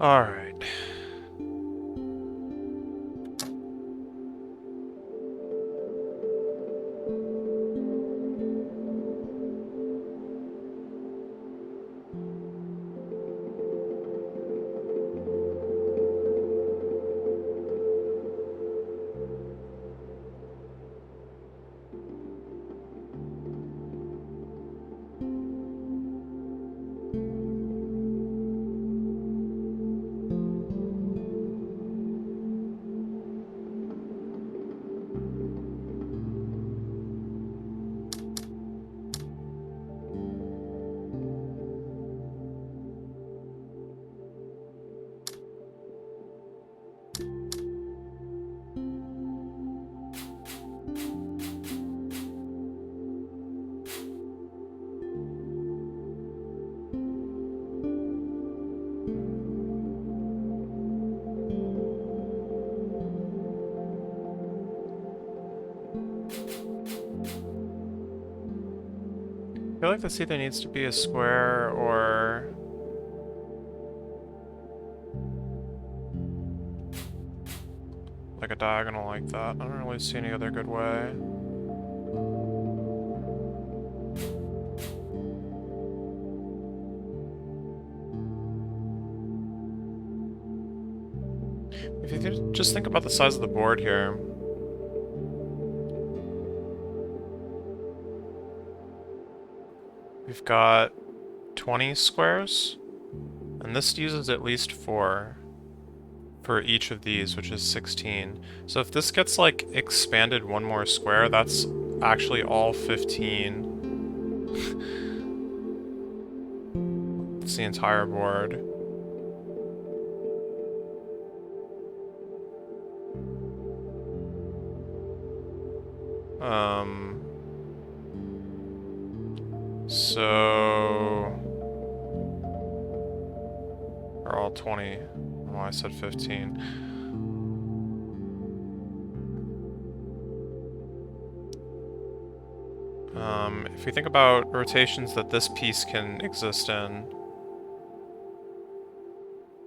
Alright. I feel like this either needs to be a square or like a diagonal like that. I don't really see any other good way. If you just think about the size of the board here. We've got 20 squares, and this uses at least 4 for each of these, which is 16. So if this gets, like, expanded one more square, that's actually all 15. It's the entire board. So... Are all 20. Oh, I said 15. If we think about rotations that this piece can exist in,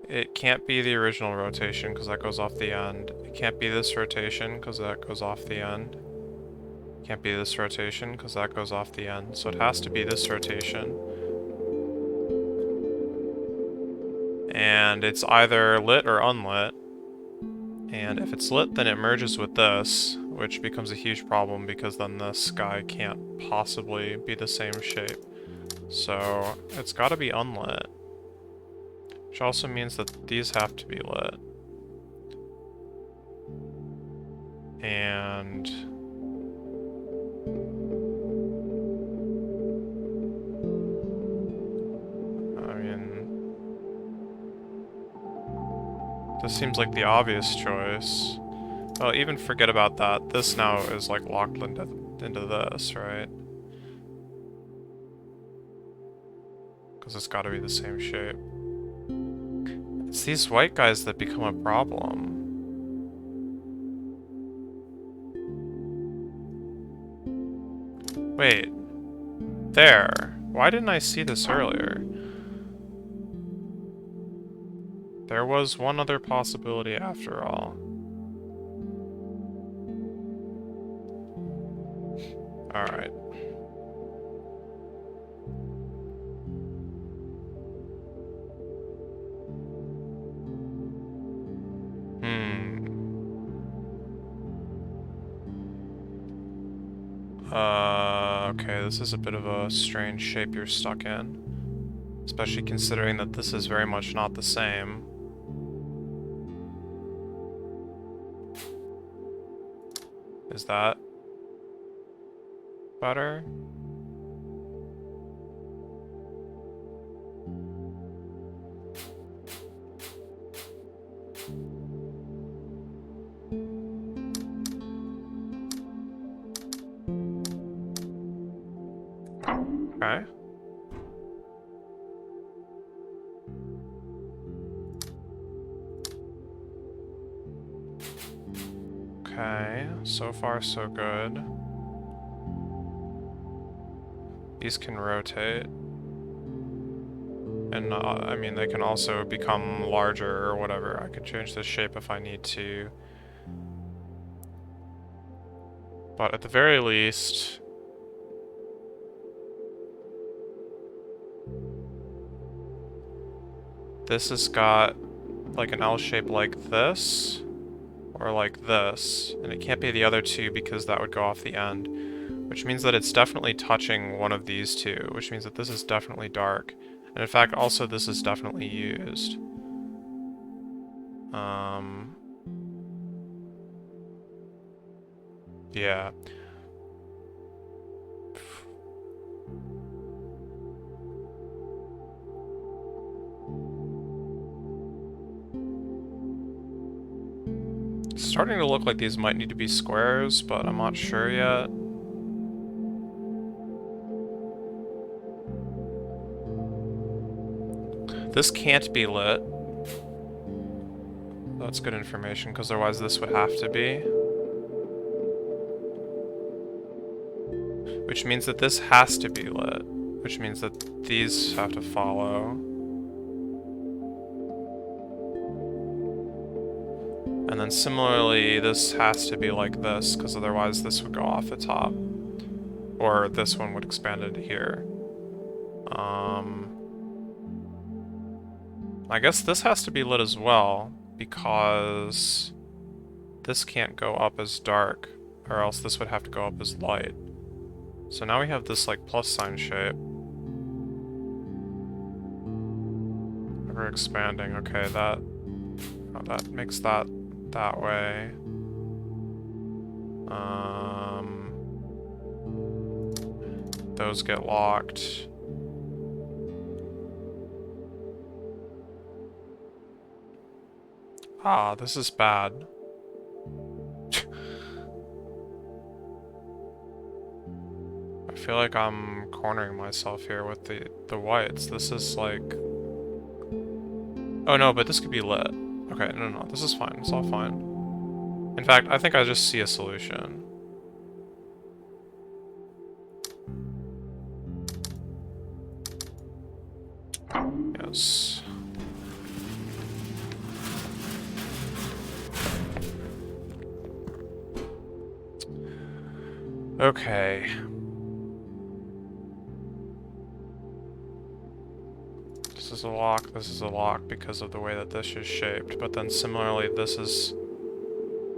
it can't be the original rotation because that goes off the end. It can't be this rotation because that goes off the end. It can't be this rotation because that goes off the end. So it has to be this rotation. And it's either lit or unlit. And if it's lit, then it merges with this, which becomes a huge problem because then this guy can't possibly be the same shape. So it's got to be unlit. Which also means that these have to be lit. And... I mean... This seems like the obvious choice. Well, even forget about that. This now is like locked into this, right? Because it's got to be the same shape. It's these white guys that become a problem. Wait. There. Why didn't I see this earlier? There was one other possibility after all. Alright. Okay, this is a bit of a strange shape you're stuck in. Especially considering that this is very much not the same. Is that better? Okay. Okay, so far so good. These can rotate. And, I mean, they can also become larger or whatever. I could change the shape if I need to. But at the very least... this has got, like, an L shape like this. Or like this. And it can't be the other two because that would go off the end. Which means that it's definitely touching one of these two. Which means that this is definitely dark. And in fact, also this is definitely used. Yeah. It's starting to look like these might need to be squares, but I'm not sure yet. This can't be lit. That's good information, because otherwise this would have to be. Which means that this has to be lit. Which means that these have to follow. And then similarly, this has to be like this, because otherwise this would go off the top. Or this one would expand into here. I guess this has to be lit as well, because this can't go up as dark, or else this would have to go up as light. So now we have this, like, plus sign shape. Ever expanding, okay, that makes that way. Those get locked. Ah, this is bad. I feel like I'm cornering myself here with the whites. This is like... oh no, but this could be lit. Okay, no, this is fine. It's all fine. In fact, I think I just see a solution. Yes. Okay. This is a lock because of the way that this is shaped, but then similarly this is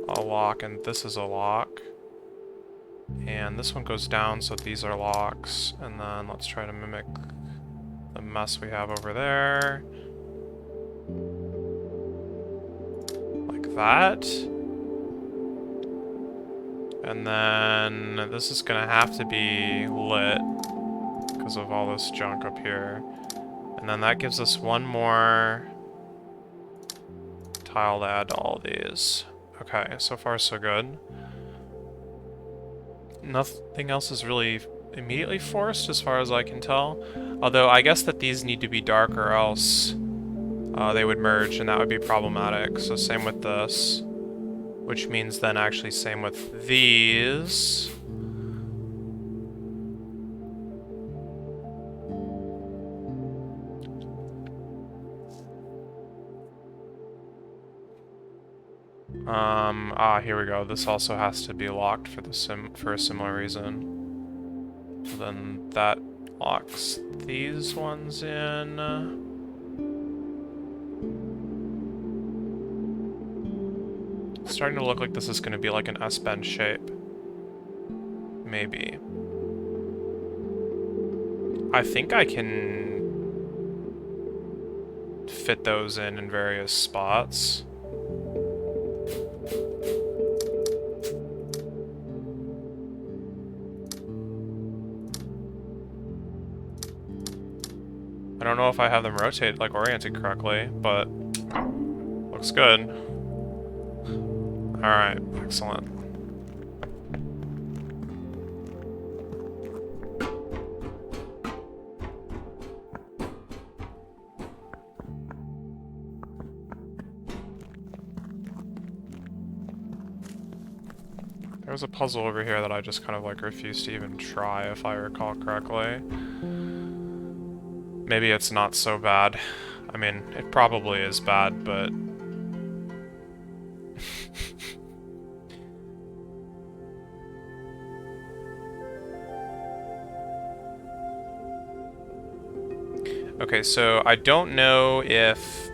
a lock and this is a lock. And this one goes down, so these are locks. And then let's try to mimic the mess we have over there. Like that. And then this is gonna have to be lit because of all this junk up here. And then that gives us one more tile to add to all these. Okay, so far so good. Nothing else is really immediately forced as far as I can tell. Although I guess that these need to be dark or else they would merge and that would be problematic. So same with this. Which means then actually same with these. Here we go. This also has to be locked for for a similar reason. So then that locks these ones in. It's starting to look like this is going to be like an S-bend shape. Maybe. I think I can fit those in various spots. I don't know if I have them rotated, like oriented correctly, but looks good. Alright, excellent. There was a puzzle over here that I just kind of like refused to even try, if I recall correctly. maybe it's not so bad. I mean, it probably is bad, but... Okay, so I don't know if...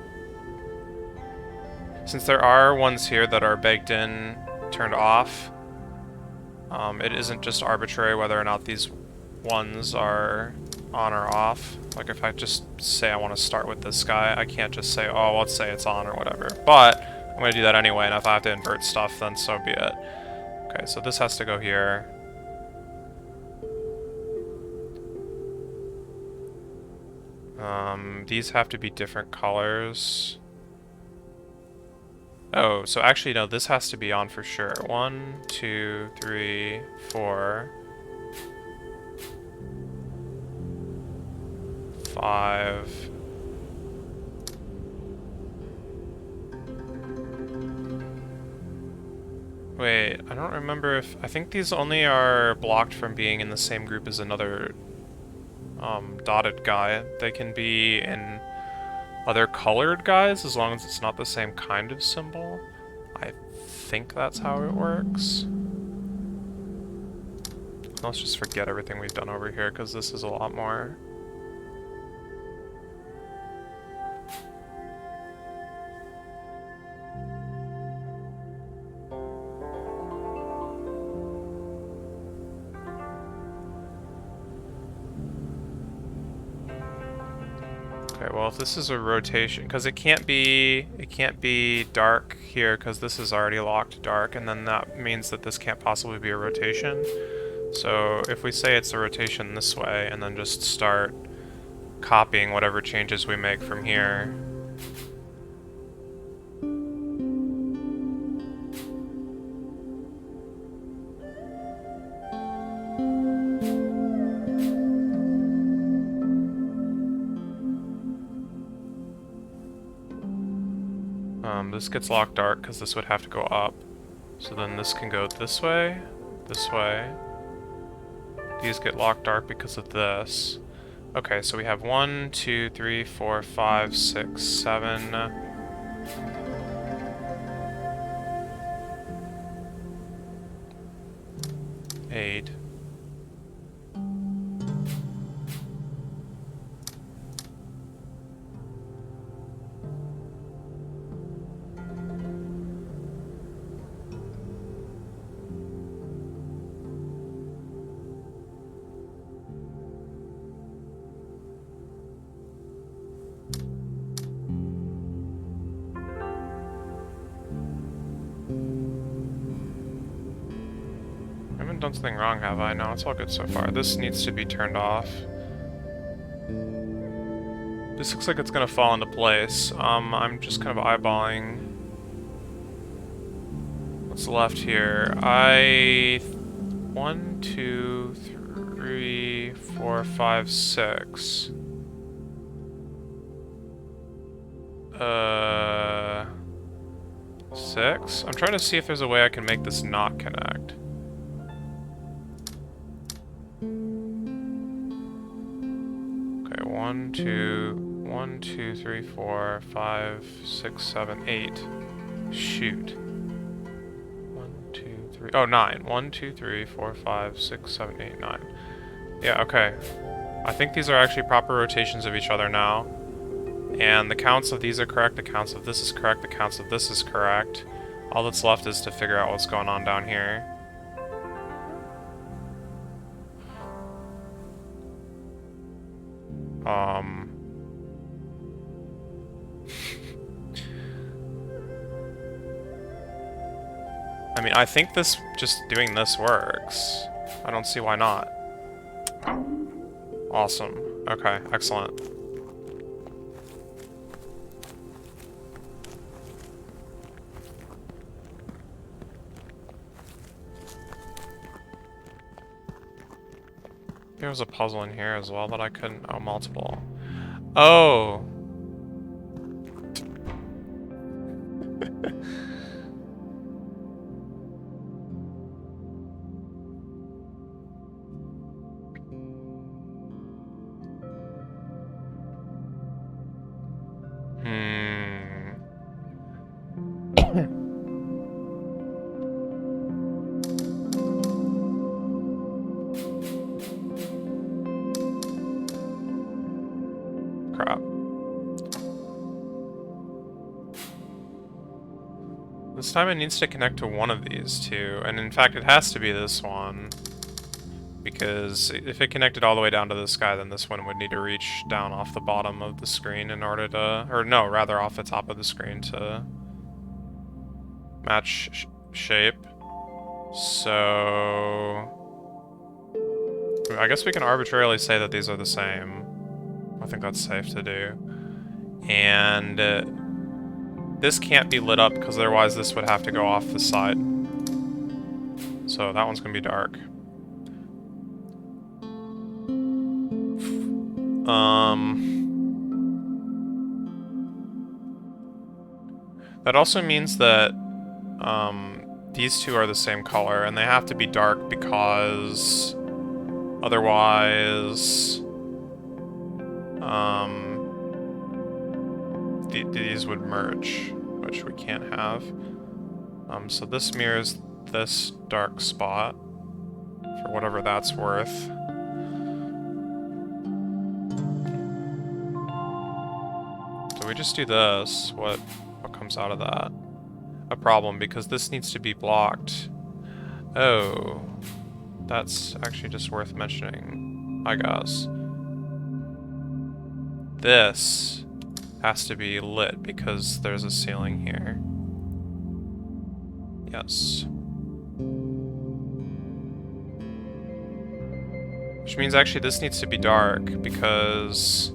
Since there are ones here that are baked in, turned off, it isn't just arbitrary whether or not these ones are on or off. Like if I just say I want to start with this guy, I can't just say, oh, let's say it's on or whatever. But I'm going to do that anyway, and if I have to invert stuff, then so be it. Okay, so this has to go here. These have to be different colors. Oh, so actually, no, this has to be on for sure. 1, 2, 3, 4, 5. Wait, I don't remember if... I think these only are blocked from being in the same group as another dotted guy. They can be in other colored guys as long as it's not the same kind of symbol. I think that's how it works. Let's just forget everything we've done over here because this is a lot more. Okay, well if this is a rotation, because it can't be dark here because this is already locked dark, and then that means that this can't possibly be a rotation. So if we say it's a rotation this way, and then just start copying whatever changes we make from here. This gets locked dark because this would have to go up. So then this can go this way, this way. These get locked dark because of this. Okay, so we have 1, 2, 3, 4, 5, 6, 7. 8. I haven't done something wrong, have I? No, it's all good so far. This needs to be turned off. This looks like it's gonna fall into place. I'm just kind of eyeballing what's left here. 1, 2, 3, 4, 5, 6. 6? I'm trying to see if there's a way I can make this not connect. Okay, 1, 2, 3, 4, 5, 6, 7, 8. Shoot. 1, 2, 3. Oh, 9. 1, 2, 3, 4, 5, 6, 7, 8, 9. Yeah, okay. I think these are actually proper rotations of each other now. And the counts of these are correct, the counts of this is correct, the counts of this is correct. All that's left is to figure out what's going on down here. I mean, I think this, just doing this works. I don't see why not. Awesome. Okay, excellent. There was a puzzle in here as well that I couldn't... Oh, multiple. Oh! crap. This time it needs to connect to one of these two, and in fact it has to be this one. Because if it connected all the way down to this guy, then this one would need to reach down off the bottom of the screen in order to... Or no, rather off the top of the screen to match shape. So... I guess we can arbitrarily say that these are the same. I think that's safe to do. And this can't be lit up because otherwise this would have to go off the side. So that one's gonna be dark. That also means that these two are the same color, and they have to be dark because otherwise these would merge, which we can't have. So this mirrors this dark spot for whatever that's worth. So we just do this, what comes out of that? A problem, because this needs to be blocked. Oh, that's actually just worth mentioning, I guess. This has to be lit because there's a ceiling here. Yes. Which means actually this needs to be dark because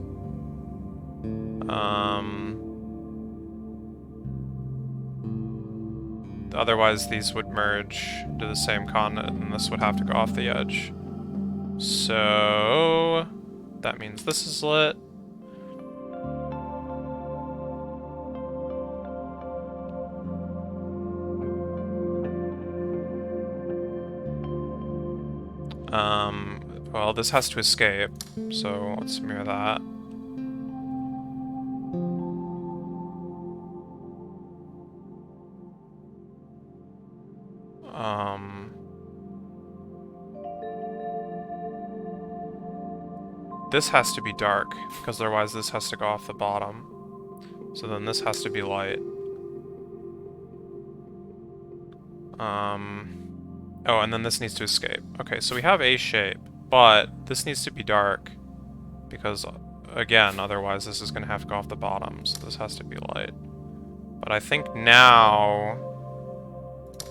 otherwise these would merge to the same continent and this would have to go off the edge. So that means this is lit. Well, this has to escape, so let's mirror that. This has to be dark, because otherwise this has to go off the bottom. So then this has to be light. Oh, and then this needs to escape. Okay, so we have a shape, but this needs to be dark, because, again, otherwise this is going to have to go off the bottom, so this has to be light. But I think now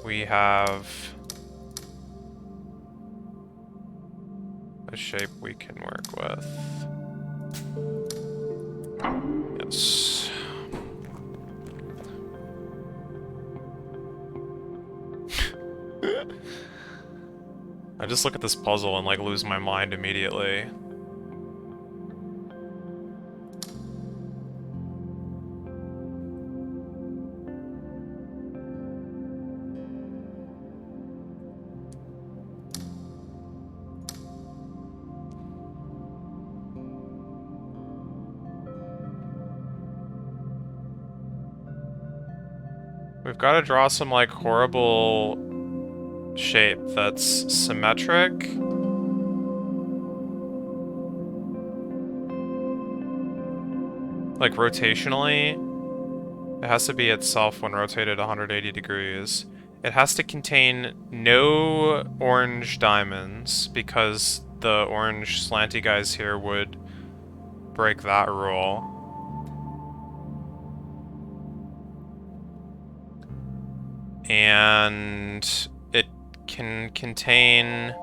we have a shape we can work with. Yes. I just look at this puzzle and like lose my mind immediately. We've got to draw some, like, horrible shape that's symmetric. Like, rotationally. It has to be itself when rotated 180 degrees. It has to contain no orange diamonds, because the orange slanty guys here would break that rule. And it can contain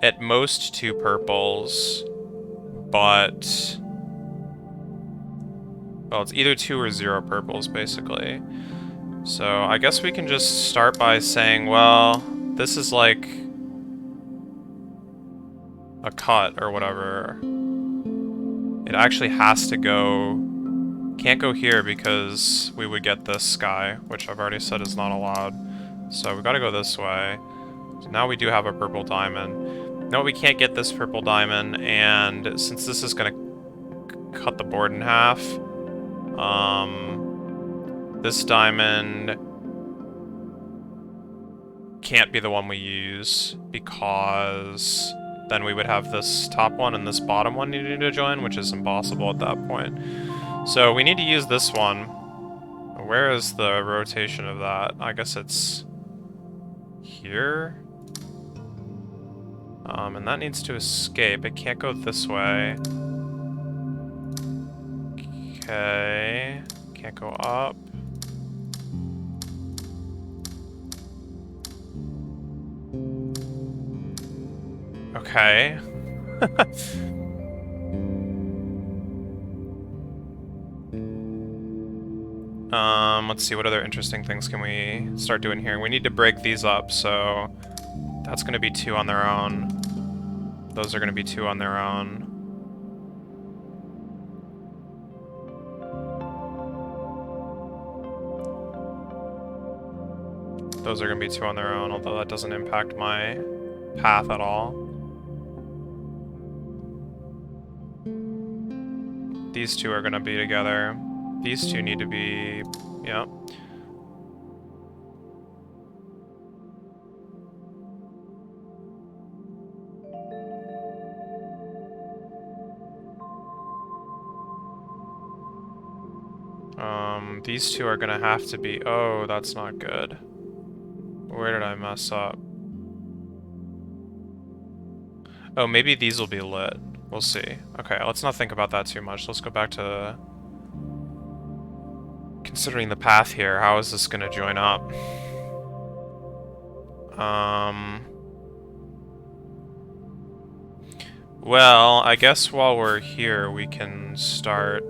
at most 2 purples, but well, it's either 2 or 0 purples basically. So I guess we can just start by saying, well, this is like a cut or whatever. It actually has to go. Can't go here because we would get this guy, which I've already said is not allowed. So we've got to go this way. So now we do have a purple diamond. No, we can't get this purple diamond, and since this is going to cut the board in half, this diamond can't be the one we use because then we would have this top one and this bottom one needing to join, which is impossible at that point. So we need to use this one. Where is the rotation of that? I guess it's here? And that needs to escape. It can't go this way. Okay. Can't go up. Okay. Let's see, what other interesting things can we start doing here? We need to break these up, so that's gonna be 2 on their own. Those are gonna be 2 on their own. Those are gonna be 2 on their own, although that doesn't impact my path at all. These 2 are gonna be together. These 2 need to be... yeah. These 2 are gonna have to be... oh, that's not good. Where did I mess up? Oh, maybe these will be lit. We'll see. Okay, let's not think about that too much. Let's go back to... considering the path here. How is this gonna join up? Well, I guess while we're here, we can start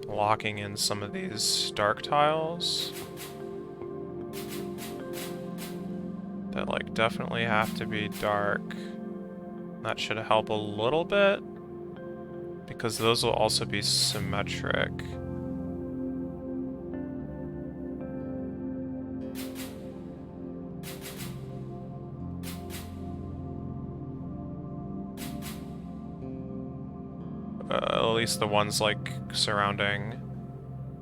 locking in some of these dark tiles that, like, definitely have to be dark. That should help a little bit, because those will also be symmetric. At least the ones, like,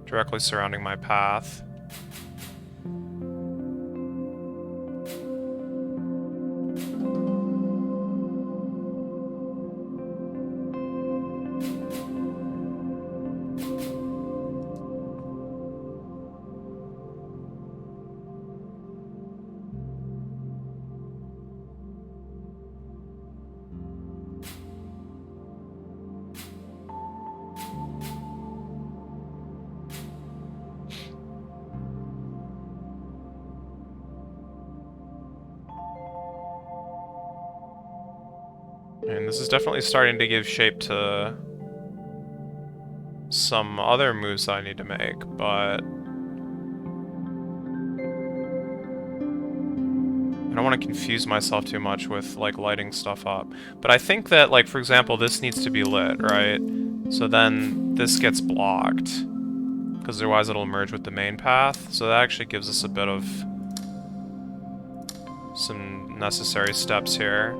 directly surrounding my path. And this is definitely starting to give shape to some other moves that I need to make, but I don't want to confuse myself too much with, like, lighting stuff up. But I think that, like, for example, this needs to be lit, right? So then this gets blocked, because otherwise it'll merge with the main path. So that actually gives us a bit of some necessary steps here.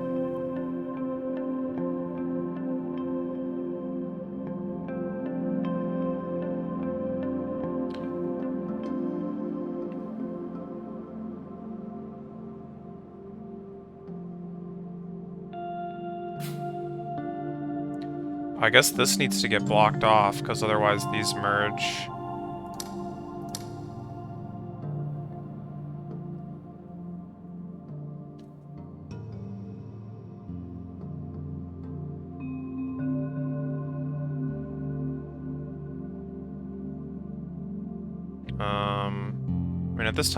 I guess this needs to get blocked off, because otherwise these merge. I mean, at this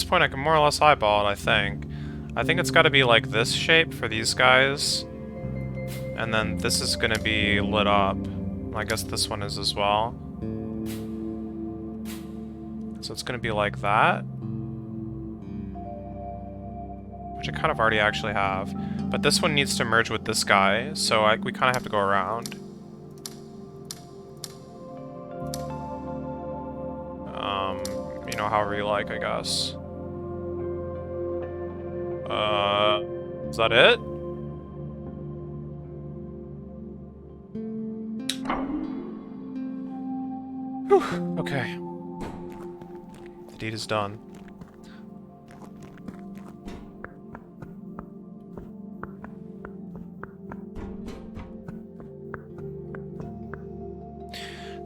point I can more or less eyeball it, I think. I think it's gotta be like this shape for these guys. And then this is gonna be lit up. I guess this one is as well. So it's gonna be like that. Which I kind of already actually have. But this one needs to merge with this guy, so we kind of have to go around. You know, however you like, I guess. Is that it? Whew, okay. The deed is done.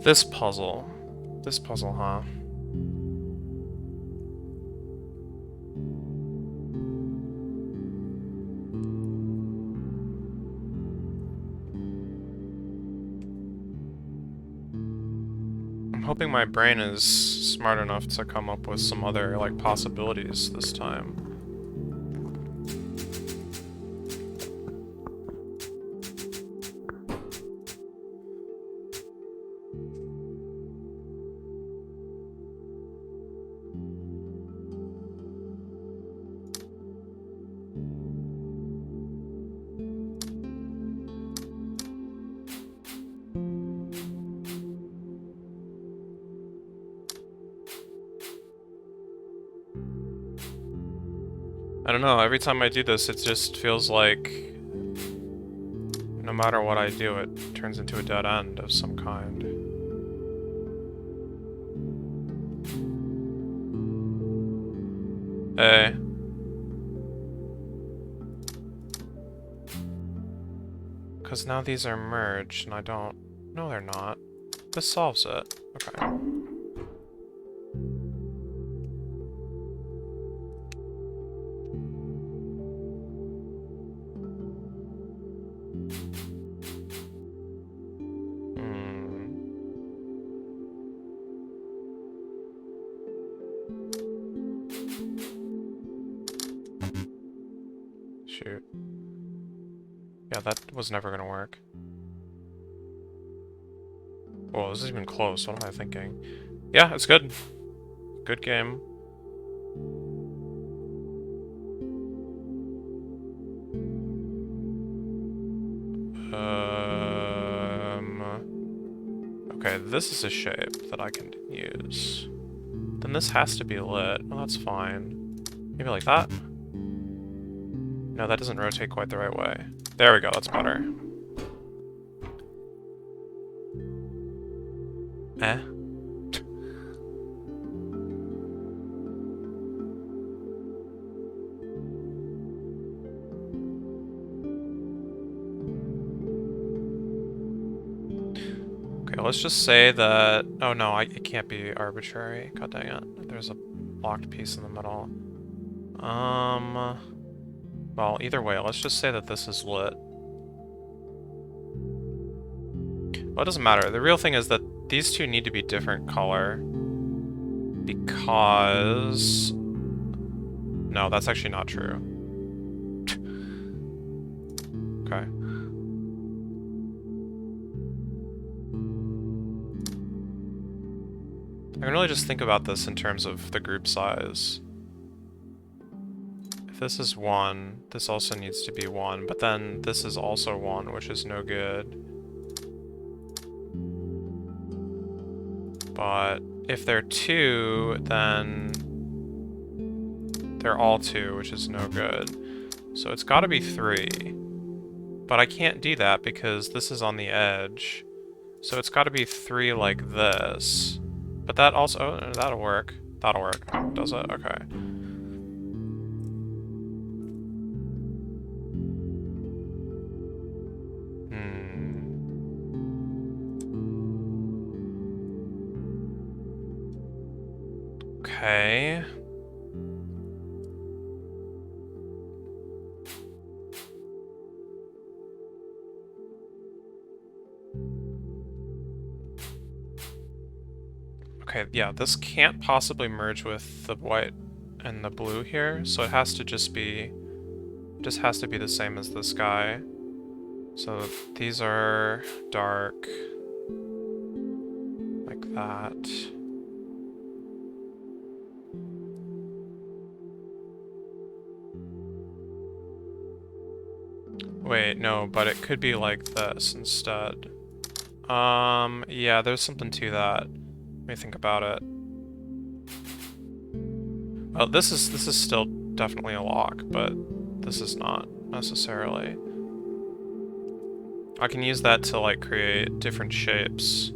This puzzle. This puzzle, huh? I'm hoping my brain is smart enough to come up with some other, like, possibilities this time. I don't know, every time I do this, it just feels like no matter what I do, it turns into a dead end of some kind. Hey. Because now these are merged, and I don't... No, they're not. This solves it. Okay. Shoot. Yeah, that was never gonna work. Whoa, this is even close. What am I thinking? Yeah, it's good. Good game. Okay, this is a shape that I can use. Then this has to be lit. Well, that's fine. Maybe like that? No, that doesn't rotate quite the right way. There we go, that's better. Eh? Okay, let's just say that... Oh no, it can't be arbitrary. God dang it. There's a blocked piece in the middle. Well, either way, let's just say that this is lit. Well, it doesn't matter. The real thing is that these two need to be different color. Because... No, that's actually not true. Okay. I can really just think about this in terms of the group size. If this is 1, this also needs to be 1, but then this is also 1, which is no good. But if they're 2, then they're all 2, which is no good. So it's gotta be 3. But I can't do that because this is on the edge. So it's gotta be 3 like this. But that also... Oh, that'll work. That'll work. Does it? Okay. Okay. Okay, yeah, this can't possibly merge with the white and the blue here, so it has to just be... just has to be the same as this guy. So these are dark. Like that. Wait, no, but it could be like this instead. Yeah, there's something to that. Let me think about it. Well, this is still definitely a lock, but this is not necessarily. I can use that to like create different shapes.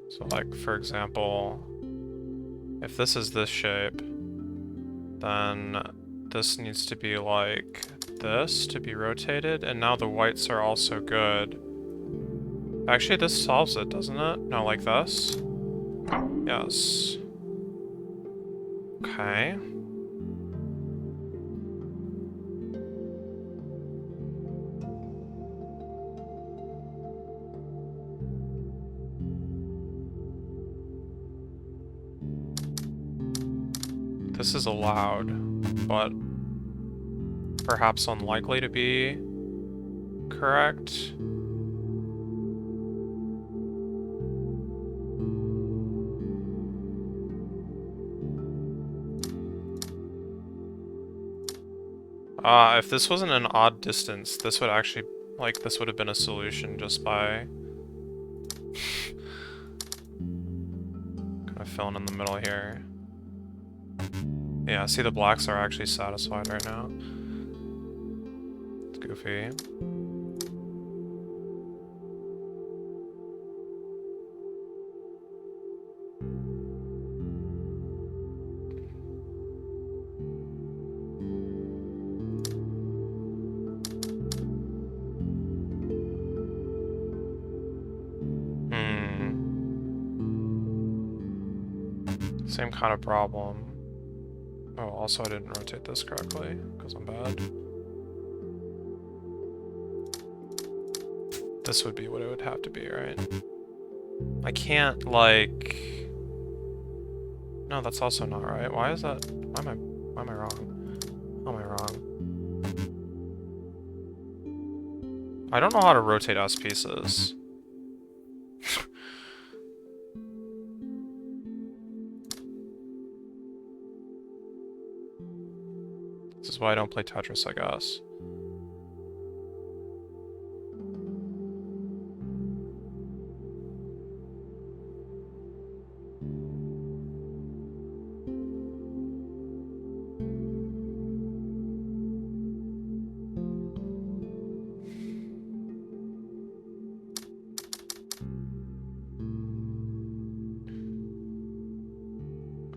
So like, for example, if this is this shape, then this needs to be like this to be rotated, and now the whites are also good. Actually, this solves it, doesn't it? No, like this? Yes. Okay. This is allowed, but perhaps unlikely to be correct. If this wasn't an odd distance, this would actually, like, this would have been a solution just by kind of filling in the middle here. Yeah, see, the blacks are actually satisfied right now. It's goofy. Same kind of problem. Oh, also I didn't rotate this correctly, because I'm bad. This would be what it would have to be, right? I can't, like... No, that's also not right. Why is that? Why am I wrong? How am I wrong? I don't know how to rotate S pieces. This is why I don't play Tetris, I guess.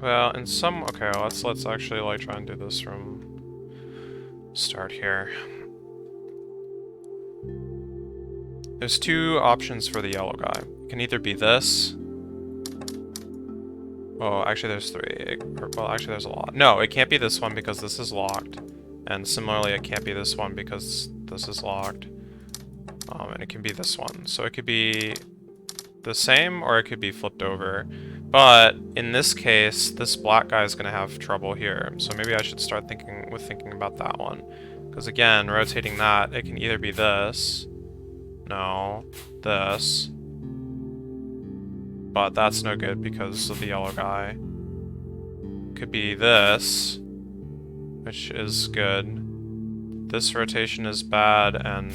Well, in some... Okay, let's actually, like, try and do this from... start here. There's two options for the yellow guy. It can either be this... Oh, actually there's three. Well, actually there's a lot. No, it can't be this one because this is locked. And similarly, it can't be this one because this is locked. And it can be this one. So it could be the same, or it could be flipped over. But in this case, this black guy is going to have trouble here. So maybe I should start thinking about that one. Because again, rotating that, it can either be this. No. This. But that's no good because of the yellow guy. Could be this, which is good. This rotation is bad, and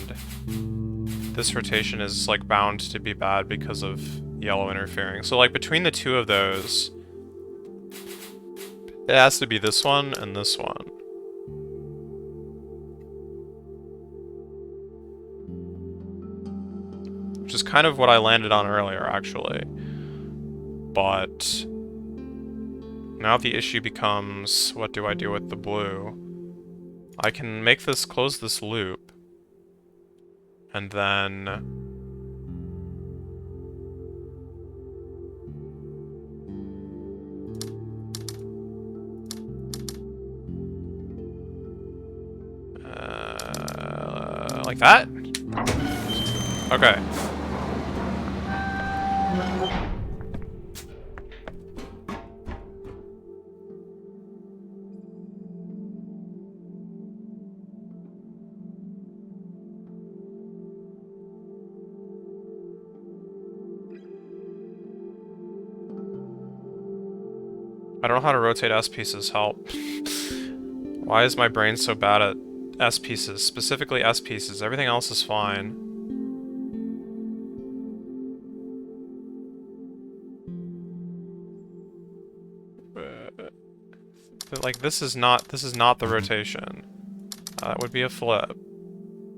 this rotation is, like, bound to be bad because of yellow interfering. So, like, between the two of those, it has to be this one and this one. Which is kind of what I landed on earlier, actually. But now the issue becomes, what do I do with the blue? I can make this, close this loop, and then... like that? Okay. I don't know how to rotate S pieces, help. Why is my brain so bad at S pieces? Specifically S pieces. Everything else is fine. But, like, this is not the rotation. It would be a flip.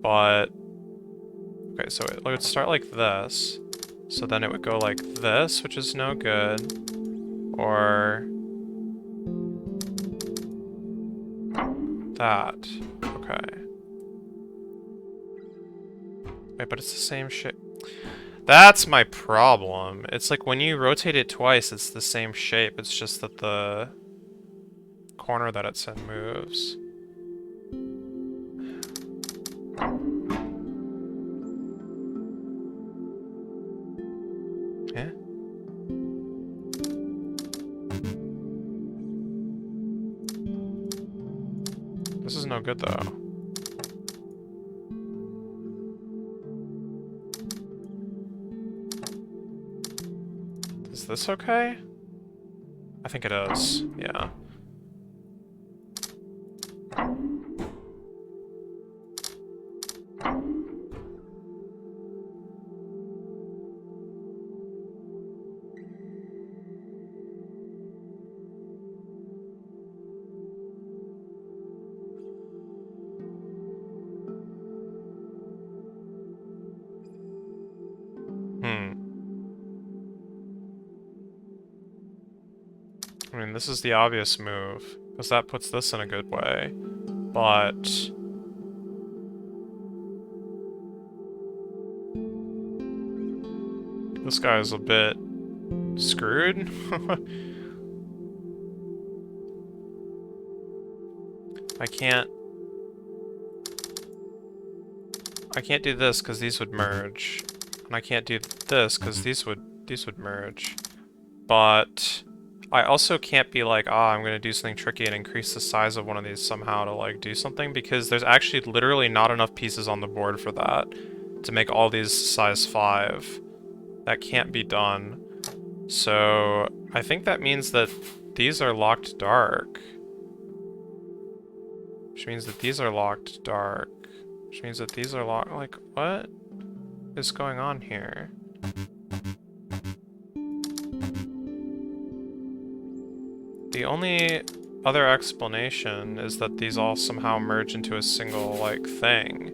But... Okay, so it would start like this. So then it would go like this, which is no good. Or... that. Okay. Wait, but it's the same shape. That's my problem. It's like when you rotate it twice, it's the same shape. It's just that the corner that it's in moves. Yeah. This is no good though. Is this okay? I think it is. Yeah. I mean, this is the obvious move, because that puts this in a good way, but... this guy's a bit... screwed? I can't do this because these would merge. And I can't do this because these would merge. But I also can't be like, ah, I'm gonna do something tricky and increase the size of one of these somehow to like do something, because there's actually literally not enough pieces on the board for that to make all these size 5. That can't be done. So I think that means that these are locked dark. Which means that these are locked dark. Which means that these are locked... like, what is going on here? The only other explanation is that these all somehow merge into a single, like, thing.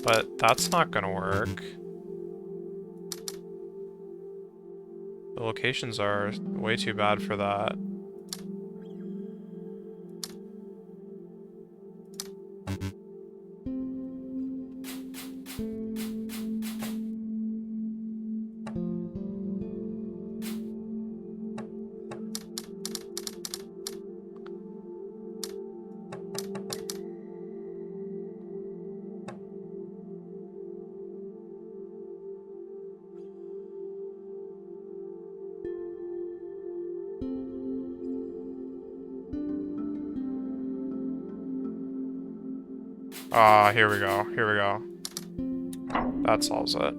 But that's not gonna work. The locations are way too bad for that. Ah, here we go. Here we go. That solves it.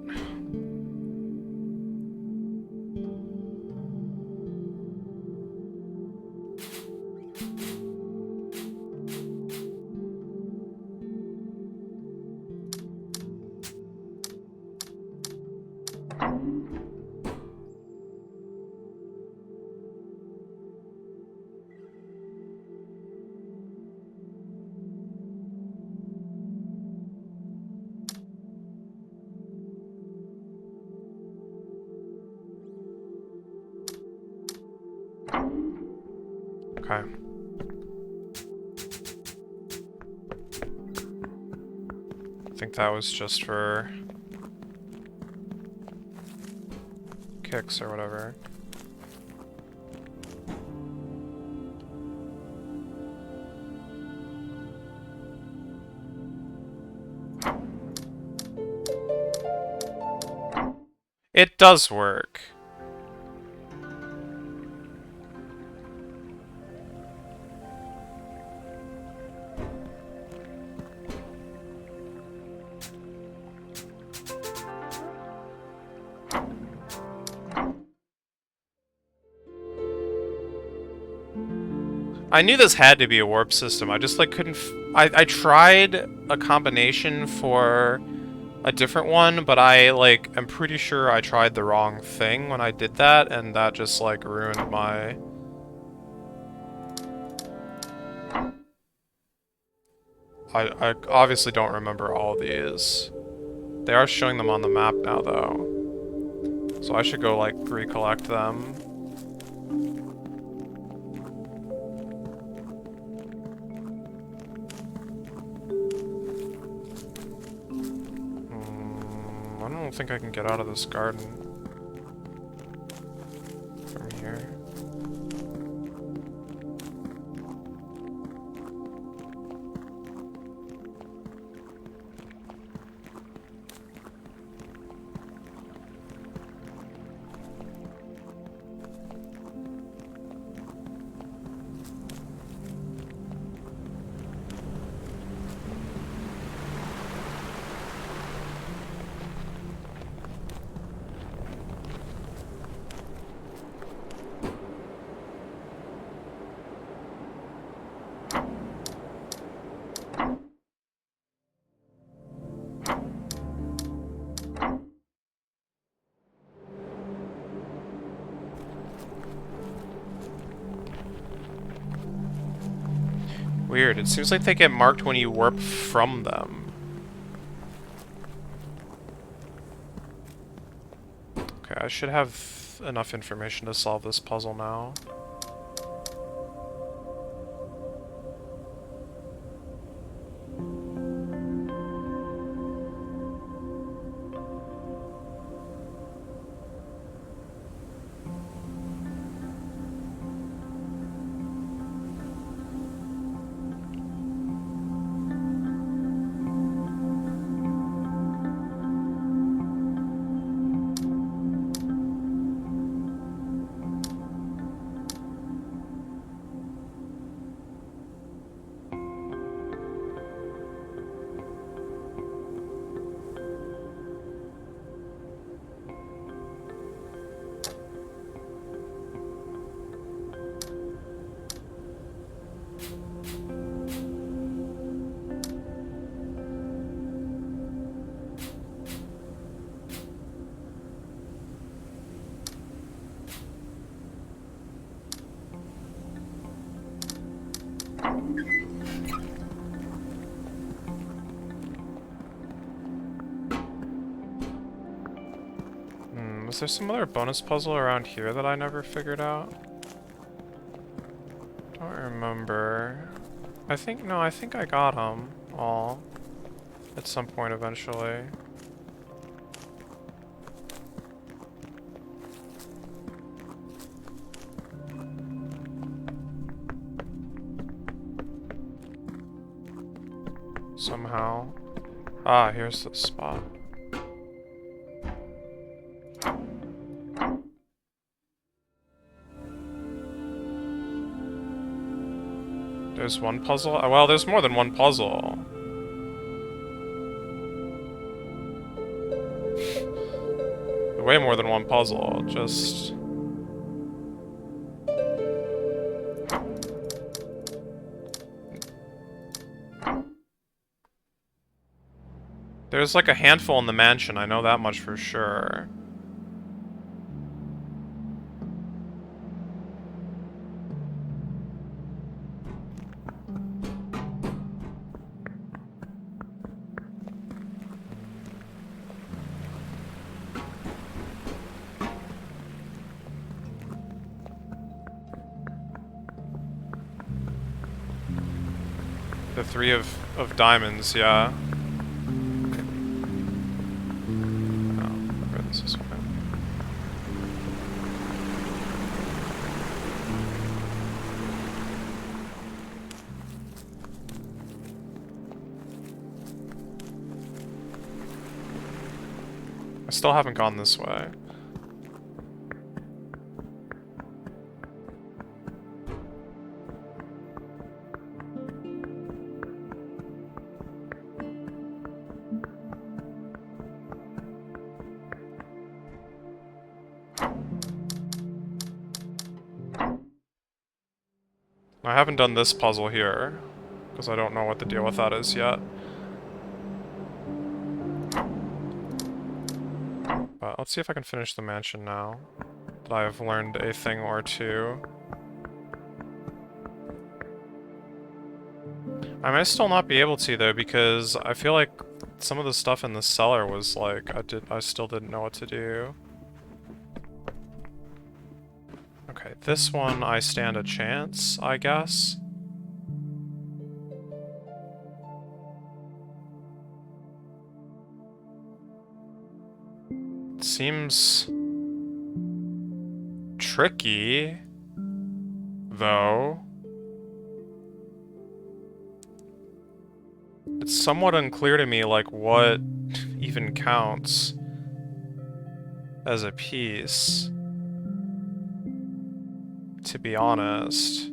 Okay. I think that was just for kicks or whatever. It does work. I knew this had to be a warp system. I just like couldn't. I tried a combination for a different one, but I like I'm pretty sure I tried the wrong thing when I did that, and that just like ruined my. I obviously don't remember all these. They are showing them on the map now, though, so I should go like recollect them. think I can get out of this garden from here. Weird, it seems like they get marked when you warp from them. Okay, I should have enough information to solve this puzzle now. Was there some other bonus puzzle around here that I never figured out? Don't remember. I think I got them all at some point eventually. Somehow. Ah, here's the spot. There's one puzzle? Well, there's more than one puzzle. Way more than one puzzle, just... There's like a handful in the mansion, I know that much for sure. The three of diamonds, yeah. Oh, where this is going. I still haven't gone this way. I haven't done this puzzle here, because I don't know what the deal with that is yet. But let's see if I can finish the mansion now, that I have learned a thing or two. I may still not be able to, though, because I feel like some of the stuff in the cellar was like, I still didn't know what to do. Okay, this one I stand a chance, I guess. seems tricky, though. It's somewhat unclear to me, like, what even counts as a piece, to be honest.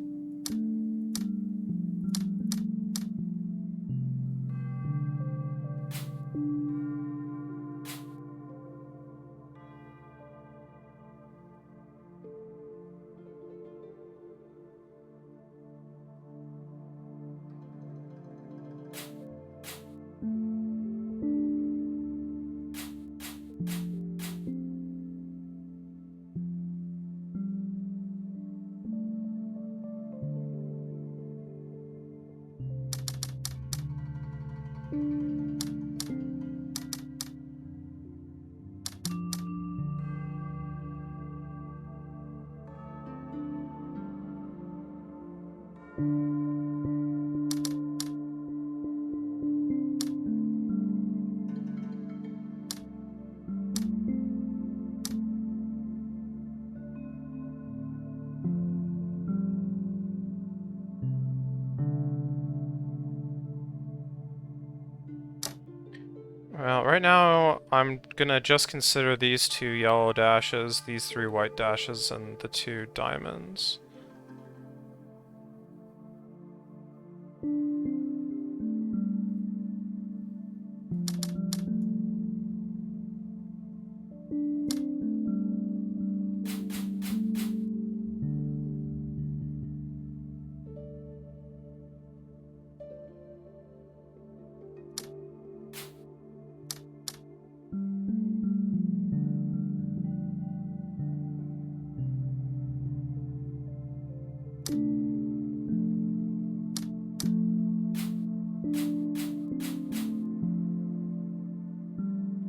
Well, right now, I'm gonna just consider these 2 yellow dashes, these 3 white dashes, and the 2 diamonds.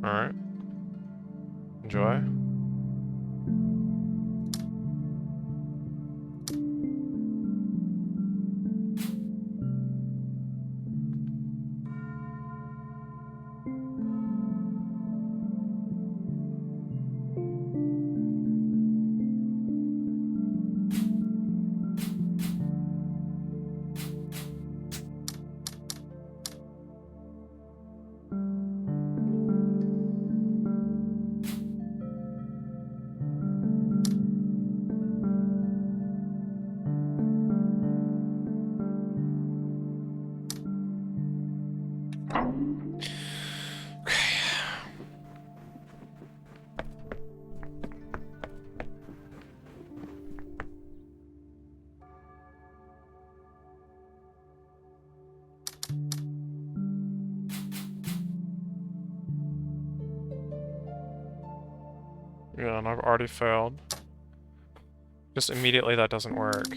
Alright. Enjoy. Yeah, and I've already failed. Just immediately that doesn't work.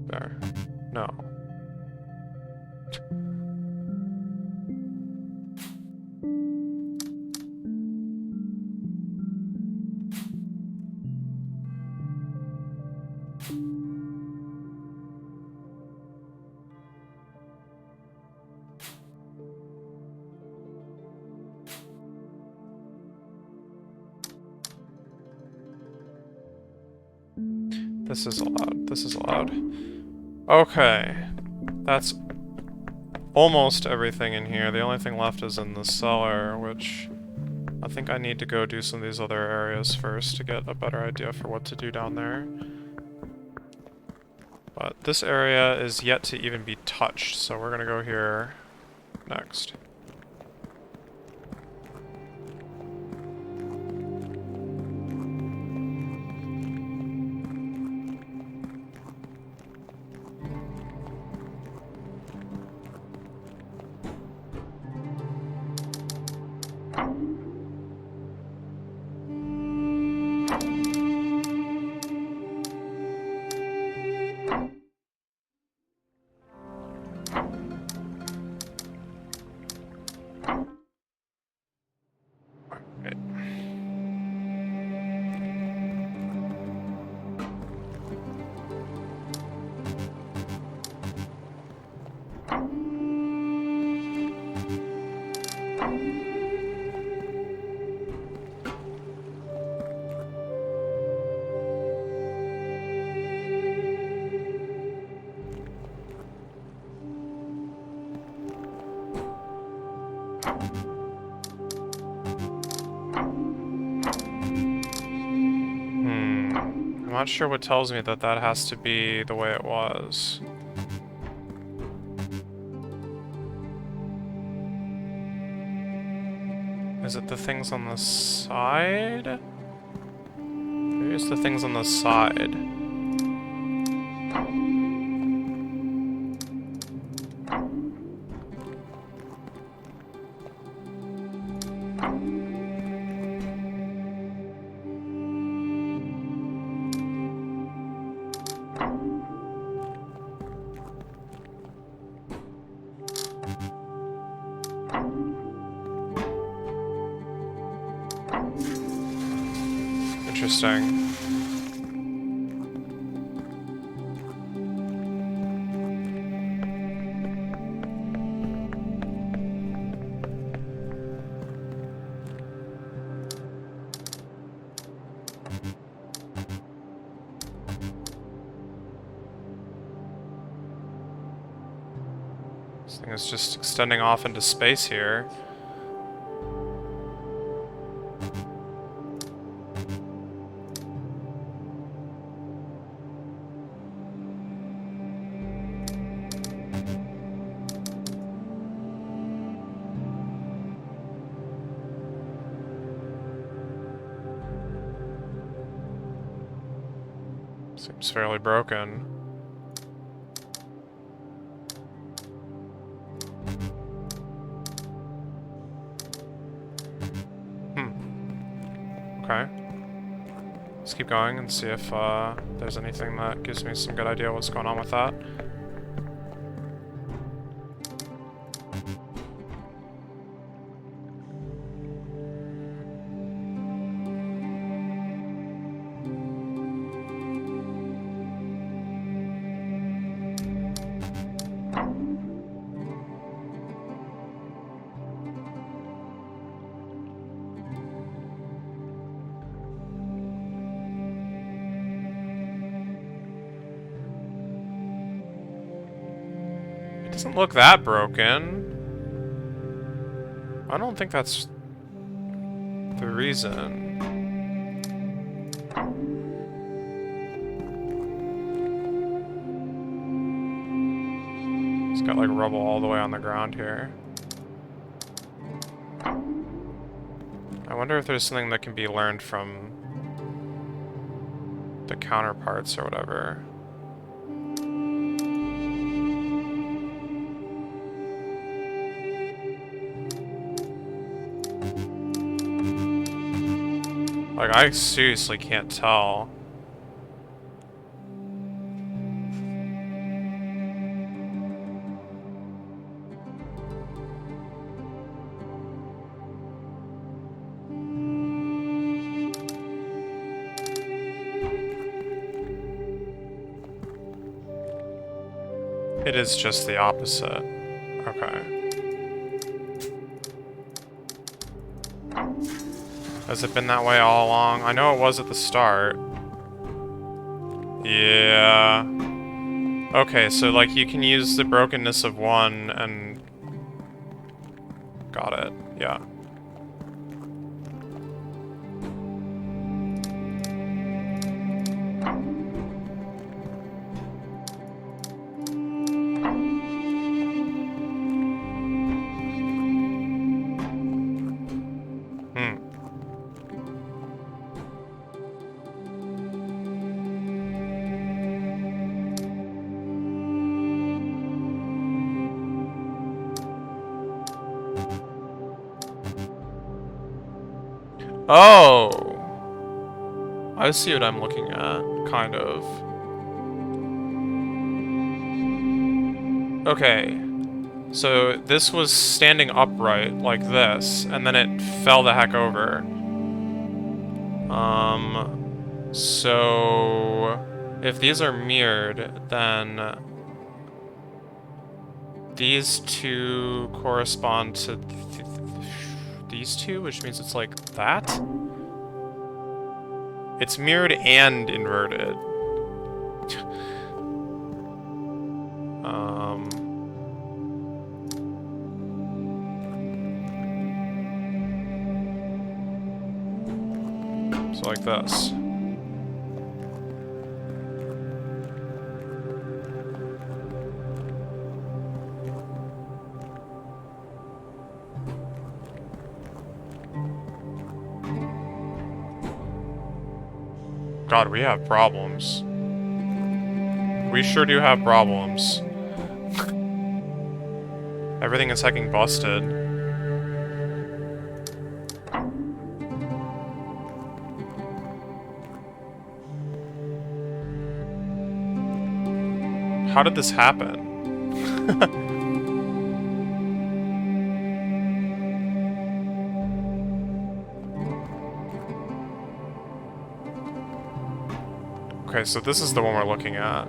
There. No. This is allowed. This is allowed. Okay. That's almost everything in here. The only thing left is in the cellar, which I think I need to go do some of these other areas first to get a better idea for what to do down there. But this area is yet to even be touched, so we're gonna go here next. I'm not sure what tells me that that has to be the way it was. Is it the things on the side? Maybe it's the things on the side. Interesting. This thing is just extending off into space here. Seems fairly broken. Okay. Let's keep going and see if there's anything that gives me some good idea what's going on with that. Doesn't look that broken. I don't think that's the reason. It's got like rubble all the way on the ground here. I wonder if there's something that can be learned from the counterparts or whatever. Like, I seriously can't tell. It is just the opposite. Okay. Has it been that way all along? I know it was at the start. Yeah. Okay, so like you can use the brokenness of one and... Got it. Yeah. Oh! I see what I'm looking at, kind of. Okay. So this was standing upright, like this, and then it fell the heck over. So... If these are mirrored, then... these two correspond to these two, which means it's like that. It's mirrored and inverted. So like this. God, we have problems. We sure do have problems. Everything is hecking busted. How did this happen? Okay, so this is the one we're looking at.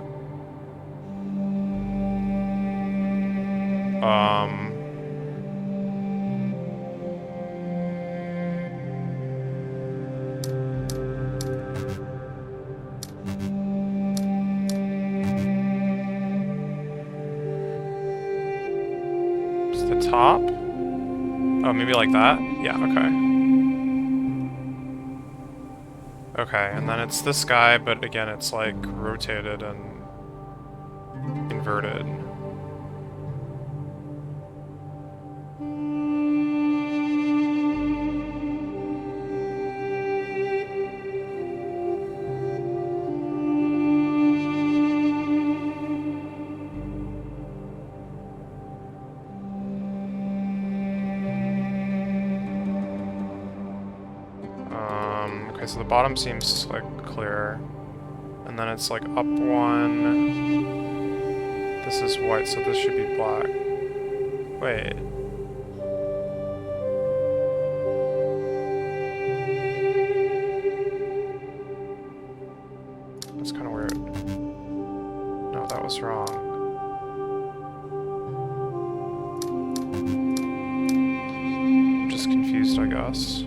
It's the top? Oh, maybe like that? Yeah, okay. Okay, and then it's this guy, but again, it's like rotated and inverted. Okay, so the bottom seems like clear. And then it's like up one. This is white, so this should be black. Wait. That's kind of weird. No, that was wrong. I'm just confused, I guess.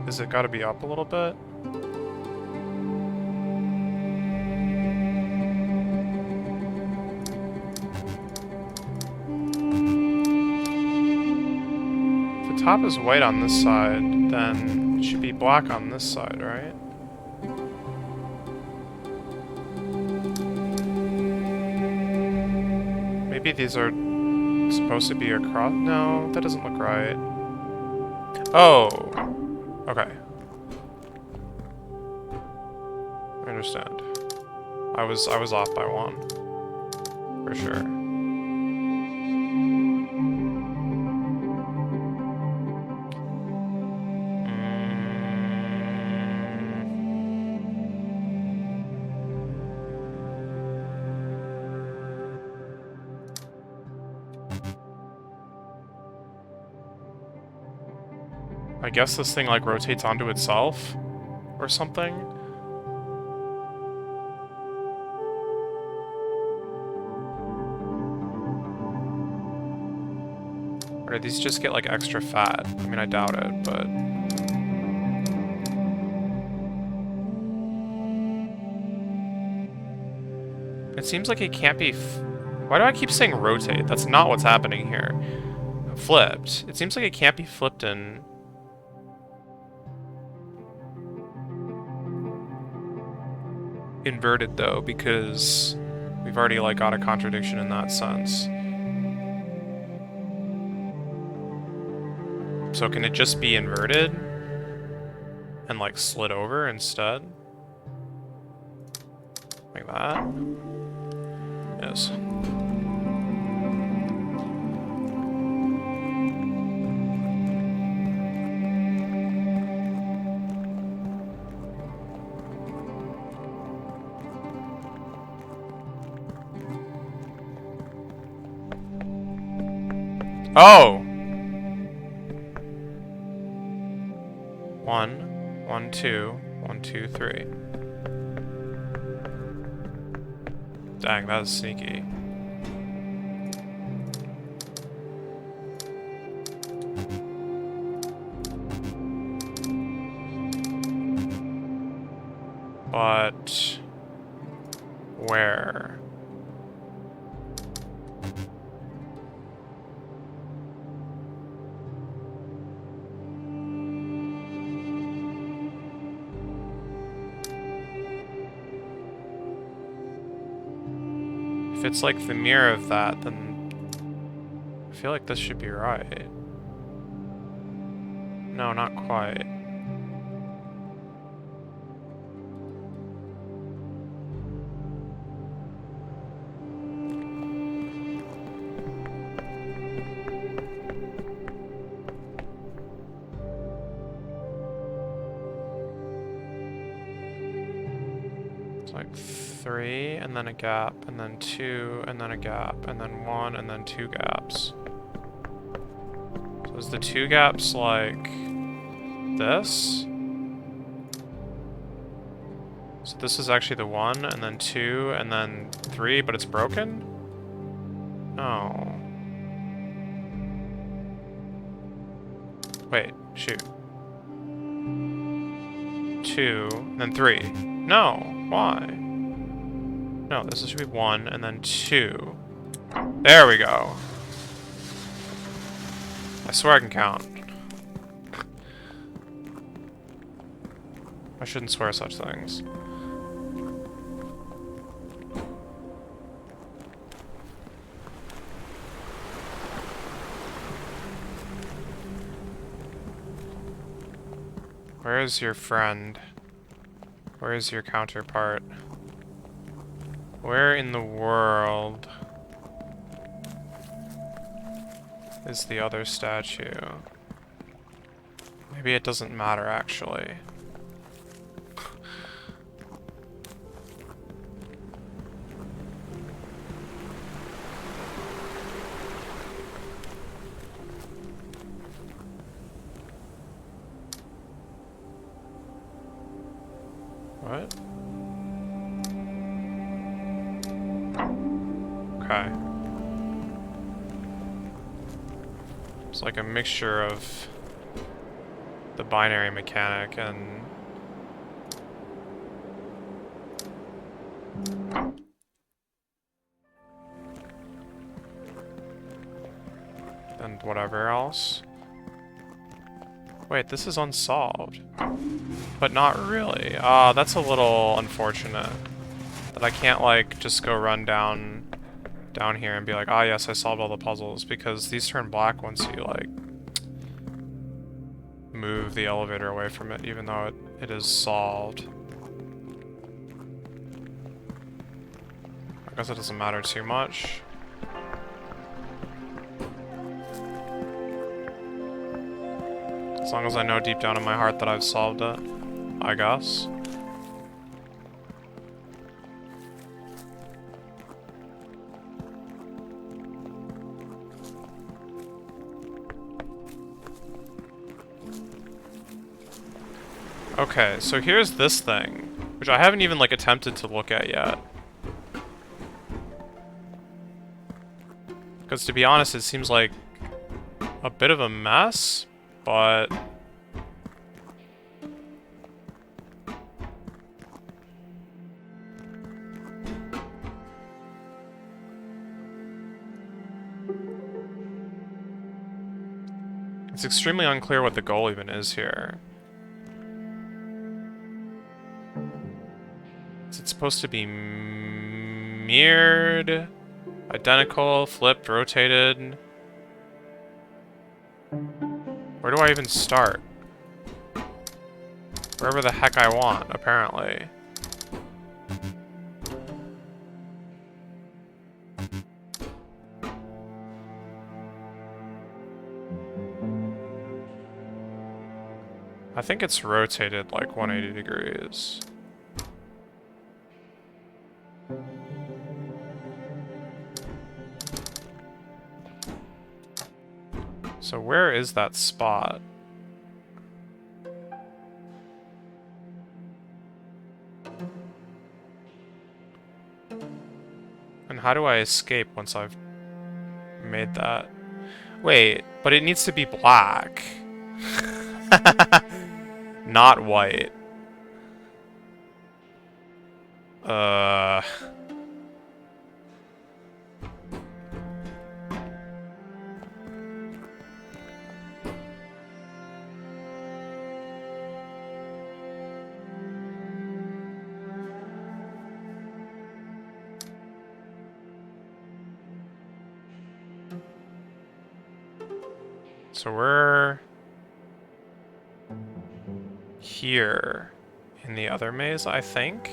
Is it gotta be up a little bit? If the top is white on this side, then it should be black on this side, right? Maybe these are supposed to be across? No, that doesn't look right. Oh! Okay. I understand. I was off by one. For sure. I guess this thing like rotates onto itself or something. Or these just get like extra fat. I mean, I doubt it, but it seems like it can't be why do I keep saying rotate? That's not what's happening here. Flipped. It seems like it can't be flipped in inverted though, because we've already like got a contradiction in that sense. So can it just be inverted and like slid over instead? Like that? Yes. Oh! 1, 1, 2, 1, 2, 3. Dang, that is sneaky. But... where? If it's like the mirror of that, then I feel like this should be right. No, not quite. It's like 3, and then a gap, and then 2, and then a gap, and then 1, and then 2 gaps. So is the 2 gaps like this? So this is actually the 1, and then 2, and then 3, but it's broken? Oh. Wait, shoot. 2, then 3. No, why? No, this should be 1, and then 2. There we go. I swear I can count. I shouldn't swear such things. Where is your friend? Where is your counterpart? Where in the world is the other statue? Maybe it doesn't matter, actually. What? Okay. It's like a mixture of the binary mechanic and... and whatever else. Wait, this is unsolved. But not really. Ah, that's a little unfortunate. That I can't, like, just go run down here and be like, ah, yes, I solved all the puzzles, because these turn black once you, like, move the elevator away from it, even though it is solved. I guess it doesn't matter too much. As long as I know deep down in my heart that I've solved it, I guess. Okay, so here's this thing, which I haven't even, like, attempted to look at yet. Because to be honest, it seems like a bit of a mess, but... it's extremely unclear what the goal even is here. Is it supposed to be mirrored, identical, flipped, rotated? Where do I even start? Wherever the heck I want, apparently. I think it's rotated like 180 degrees. So where is that spot? how do I escape once I've made that? Wait, but it needs to be black. Not white. Uh... So we're here in the other maze, I think.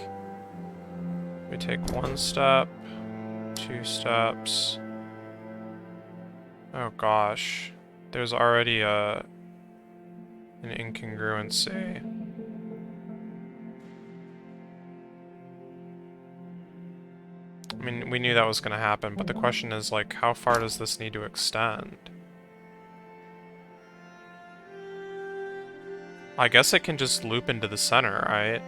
We take 1 step, 2 steps. Oh gosh, there's already an incongruency. I mean, we knew that was going to happen, but the question is, like, how far does this need to extend? I guess it can just loop into the center, right?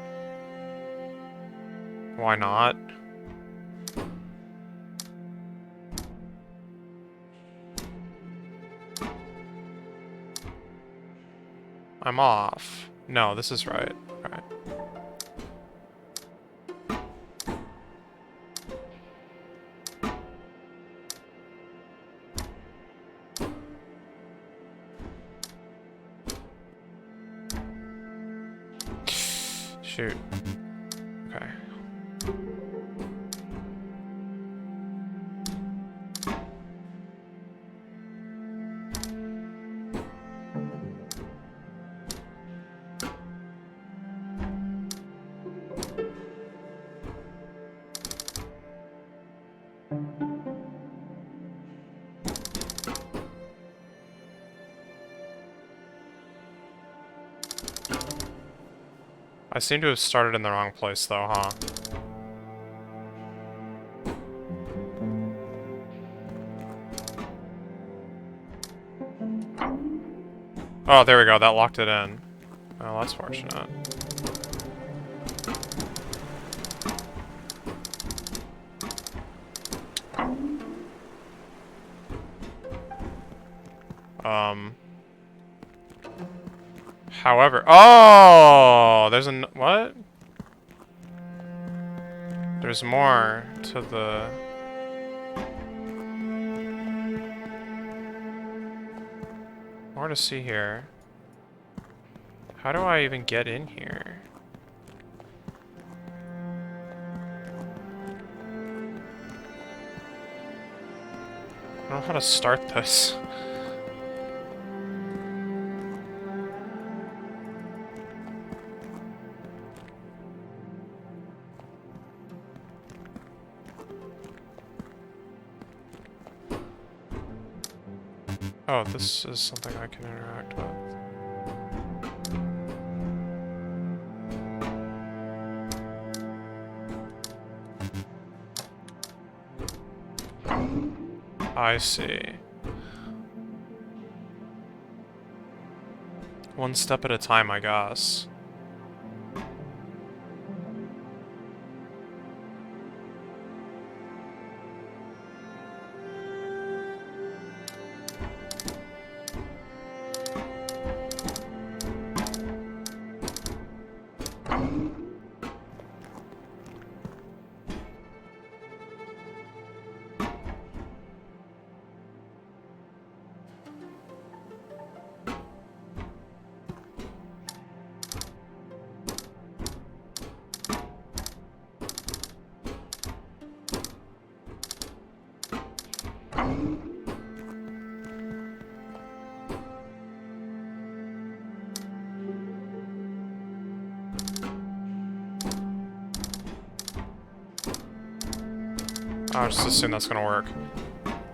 Why not? I'm off. No, this is right. Right. Shoot. Okay. I seem to have started in the wrong place, though, huh? Oh, there we go. That locked it in. Oh, that's fortunate. However... Oh! There's an... What? There's more to the... More to see here. How do I even get in here? I don't know how to start this. Oh, this is something I can interact with. I see. One step at a time, I guess. I'll just assume that's gonna work.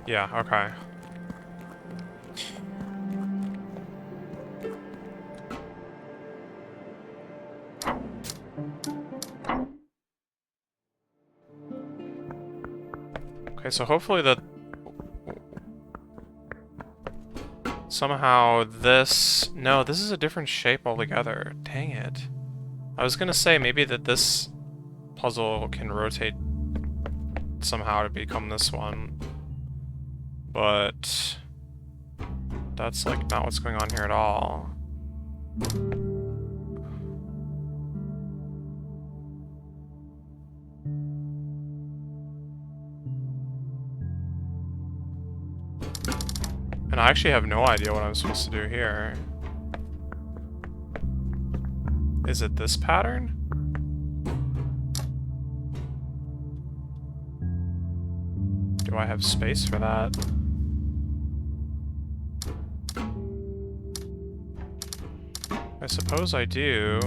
Yeah, okay. Okay, so hopefully that... Somehow this... No, this is a different shape altogether. Dang it. I was gonna say maybe that this puzzle can rotate somehow to become this one. But that's like not what's going on here at all. And I actually have no idea what I'm supposed to do here. Is it this pattern? Do I have space for that? I suppose I do.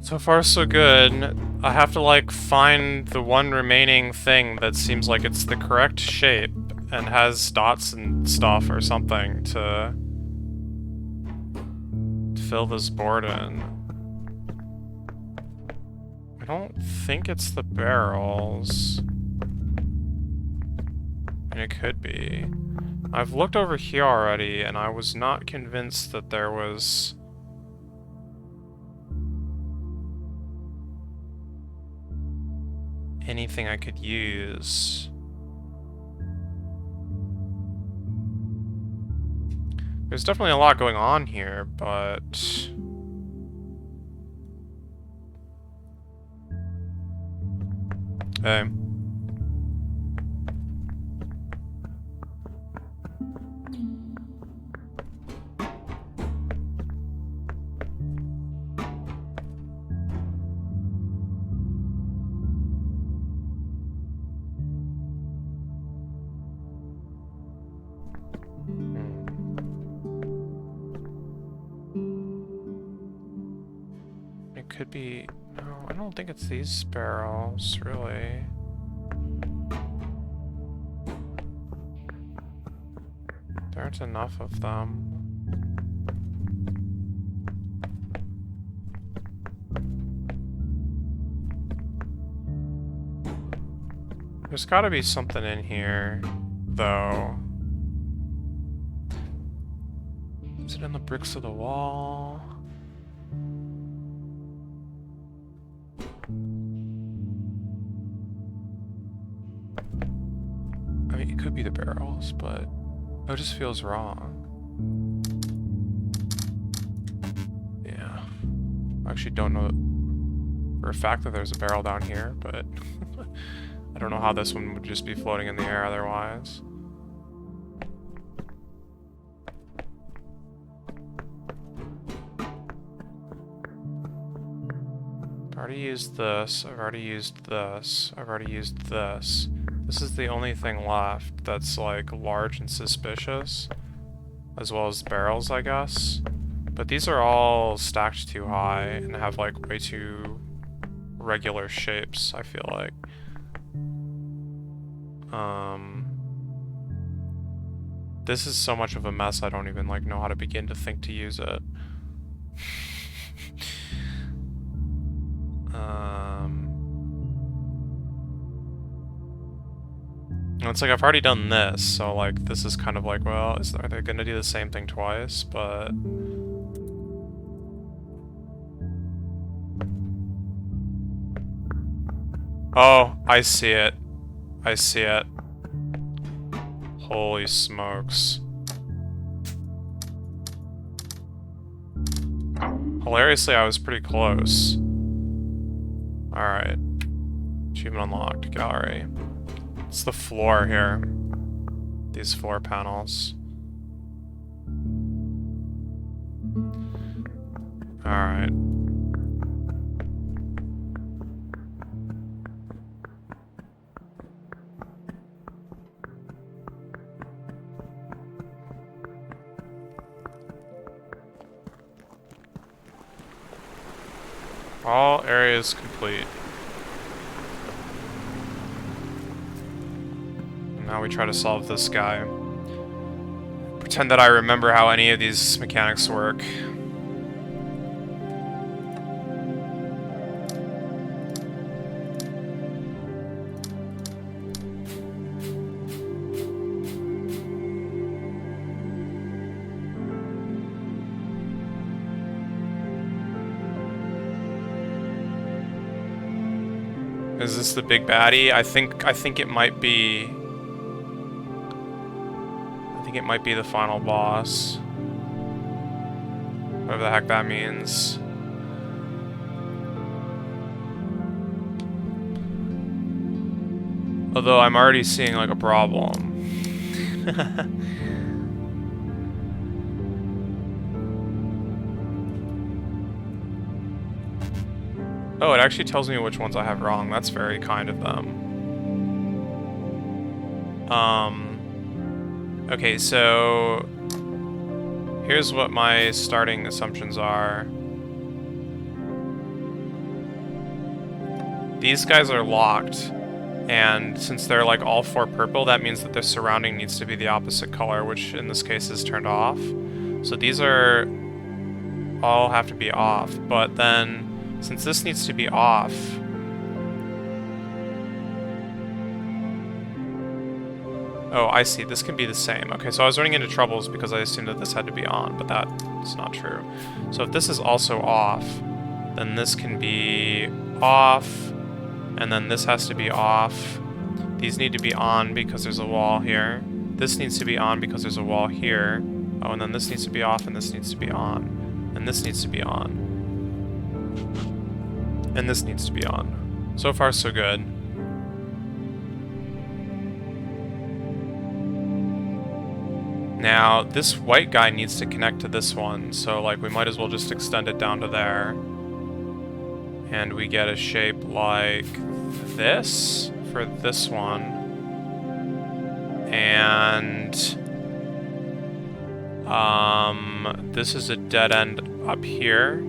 So far, so good. I have to, like, find the one remaining thing that seems like it's the correct shape and has dots and stuff or something to fill this board in. I don't think it's the barrels. And it could be. I've looked over here already, and I was not convinced that there was anything I could use. There's definitely a lot going on here, but okay. It could be... No, I don't think it's these barrels, really. There aren't enough of them. There's gotta be something in here, though. Is it in the bricks of the wall? I mean, it could be the barrels, but it just feels wrong. Yeah. I actually don't know for a fact that there's a barrel down here, but I don't know how this one would just be floating in the air otherwise. I've already used this, I've already used this, I've already used this. This is the only thing left that's, like, large and suspicious. As well as the barrels, I guess. But these are all stacked too high and have, like, way too regular shapes, I feel like. This is so much of a mess, I don't even, like, know how to begin to think to use it. It's like I've already done this, so like this is kind of like, well, are they gonna do the same thing twice? But oh, I see it. I see it. Holy smokes. Hilariously, I was pretty close. Alright. Achievement unlocked. Gallery. It's the floor here. These floor panels. Alright. All areas complete. Now we try to solve this guy. Pretend that I remember how any of these mechanics work. Is this the big baddie? I think it might be... I think it might be the final boss. Whatever the heck that means. Although I'm already seeing, like, a problem. Oh, it actually tells me which ones I have wrong. That's very kind of them. Okay, so... here's what my starting assumptions are. These guys are locked, and since they're like all 4 purple, that means that their surrounding needs to be the opposite color, which in this case is turned off. So these are... all have to be off, but then, since this needs to be off... oh, I see. This can be the same. Okay, so I was running into troubles because I assumed that this had to be on, but that's not true. So if this is also off, then this can be off, and then this has to be off. These need to be on because there's a wall here. This needs to be on because there's a wall here. Oh, and then this needs to be off, and this needs to be on. And this needs to be on. And this needs to be on. So far, so good. Now, this white guy needs to connect to this one, so like we might as well just extend it down to there. And we get a shape like this for this one. And this is a dead end up here.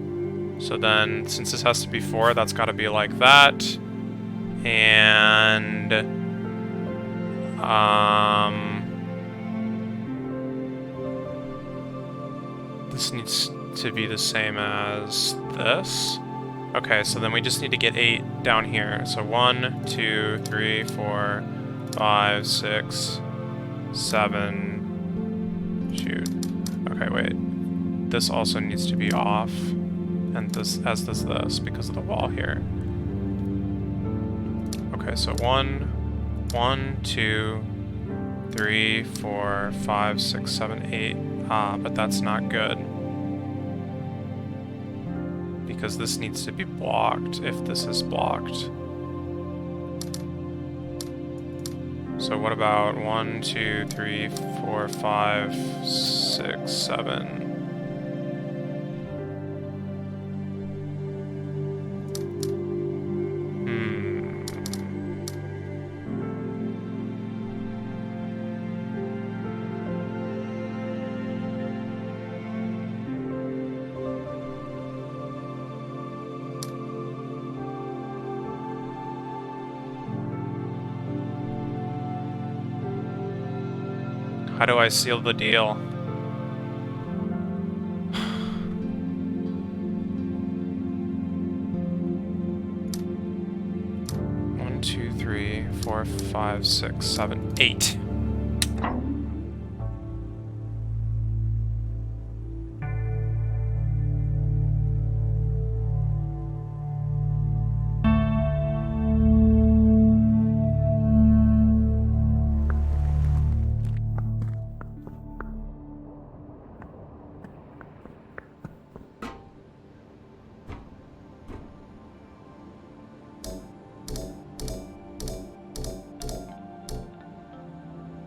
So then, since this has to be 4, that's got to be like that. And this needs to be the same as this. Okay, so then we just need to get 8 down here. So 1, 2, 3, 4, 5, 6, 7. Shoot. Okay, wait. This also needs to be off. And this, as does this, because of the wall here. Okay, so 1, 2, 3, 4, 5, 6, 7, 8. Ah, but that's not good. Because this needs to be blocked if this is blocked. So what about 1, 2, 3, 4, 5, 6, 7? How do I seal the deal? 1, 2, 3, 4, 5, 6, 7, 8.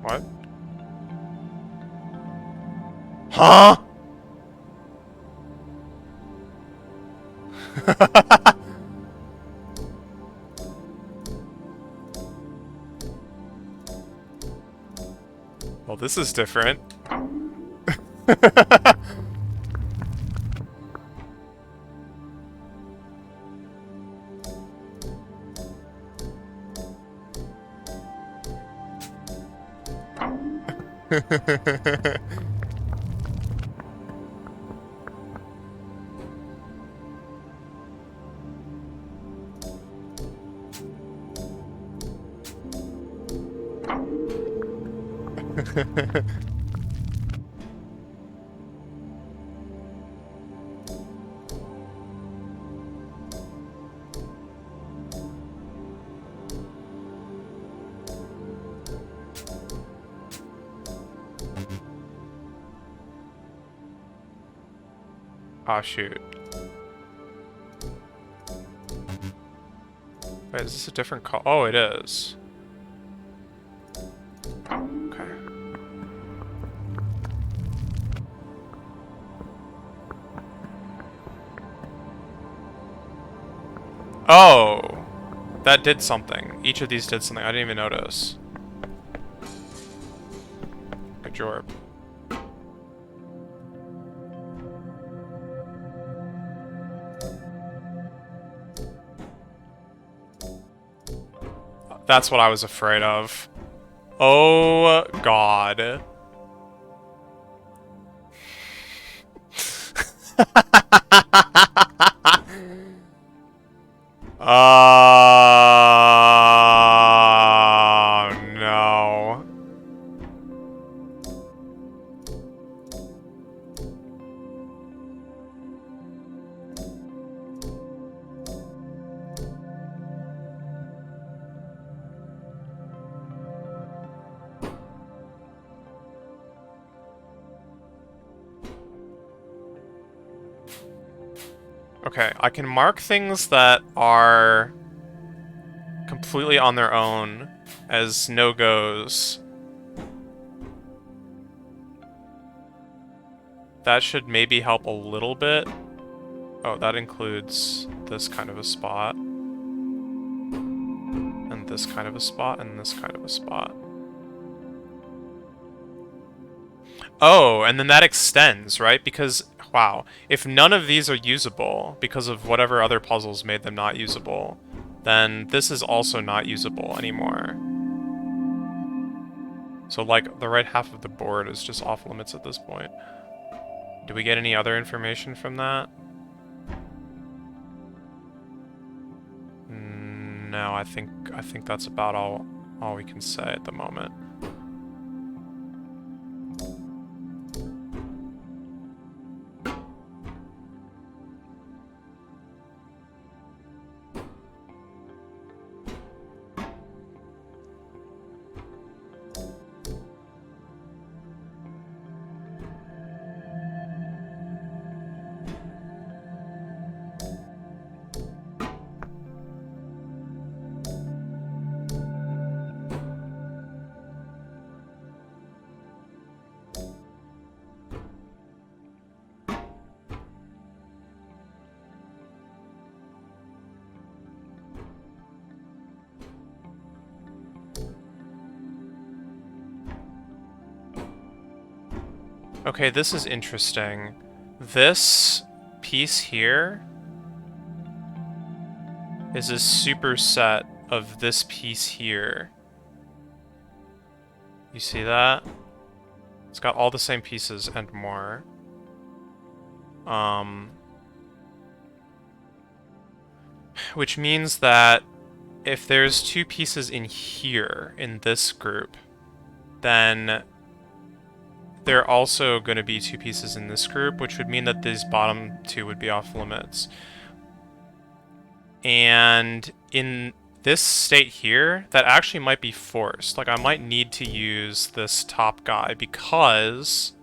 What? Huh? Well, this is different. Oh, shoot. Wait, is this a different call? Oh, it is. Okay. Oh! That did something. Each of these did something. I didn't even notice. Good job. That's what I was afraid of. Oh, God. Oh, no. Okay, I can mark things that are completely on their own as no-goes. That should maybe help a little bit. Oh, that includes this kind of a spot. And this kind of a spot, and this kind of a spot. Oh, and then that extends, right? Because, wow, if none of these are usable because of whatever other puzzles made them not usable, then this is also not usable anymore. So, like, the right half of the board is just off limits at this point. Do we get any other information from that? No, I think that's about all we can say at the moment. Okay, this is interesting. This piece here is a superset of this piece here. You see that? It's got all the same pieces and more. Which means that if there's two pieces in here, in this group, then there are also going to be two pieces in this group, which would mean that these bottom two would be off limits. And in this state here, that actually might be forced. Like, I might need to use this top guy because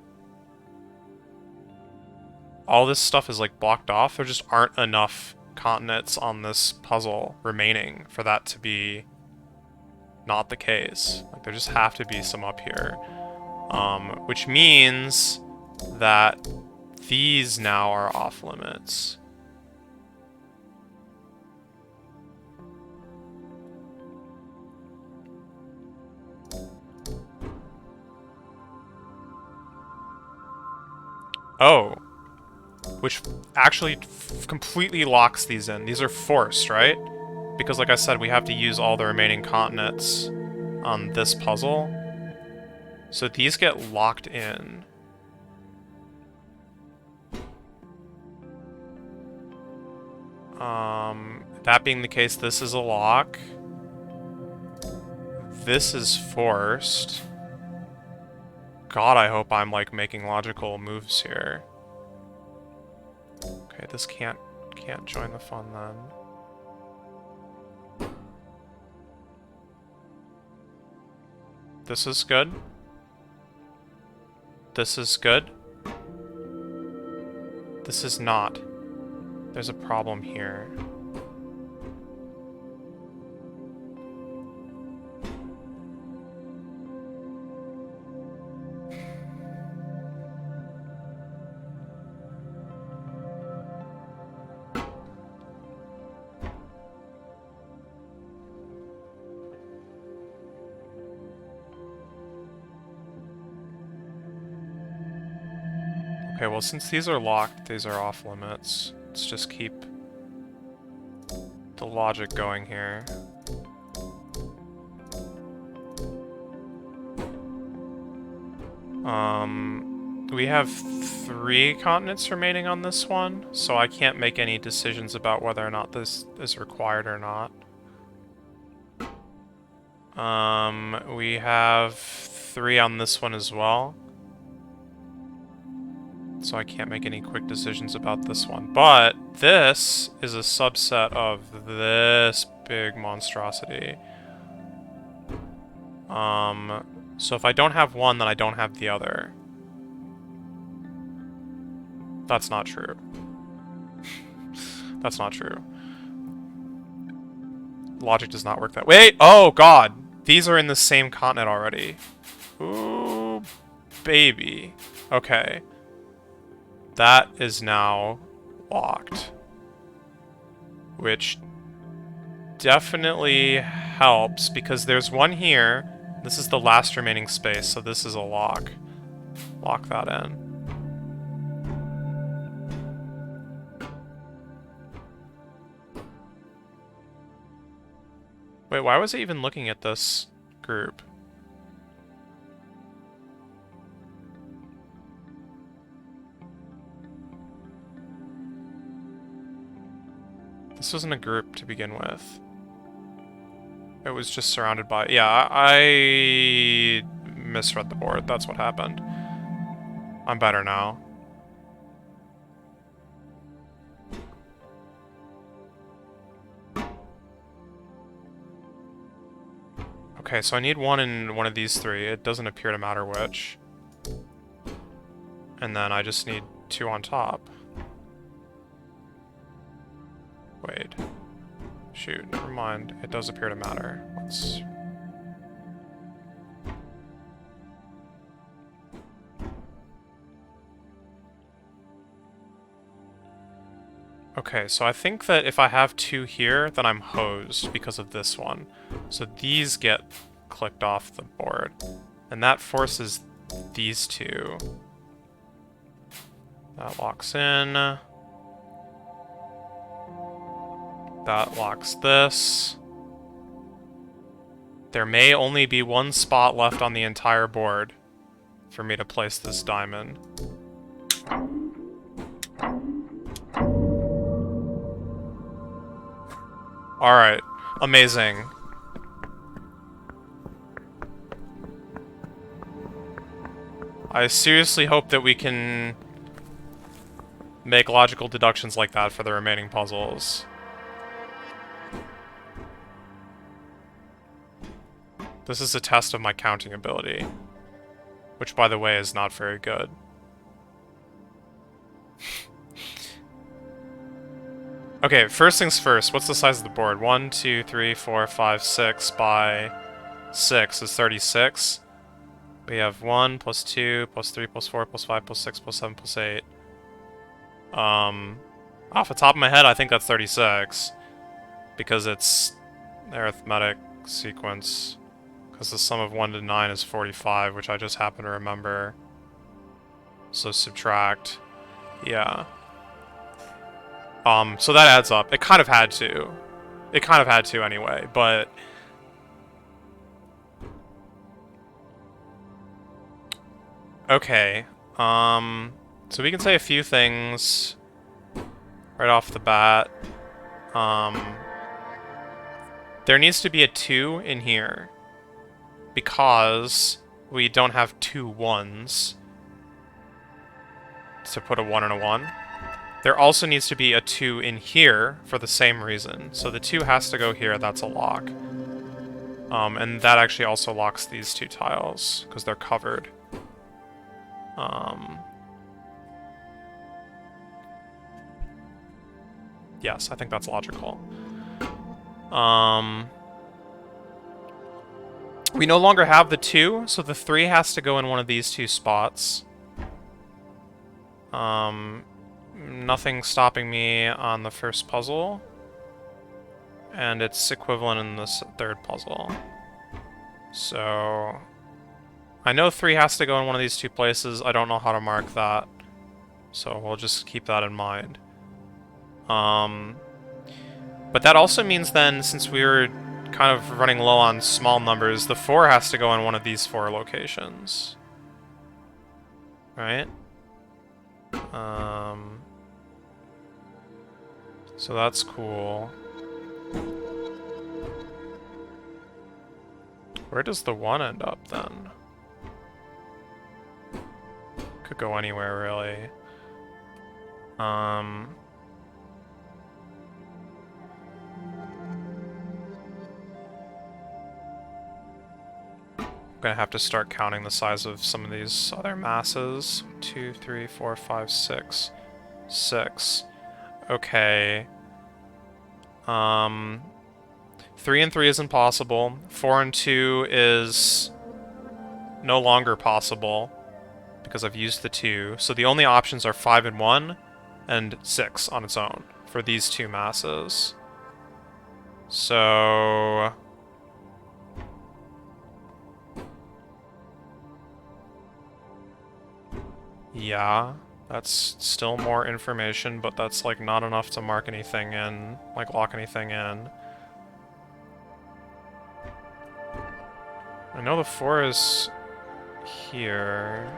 all this stuff is, like, blocked off. There just aren't enough continents on this puzzle remaining for that to be not the case. Like, there just have to be some up here. Which means that these now are off limits. Oh. Which actually completely locks these in. These are forced, right? Because like I said, we have to use all the remaining continents on this puzzle. So these get locked in. That being the case, this is a lock. This is forced. God, I hope I'm, like, making logical moves here. Okay, this can't join the fun then. This is good. This is good. This is not. There's a problem here. Okay, well, since these are locked, these are off limits. Let's just keep the logic going here. We have 3 continents remaining on this one, so I can't make any decisions about whether or not this is required or not. We have 3 on this one as well. So I can't make any quick decisions about this one. But this is a subset of this big monstrosity. So if I don't have one, then I don't have the other. That's not true. That's not true. Logic does not work that way. Wait! Oh, God! These are in the same continent already. Ooh, baby. Okay. That is now locked. Which definitely helps, because there's one here. This is the last remaining space, so this is a lock. Lock that in. Wait, why was it even looking at this group? This wasn't a group to begin with. It was just surrounded by... Yeah, I misread the board. That's what happened. I'm better now. Okay, so I need one in one of these 3. It doesn't appear to matter which. And then I just need 2 on top. Wait. Shoot, never mind. It does appear to matter. Let's... Okay, so I think that if I have 2 here, then I'm hosed because of this one. So these get clicked off the board. And that forces these 2. That locks in. That locks this. There may only be 1 spot left on the entire board for me to place this diamond. Alright, amazing. I seriously hope that we can make logical deductions like that for the remaining puzzles. This is a test of my counting ability. Which, by the way, is not very good. Okay, first things first, what's the size of the board? 1, 2, 3, 4, 5, 6 by 6 is 36. We have 1 plus 2 plus 3 plus 4 plus 5 plus 6 plus 7 plus 8. Off the top of my head, I think that's 36. Because it's the arithmetic sequence. Because the sum of 1 to 9 is 45, which I just happen to remember. So subtract. Yeah. So that adds up. It kind of had to. It kind of had to anyway, but... Okay. So we can say a few things right off the bat. There needs to be a 2 in here. Because we don't have 2 1s to put a 1 and a 1. There also needs to be a 2 in here for the same reason. So the 2 has to go here, that's a lock. And that actually also locks these 2 tiles, because they're covered. Yes, I think that's logical. We no longer have the 2, so the 3 has to go in one of these 2 spots. Nothing stopping me on the first puzzle. And it's equivalent in this third puzzle. So I know 3 has to go in one of these 2 places. I don't know how to mark that. So we'll just keep that in mind. But that also means then, since we were kind of running low on small numbers, the 4 has to go in one of these 4 locations. Right? So that's cool. Where does the 1 end up, then? Could go anywhere, really. I'm gonna have to start counting the size of some of these other masses. 2, 3, 4, 5, 6. 6. Okay. 3 and 3 is impossible. 4 and 2 is no longer possible because I've used the 2. So the only options are 5 and 1 and 6 on its own for these 2 masses. So yeah, that's still more information, but that's like not enough to mark anything in, like lock anything in. I know the 4 is here.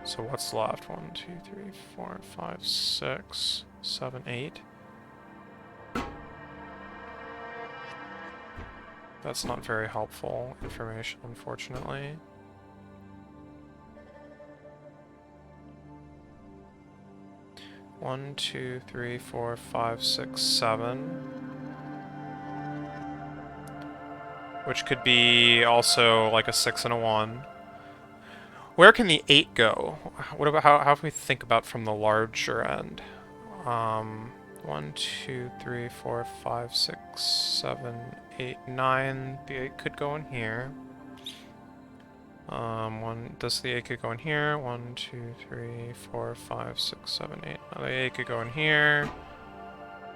So what's left? 1, 2, 3, 4, 5, 6, 7, 8. That's not very helpful information, unfortunately. One, 2, 3, 4, 5, 6, 7. Which could be also like a 6 and a 1. Where can the 8 go? What about how if we think about from the larger end? 1, 2, 3, 4, 5, 6, 7, 8, 9. The 8 could go in here. Does the 8 could go in here? 1, 2, 3, 4, 5, 6, 7, 8. The 8 could go in here.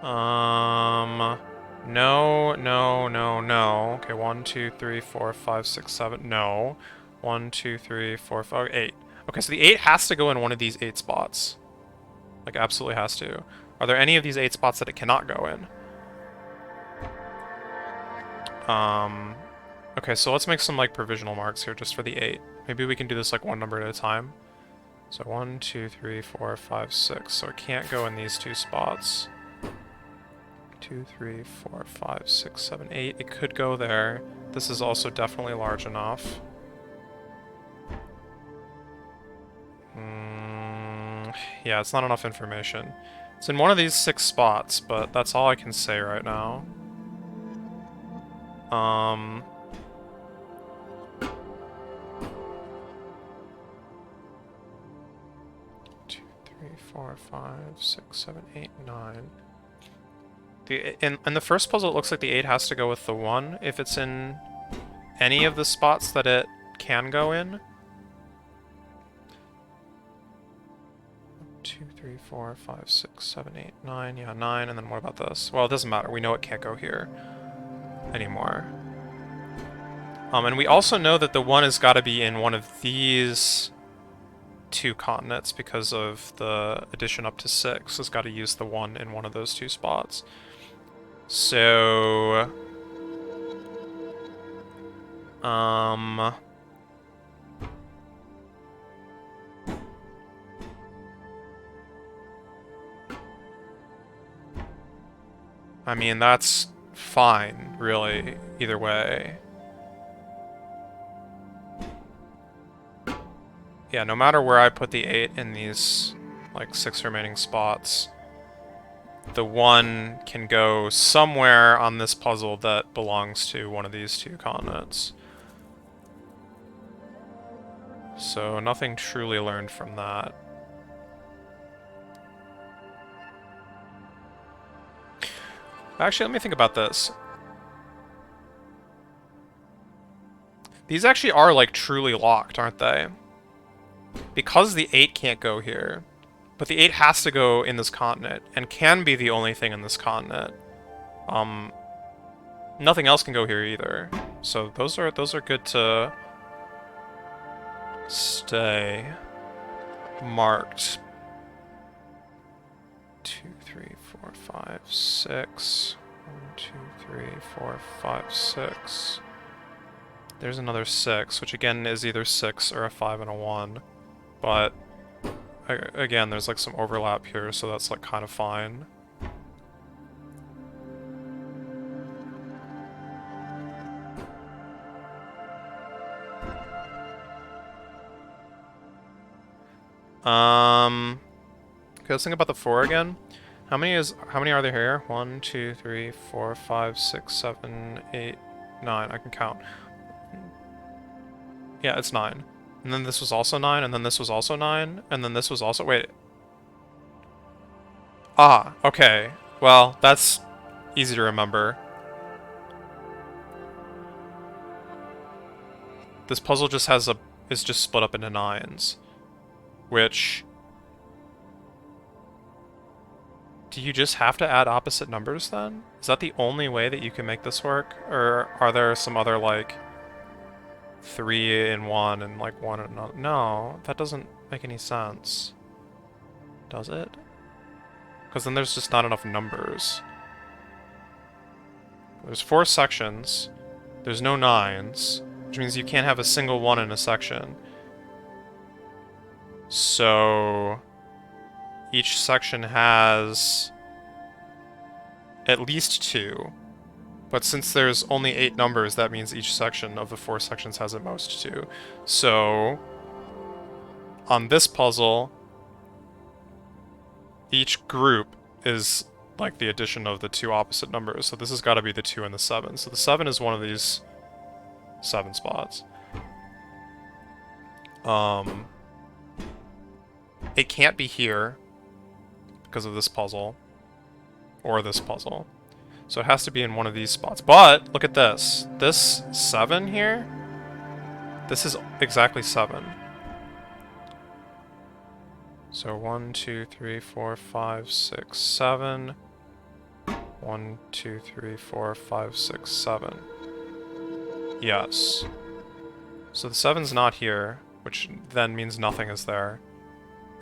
No, no, no, no. Okay, 1, 2, 3, 4, 5, 6, 7. No. 1, 2, 3, 4, 5, 8. Okay, so the 8 has to go in one of these 8 spots. Like, absolutely has to. Are there any of these 8 spots that it cannot go in? Okay, so let's make some, like, provisional marks here just for the 8. Maybe we can do this, like, one number at a time. So 1, 2, 3, 4, 5, 6. So it can't go in these 2 spots. 2, 3, 4, 5, 6, 7, 8. It could go there. This is also definitely large enough. Yeah, it's not enough information. It's in one of these 6 spots, but that's all I can say right now. 2, 3, 4, 5, 6, 7, 8, 9. In the first puzzle, it looks like the 8 has to go with the 1 if it's in any of the spots that it can go in. 2, 3, 4, 5, 6, 7, 8, 9. Yeah, 9. And then what about this? Well, it doesn't matter. We know it can't go here anymore. And we also know that the 1 has got to be in one of these 2 continents because of the addition up to 6. It's got to use the 1 in one of those 2 spots. So... I mean, that's fine, really, either way. Yeah, no matter where I put the 8 in these, like, 6 remaining spots, the 1 can go somewhere on this puzzle that belongs to one of these 2 continents. So nothing truly learned from that. Actually, let me think about this. These actually are, like, truly locked, aren't they? Because the 8 can't go here, but the 8 has to go in this continent, and can be the only thing in this continent. Nothing else can go here either. So those are good to stay marked. 2, 3, 4, 5, 6. 1, 2, 3, 4, 5, 6. There's another 6, which again is either 6 or a 5 and a 1. But again, there's like some overlap here, so that's like kind of fine. Okay, let's think about the 4 again. How many are there here? 1, 2, 3, 4, 5, 6, 7, 8, 9. I can count. Yeah, it's 9. And then this was also 9, and then this was also 9, and then this was also... Wait. Ah, okay. Well, that's easy to remember. This puzzle just is just split up into 9s. Which... Do you just have to add opposite numbers then? Is that the only way that you can make this work? Or are there some other, like, 3 in 1 and, like, 1 in another? No, that doesn't make any sense. Does it? Because then there's just not enough numbers. There's 4 sections. There's no 9s, which means you can't have a single 1 in a section. So... each section has at least 2. But since there's only 8 numbers, that means each section of the 4 sections has at most 2. So, on this puzzle, each group is like the addition of the 2 opposite numbers. So this has got to be the 2 and the 7. So the 7 is one of these 7 spots. It can't be here because of this puzzle, or this puzzle. So it has to be in one of these spots. But, look at this. This 7 here, this is exactly 7. So 1, 2, 3, 4, 5, 6, 7. 1, 2, 3, 4, 5, 6, 7. Yes. So the 7's not here, which then means nothing is there.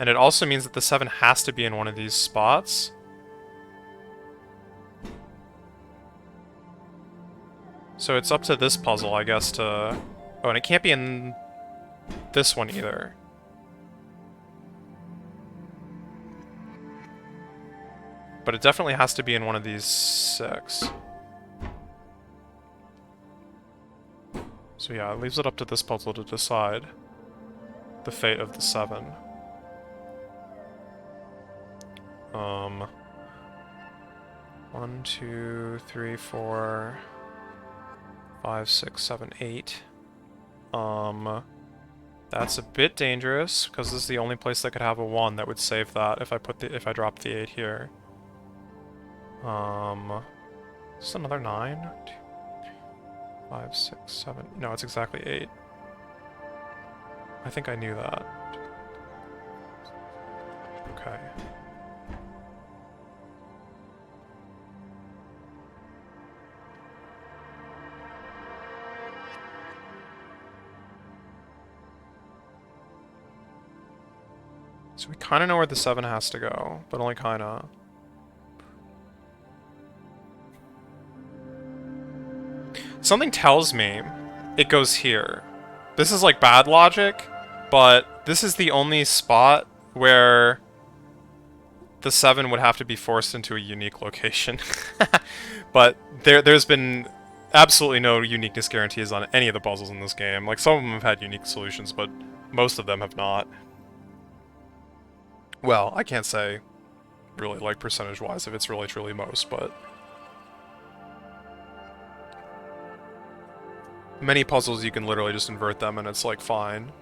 And it also means that the 7 has to be in one of these spots. So it's up to this puzzle, I guess, to... Oh, and it can't be in this one either. But it definitely has to be in one of these 6. So yeah, it leaves it up to this puzzle to decide the fate of the 7. 1, 2, 3, 4, 5, 6, 7, 8. That's a bit dangerous, because this is the only place that could have a 1 that would save that if I drop the 8 here. Is this another 9? 2, 5, 6, 7... No, it's exactly 8. I think I knew that. Okay. So we kind of know where the 7 has to go, but only kind of. Something tells me it goes here. This is like bad logic, but this is the only spot where the 7 would have to be forced into a unique location. But there's been absolutely no uniqueness guarantees on any of the puzzles in this game. Like, some of them have had unique solutions, but most of them have not. Well, I can't say really, like, percentage-wise if it's really truly most, but... Many puzzles you can literally just invert them and it's, like, fine.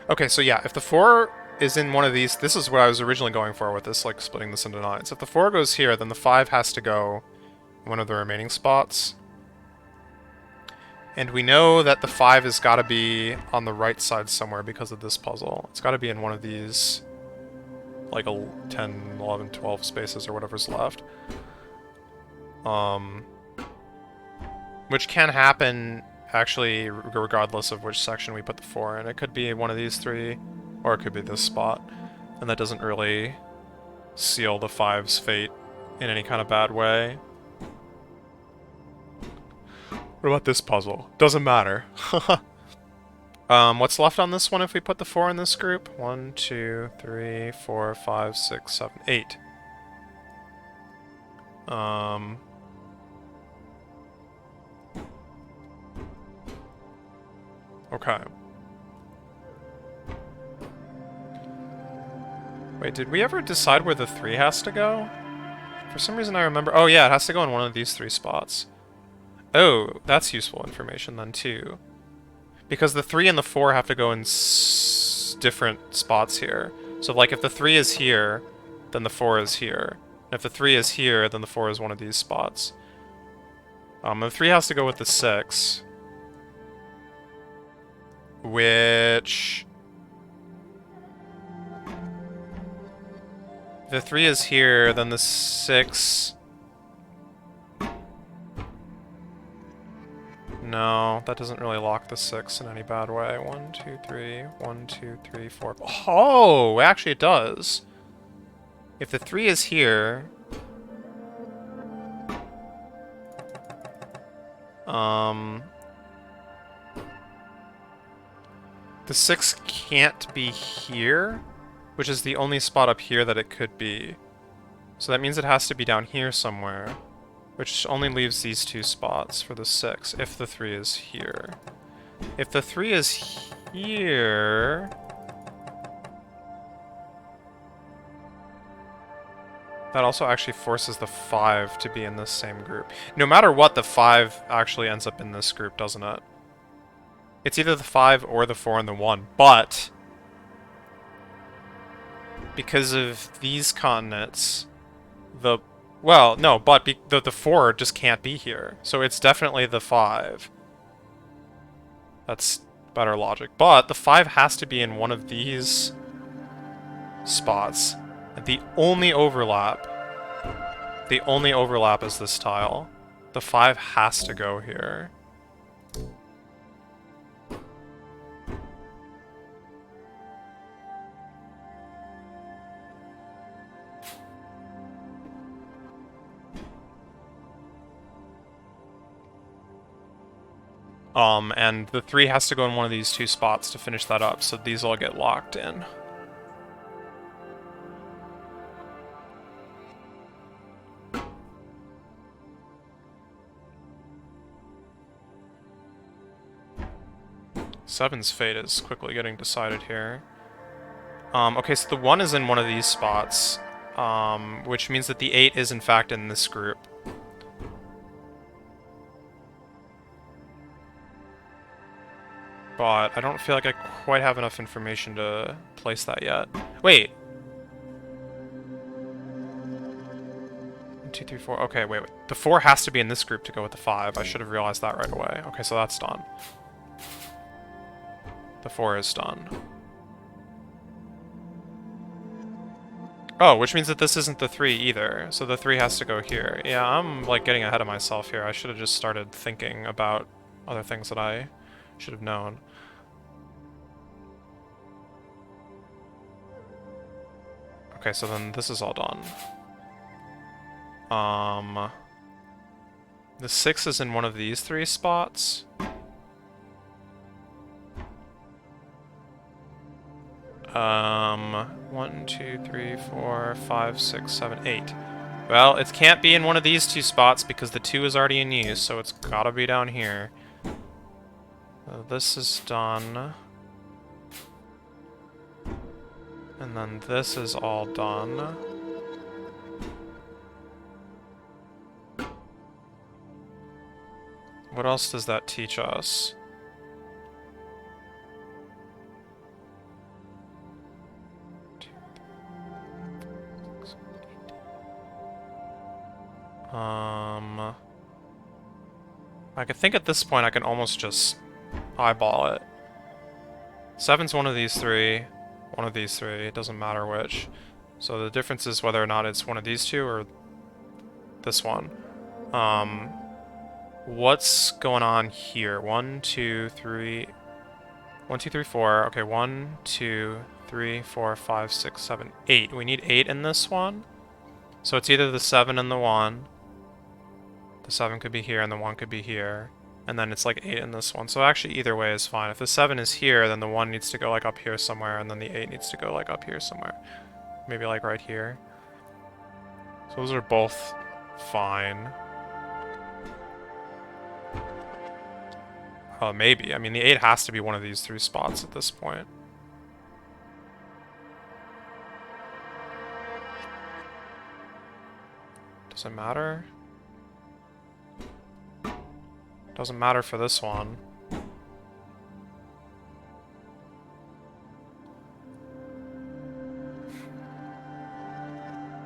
Okay, so yeah, if the 4 is in one of these, this is what I was originally going for with this, like, splitting this into 9s. If the 4 goes here, then the 5 has to go in one of the remaining spots. And we know that the 5 has got to be on the right side somewhere because of this puzzle. It's got to be in one of these, like, 10, 11, 12 spaces or whatever's left. Which can happen, actually, regardless of which section we put the 4 in. It could be one of these 3, or it could be this spot. And that doesn't really seal the 5's fate in any kind of bad way. What about this puzzle? Doesn't matter. What's left on this one if we put the 4 in this group? 1, 2, 3, 4, 5, 6, 7, 8. Okay. Wait, did we ever decide where the 3 has to go? For some reason I remember... Oh yeah, it has to go in one of these 3 spots. Oh, that's useful information then too. Because the 3 and the 4 have to go in different spots here. So like if the 3 is here, then the 4 is here. And if the 3 is here, then the 4 is one of these spots. The 3 has to go with the 6. Which... If the 3 is here, then the 6... No, that doesn't really lock the 6 in any bad way. 1, 2, 3, 1, 2, 3, 4... Oh! Actually, it does. If the 3 is here... The 6 can't be here, which is the only spot up here that it could be. So that means it has to be down here somewhere, which only leaves these 2 spots for the 6, if the 3 is here. If the 3 is here... That also actually forces the 5 to be in this same group. No matter what, the 5 actually ends up in this group, doesn't it? It's either the 5 or the 4 and the 1, but... because of these continents, the... Well, no, but the 4 just can't be here. So it's definitely the 5. That's better logic. But the 5 has to be in one of these spots. And the only overlap is this tile. The 5 has to go here. And the 3 has to go in one of these 2 spots to finish that up, so these all get locked in. Seven's fate is quickly getting decided here. Okay, so the 1 is in one of these spots, which means that the 8 is in fact in this group. But I don't feel like I quite have enough information to place that yet. Wait! 1, 2, 3, 4. Okay, wait. The 4 has to be in this group to go with the 5. I should have realized that right away. Okay, so that's done. The 4 is done. Oh, which means that this isn't the 3 either. So the 3 has to go here. Yeah, I'm, like, getting ahead of myself here. I should have just started thinking about other things that I should have known. Okay, so then this is all done. The 6 is in one of these 3 spots. 1, 2, 3, 4, 5, 6, 7, 8. Well, it can't be in one of these 2 spots because the 2 is already in use, so it's gotta be down here. This is done. And then this is all done. What else does that teach us? I could think at this point I can almost just eyeball it. 7's one of these three, it doesn't matter which. So the difference is whether or not it's one of these two or this one. What's going on here? 1, 2, 3... 1, 2, 3, 4. Okay, 1, 2, 3, 4, 5, 6, 7, 8. We need 8 in this one. So it's either the 7 and the 1. The 7 could be here and the 1 could be here. And then it's like 8 in this one. So actually either way is fine. If the 7 is here, then the 1 needs to go like up here somewhere, and then the 8 needs to go like up here somewhere. Maybe like right here. So those are both fine. Maybe. I mean, the 8 has to be one of these 3 spots at this point. Does it matter? Doesn't matter for this one.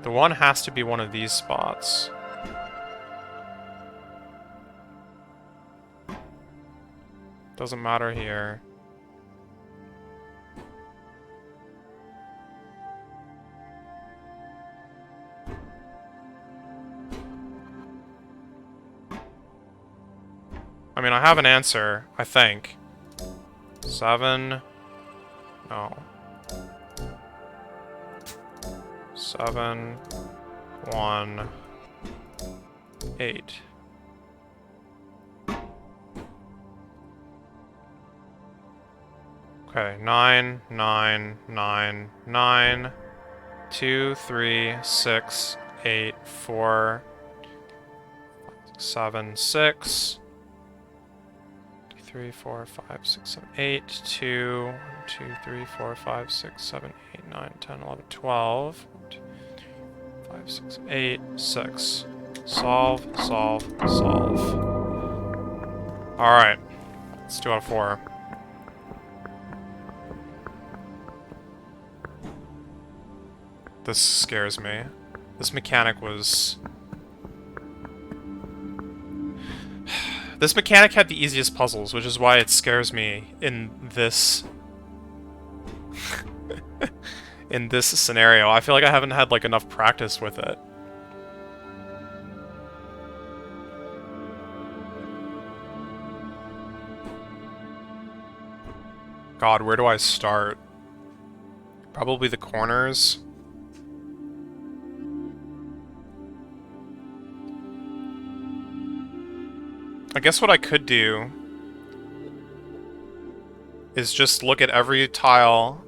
The 1 has to be one of these spots. Doesn't matter here. I mean, I have an answer, I think. 7... No. 7... 1... 8. Okay, 9, 9, 9, 9, 2, 3, 6, 8, 4, 7, 6, 3, 4, 5, 6, 7, 8, 2, 1, 2, 3, 4, 5, 6, 7, 8, 9, 10, 11, 12, 1, 2, 5, 6, 8, 6. Solve, solve, solve. Alright. It's 2 out of 4. This scares me. This mechanic was... This mechanic had the easiest puzzles, which is why it scares me in this... in this scenario. I feel like I haven't had, like, enough practice with it. God, where do I start? Probably the corners. I guess what I could do is just look at every tile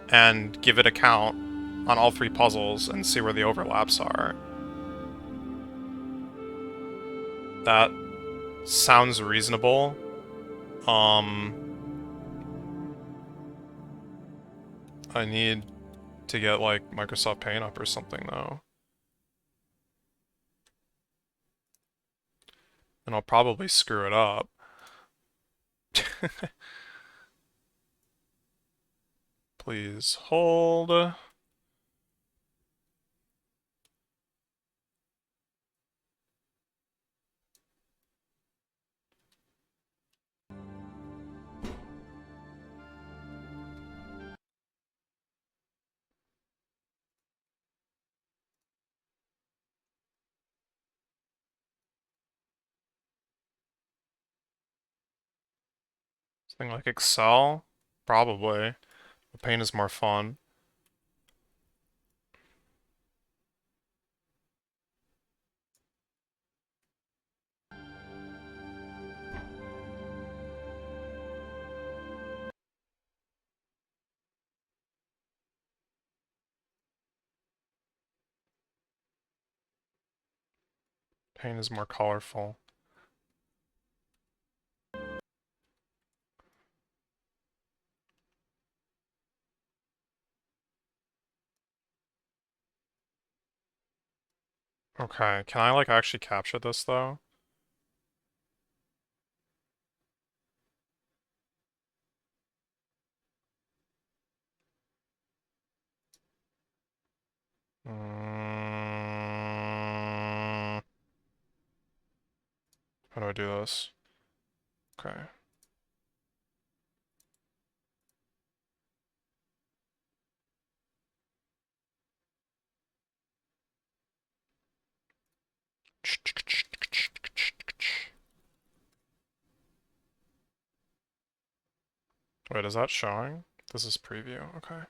and give it a count on all 3 puzzles and see where the overlaps are. That sounds reasonable. I need to get, like, Microsoft Paint up or something, though. And I'll probably screw it up. Please hold. Something like Excel? Probably. But Paint is more fun. Paint is more colorful. Okay, can I, like, actually capture this, though? How do I do this? Okay. Wait, is that showing? This is preview, okay.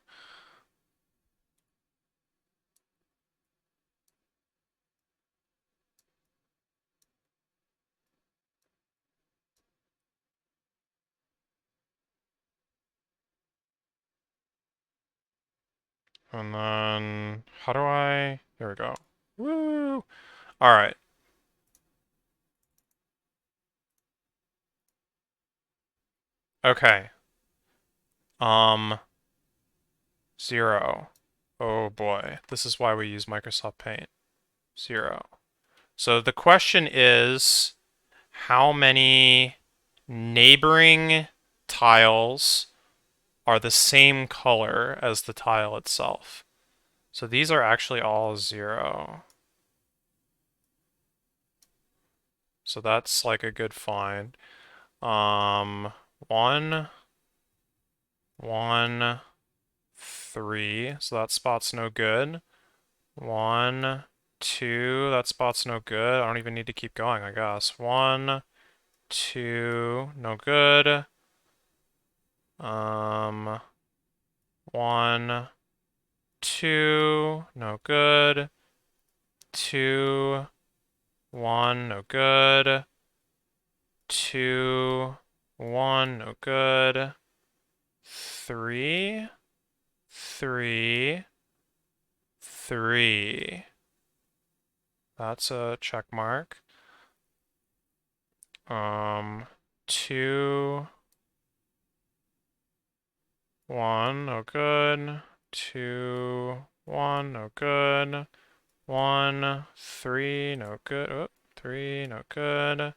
And then, how do I, here we go. Woo! Alright. Okay. 0. Oh boy, this is why we use Microsoft Paint. 0. So the question is, how many neighboring tiles are the same color as the tile itself? So these are actually all 0. So that's like a good find. 1, 1, 3. So that spot's no good. 1, 2. That spot's no good. I don't even need to keep going, I guess. 1, 2. No good. 1, 2. No good. 2, 1. No good. 2, 1. No good. 3, 3, 3. That's a check mark. 2, 1, no good. 2, 1, no good. 1, 3, no good. Oh, 3, no good.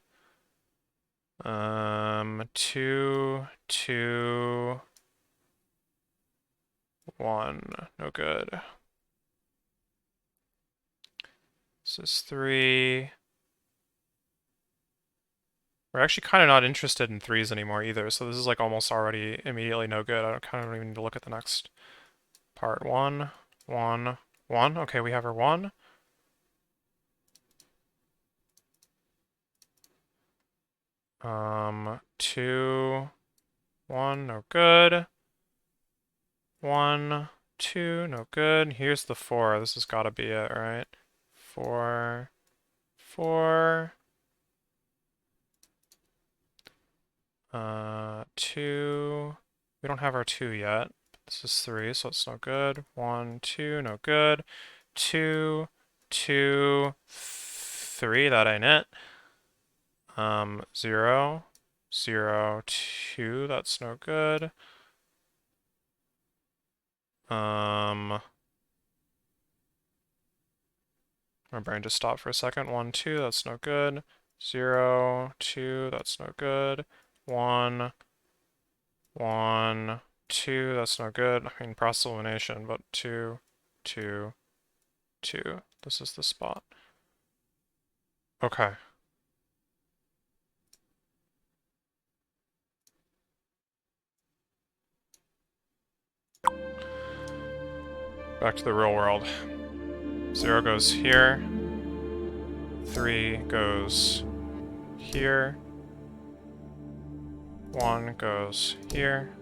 2, 2, 1, no good. This is 3. We're actually kind of not interested in 3s anymore either, so this is like almost already immediately no good. I kind of don't even need to look at the next part. 1, 1, 1. Okay, we have our 1. 2, 1, no good. 1, 2, no good. Here's the 4. This has got to be it, right? 4, 4. 2. We don't have our 2 yet. This is 3, so it's no good. 1, 2, no good. 2, 2, 3. That ain't it. 0, 0, 2. That's no good. My brain just stopped for a second. 1, 2. That's no good. 0, 2. That's no good. 1, 1, 2. That's no good. I mean, process elimination, but 2, 2, 2. This is the spot. Okay. Back to the real world. 0 goes here. 3 goes here. 1 goes here.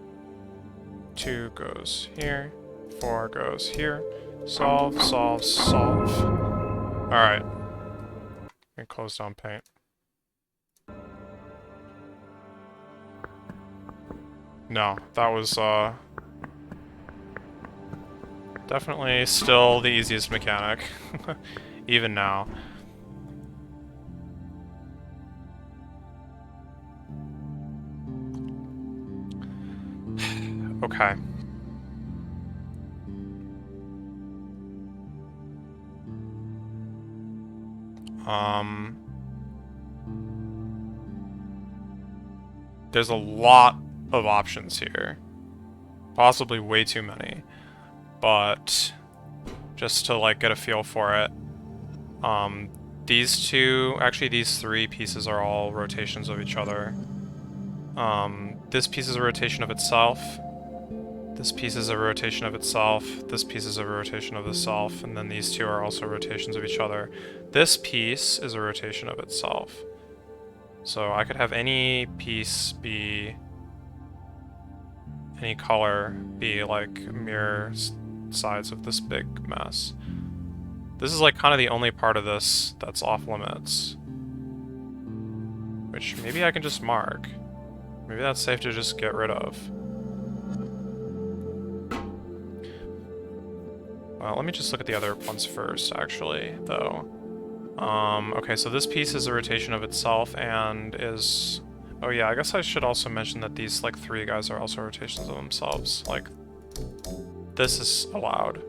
2 goes here. 4 goes here. Solve, solve, solve. Alright. And close down paint. No, that was, definitely still the easiest mechanic. Even now. Okay. There's a lot of options here. Possibly way too many. But just to like get a feel for it, these two, actually these three pieces are all rotations of each other. This piece is a rotation of itself. This piece is a rotation of itself. This piece is a rotation of itself. And then these two are also rotations of each other. This piece is a rotation of itself. So I could have any piece be... any color be like mirror sides of this big mess. This is like kind of the only part of this that's off limits. Which maybe I can just mark. Maybe that's safe to just get rid of. Well, let me just look at the other ones first, actually, though. Okay, so this piece is a rotation of itself and is... Oh yeah, I guess I should also mention that these, like, three guys are also rotations of themselves. Like, this is allowed.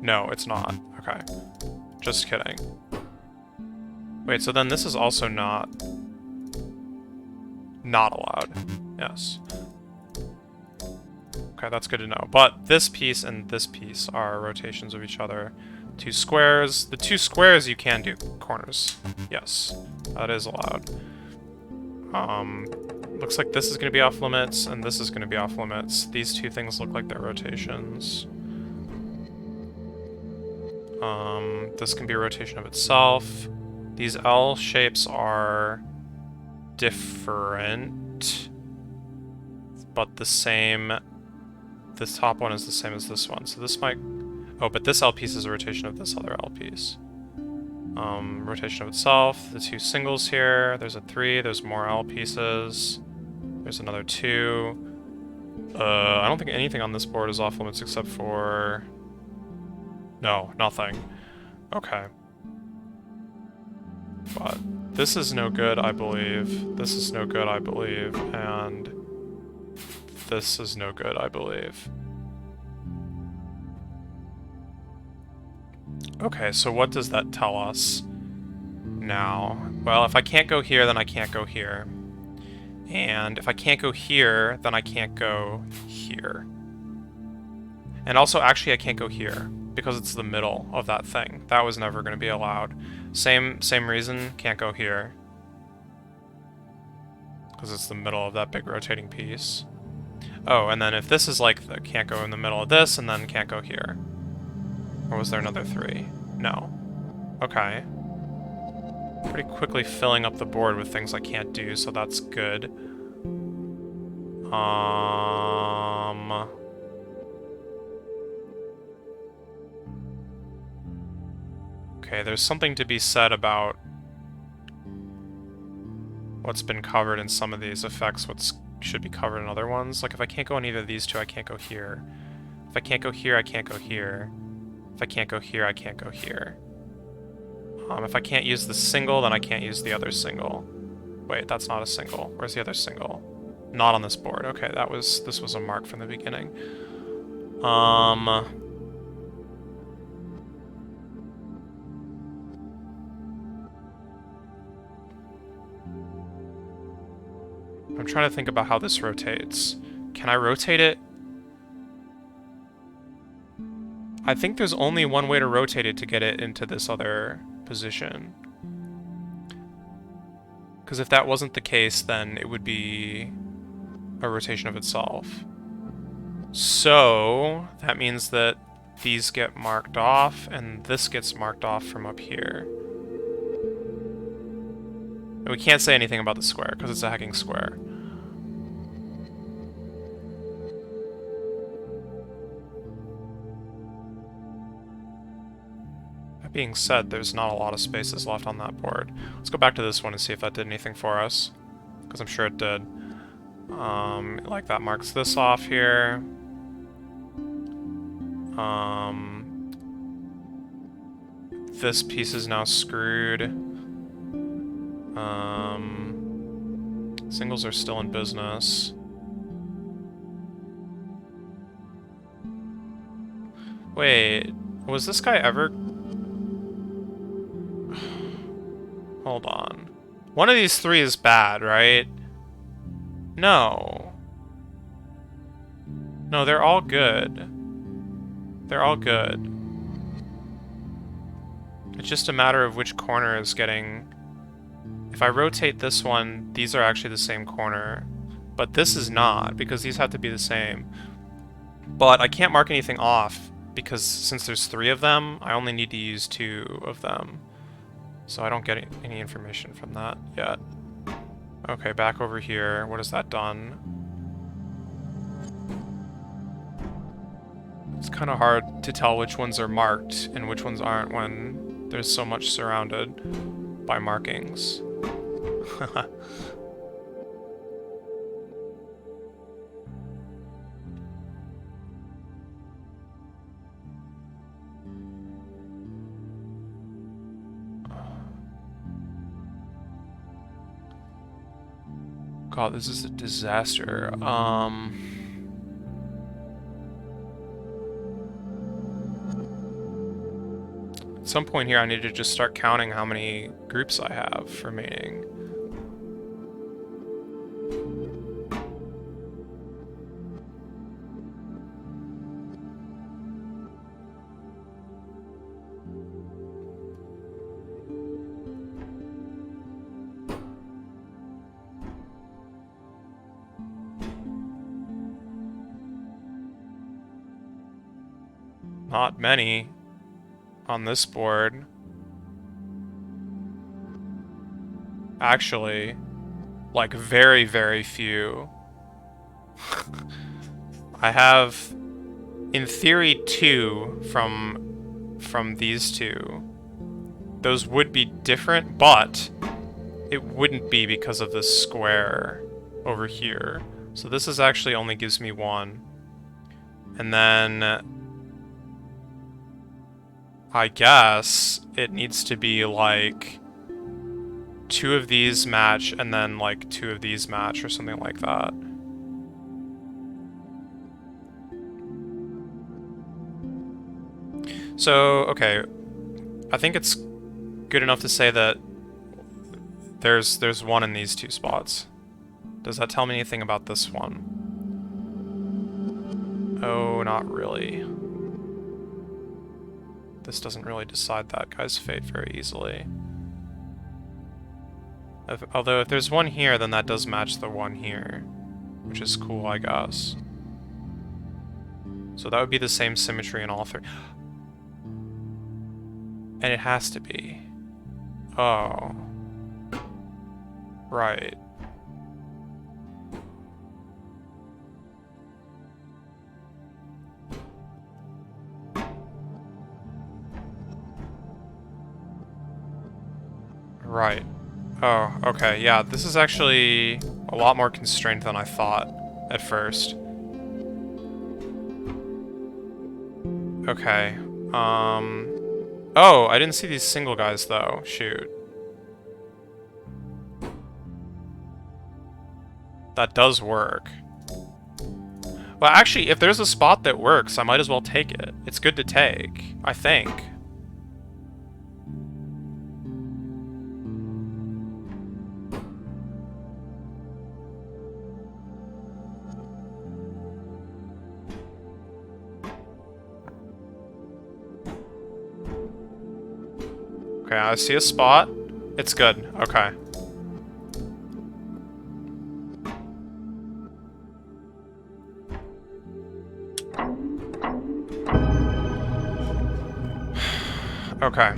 No, it's not. Okay. Just kidding. Wait, so then this is also not allowed. Yes. Okay, that's good to know. But this piece and this piece are rotations of each other. Two squares. The two squares you can do corners. Yes, that is allowed. Looks like this is going to be off limits, and this is going to be off limits. These two things look like they're rotations. This can be a rotation of itself. These L shapes are different, but the same. This top one is the same as this one, so this might... Oh, but this L piece is a rotation of this other L piece. Rotation of itself, the two singles here, there's a 3, there's more L pieces, there's another 2. I don't think anything on this board is off limits except for... No, nothing. Okay. But this is no good, I believe. This is no good, I believe, and... this is no good, I believe. Okay, so what does that tell us now? Well, if I can't go here, then I can't go here. And if I can't go here, then I can't go here. And also, actually, I can't go here, because it's the middle of that thing. That was never going to be allowed. Same reason, can't go here. Because it's the middle of that big rotating piece. Oh, and then if this is like, the can't go in the middle of this, and then can't go here. Or was there another 3? No. Okay. Pretty quickly filling up the board with things I can't do, so that's good. Okay, there's something to be said about what's been covered in some of these affects what should be covered in other ones. Like, if I can't go in either of these two, I can't go here. If I can't go here, I can't go here. If I can't go here, I can't go here. If I can't use the single, then I can't use the other single. Wait, that's not a single. Where's the other single? Not on this board. Okay, this was a mark from the beginning. I'm trying to think about how this rotates. Can I rotate it? I think there's only one way to rotate it to get it into this other position. Because if that wasn't the case, then it would be a rotation of itself. So, that means that these get marked off, and this gets marked off from up here. And we can't say anything about the square, because it's a hacking square. That being said, there's not a lot of spaces left on that board. Let's go back to this one and see if that did anything for us, because I'm sure it did. Like, that marks this off here. This piece is now screwed. Singles are still in business. Wait, was this guy ever... Hold on. One of these 3 is bad, right? No. No, they're all good. They're all good. It's just a matter of which corner is getting... If I rotate this one, these are actually the same corner. But this is not, because these have to be the same. But I can't mark anything off, because since there's 3 of them, I only need to use 2 of them. So I don't get any information from that yet. Okay, back over here. What has that done? It's kind of hard to tell which ones are marked and which ones aren't when there's so much surrounded by markings. God, this is a disaster. At some point here, I need to just start counting how many groups I have remaining. Not many on this board. Actually, like very, very few. I have, in theory, 2 from these 2. Those would be different, but it wouldn't be because of this square over here. So this is actually only gives me 1. And then I guess it needs to be like 2 of these match and then like 2 of these match or something like that. So, okay, I think it's good enough to say that there's 1 in these 2 spots. Does that tell me anything about this one? Oh, not really. This doesn't really decide that guy's fate very easily. Although if there's 1 here, then that does match the 1 here, which is cool, I guess. So that would be the same symmetry in all 3. And it has to be. Oh. Right. Right. Oh, okay, yeah, this is actually a lot more constrained than I thought at first. Okay, oh, I didn't see these single guys, though. Shoot. That does work. Well, actually, if there's a spot that works, I might as well take it. It's good to take, I think. Okay, I see a spot. It's good. Okay. Okay.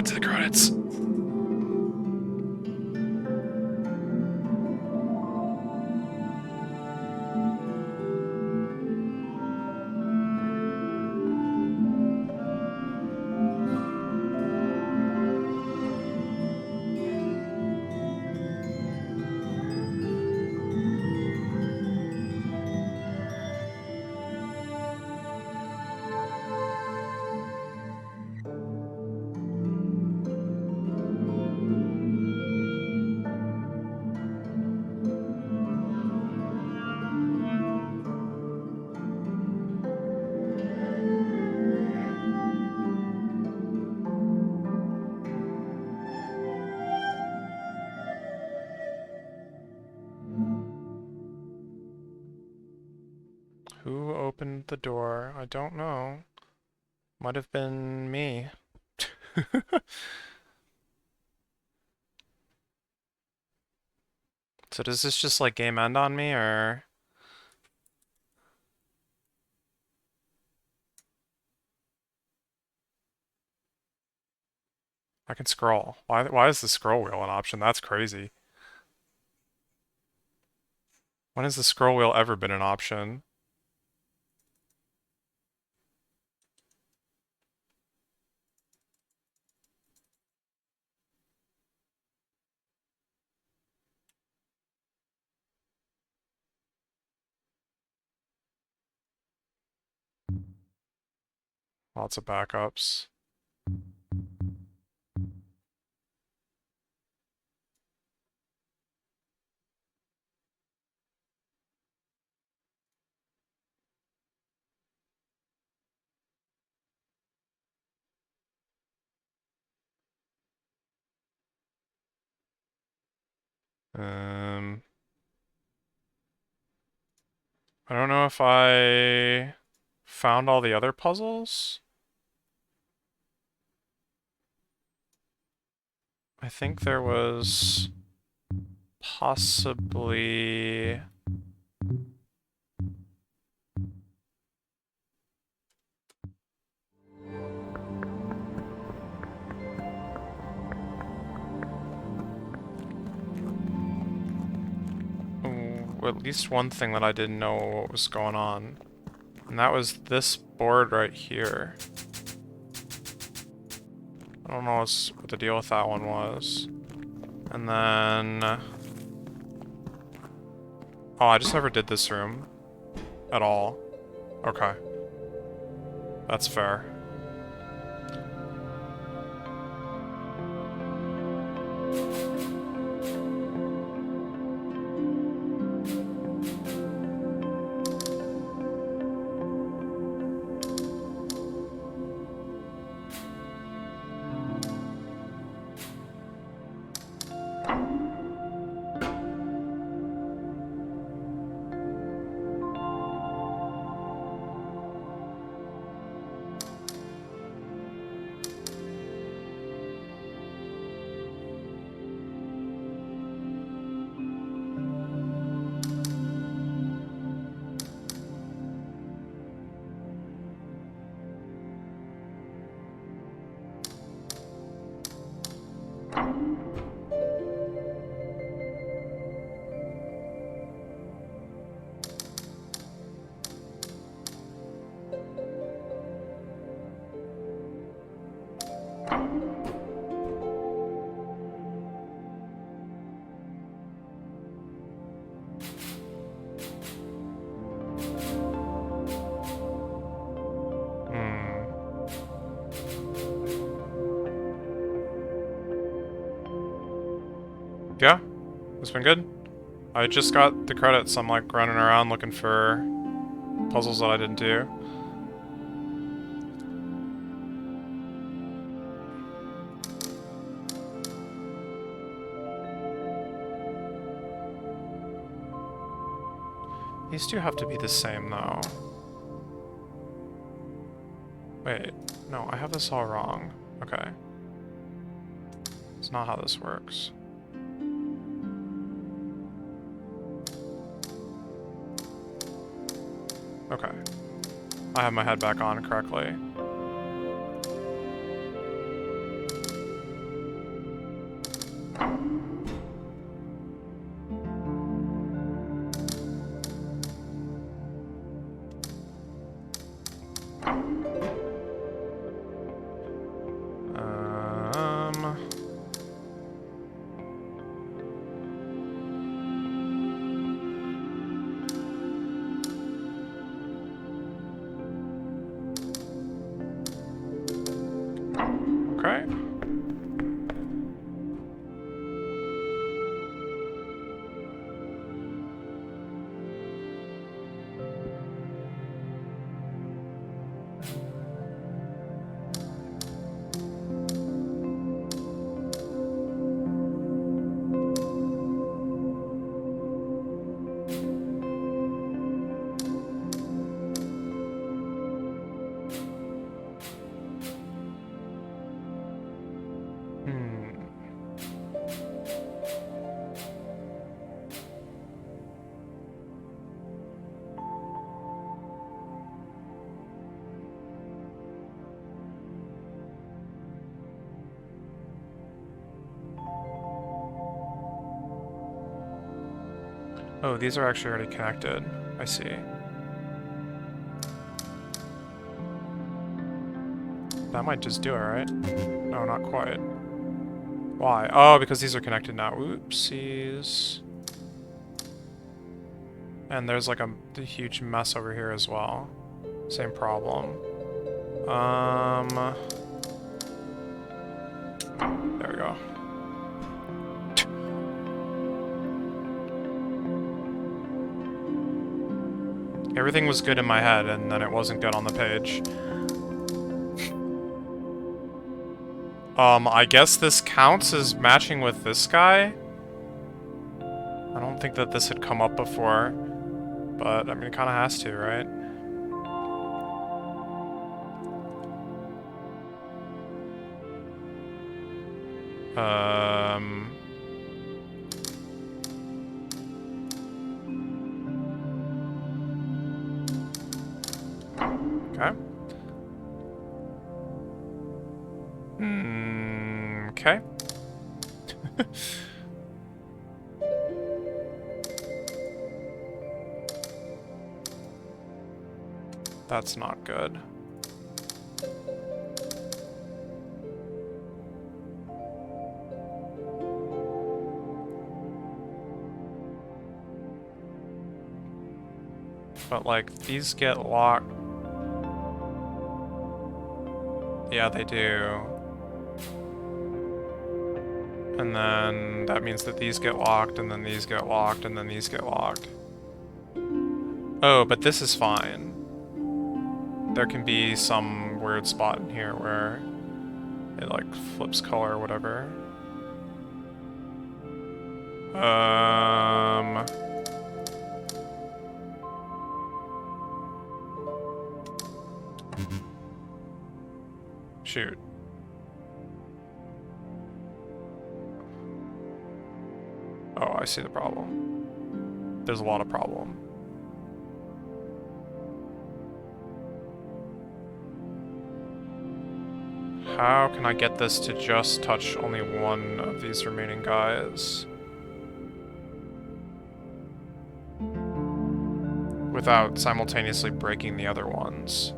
got to the credits. Who opened the door? I don't know. Might have been me. So does this just like game end on me, or I can scroll? Why is the scroll wheel an option? That's crazy. When has the scroll wheel ever been an option? Lots of backups. Um, I don't know if I found all the other puzzles. I think there was possibly... at least one thing that I didn't know what was going on. And that was this board right here. I don't know what the deal with that one was. And then... oh, I just never did this room. At all. Okay. That's fair. Yeah, it's been good. I just got the credits. I'm like running around looking for puzzles that I didn't do. These two have to be the same though. Wait, no, I have this all wrong. Okay. It's not how this works. Okay. I have my head back on correctly. Okay. Oh, these are actually already connected. I see. That might just do it, right? No, not quite. Why? Oh, because these are connected now. Oopsies. And there's like a huge mess over here as well. Same problem. There we go. Everything was good in my head, and then it wasn't good on the page. I guess this counts as matching with this guy? I don't think that this had come up before, but I mean, it kind of has to, right? Okay. Okay. That's not good. But, like, these get locked. Yeah, they do. And then that means that these get locked, and then these get locked, and then these get locked. Oh, but this is fine. There can be some weird spot in here where it, like, flips color or whatever. Shoot. Oh, I see the problem. There's a lot of problem. How can I get this to just touch only one of these remaining guys? Without simultaneously breaking the other ones.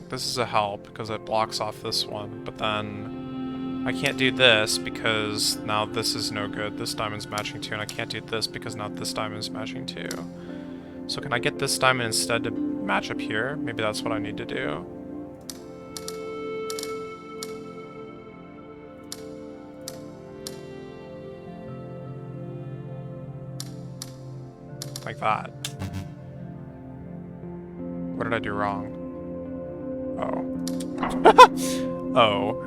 This is a help, because it blocks off this one, but then I can't do this because now this is no good. This diamond's matching 2, and I can't do this because now this diamond's matching 2. So can I get this diamond instead to match up here? Maybe that's what I need to do. Like that. What did I do wrong? Oh. Oh.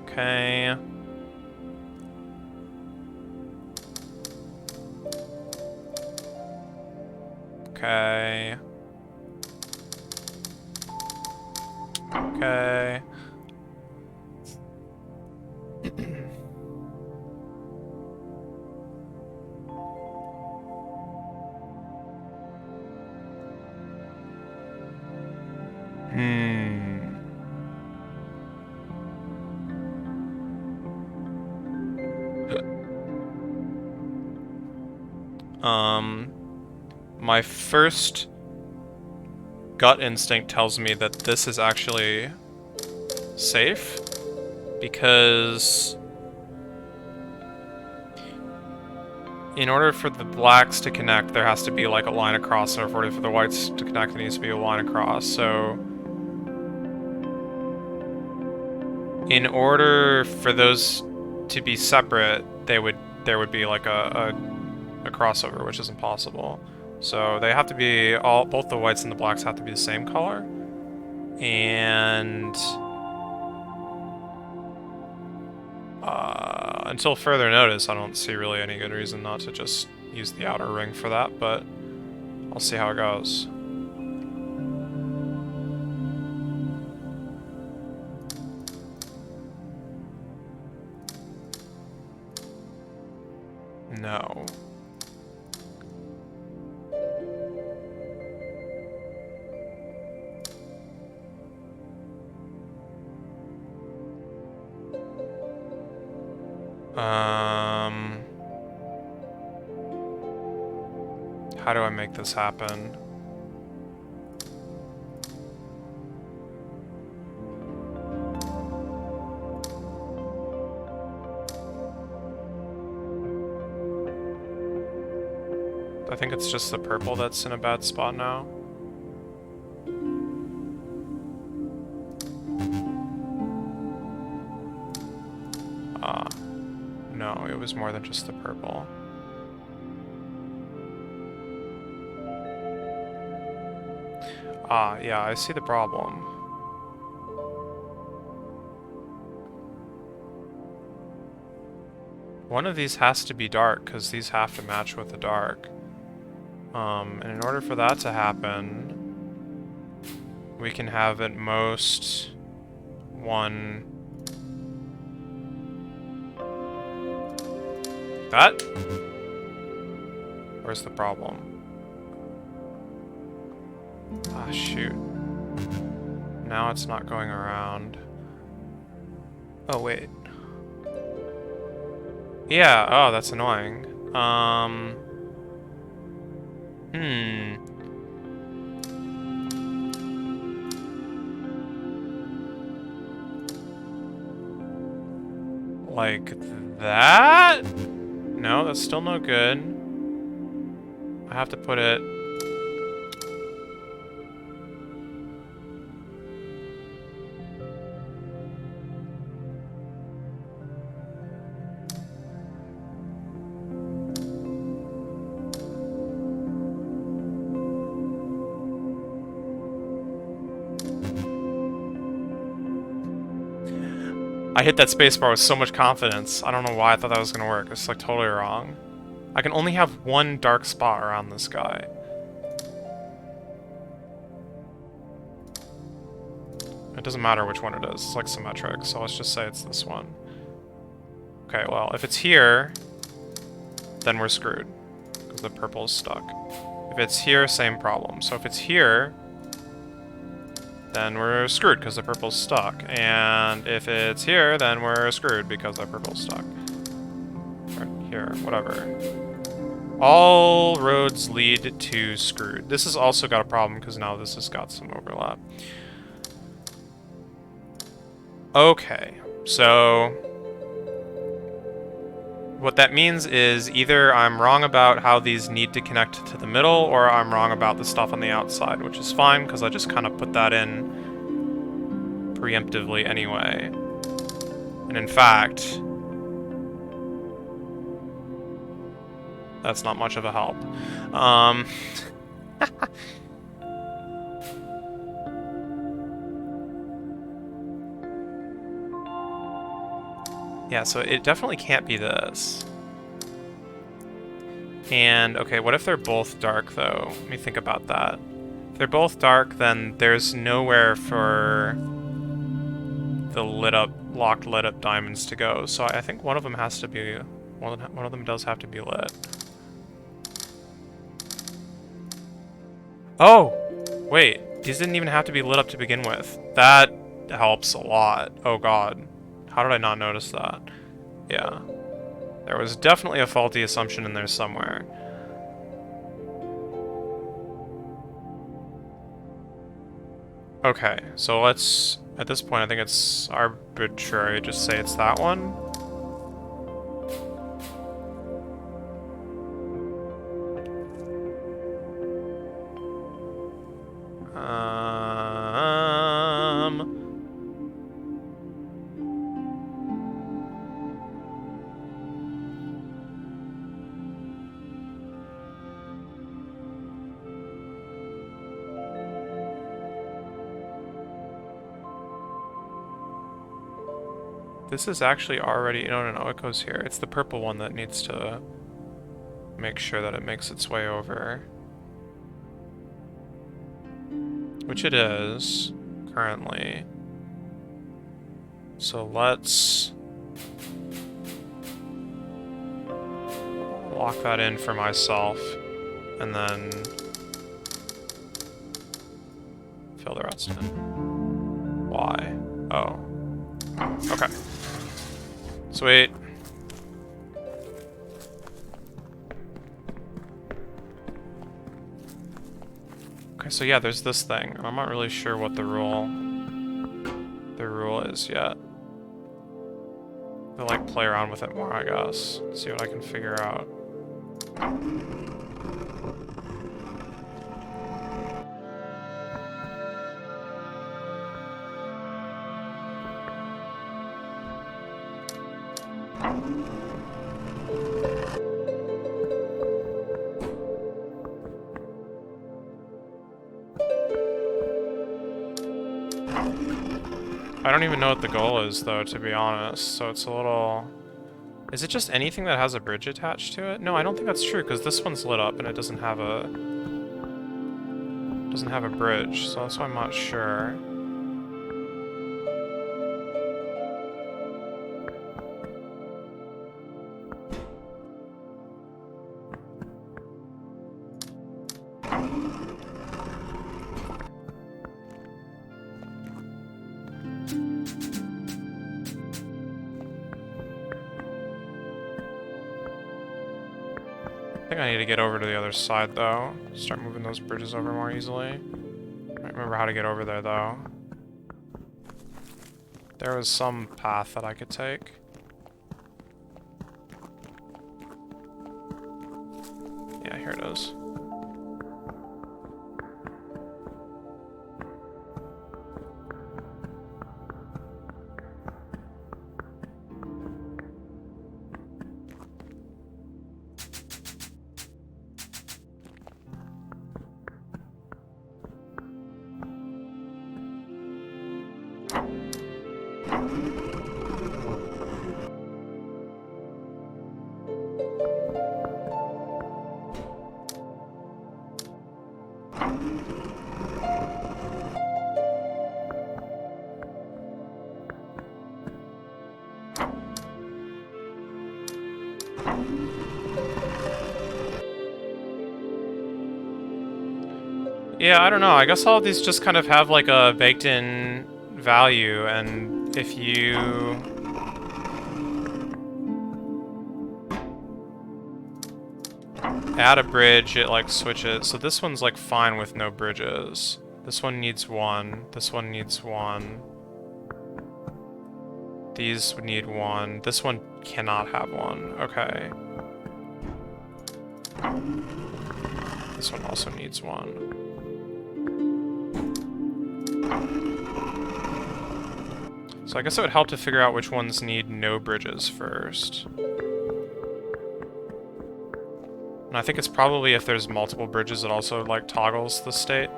Okay. Okay. Okay. My first gut instinct tells me that this is actually safe, because in order for the blacks to connect, there has to be like a line across, and in order for the whites to connect, there needs to be a line across. So in order for those to be separate, there would be like a crossover, which is impossible. So they have to be both the whites and the blacks have to be the same color. And until further notice, I don't see really any good reason not to just use the outer ring for that, but I'll see how it goes. No. How do I make this happen? I think it's just the purple that's in a bad spot now. No, it was more than just the purple. Yeah, I see the problem. One of these has to be dark, because these have to match with the dark. And in order for that to happen, we can have at most one... That? Where's the problem? Ah, shoot. Now it's not going around. Oh, wait. Yeah, oh, that's annoying. Like that? No, that's still no good. I have to put it... I hit that spacebar with so much confidence. I don't know why I thought that was gonna work. It's like totally wrong. I can only have one dark spot around this guy. It doesn't matter which one it is. It's like symmetric, so let's just say it's this one. Okay, well, if it's here, then we're screwed, because the purple is stuck. If it's here, same problem. So if it's here, then we're screwed because the purple's stuck. And if it's here, then we're screwed because the purple's stuck. Or here, whatever. All roads lead to screwed. This has also got a problem because now this has got some overlap. Okay, so what that means is either I'm wrong about how these need to connect to the middle, or I'm wrong about the stuff on the outside, which is fine, because I just kind of put that in preemptively anyway. And in fact, that's not much of a help. Yeah, so it definitely can't be this. And, okay, what if they're both dark, though? Let me think about that. If they're both dark, then there's nowhere for the locked lit up diamonds to go. So I think one of them has to be, one of them does have to be lit. Oh! Wait, these didn't even have to be lit up to begin with. That helps a lot. Oh god. How did I not notice that? Yeah. There was definitely a faulty assumption in there somewhere. Okay, so let's At this point, I think it's arbitrary. Just say it's that one. This is actually already... No, it goes here. It's the purple one that needs to make sure that it makes its way over. Which it is, currently. So let's lock that in for myself, and then fill the rest in. Why? Oh. Okay. Sweet. Okay, so yeah, there's this thing. I'm not really sure what the rule is yet. I'll like play around with it more, I guess. See what I can figure out. I don't even know what the goal is, though, to be honest, so it's a little... Is it just anything that has a bridge attached to it? No, I don't think that's true, because this one's lit up and it doesn't have a... bridge, so that's why I'm not sure. I think I need to get over to the other side, though. Start moving those bridges over more easily. I don't remember how to get over there, though. There was some path that I could take. Yeah, here it is. Yeah, I don't know. I guess all of these just kind of have like a baked-in value, and if you... add a bridge, it like switches. So this one's like fine with no bridges. This one needs one. This one needs one. These would need one. This one cannot have one. Okay. This one also needs one. So I guess it would help to figure out which ones need no bridges first. And I think it's probably if there's multiple bridges, it also like toggles the state.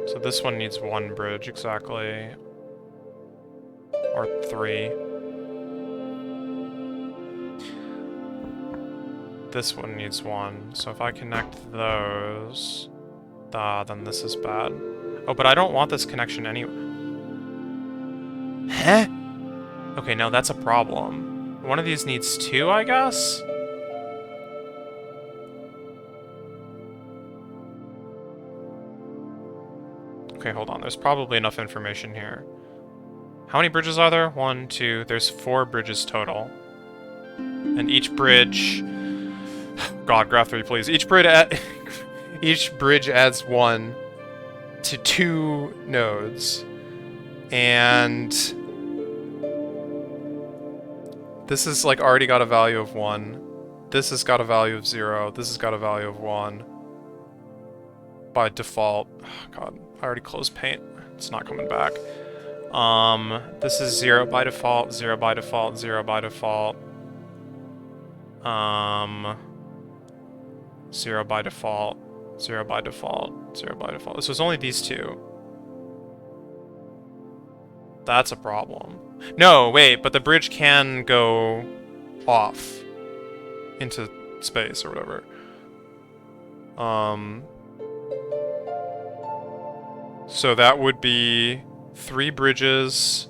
So this one needs one bridge exactly. Or three. This one needs one, so if I connect those... then this is bad. Oh, but I don't want this connection anyway. Huh? Okay, now that's a problem. One of these needs two, I guess? Okay, hold on. There's probably enough information here. How many bridges are there? 1, 2... There's 4 bridges total. And each bridge... God, graph 3, please. Each bridge adds 1 to 2 nodes. And... this has, like, already got a value of 1. This has got a value of 0. This has got a value of 1. By default. Oh, God, I already closed paint. It's not coming back. This is 0 by default, 0 by default, 0 by default. 0 by default, 0 by default, 0 by default. So it's only these two. That's a problem. No, wait, but the bridge can go off into space or whatever. So that would be 3 bridges.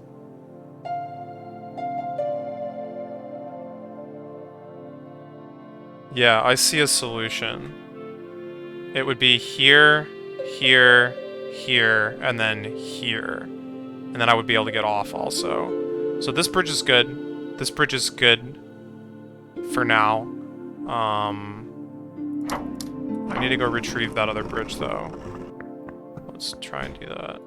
Yeah, I see a solution. It would be here, here, here, and then here. And then I would be able to get off also. So this bridge is good. This bridge is good for now. I need to go retrieve that other bridge though. Let's try and do that.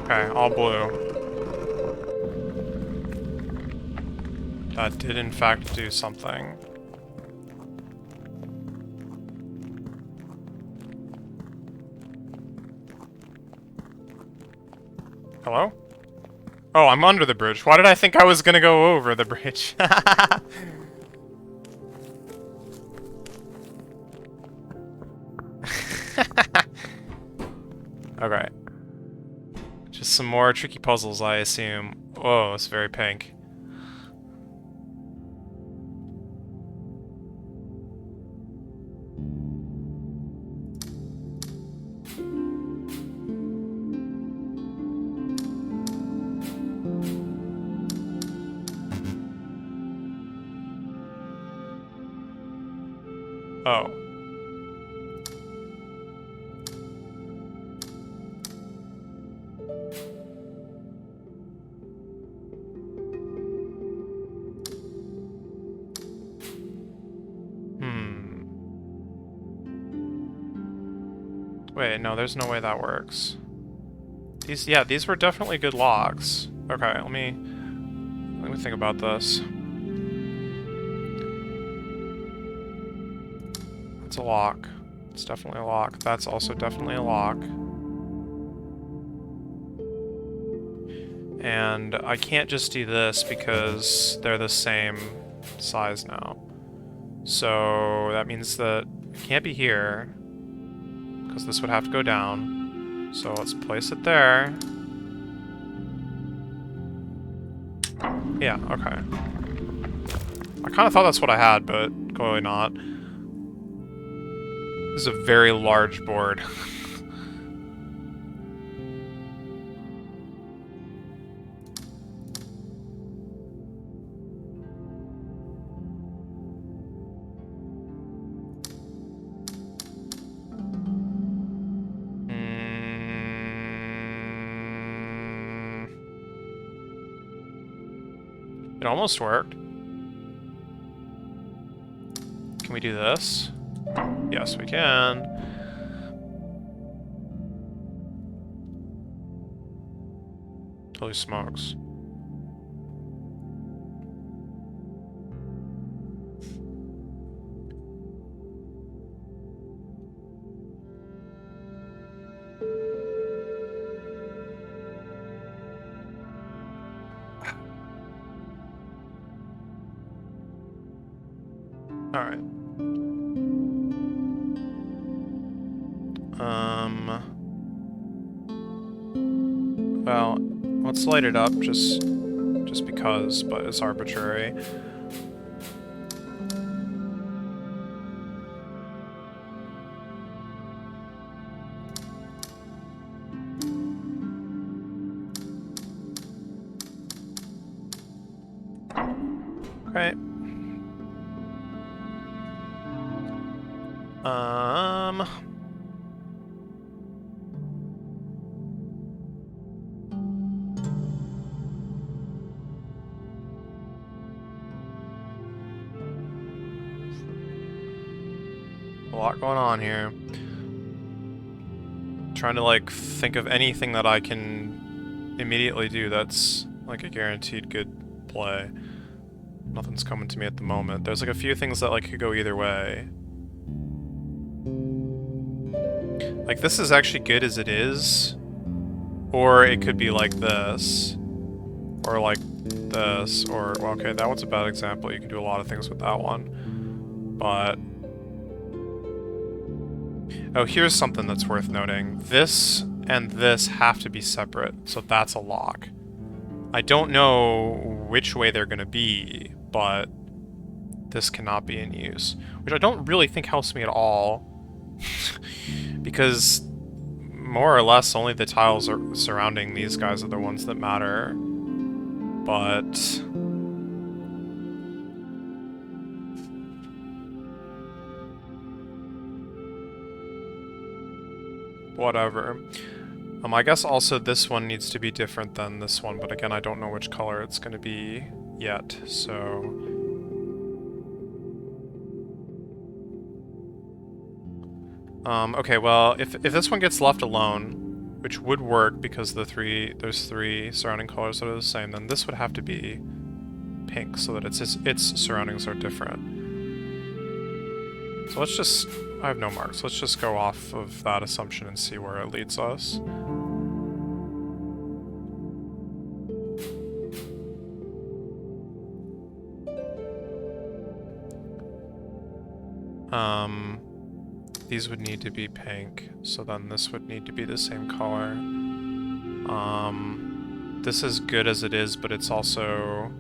Okay, all blue. That did in fact do something. Hello? Oh, I'm under the bridge. Why did I think I was gonna go over the bridge? Okay. Just some more tricky puzzles, I assume. Whoa, it's very pink. Oh. Wait, no, there's no way that works. These were definitely good locks. Okay, let me think about this. It's a lock. It's definitely a lock. That's also definitely a lock. And I can't just do this because they're the same size now. So that means that it can't be here, because this would have to go down. So let's place it there. Yeah, okay. I kind of thought that's what I had, but clearly not. This is a very large board. It almost worked. Can we do this? Yes, we can. Holy smokes. Alright. Well, let's light it up just because, but it's arbitrary. Okay. A lot going on here. Trying to, like, think of anything that I can immediately do that's, like, a guaranteed good play. Nothing's coming to me at the moment. There's, like, a few things that, like, could go either way. Like, this is actually good as it is. Or it could be like this. Or like this. Or, well, okay, that one's a bad example. You can do a lot of things with that one. But... oh, here's something that's worth noting. This and this have to be separate, so that's a lock. I don't know which way they're going to be, but this cannot be in use. Which I don't really think helps me at all. Because more or less only the tiles surrounding these guys are the ones that matter. But... whatever. I guess also this one needs to be different than this one, but again, I don't know which color it's going to be yet, so... okay, well, if this one gets left alone, which would work because there's three surrounding colors that are the same, then this would have to be pink so that its surroundings are different. So let's just... I have no marks. Let's just go off of that assumption and see where it leads us. These would need to be pink, so then this would need to be the same color. This is good as it is, but it's also...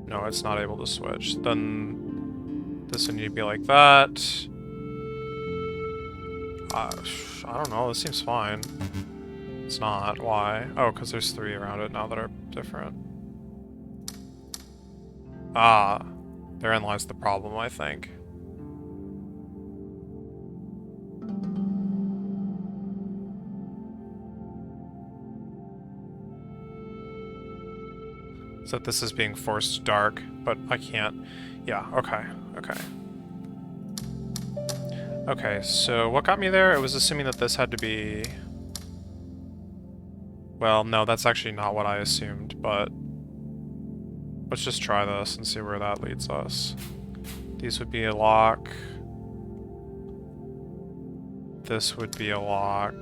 no, it's not able to switch. Then this would need to be like that. I don't know, this seems fine. It's not. Why? Oh, because there's three around it now that are different. Ah, therein lies the problem, I think. So that this is being forced dark, but I can't. Yeah, okay, okay. Okay, so what got me there? It was assuming that this had to be... well, no, that's actually not what I assumed, but... let's just try this and see where that leads us. These would be a lock. This would be a lock.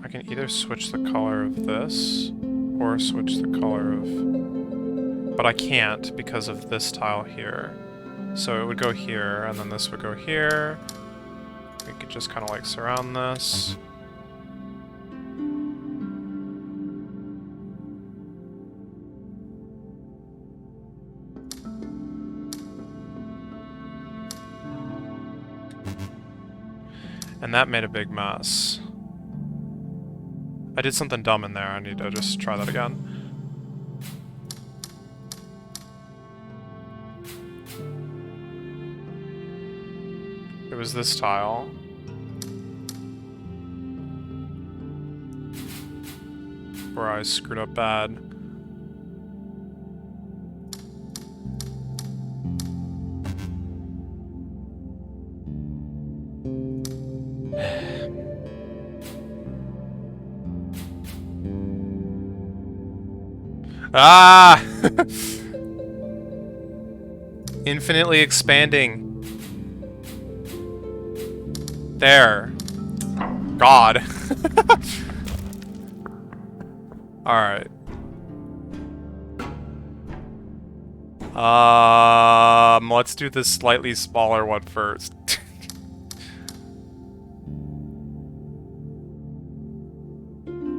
I can either switch the color of this, or switch the color of... but I can't because of this tile here. So it would go here, and then this would go here. We could just kind of like surround this. And that made a big mess. I did something dumb in there, I need to just try that again. It was this tile. Where I screwed up bad. Ah! Infinitely expanding. There. God. Alright. Let's do this slightly smaller one first.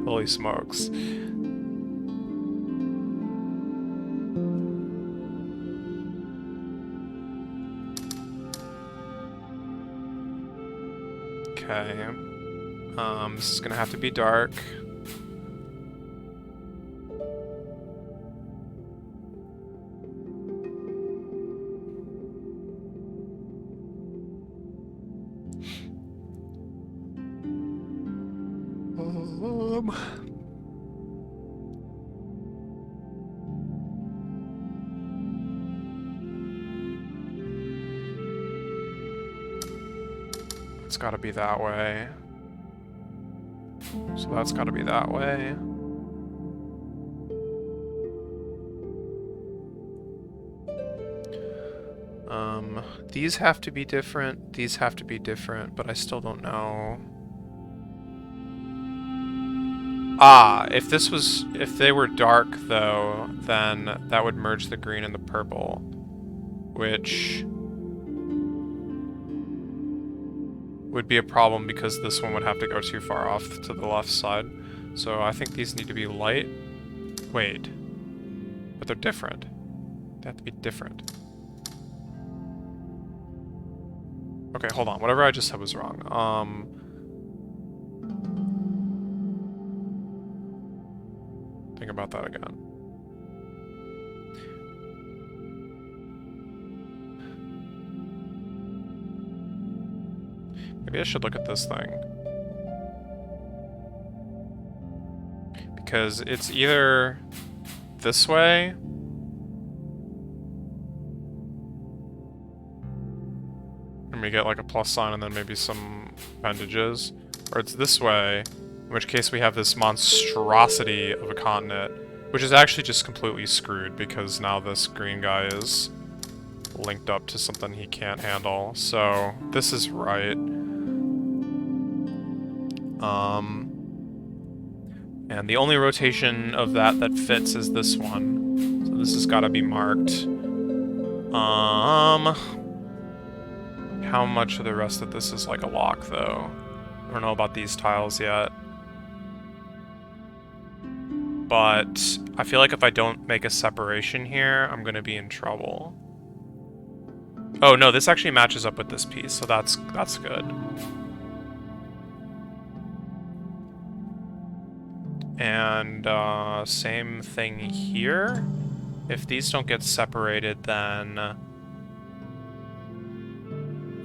Holy smokes. Okay. This is gonna have to be dark. It's gotta be that way. So that's gotta be that way. These have to be different, these have to be different, but I still don't know. Ah, if they were dark though, then that would merge the green and the purple, which would be a problem because this one would have to go too far off to the left side. So I think these need to be light. Wait. But they're different. They have to be different. Okay, hold on. Whatever I just said was wrong. Think about that again. Maybe I should look at this thing. Because it's either this way and we get like a plus sign and then maybe some appendages, or it's this way, in which case we have this monstrosity of a continent, which is actually just completely screwed because now this green guy is linked up to something he can't handle. So this is right. And the only rotation of that fits is this one. So this has got to be marked. How much of the rest of this is like a lock, though? I don't know about these tiles yet. But I feel like if I don't make a separation here, I'm going to be in trouble. Oh, no, this actually matches up with this piece, so that's good. And same thing here. If these don't get separated, then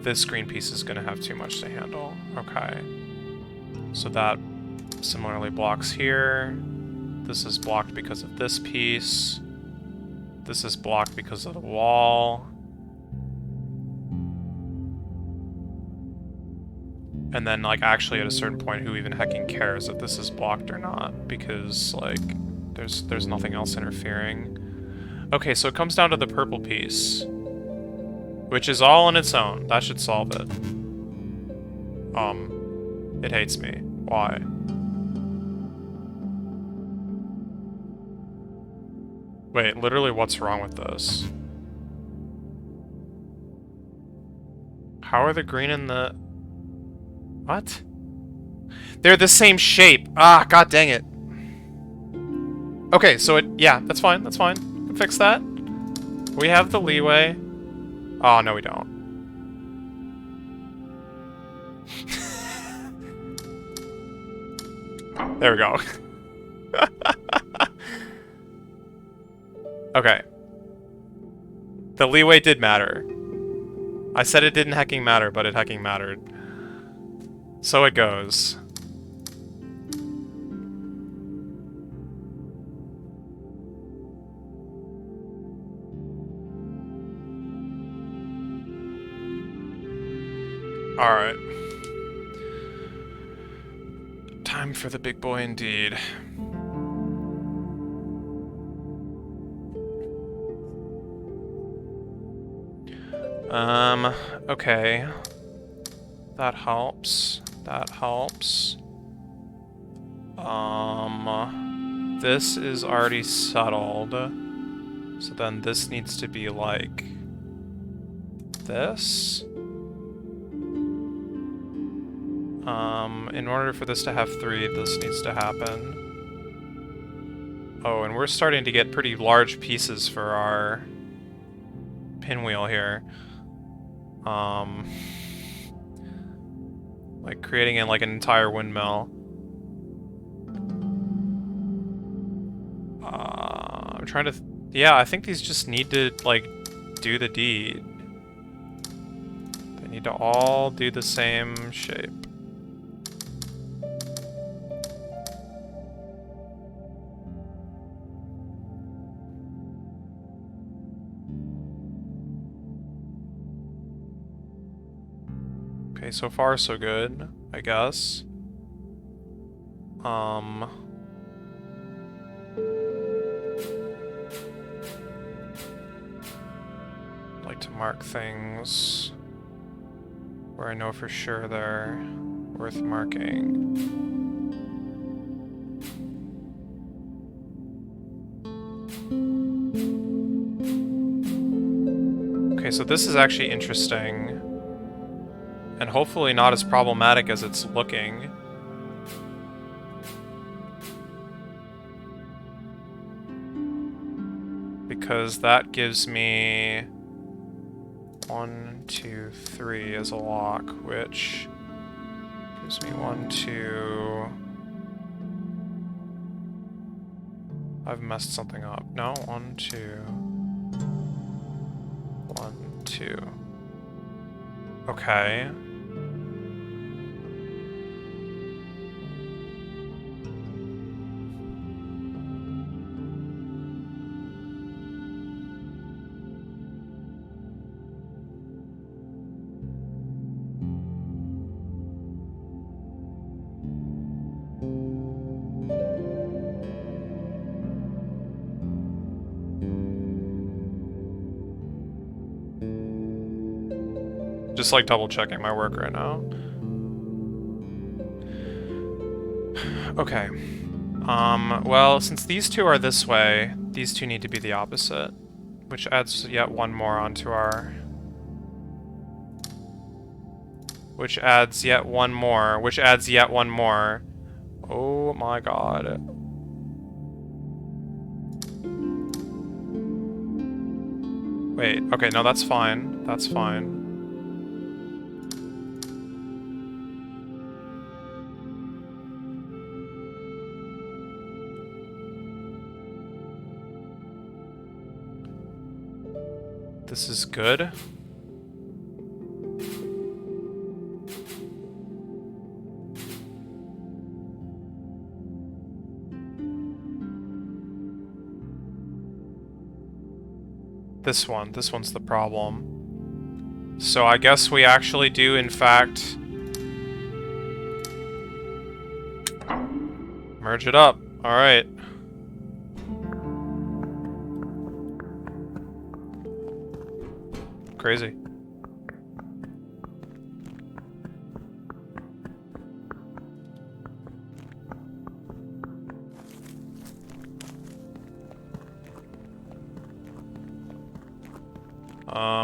this green piece is going to have too much to handle. Okay. So that similarly blocks here. This is blocked because of this piece. This is blocked because of the wall. And then, like, actually at a certain point, who even hecking cares if this is blocked or not? Because, like, there's nothing else interfering. Okay, so it comes down to the purple piece, which is all on its own. That should solve it. It hates me. Why? Wait, literally what's wrong with this? How are the green and the... What? They're the same shape! Ah, god dang it. Okay, so yeah, that's fine, that's fine. We can fix that. We have the leeway. Oh, no we don't. There we go. Okay. The leeway did matter. I said it didn't hecking matter, but it hecking mattered. So it goes. Alright. Time for the big boy indeed. Okay. That helps. That helps. This is already settled. So then this needs to be like this. In order for this to have 3, this needs to happen. Oh, and we're starting to get pretty large pieces for our pinwheel here. Like creating in like an entire windmill. I'm trying to... yeah, I think these just need to, like, do the deed. They need to all do the same shape. Okay, so far so good, I guess. Like to mark things where I know for sure they're worth marking. Okay, so this is actually interesting. And hopefully not as problematic as it's looking. Because that gives me 1, 2, 3 as a lock, which gives me 1, 2... I've messed something up. No, 1, 2... 1, 2... Okay. Just like double checking my work right now. Okay. Well, since these two are this way, these two need to be the opposite, which adds yet one more onto our... which adds yet one more, which adds yet one more. Oh my god. Wait, okay, no, that's fine. That's fine. This is good. This one's the problem. So I guess we actually do, in fact, merge it up. Alright. Crazy.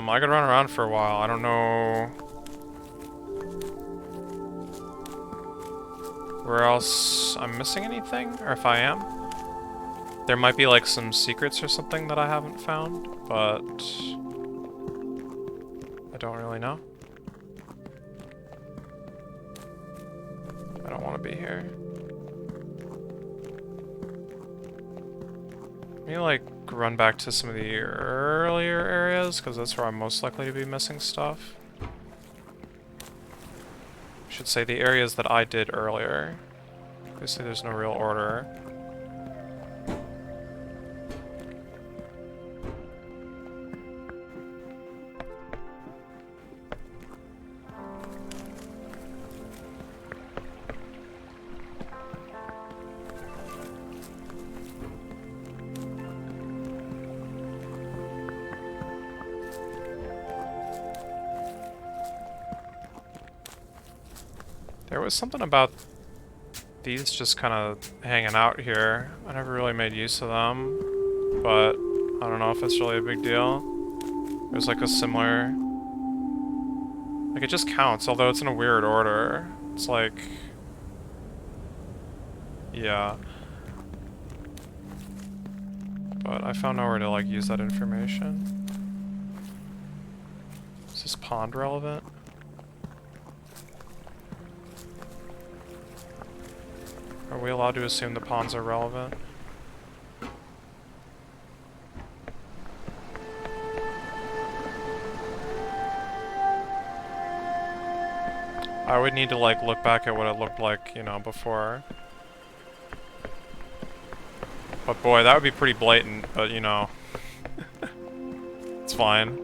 I could run around for a while. I don't know where else I'm missing anything, or if I am. There might be like some secrets or something that I haven't found, but I don't really know. I don't want to be here. Let me like run back to some of the earlier areas, because that's where I'm most likely to be missing stuff. I should say the areas that I did earlier. Obviously there's no real order. There was something about these just kind of hanging out here. I never really made use of them, but I don't know if it's really a big deal. There's like a similar... Like, it just counts, although it's in a weird order. It's like... Yeah. But I found nowhere to, like, use that information. Is this pond relevant? Are we allowed to assume the ponds are relevant? I would need to, like, look back at what it looked like, you know, before. But boy, that would be pretty blatant, but, you know. It's fine.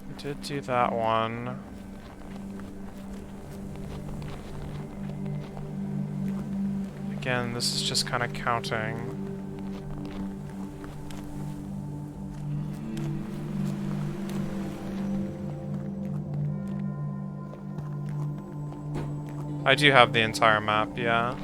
I did do that one. Again, this is just kind of counting. I do have the entire map, yeah.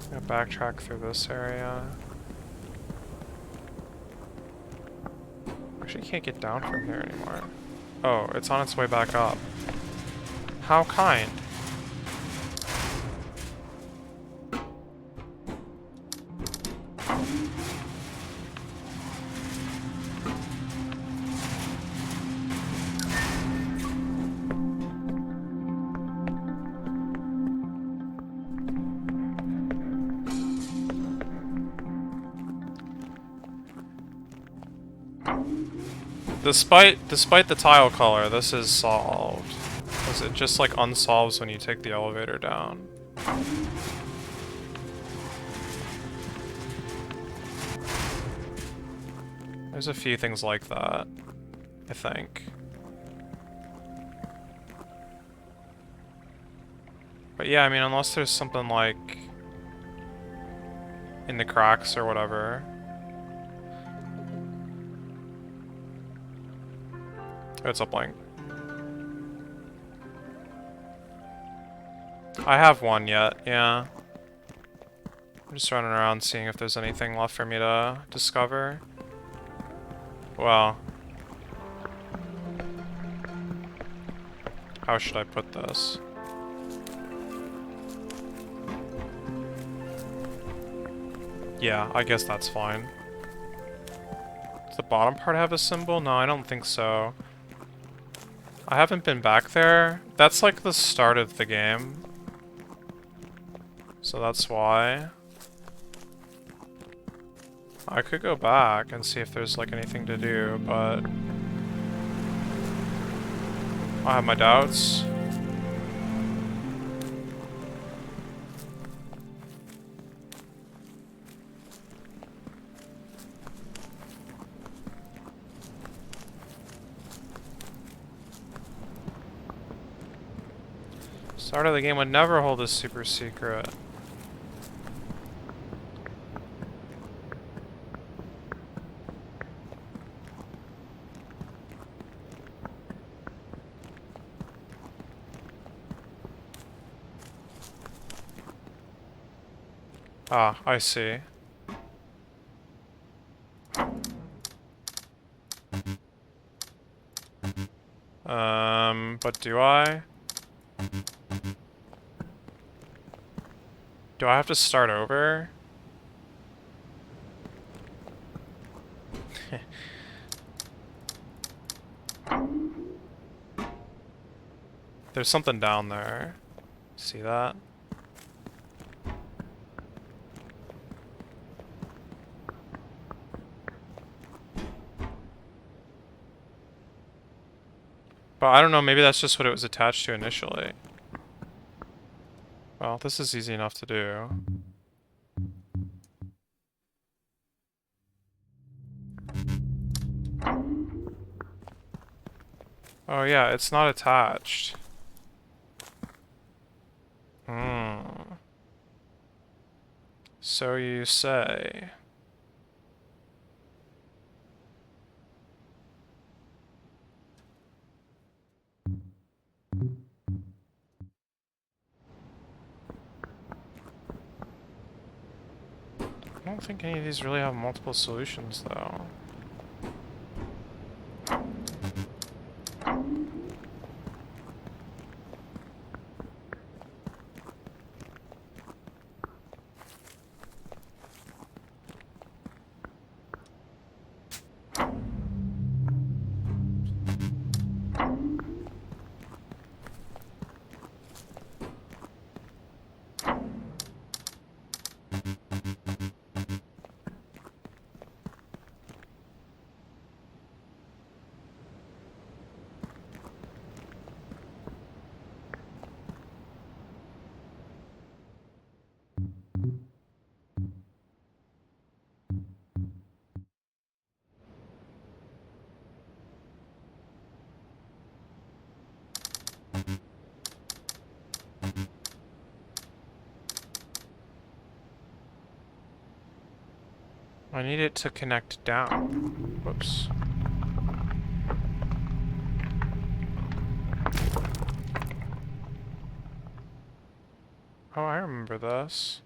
I'm gonna backtrack through this area. Actually, can't get down from here anymore. Oh, it's on its way back up. How kind. Despite the tile color, this is solved. Because it just like unsolves when you take the elevator down. There's a few things like that, I think. But yeah, I mean, unless there's something like in the cracks or whatever. It's uplink. I have one yet, yeah. I'm just running around seeing if there's anything left for me to discover. Well. How should I put this? Yeah, I guess that's fine. Does the bottom part have a symbol? No, I don't think so. I haven't been back there. That's like the start of the game. So that's why. I could go back and see if there's like anything to do, but I have my doubts. Start of the game would never hold a super secret. Ah, I see. But do I? Do I have to start over? There's something down there. See that? But I don't know, maybe that's just what it was attached to initially. Well, this is easy enough to do. Oh yeah, it's not attached. Hmm. So you say. I don't think any of these really have multiple solutions, though. I need it to connect down. Whoops. Oh, I remember this.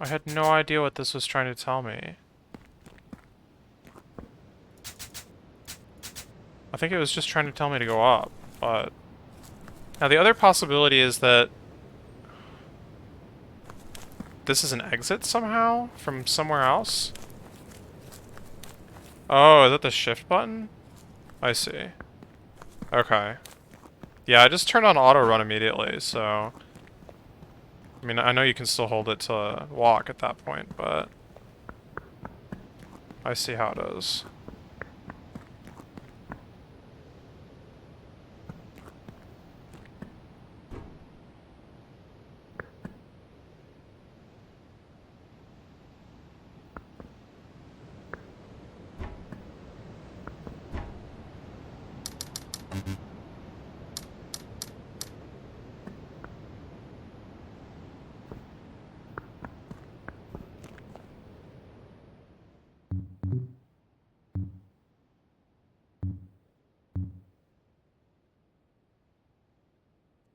I had no idea what this was trying to tell me. I think it was just trying to tell me to go up, but... Now the other possibility is that this is an exit somehow from somewhere else? Oh, is that the shift button? I see. Okay. Yeah, I just turned on auto run immediately, so... I mean, I know you can still hold it to walk at that point, but... I see how it is.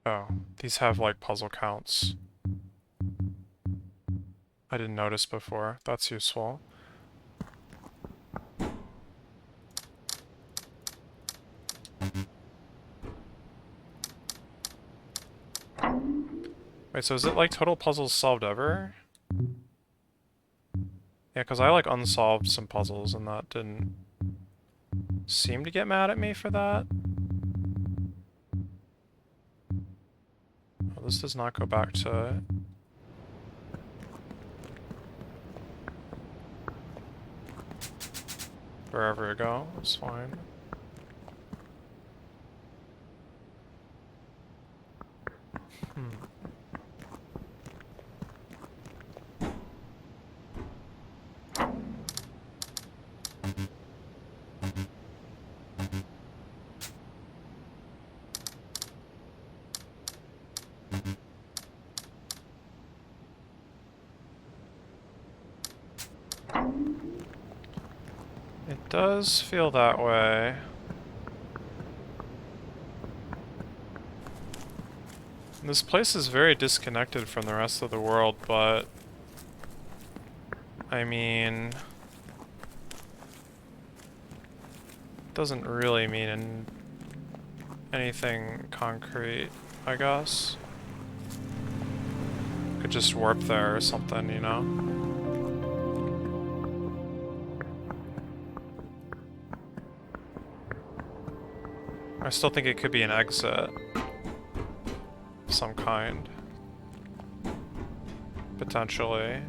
Oh, these have like puzzle counts. I didn't notice before. That's useful. Wait, so is it like total puzzles solved ever? Yeah, because I like unsolved some puzzles and that didn't seem to get mad at me for that. Oh, this does not go back to... wherever it go, it's fine. Hmm. It does feel that way. This place is very disconnected from the rest of the world, but... I mean... doesn't really mean anything concrete, I guess. Could just warp there or something, you know? I still think it could be an exit of some kind. Potentially.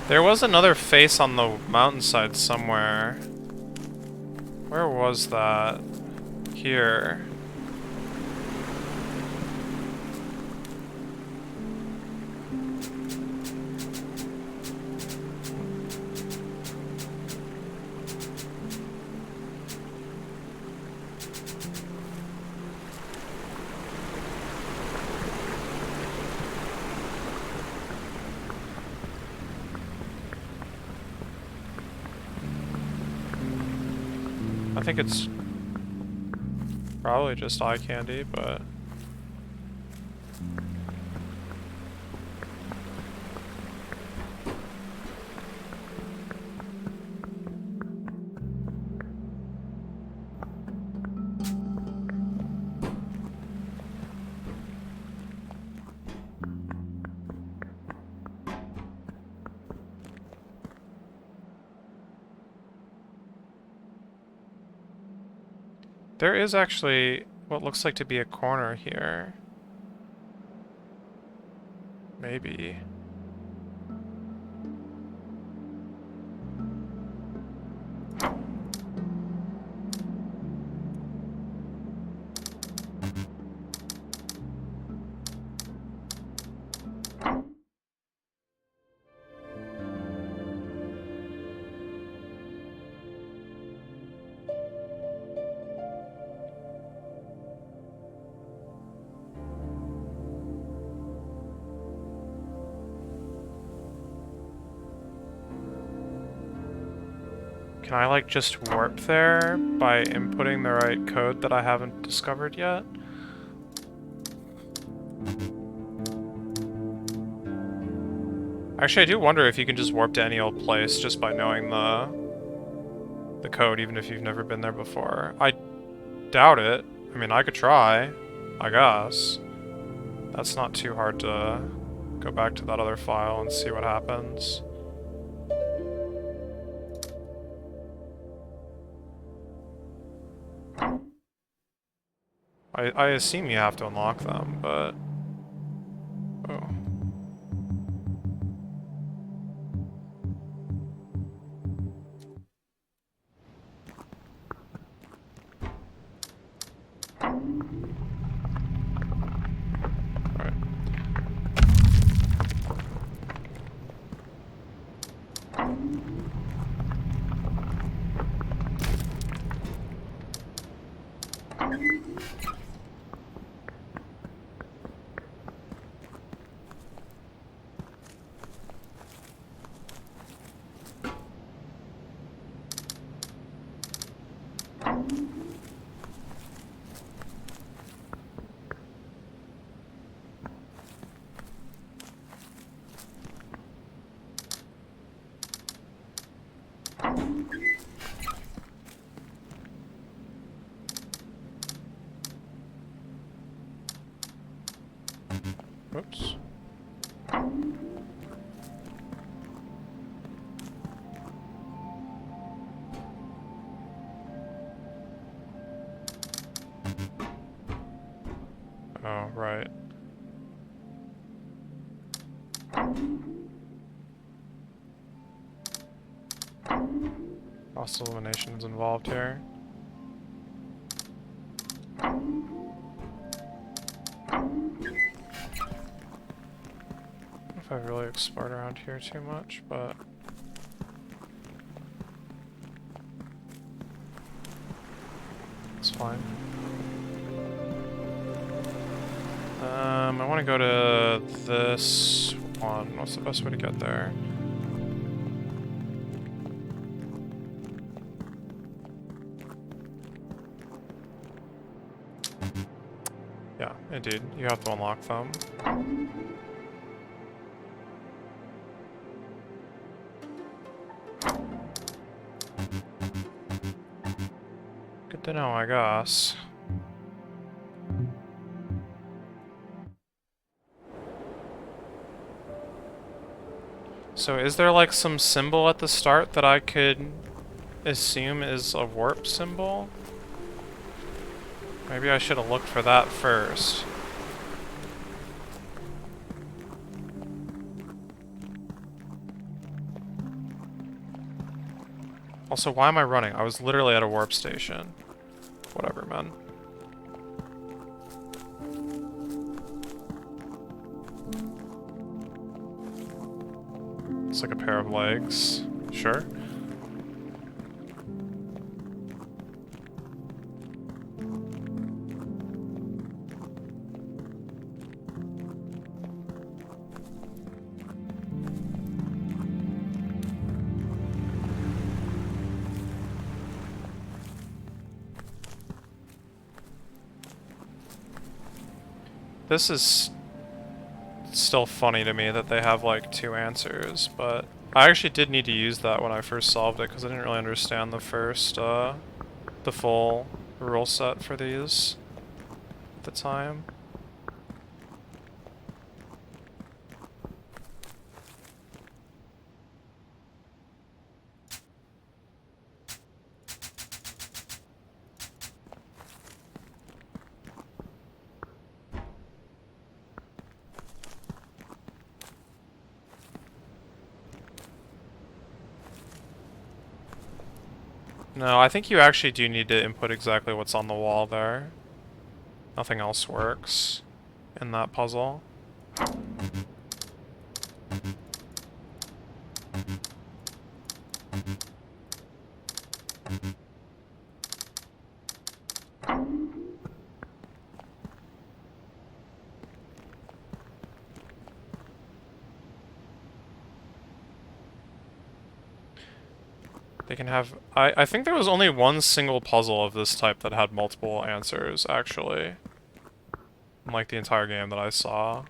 There was another face on the mountainside somewhere. Where was that? Here. I think it's probably just eye candy, but... There is actually what looks like to be a corner here. Maybe. Can I, like, just warp there by inputting the right code that I haven't discovered yet? Actually, I do wonder if you can just warp to any old place just by knowing the code, even if you've never been there before. I doubt it. I mean, I could try, I guess. That's not too hard to go back to that other file and see what happens. I assume you have to unlock them, but... Oh. Alright. Oops. Oh, right. Cross elimination is involved here. I don't know if I've really explored around here too much, but... it's fine. I want to go to this one. What's the best way to get there? Yeah, indeed. You have to unlock them. Good to know, I guess. So is there like some symbol at the start that I could assume is a warp symbol? Maybe I should have looked for that first. Also, why am I running? I was literally at a warp station. Whatever, man. It's like a pair of legs. Sure. This is still funny to me that they have like 2 answers, but I actually did need to use that when I first solved it because I didn't really understand the the full rule set for these at the time. No, I think you actually do need to input exactly what's on the wall there. Nothing else works in that puzzle. They can have... I think there was only one single puzzle of this type that had multiple answers, actually. In, like, the entire game that I saw.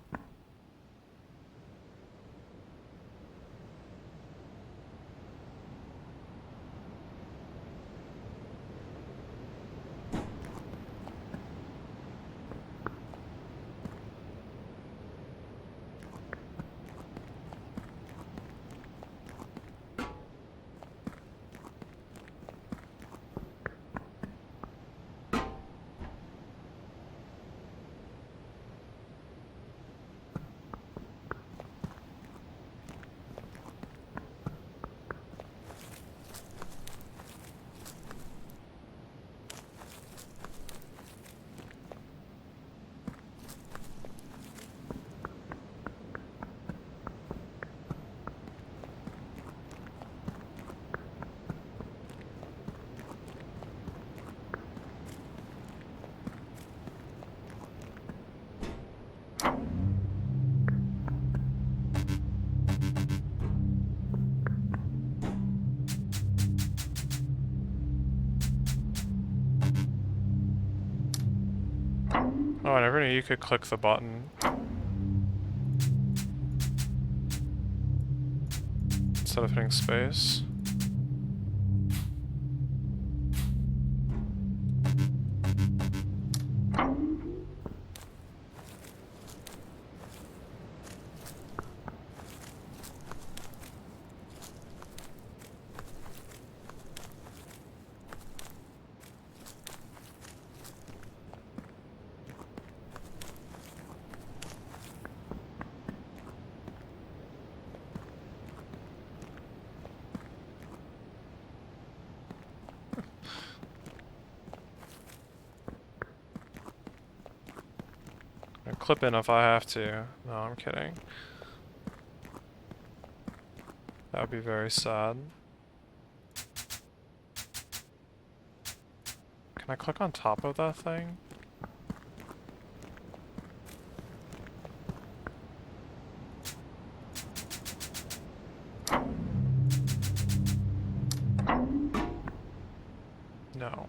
Oh, I never knew you could click the button. Instead of hitting space. I'll clip in if I have to. No, I'm kidding. That would be very sad. Can I click on top of that thing? No.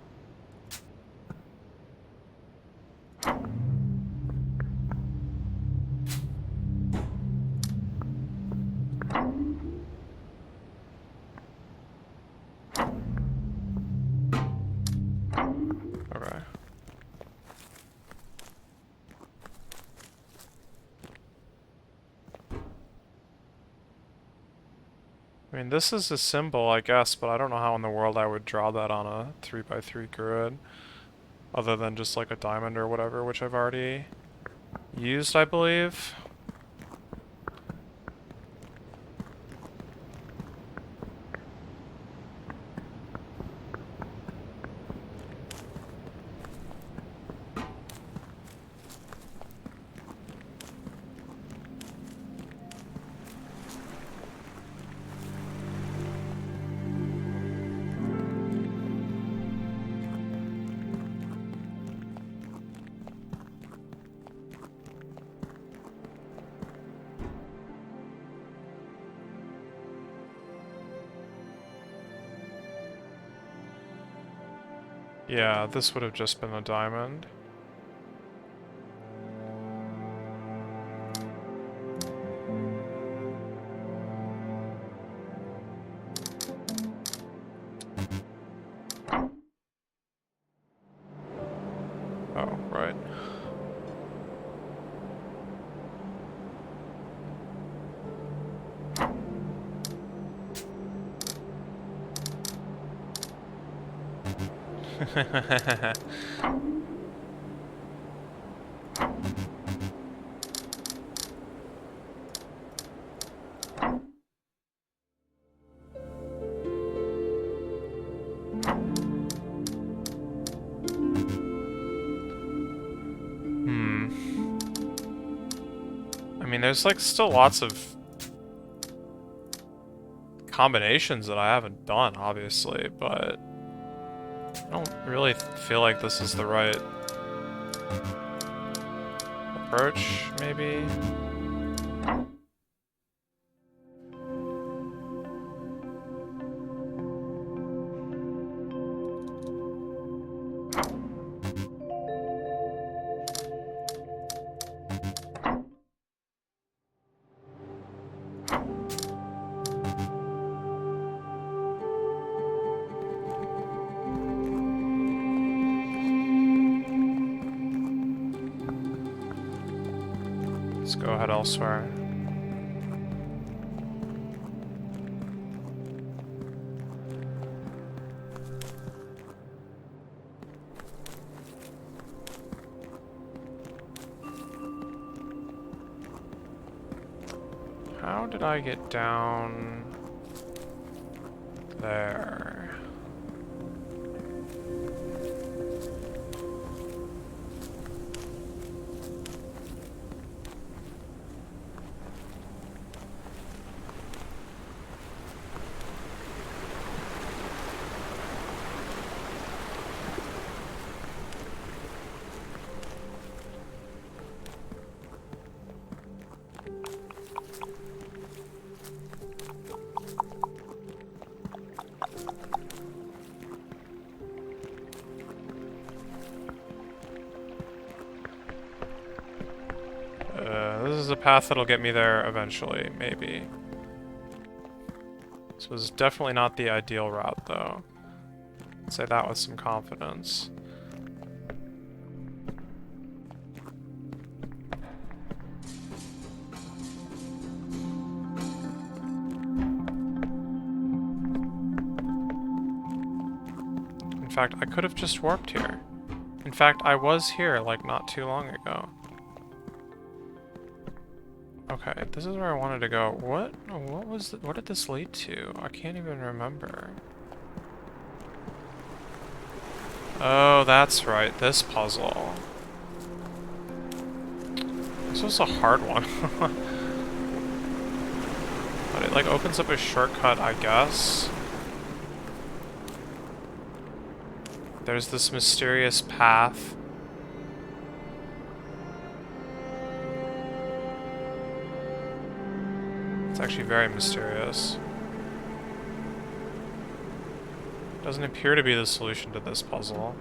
Okay. I mean, this is a symbol, I guess, but I don't know how in the world I would draw that on a 3x3 grid. Other than just like a diamond or whatever, which I've already used, I believe. Yeah, this would have just been a diamond. Oh, right. I mean, there's like still lots of combinations that I haven't done, obviously, but I don't really feel like this is the right approach, maybe? Let's go head elsewhere. How did I get down there? This is a path that'll get me there eventually, maybe. This was definitely not the ideal route, though. I'd say that with some confidence. In fact, I could have just warped here. In fact, I was here, like, not too long ago. Okay, this is where I wanted to go. What did this lead to? I can't even remember. Oh, that's right, this puzzle. This was a hard one. But it, like, opens up a shortcut, I guess. There's this mysterious path. It's actually very mysterious. Doesn't appear to be the solution to this puzzle.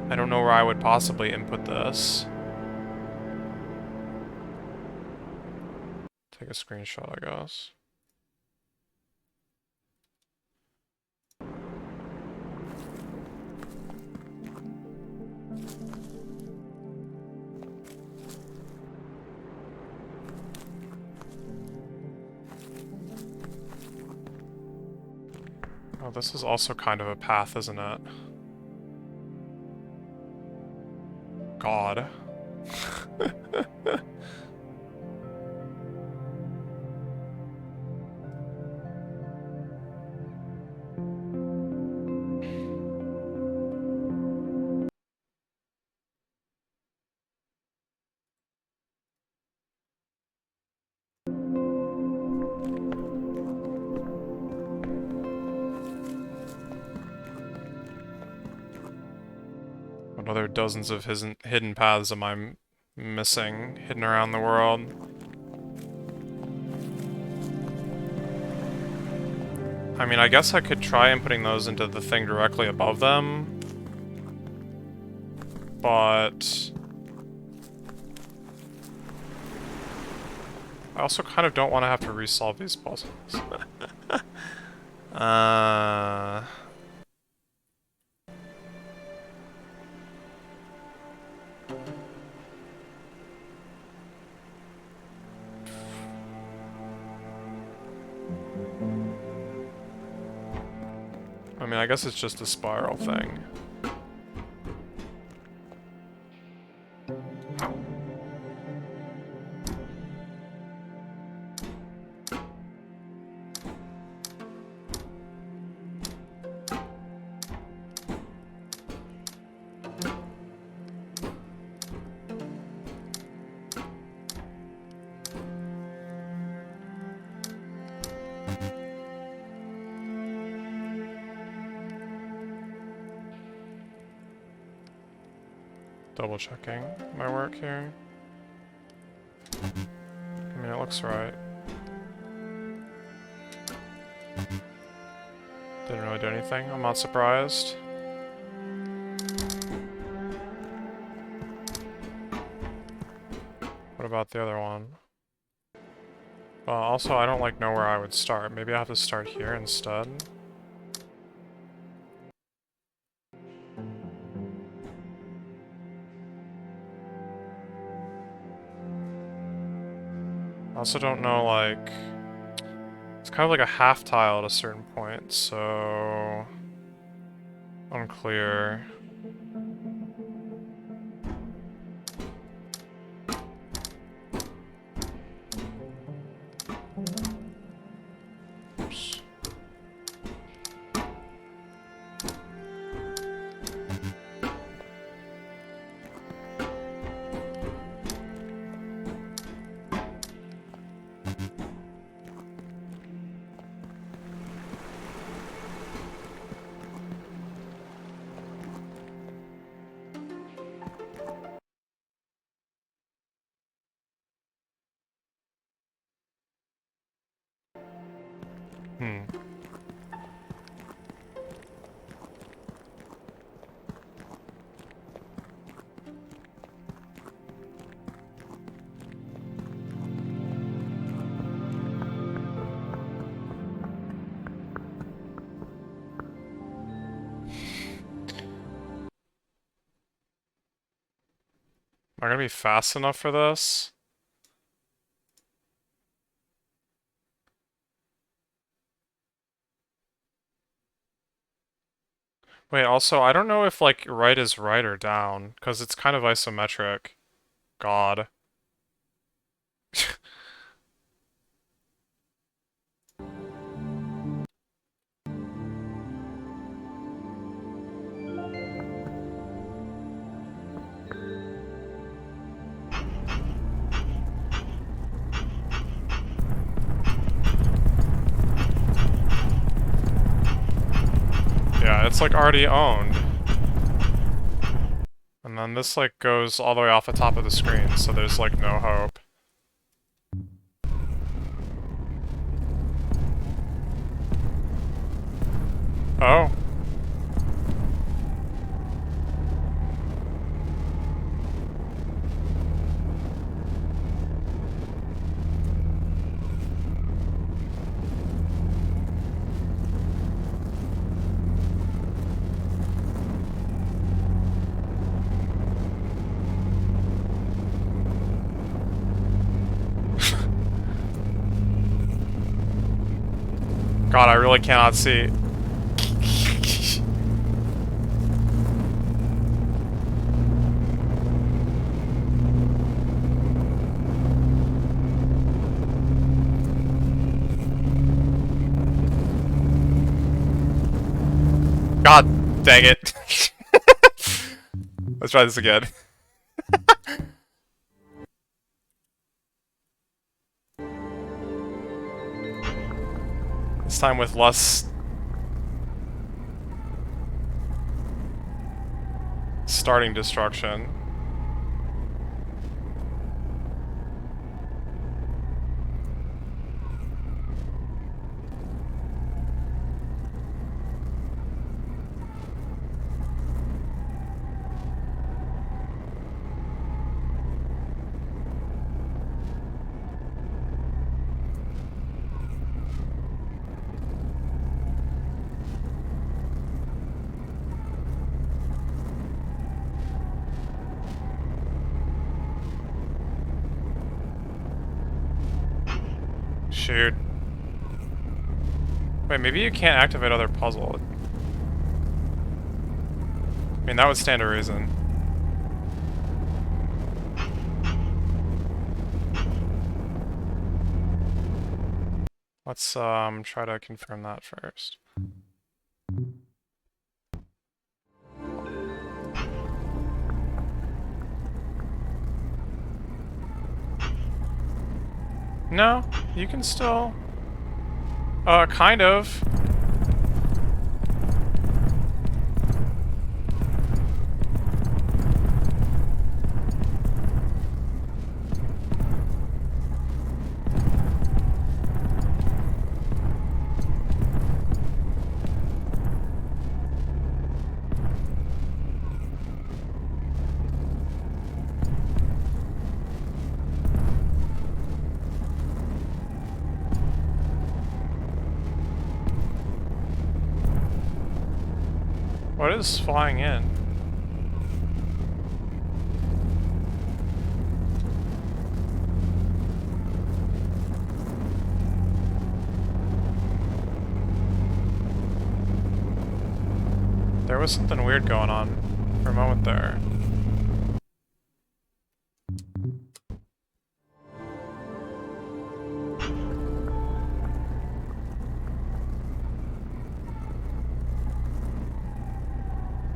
I don't know where I would possibly input this. Take a screenshot, I guess. Oh, this is also kind of a path, isn't it? God. Another dozens of hidden paths am I missing, hidden around the world. I mean, I guess I could try inputting those into the thing directly above them, but I also kind of don't want to have to resolve these puzzles. I mean, I guess it's just a spiral thing. Double checking my work here. I mean, it looks right. Didn't really do anything. I'm not surprised. What about the other one? Also, I don't like know where I would start. Maybe I have to start here instead. I also don't know, like... It's kind of like a half tile at a certain point, so... Unclear. Oops. Hmm. Am I gonna be fast enough for this? Wait, also, I don't know if, like, right is right or down, because it's kind of isometric. God. Yeah, it's, like, already owned. And then this, like, goes all the way off the top of the screen, so there's, like, no hope. Oh. God, I really cannot see. God dang it. Let's try this again. This time with less starting destruction. shoot. Wait, maybe you can't activate other puzzle. I mean, that would stand to reason. Let's try to confirm that first. No, you can still... kind of. What is flying in? There was something weird going on for a moment there.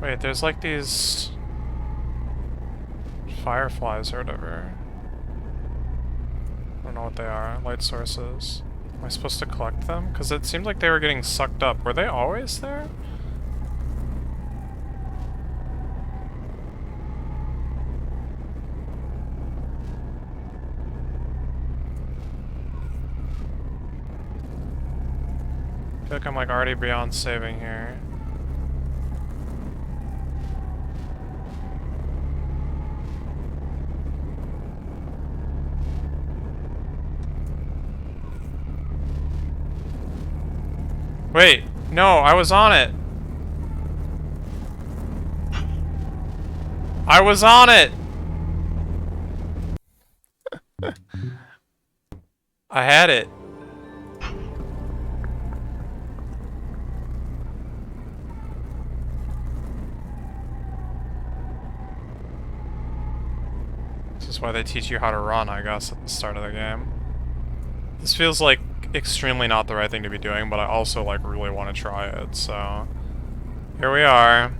Wait, there's like these fireflies or whatever. I don't know what they are. Light sources. Am I supposed to collect them? Because it seemed like they were getting sucked up. Were they always there? I feel like I'm like already beyond saving here. Wait, no, I was on it. I was on it! I had it. This is why they teach you how to run, I guess, at the start of the game. This feels like extremely not the right thing to be doing, but I also, like, really want to try it, so... Here we are.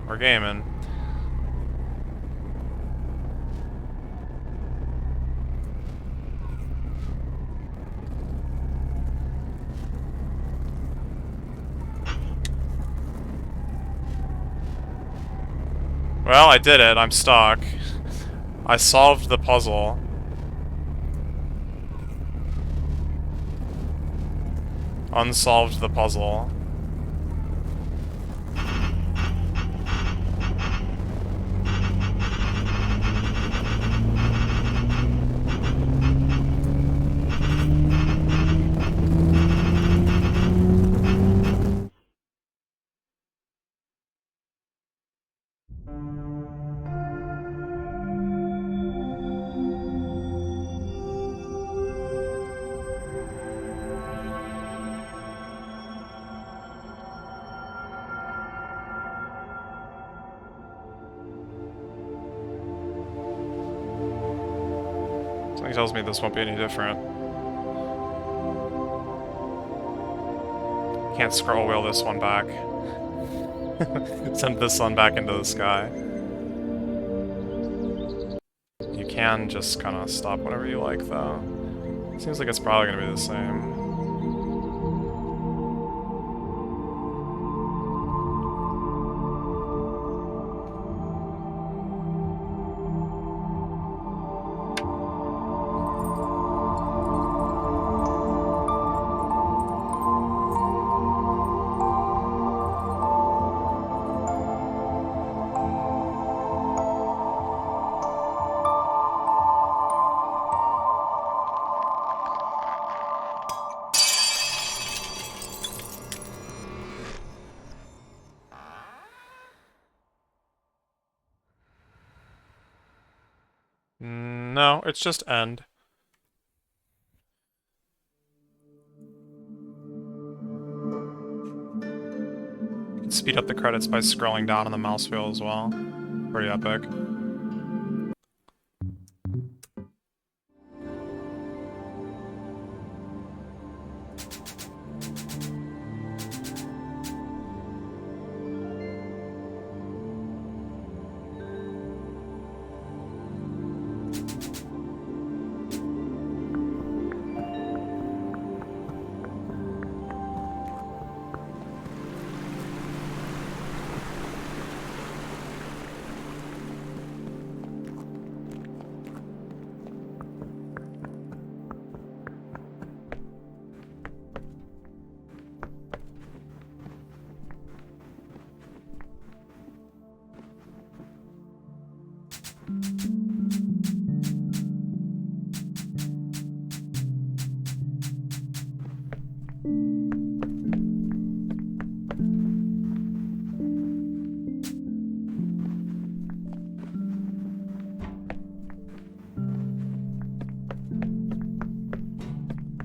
We're gaming. Well, I did it. I'm stuck. I solved the puzzle. Unsolved the puzzle. Something tells me this won't be any different. Can't scroll wheel this one back. Send this one back into the sky. You can just kind of stop whenever you like, though. Seems like it's probably going to be the same. No, it's just end. Speed up the credits by scrolling down on the mouse wheel as well. Pretty epic.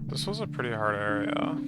This was a pretty hard area.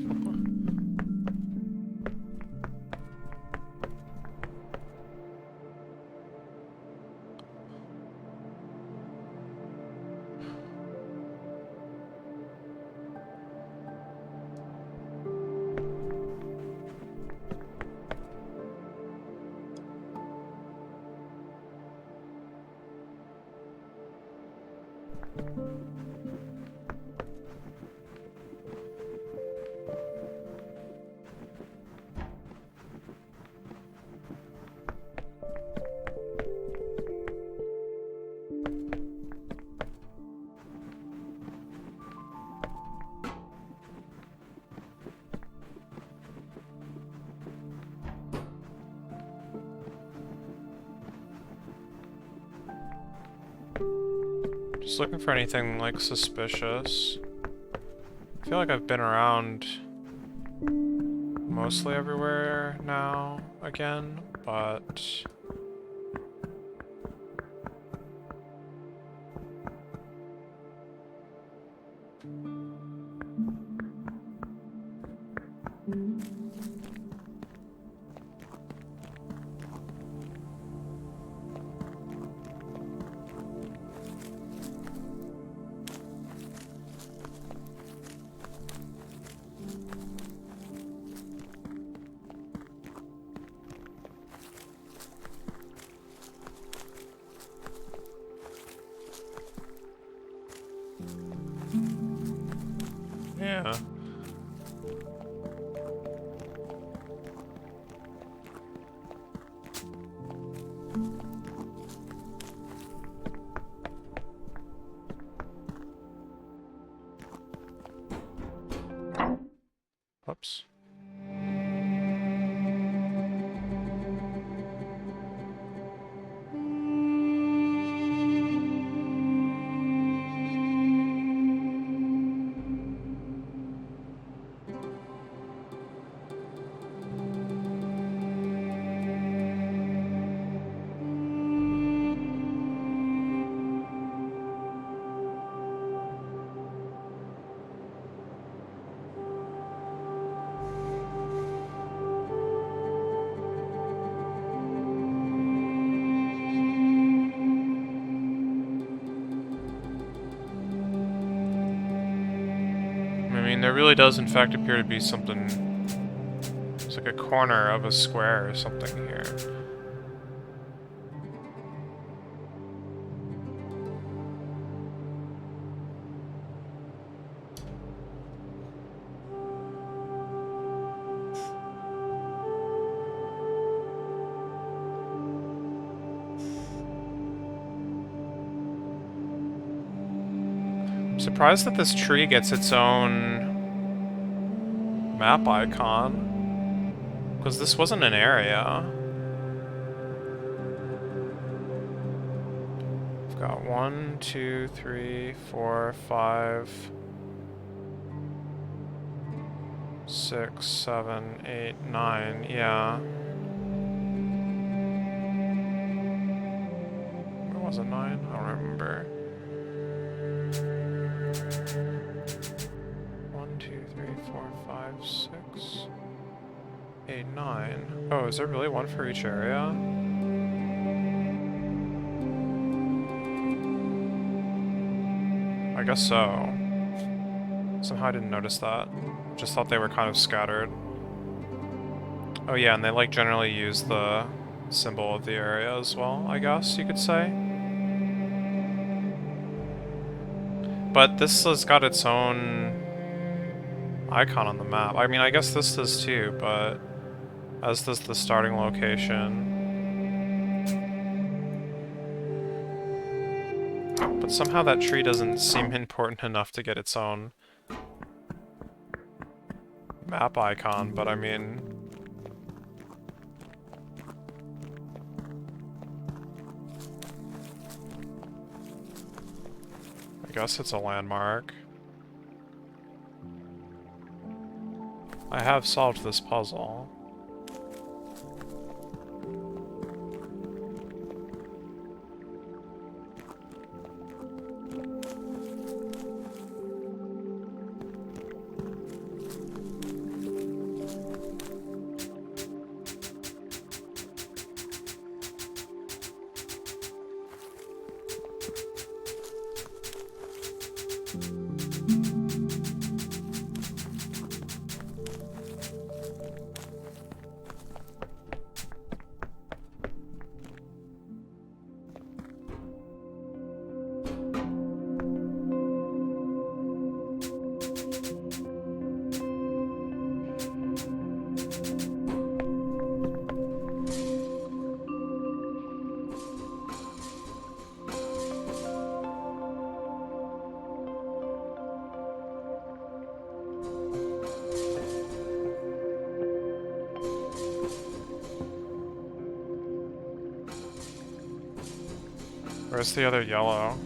Just looking for anything, like, suspicious. I feel like I've been around mostly everywhere now, again, but... yeah. Whoops. I mean, there really does in fact appear to be something... It's like a corner of a square or something here. I'm surprised that this tree gets its own map icon, because this wasn't an area. I've got 1, 2, 3, 4, 5, 6, 7, 8, 9, yeah. Or was it 9? I don't remember. 1, 2, 3, 4, 5, 6, 8, 9. 9. Oh, is there really one for each area? I guess so. Somehow I didn't notice that. Just thought they were kind of scattered. Oh yeah, and they like generally use the symbol of the area as well, I guess you could say. But this has got its own icon on the map. I mean, I guess this does too, but as does the starting location. But somehow that tree doesn't seem important enough to get its own map icon, but I mean... I guess it's a landmark. I have solved this puzzle. Where's the other yellow?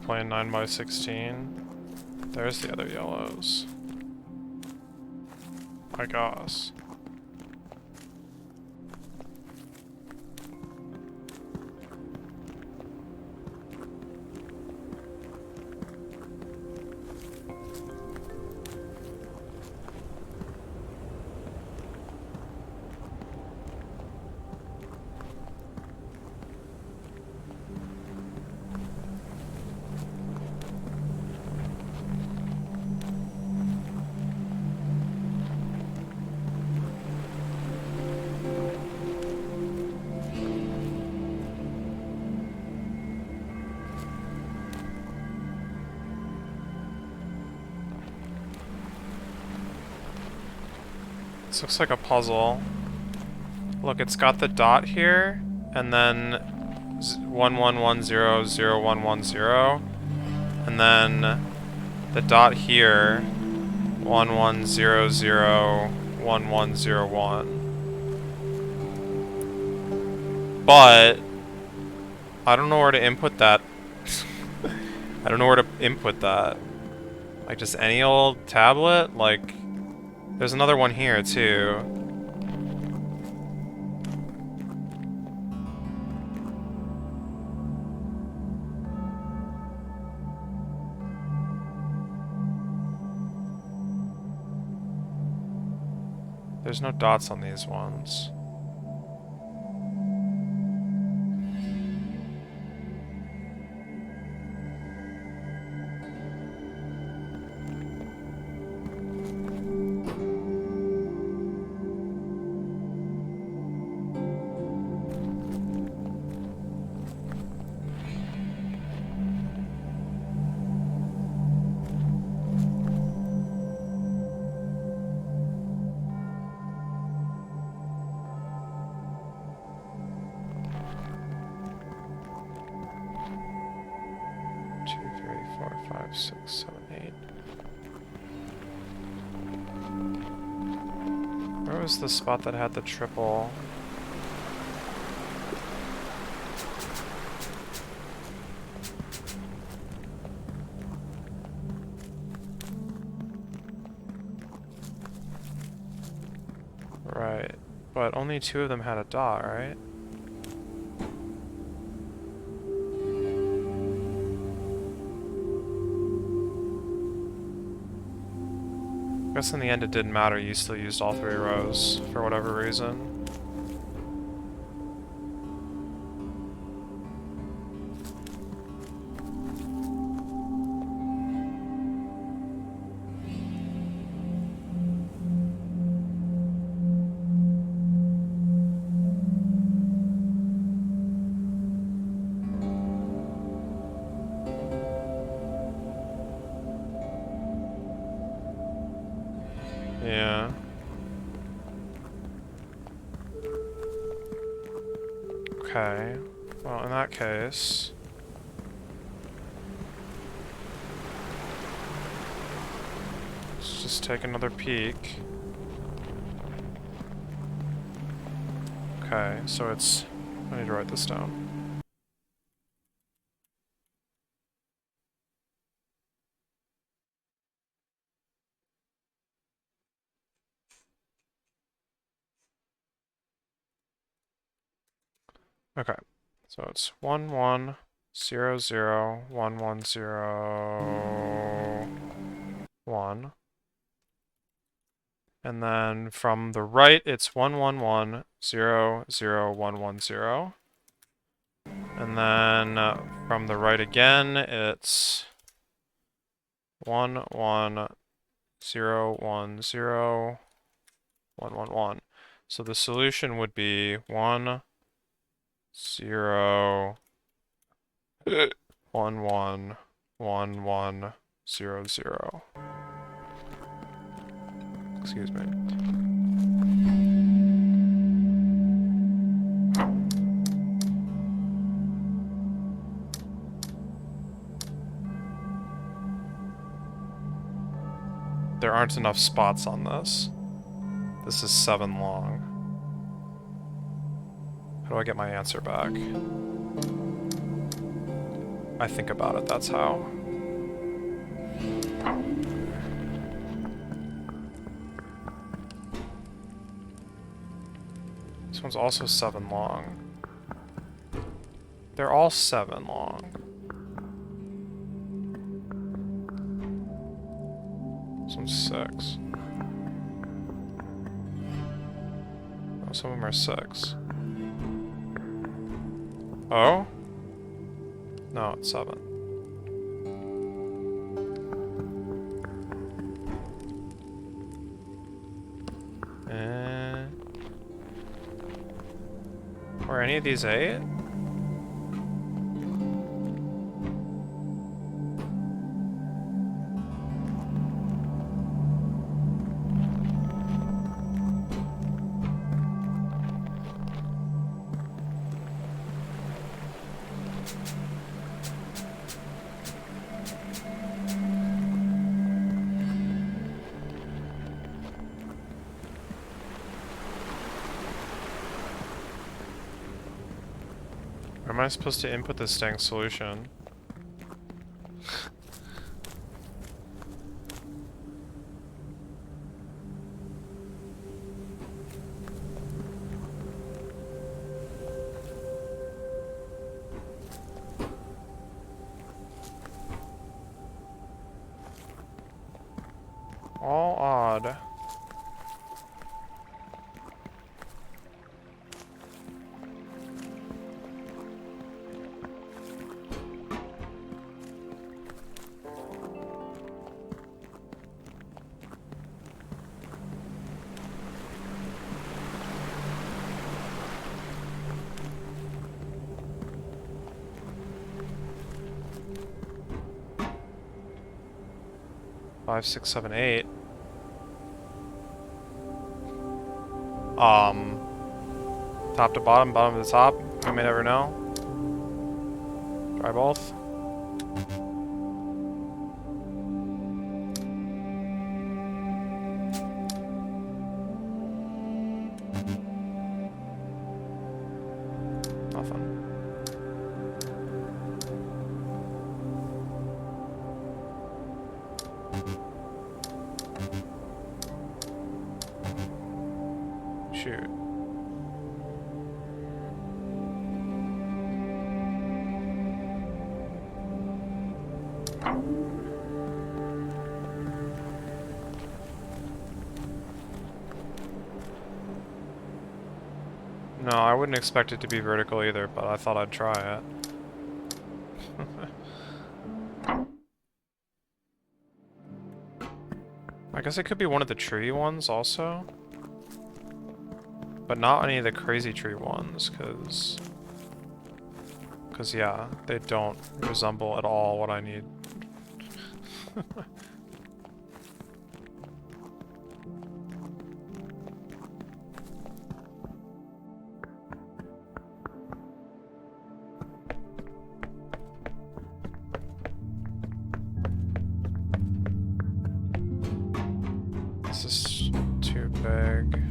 Playing 9x16. There's the other yellows. I guess. This looks like a puzzle. Look, it's got the dot here, and then 11100110, and then the dot here, 11001101. But I don't know where to input that. I don't know where to input that. Like just any old tablet? Like, there's another one here too. There's no dots on these ones. 5, 6, 7, 8. Where was the spot that had the triple? Right, but only 2 of them had a dot, right? I guess in the end it didn't matter, you still used all 3 rows, for whatever reason. Yeah. Okay. Well, in that case... let's just take another peek. Okay, so it's... I need to write this down. Okay, so it's 1, 1, 0, 0, 1, 1, 0, 1. And then from the right, it's 1, 1, 1, 0, 0, 1, 1, 0. And then from the right again, it's 1, 1, 0, 1, 0, 1, 1, 1. So the solution would be 1, 0, 1, 1, 1, 1, 0, 0. Excuse me. There aren't enough spots on this. This is 7 long. How do I get my answer back? I think about it, that's how. This one's also 7 long. They're all 7 long. This one's 6. Oh, some of them are 6. Oh? No, it's 7. Were any of these 8? Where am I supposed to input this dang solution? All odd. Five, 6, 7, 8. Top to bottom, bottom to top. We may never know. Try both. nothing. Shoot. No, I wouldn't expect it to be vertical either, but I thought I'd try it. I guess it could be one of the tree ones also. But not any of the crazy tree ones, because yeah, they don't resemble at all what I need. This is too big.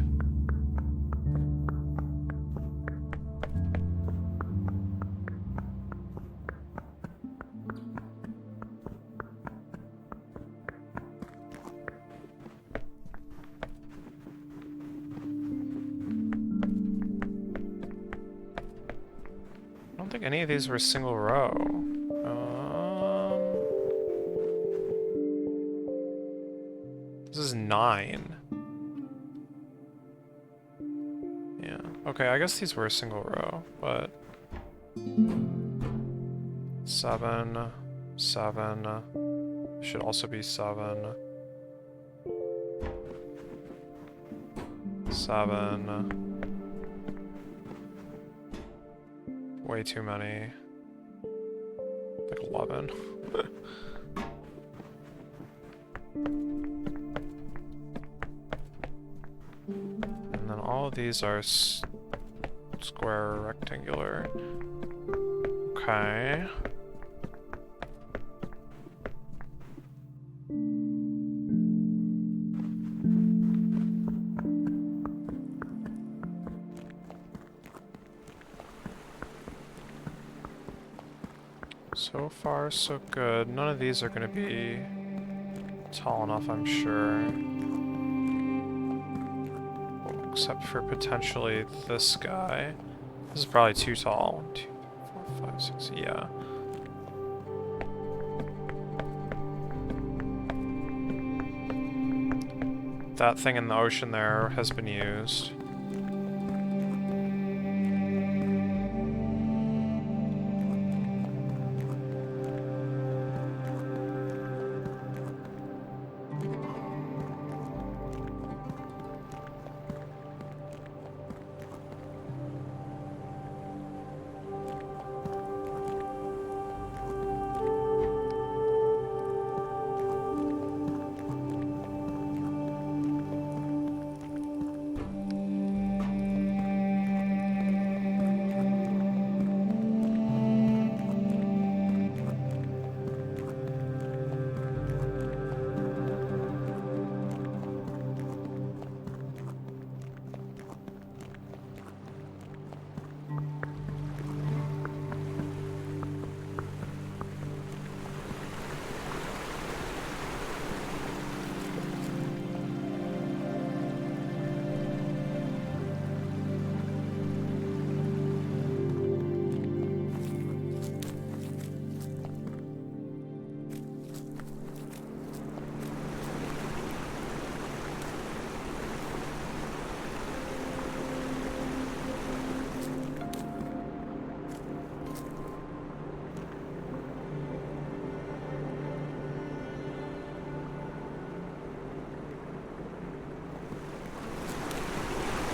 I don't think any of these were single row. This is 9. Yeah. Okay, I guess these were single row, but 7, 7 should also be 7. 7. Way too many. Like 11. And then all of these are square or rectangular. Okay. So far, so good. None of these are going to be tall enough, I'm sure. Well, except for potentially this guy. This is probably too tall. 1, 2, 3, 4, 5, 6, yeah. That thing in the ocean there has been used.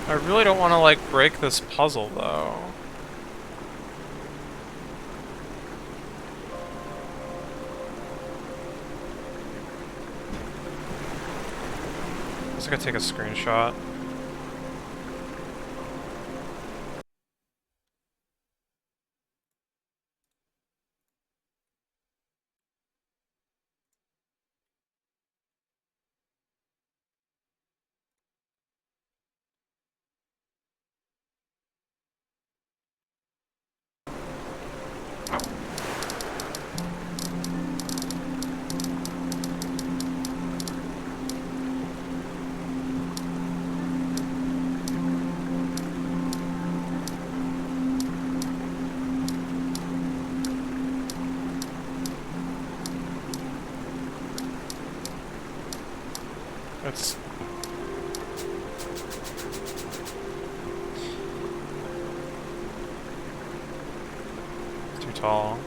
I really don't want to, like, break this puzzle, though. I'm just gonna take a screenshot. It's... too tall.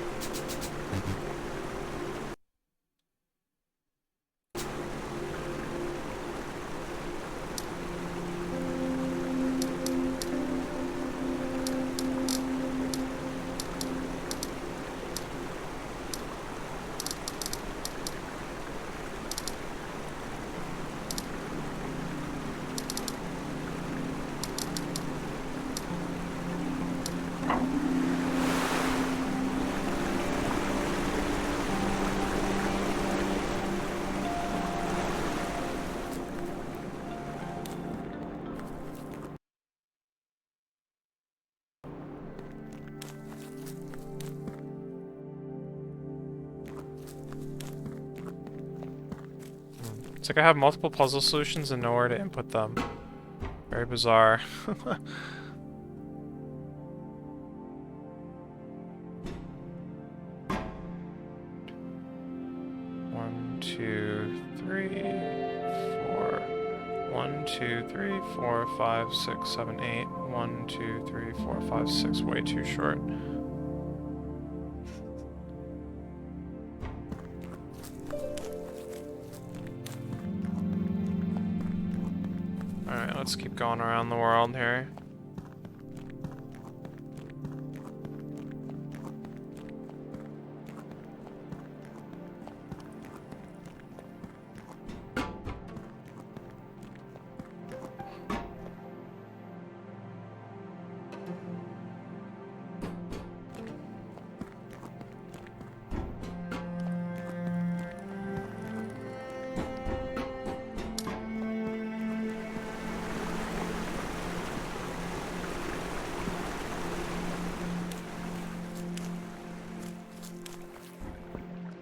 It's like I have multiple puzzle solutions and nowhere to input them. Very bizarre. 1, 2, 3, 4. 1, 2, 3, 4, 5, 6, 7, 8. 1, 2, 3, 4, 5, 6. Way too short. Alright, let's keep going around the world here.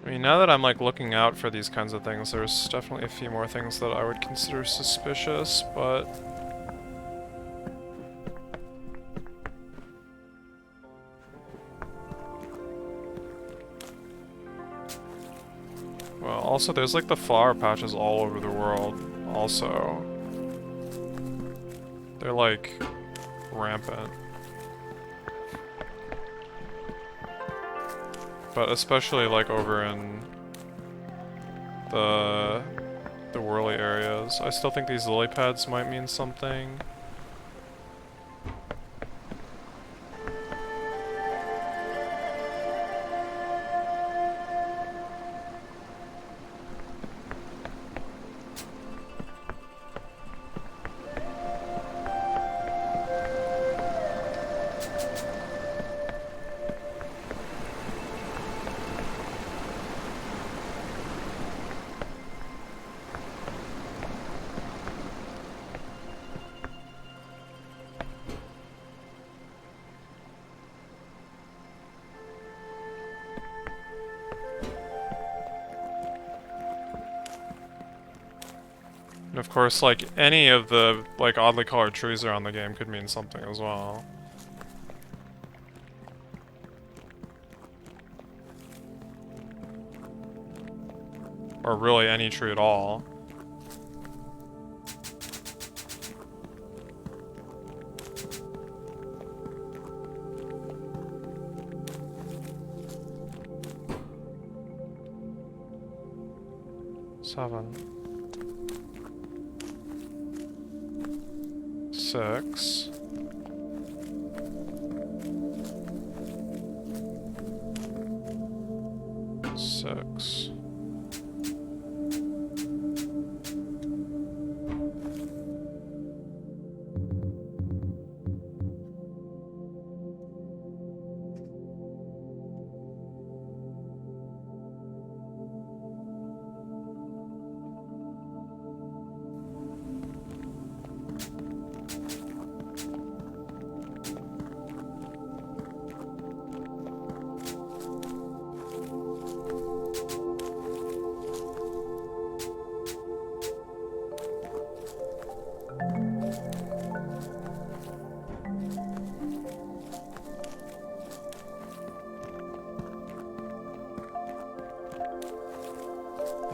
I mean, now that I'm like looking out for these kinds of things, there's definitely a few more things that I would consider suspicious, but... well, also there's like the flower patches all over the world, also. They're like rampant. But especially like over in the whirly areas. I still think these lily pads might mean something. And of course, like, any of the, like, oddly colored trees around the game could mean something as well. Or really any tree at all. Seven. 6. Six.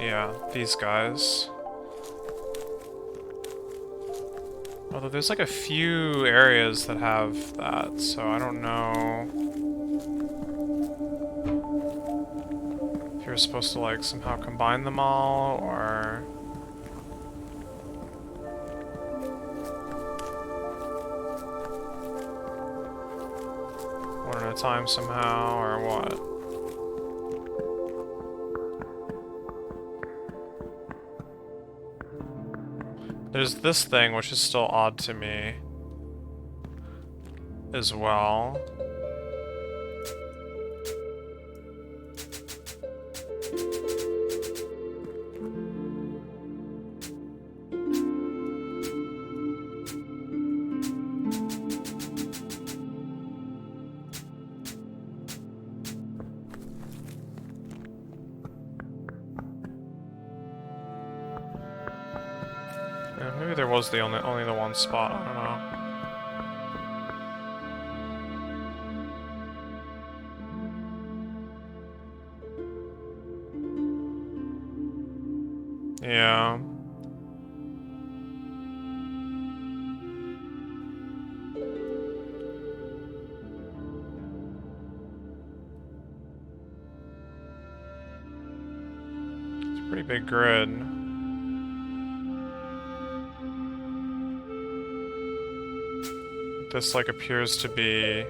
Yeah, these guys. Although there's like a few areas that have that, so I don't know if you're supposed to like somehow combine them all, or one at a time somehow, or what. There's this thing, which is still odd to me as well. Yeah, maybe there was the only the one spot, I don't know. Yeah. It's a pretty big grid. This like appears to be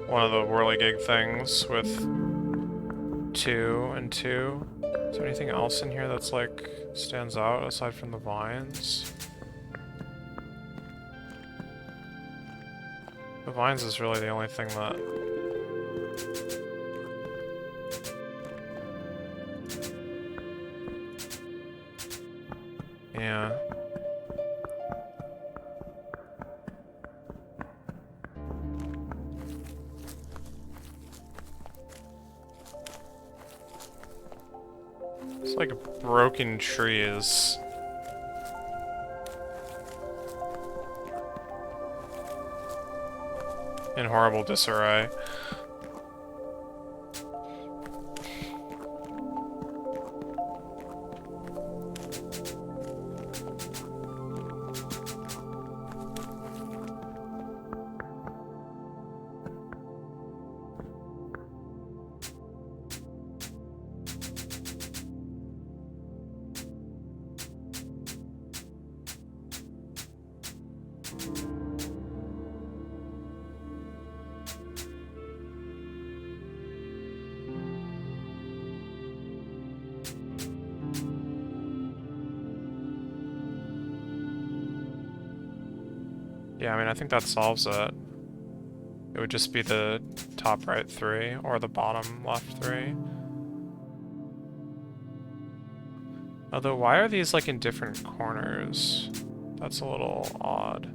one of the whirligig things with 2 and 2. Is there anything else in here that's like stands out aside from the vines? The vines is really the only thing that... Yeah. It's like broken trees. In horrible disarray. Yeah, I mean, I think that solves it. It would just be the top right 3, or the bottom left 3. Although, why are these, like, in different corners? That's a little odd.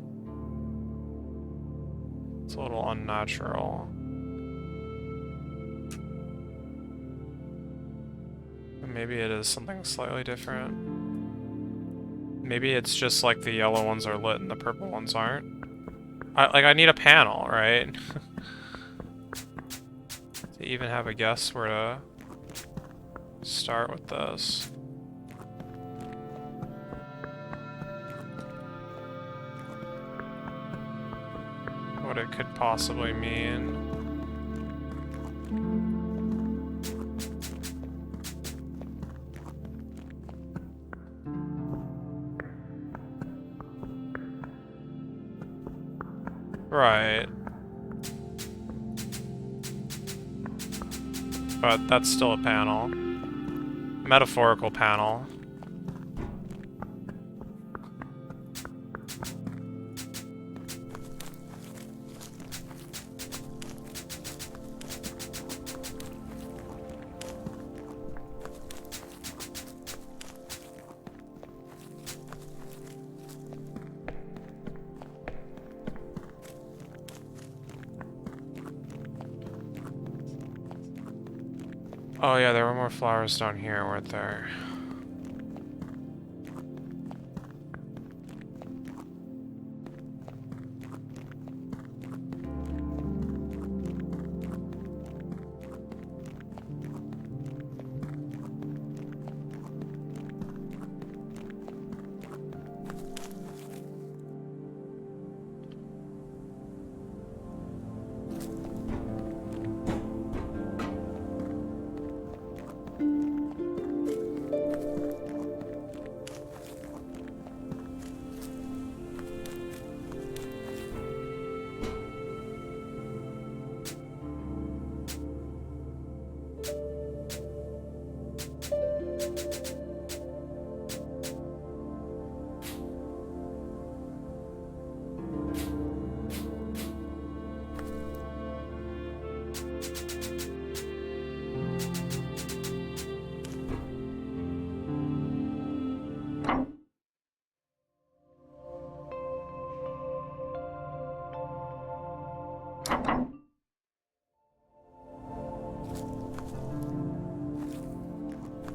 It's a little unnatural. Maybe it is something slightly different. Maybe it's just like the yellow ones are lit and the purple ones aren't. I need a panel, right? To even have a guess where to start with this. What it could possibly mean. Right. But that's still a panel. Metaphorical panel. Oh yeah, there were more flowers down here, weren't there?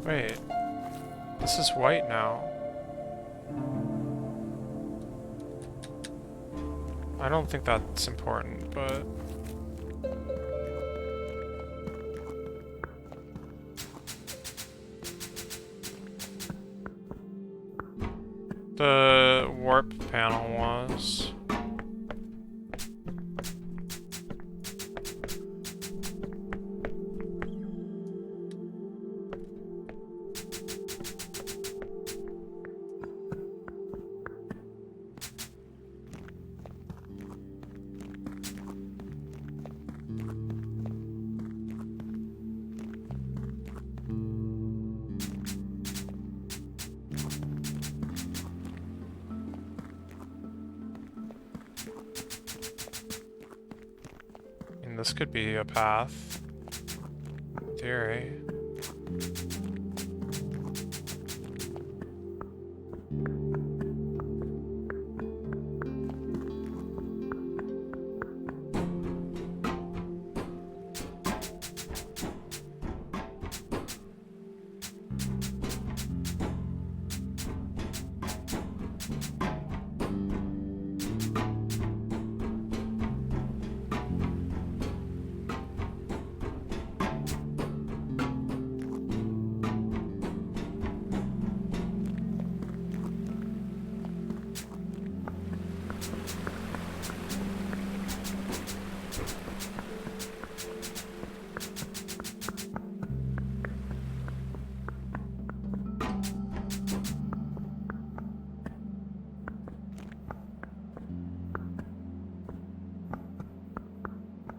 Wait. This is white now. I don't think that's important, but... The warp panel was... This could be a path. In theory.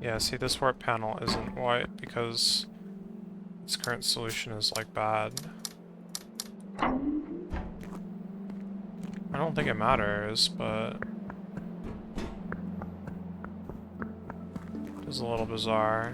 Yeah, see, this warp panel isn't white because its current solution is, like, bad. I don't think it matters, but... it's a little bizarre.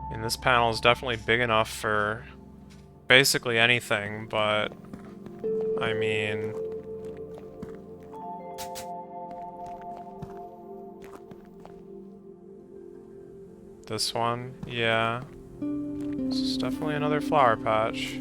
And this panel is definitely big enough for basically anything, but I mean... this one? Yeah. This is definitely another flower patch.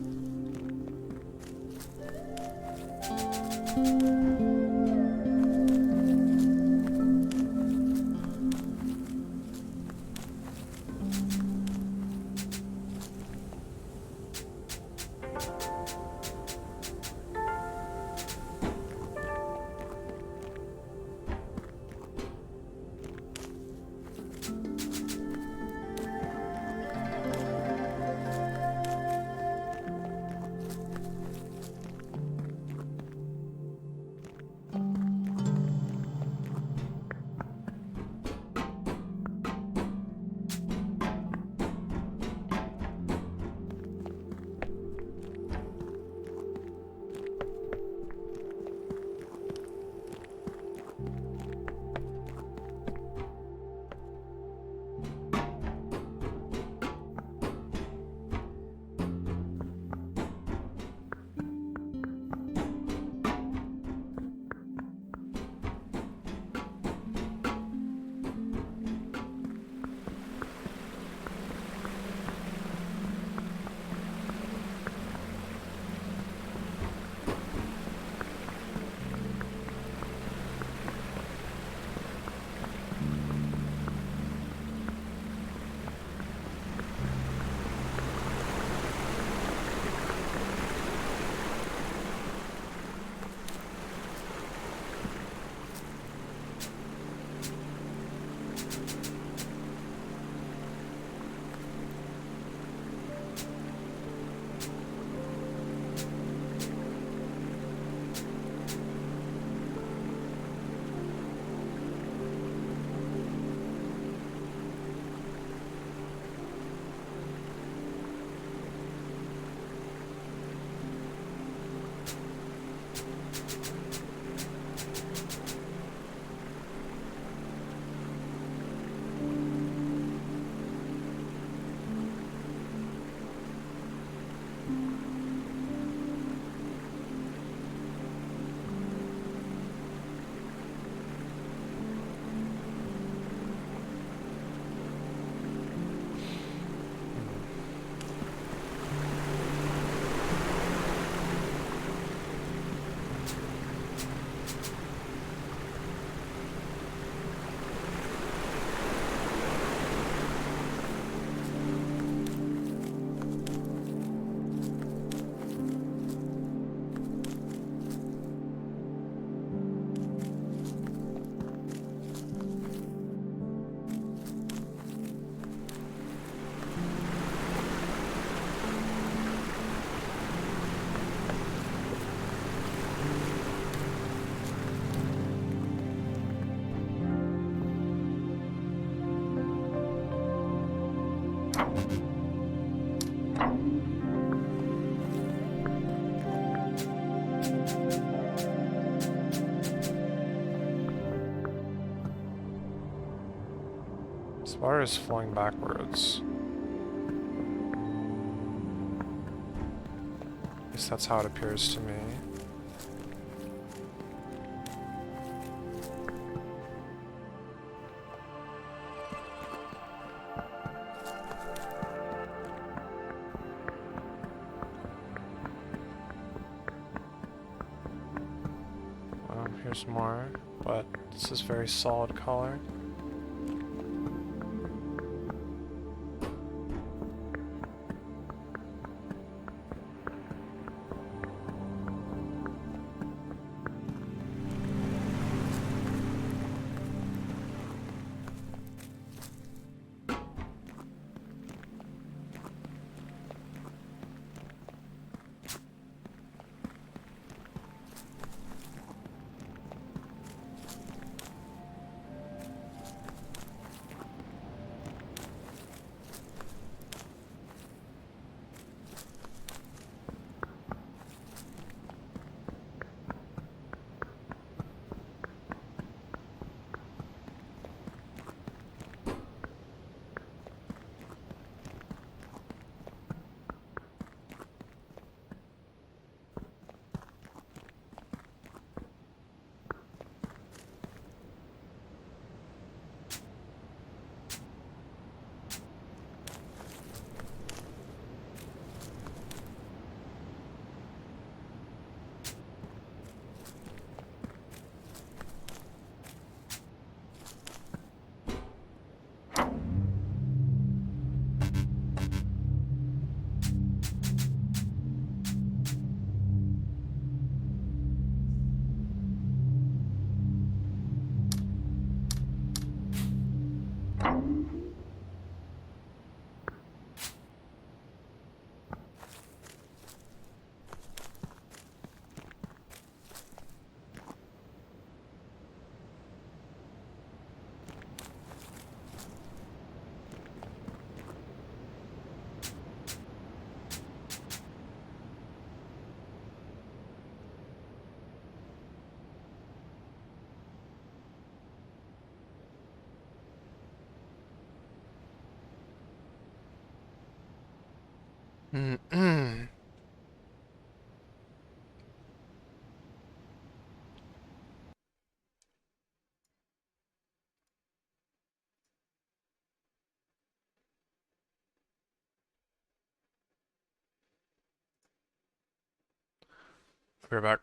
This water is flowing backwards. At least that's how it appears to me. Here's more, but this is very solid color. We're back.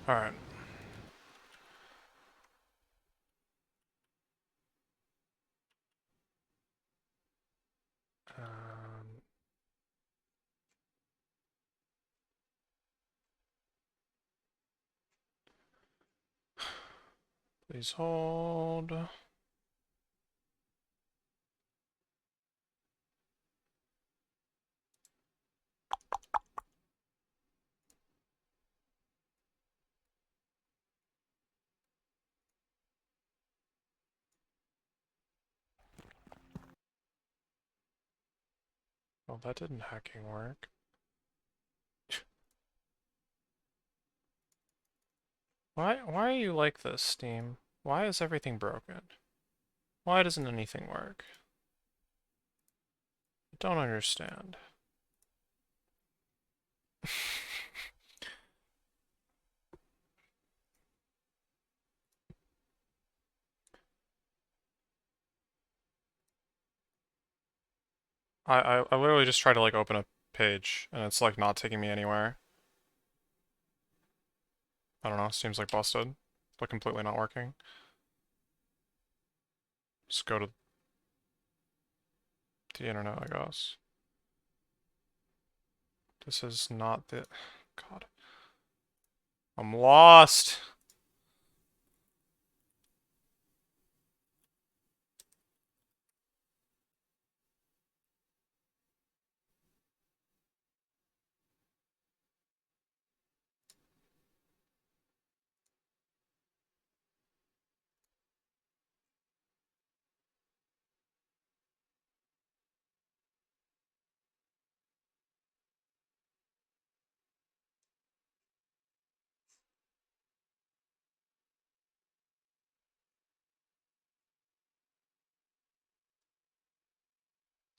Alright. Um, please hold. Oh, that didn't hacking work. Why are you like this, Steam? Why is everything broken? Why doesn't anything work? I don't understand. I literally just tried to like open a page and it's like not taking me anywhere. I don't know, seems like busted. Like completely not working. Just go to the internet, I guess. This is not the... God. I'm lost!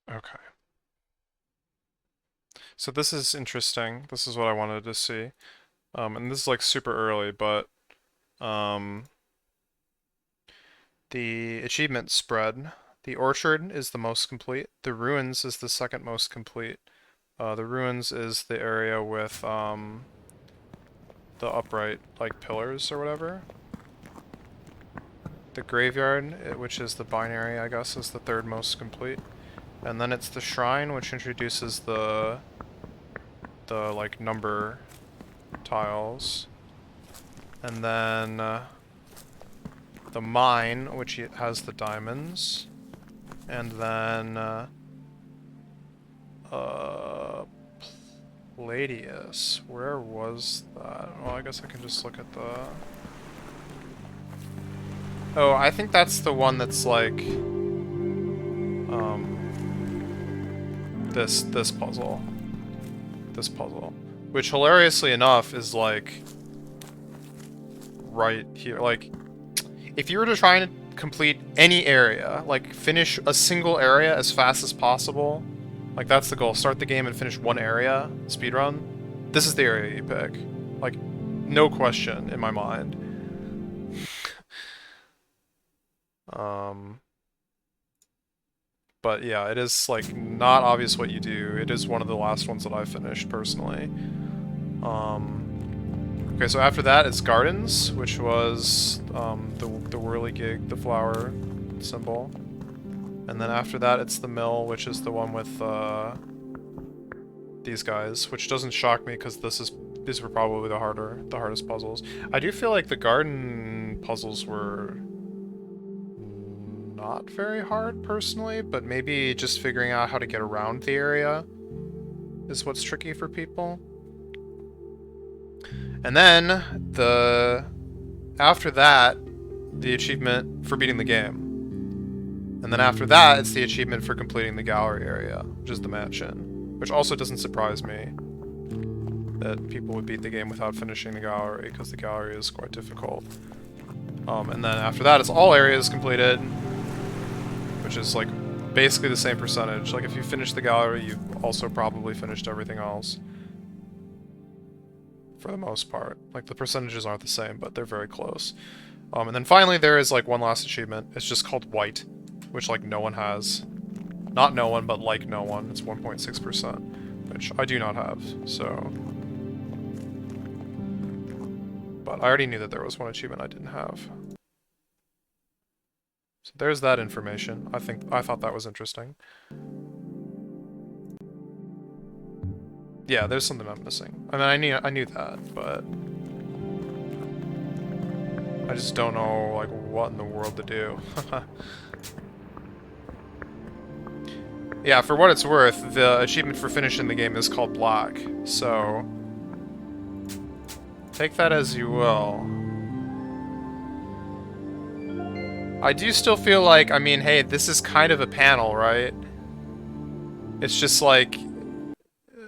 Okay. So this is interesting. This is what I wanted to see. And this is like super early, but um, the achievement spread. The orchard is the most complete. The ruins is the second most complete. The ruins is the area with the upright like pillars or whatever. The graveyard, which is the binary, I guess, is the third most complete. And then it's the shrine, which introduces the like number tiles. And then the mine, which has the diamonds. And then Palladius. Where was that? Well, I guess I can just look at the... Oh, I think that's the one that's like this puzzle. This puzzle. Which hilariously enough is like right here. Like if you were to try and complete any area, like finish a single area as fast as possible, like that's the goal. Start the game and finish one area, speedrun. This is the area you pick. Like, no question in my mind. But yeah, it is like not obvious what you do. It is one of the last ones that I finished personally. Okay, so after that it's gardens, which was the whirligig, the flower symbol. And then after that it's the mill, which is the one with these guys, which doesn't shock me because these were probably the hardest puzzles. I do feel like the garden puzzles were not very hard personally, but maybe just figuring out how to get around the area is what's tricky for people. And then after that, the achievement for beating the game. And then after that, it's the achievement for completing the gallery area, which is the mansion. Which also doesn't surprise me that people would beat the game without finishing the gallery, because the gallery is quite difficult. And then after that, it's all areas completed, which is like basically the same percentage. Like if you finish the gallery, you've also probably finished everything else. For the most part. Like the percentages aren't the same, but they're very close. And then finally there is like one last achievement. It's just called White, which like no one has. Not no one, but like no one. It's 1.6%, which I do not have, so... But but I already knew that there was one achievement I didn't have. So there's that information. I thought that was interesting. Yeah, there's something I'm missing. I mean, I knew that, but I just don't know like what in the world to do. Yeah, for what it's worth, the achievement for finishing the game is called Black, so take that as you will. I do still feel like, I mean, hey, this is kind of a panel, right? It's just like,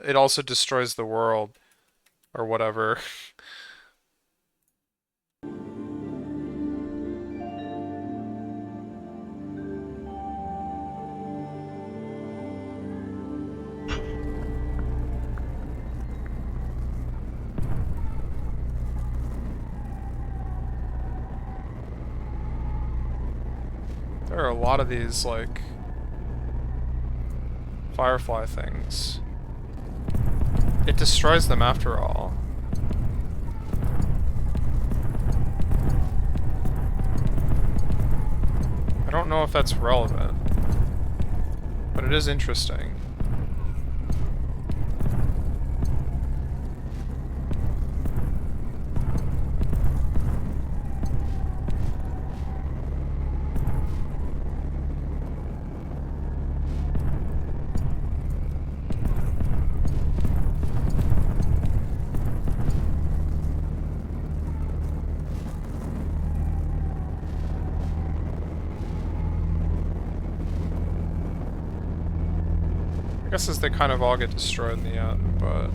it also destroys the world, or whatever. There are a lot of these, like, firefly things. It destroys them after all. I don't know if that's relevant, but it is interesting. I guess as they kind of all get destroyed in the end, but...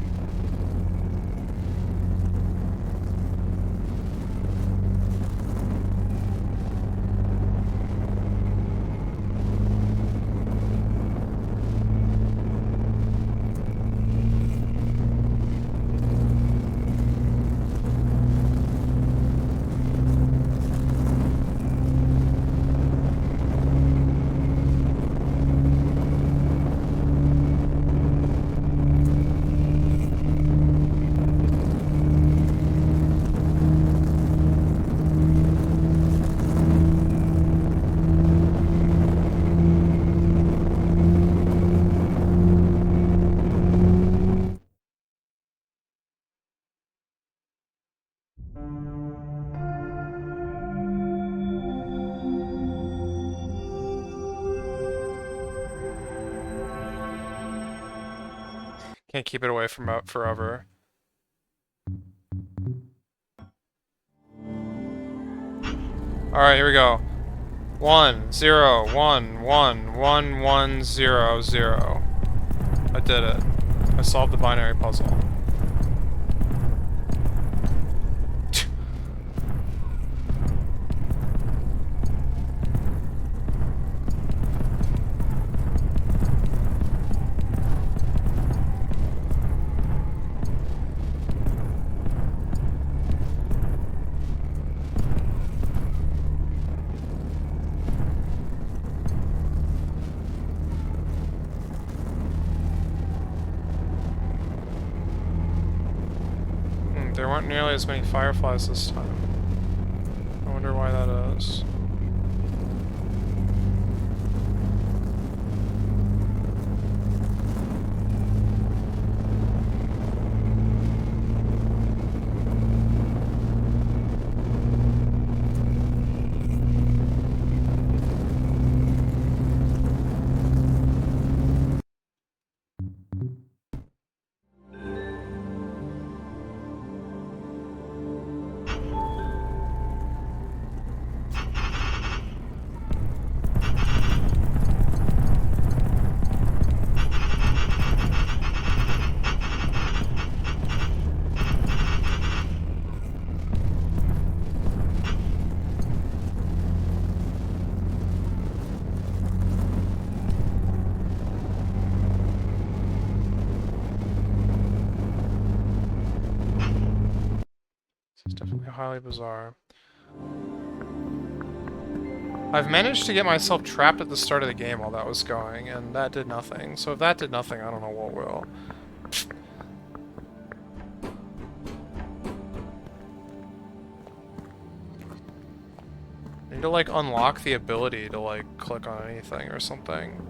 Can't keep it away from out forever. Alright, here we go. 1, 0, 1, 1, 1, 1, 0, 0. I did it. I solved the binary puzzle. There weren't nearly as many fireflies this time. I wonder why that is. It's definitely highly bizarre. I've managed to get myself trapped at the start of the game while that was going, and that did nothing. So if that did nothing, I don't know what will. to like unlock the ability to like click on anything or something.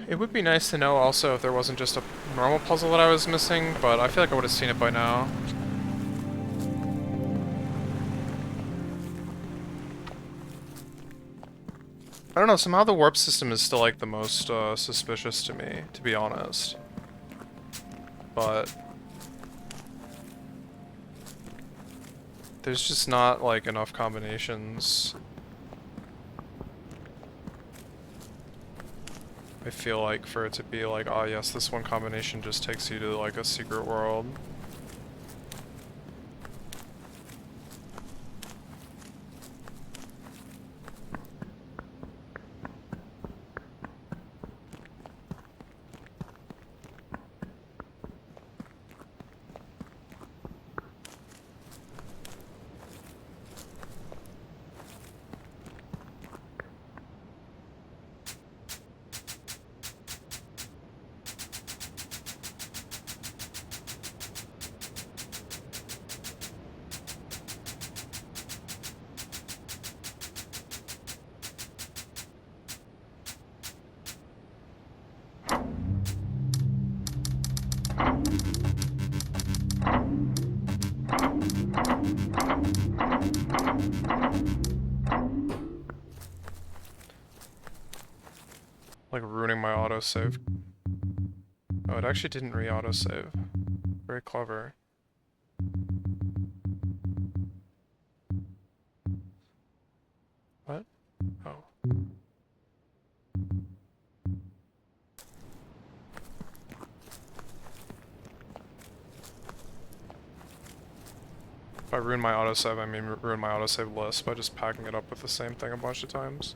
It would be nice to know also if there wasn't just a normal puzzle that I was missing, but I feel like I would have seen it by now. I don't know, somehow the warp system is still like the most suspicious to me, to be honest. But there's just not like enough combinations. I feel like for it to be like, oh yes, this one combination just takes you to like a secret world. Like ruining my autosave. Oh, it actually didn't re-autosave. Very clever. What? Oh. If I ruin my autosave, I mean ruin my autosave list by just packing it up with the same thing a bunch of times.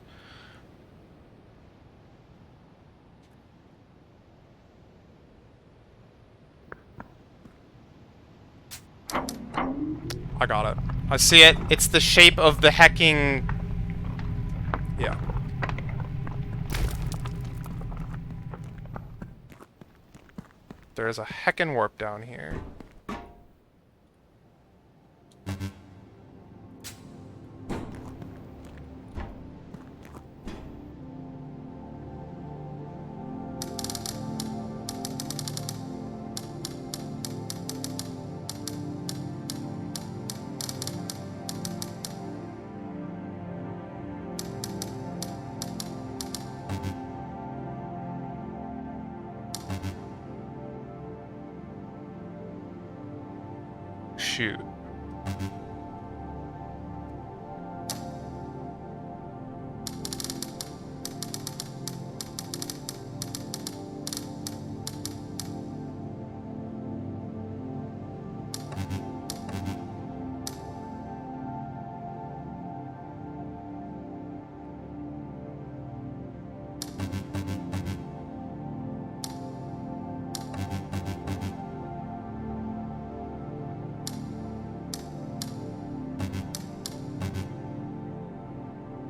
I got it. I see it. It's the shape of the hecking... Yeah. There's a heckin' warp down here. shoot.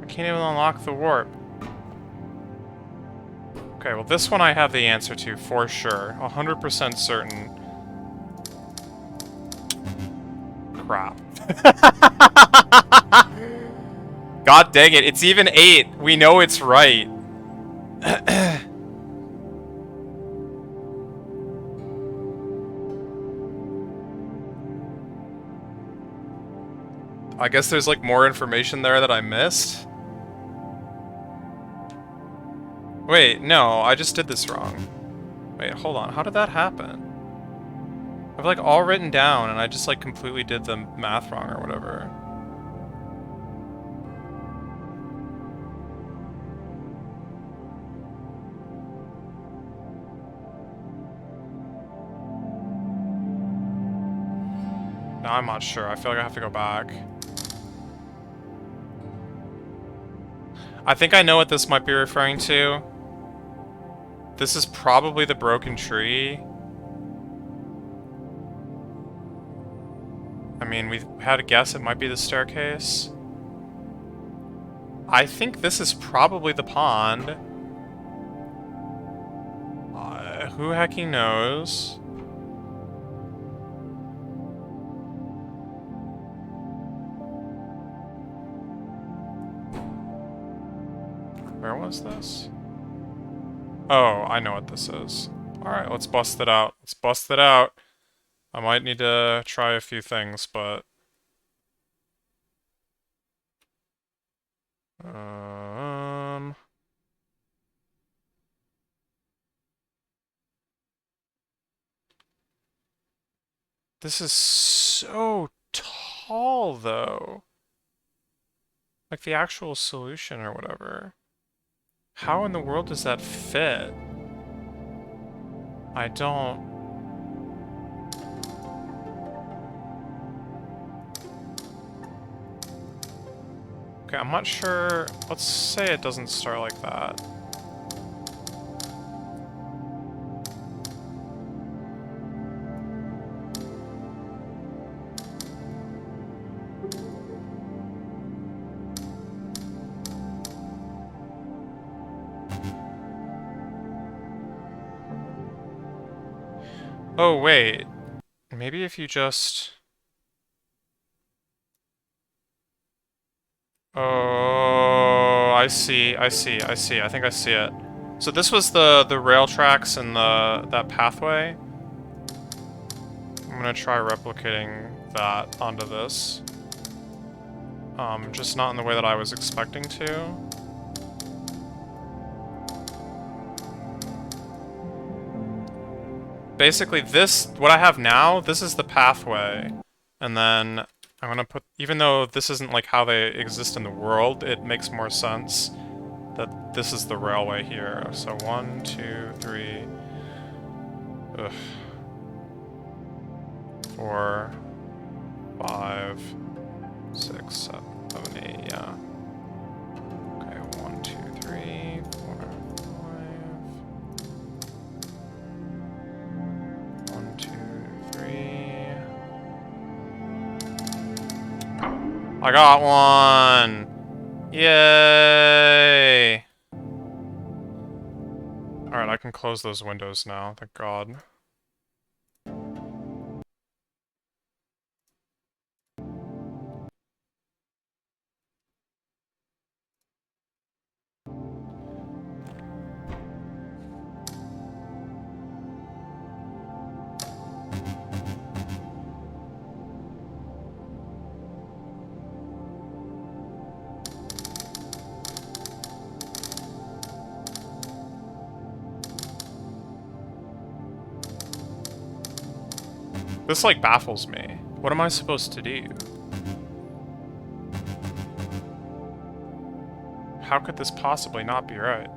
Can't even unlock the warp. Okay, well this one I have the answer to, for sure. 100% certain. Crap. God dang it, it's even 8. We know it's right. I guess there's like more information there that I missed. Wait, no, I just did this wrong. Wait, hold on, how did that happen? I've like all written down and I just like completely did the math wrong or whatever. Now I'm not sure, I feel like I have to go back. I think I know what this might be referring to. This is probably the broken tree. I mean, we had a guess it might be the staircase. I think this is probably the pond. Who hecking knows? Where was this? Oh, I know what this is. Alright, let's bust it out. Let's bust it out. I might need to try a few things, but... This is so tall, though. Like the actual solution or whatever. How in the world does that fit? I don't... Okay, I'm not sure... Let's say it doesn't start like that. Oh, wait. Maybe if you just... Oh, I see. I think I see it. So this was the rail tracks and that pathway. I'm gonna try replicating that onto this. Just not in the way that I was expecting to. Basically this, what I have now, this is the pathway. And then I'm gonna put, even though this isn't like how they exist in the world, it makes more sense that this is the railway here. So 1, 2, 3, 4, 5, 6, 7, 8, yeah. Okay, 1, 2, 3, 4, 5. 1, 2, 3. I got one! Yay! Alright, I can close those windows now, thank God. This, like, baffles me. What am I supposed to do? How could this possibly not be right?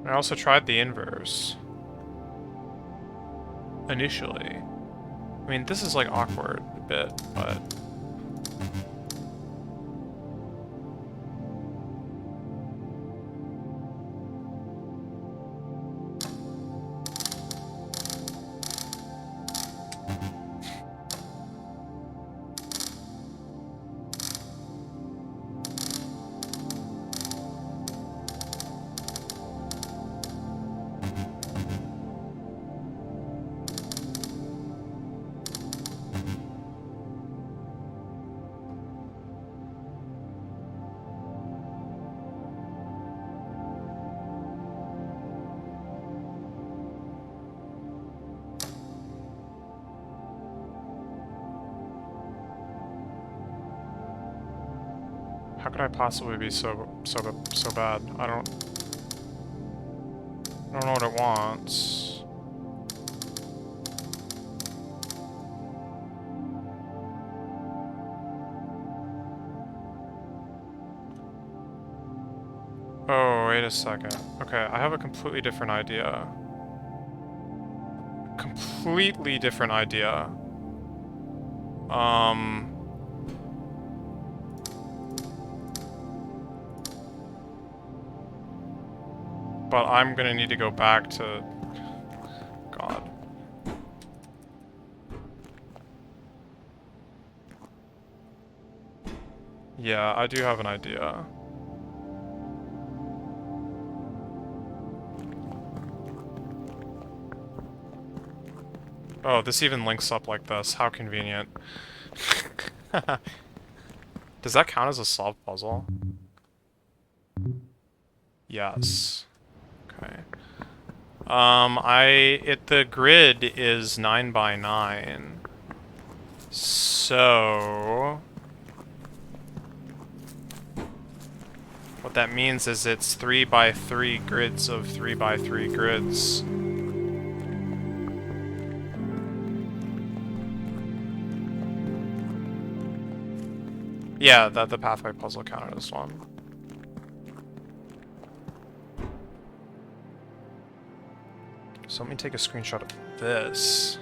I also tried the inverse. Initially. I mean, this is like awkward a bit, but... How could I possibly be so bad? I don't know what it wants. Oh, wait a second. Okay, I have a completely different idea. Completely different idea. But I'm gonna need to go back to... God. Yeah, I do have an idea. Oh, this even links up like this. How convenient. Does that count as a solved puzzle? Yes. Okay. The grid is 9 by 9. So... what that means is it's 3 by 3 grids of 3 by 3 grids. Yeah, the pathway puzzle counted as one. So let me take a screenshot of this.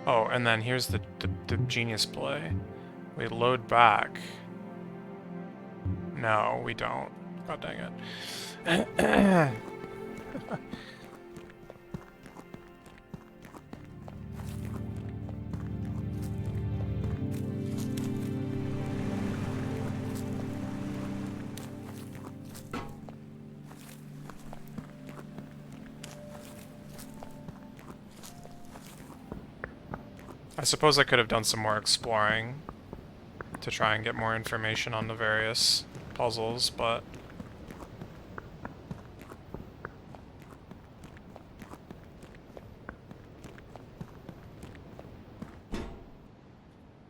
Oh, and then here's the genius play. We load back. No, we don't. God dang it. I suppose I could have done some more exploring to try and get more information on the various puzzles, but...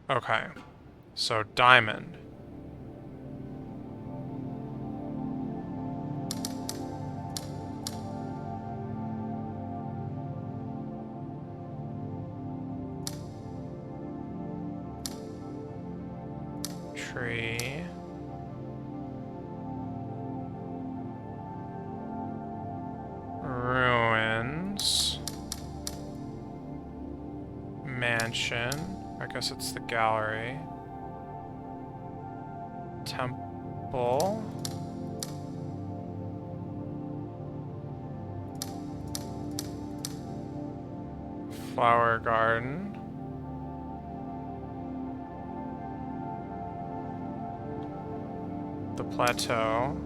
okay. So, diamond. Tree. Ruins. Mansion. I guess it's the gallery. Temple. Flower garden. The plateau.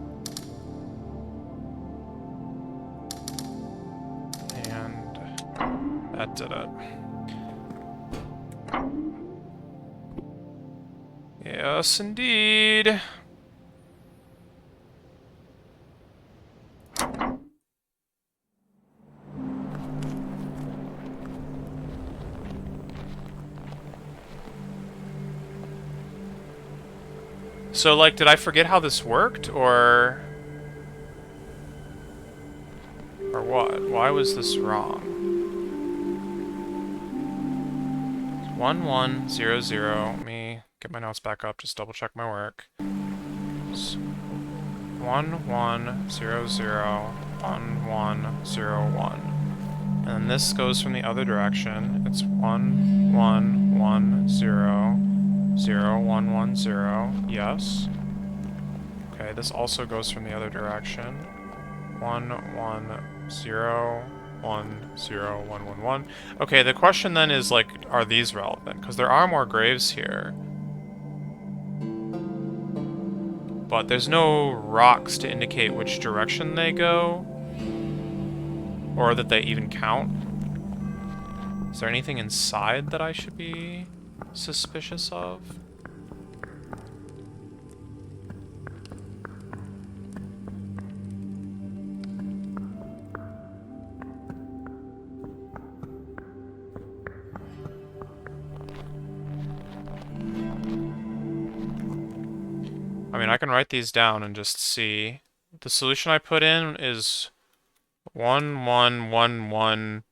That did it. Yes, indeed. So, like, did I forget how this worked, or what? Why was this wrong? 1100. Let me get my notes back up, just double check my work. 11001101. And this goes from the other direction. It's 11100110. Yes. Okay, this also goes from the other direction. 11010111. Okay, the question then is, like, are these relevant? Because there are more graves here. But there's no rocks to indicate which direction they go. Or that they even count. Is there anything inside that I should be suspicious of? I mean, I can write these down and just see. The solution I put in is 11111100.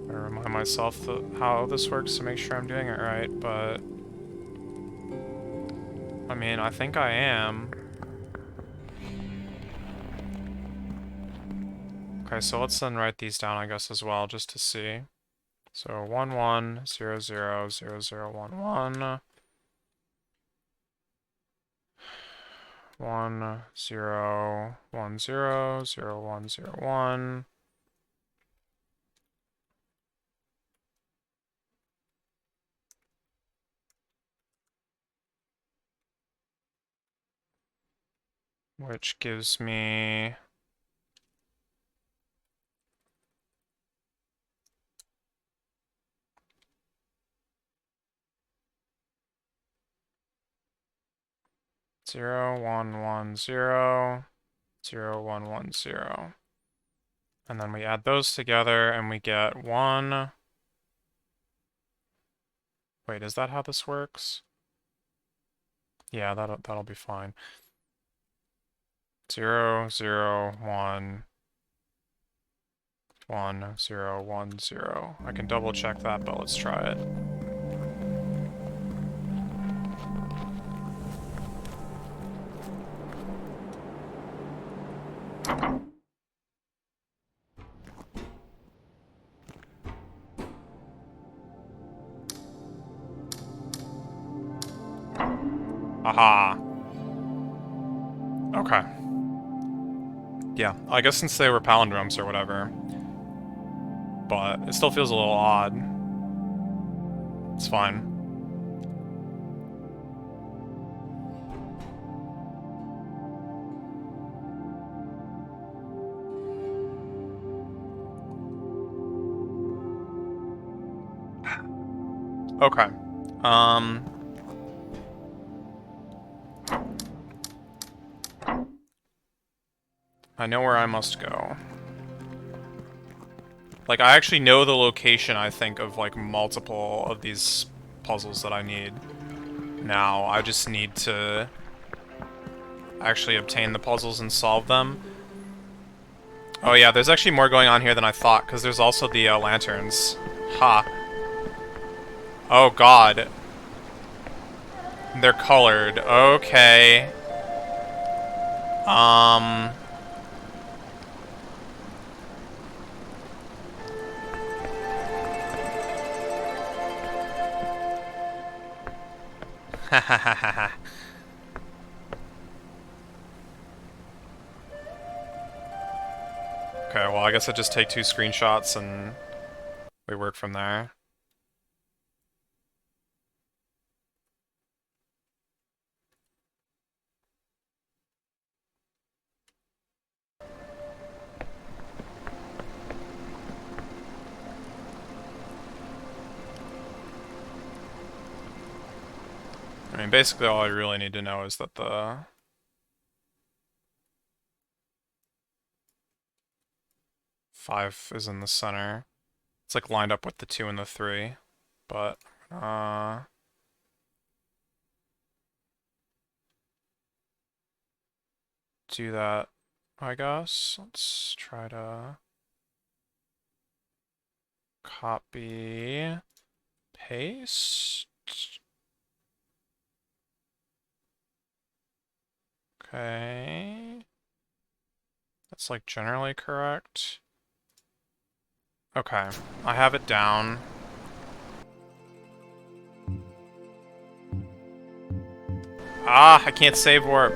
I remind myself how this works to make sure I'm doing it right, but I mean, I think I am. Okay, so let's then write these down, I guess, as well, just to see. So 11000011 10100101, which gives me 01100110. And then we add those together and we get 1. Wait, is that how this works? Yeah, that'll be fine. 001 1010. I can double check that, but let's try it. Aha. Okay. Yeah, I guess since they were palindromes or whatever. But it still feels a little odd. It's fine. Okay. I know where I must go. Like, I actually know the location, I think, of, like, multiple of these puzzles that I need. Now, I just need to actually obtain the puzzles and solve them. Oh yeah, there's actually more going on here than I thought, because there's also the lanterns. Ha. Oh god. They're colored. Okay. Um... Okay, well I guess I just take 2 screenshots and we work from there. I mean, basically all I really need to know is that the 5 is in the center. It's like lined up with the 2 and the 3, but do that, I guess. Let's try to copy, paste. Okay. That's like generally correct. Okay, I have it down. Ah, I can't save warp.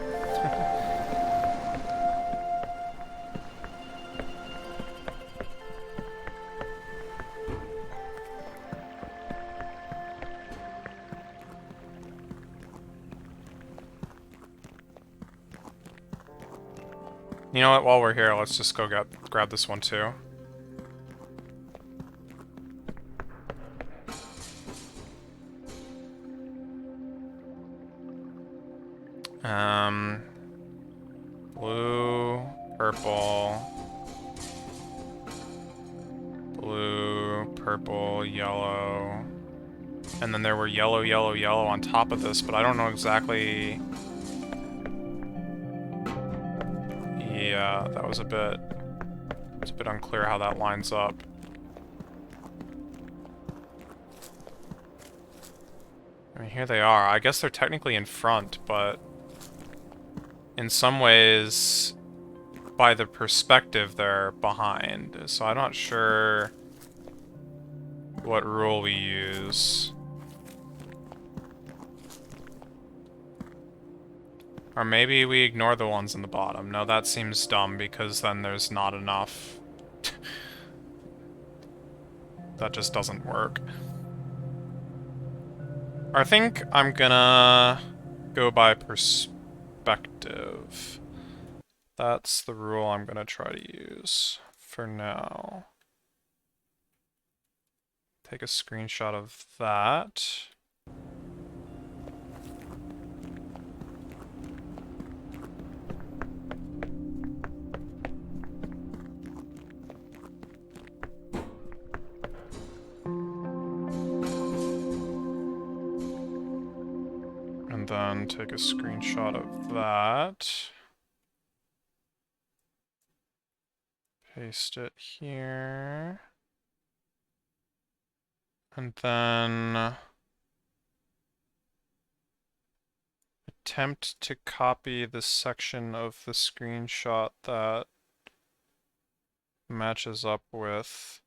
You know what, while we're here, let's just go grab this one too. Blue, purple, yellow. And then there were yellow, yellow, yellow on top of this, but I don't know exactly... Yeah, that was it's a bit unclear how that lines up. I mean, here they are. I guess they're technically in front, but in some ways, by the perspective, they're behind. So I'm not sure what rule we use. Or maybe we ignore the ones in the bottom. No, that seems dumb because then there's not enough. That just doesn't work. I think I'm gonna go by perspective. That's the rule I'm gonna try to use for now. Take a screenshot of that. And then take a screenshot of that. Paste it here. And then attempt to copy the section of the screenshot that matches up with...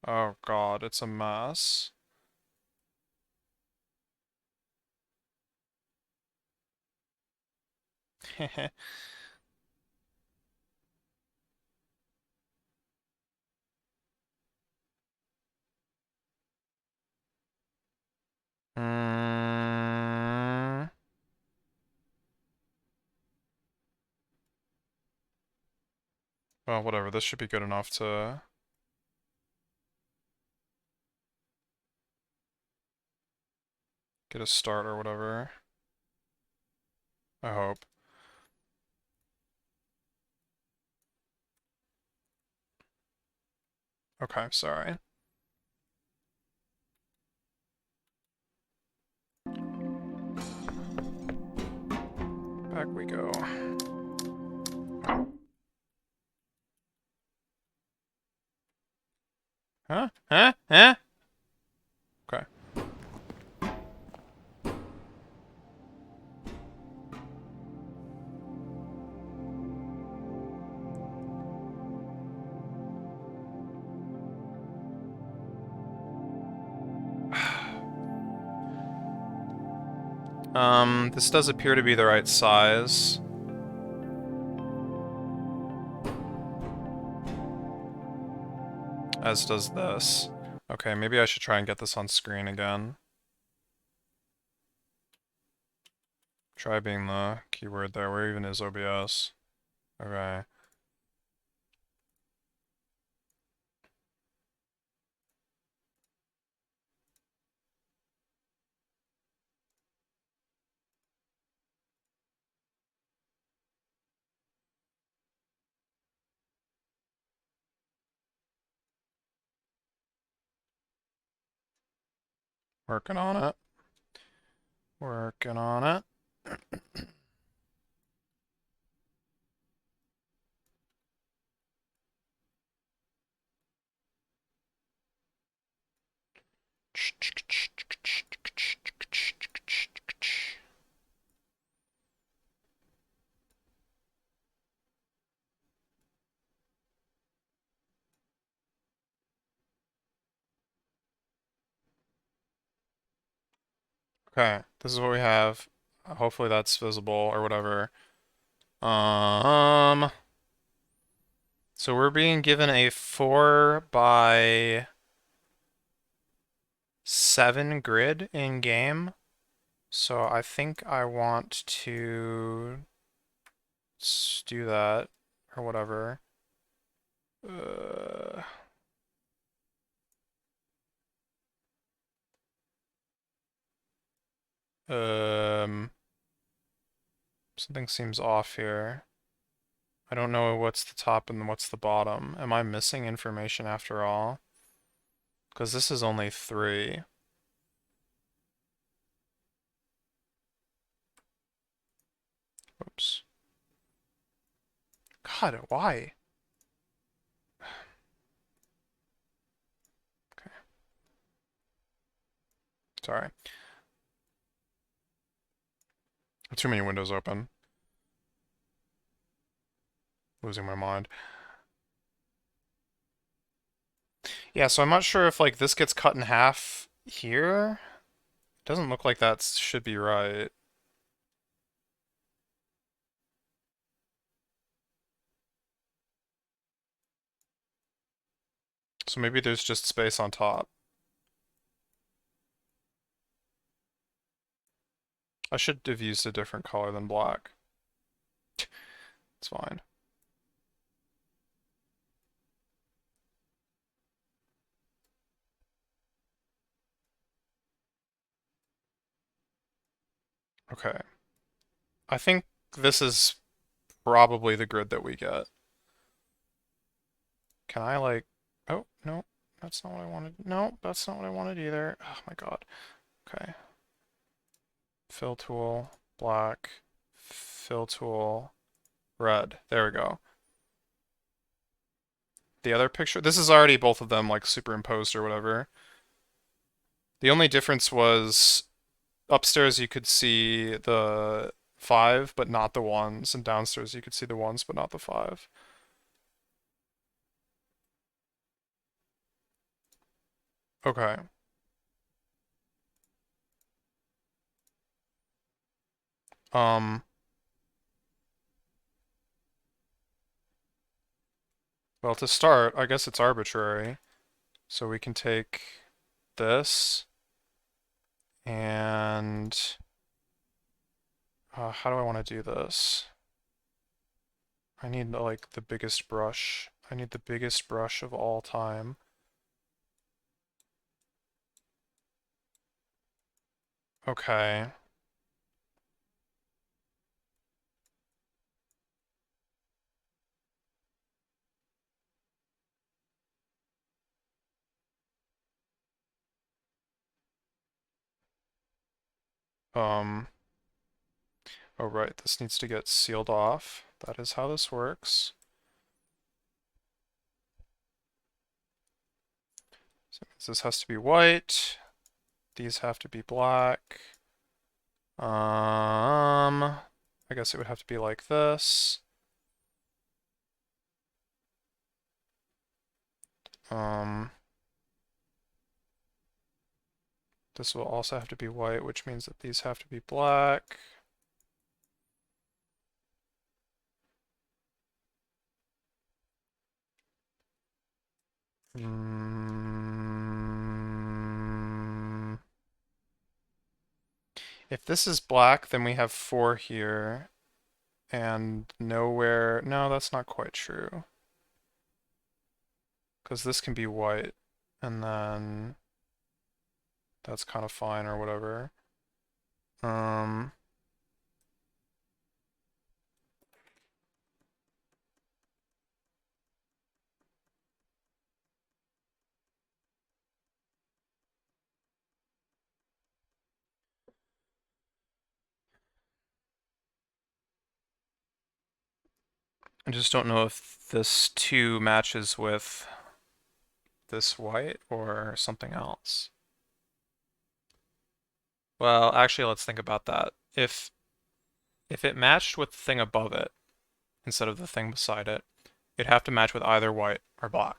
Oh god, it's a mess. Mm. Well, whatever, this should be good enough to get a start or whatever. I hope. Okay, sorry. Back we go. Huh? Huh? Huh? Okay. This does appear to be the right size. As does this. Okay, maybe I should try and get this on screen again. Try being the keyword there. Where even is OBS? Okay. Working on it. Working on it. Okay, this is what we have. Hopefully that's visible or whatever. Um, so we're being given a 4 by 7 grid in game. So I think I want to do that or whatever. Uh, um, something seems off here. I don't know what's the top and what's the bottom. Am I missing information after all? Because this is only 3. Oops. God, why? Okay, sorry. Too many windows open. Losing my mind. Yeah, so I'm not sure if like this gets cut in half here. Doesn't look like that should be right. So maybe there's just space on top. I should have used a different color than black. It's fine. Okay. I think this is probably the grid that we get. Can I like... Oh, no. That's not what I wanted. No, that's not what I wanted either. Oh my god. Okay. Fill tool, black, fill tool, red. There we go. The other picture, this is already both of them like superimposed or whatever. The only difference was upstairs you could see the 5 but not the 1s, and downstairs you could see the 1s but not the 5. Okay. Um, well, to start, I guess it's arbitrary. So we can take this and how do I want to do this? I need like the biggest brush. I need the biggest brush of all time. Okay. Um, oh right, this needs to get sealed off. That is how this works. This has to be white. These have to be black. I guess it would have to be like this. This will also have to be white, which means that these have to be black. If this is black, then we have 4 here, and nowhere... No, that's not quite true. Because this can be white, and then that's kind of fine or whatever. I just don't know if this 2 matches with this white or something else. Well, actually, let's think about that. If it matched with the thing above it instead of the thing beside it, it'd have to match with either white or black.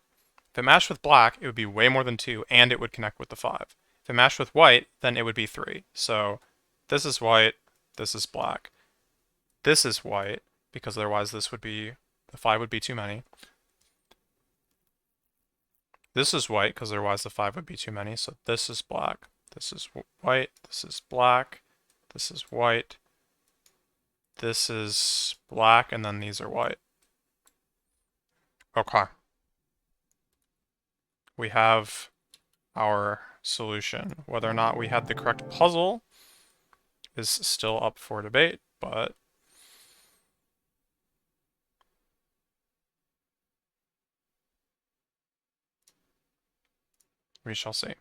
If it matched with black, it would be way more than 2, and it would connect with the 5. If it matched with white, then it would be 3. So this is white, this is black. This is white, because otherwise this would be, the 5 would be too many. This is white, because otherwise the 5 would be too many, so this is black. This is white, this is black, this is white, this is black, and then these are white. Okay. We have our solution. Whether or not we had the correct puzzle is still up for debate, but we shall see.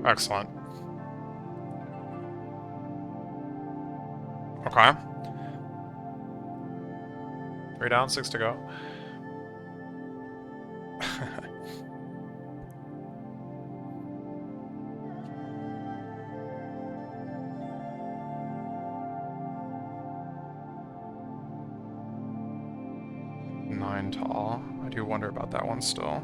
Excellent. Okay. 3 down, 6 to go. Nine tall. I do wonder about that one still.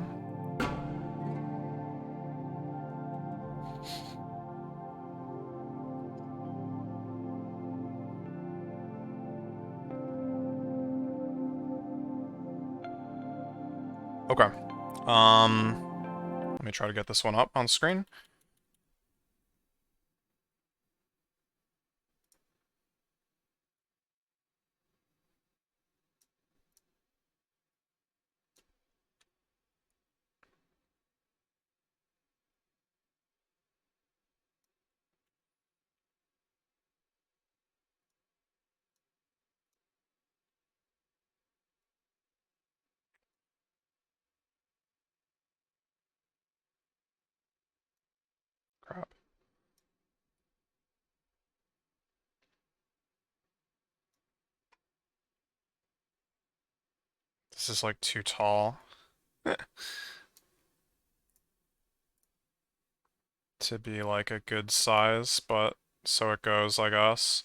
Okay. Let me try to get this one up on screen. Crap. This is like too tall to be like a good size, but so it goes, I guess.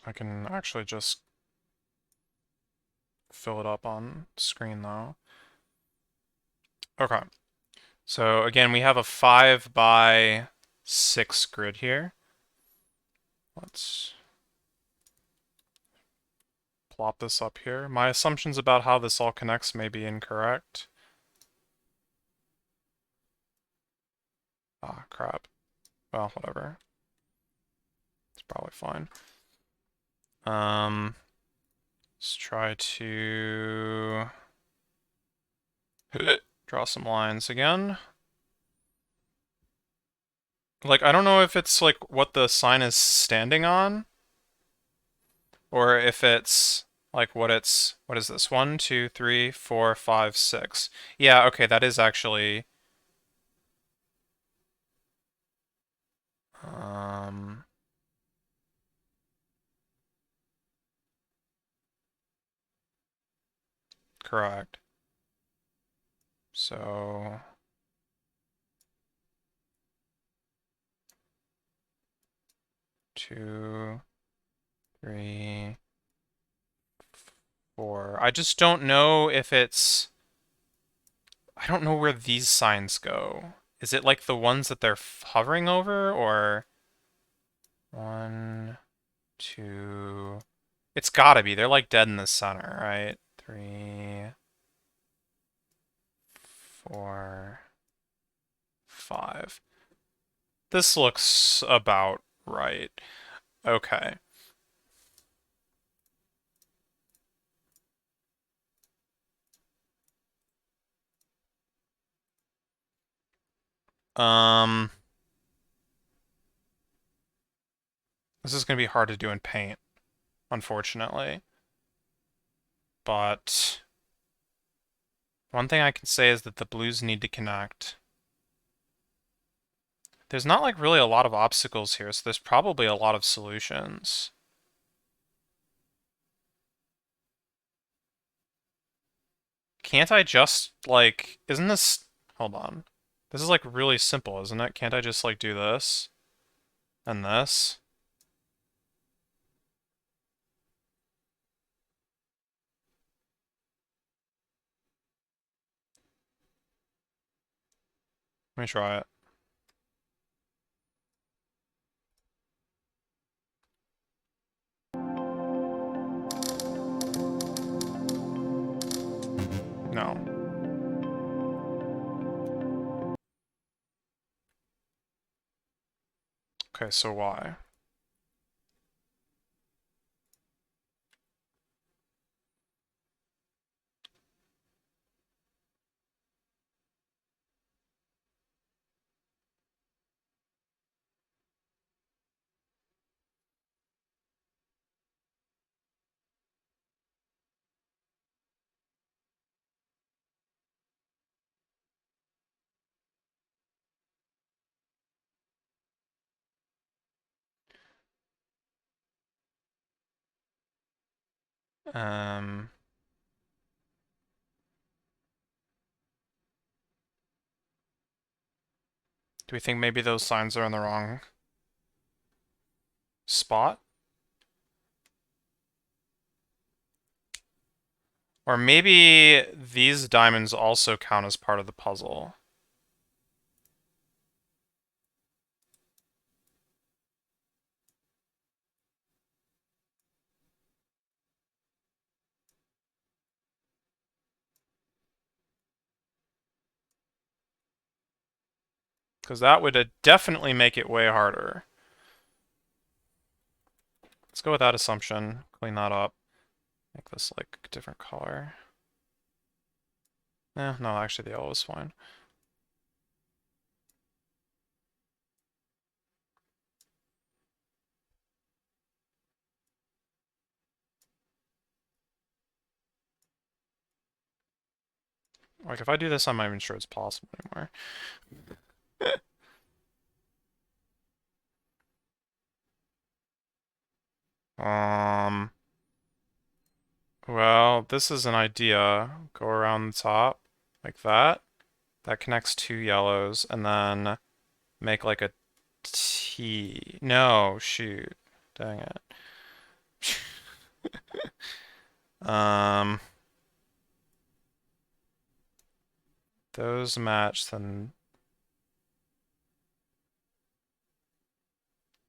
I can actually just fill it up on screen though. Okay. So again, we have a 5 by 6 grid here. Let's plop this up here. My assumptions about how this all connects may be incorrect. Ah, crap. Well, whatever. It's probably fine. Let's try to Draw some lines again. Like, I don't know if it's, like, what the sign is standing on, or if it's, like, what is this? 1, 2, 3, 4, 5, 6. Yeah, okay, that is actually, um, correct. So, 2, 3, 4. I just don't know if it's... I don't know where these signs go. Is it like the ones that they're hovering over, or... 1, 2... It's gotta be. They're like dead in the center, right? 3, 4, 5. This looks about right. Okay. Um, this is gonna be hard to do in paint, unfortunately. But one thing I can say is that the blues need to connect. There's not like really a lot of obstacles here, so there's probably a lot of solutions. Can't I just, like, isn't this, hold on. This is like really simple, isn't it? Can't I just like do this and this? Let me try it. No. Okay, so why? Um, do we think maybe those signs are in the wrong spot? Or maybe these diamonds also count as part of the puzzle. Because that would definitely make it way harder. Let's go with that assumption. Clean that up. Make this like a different color. No, actually the yellow is fine. Like, if I do this, I'm not even sure it's possible anymore. Um, well, this is an idea. Go around the top, like that. That connects two yellows, and then make like a T. No, shoot. Dang it. Um, those match, then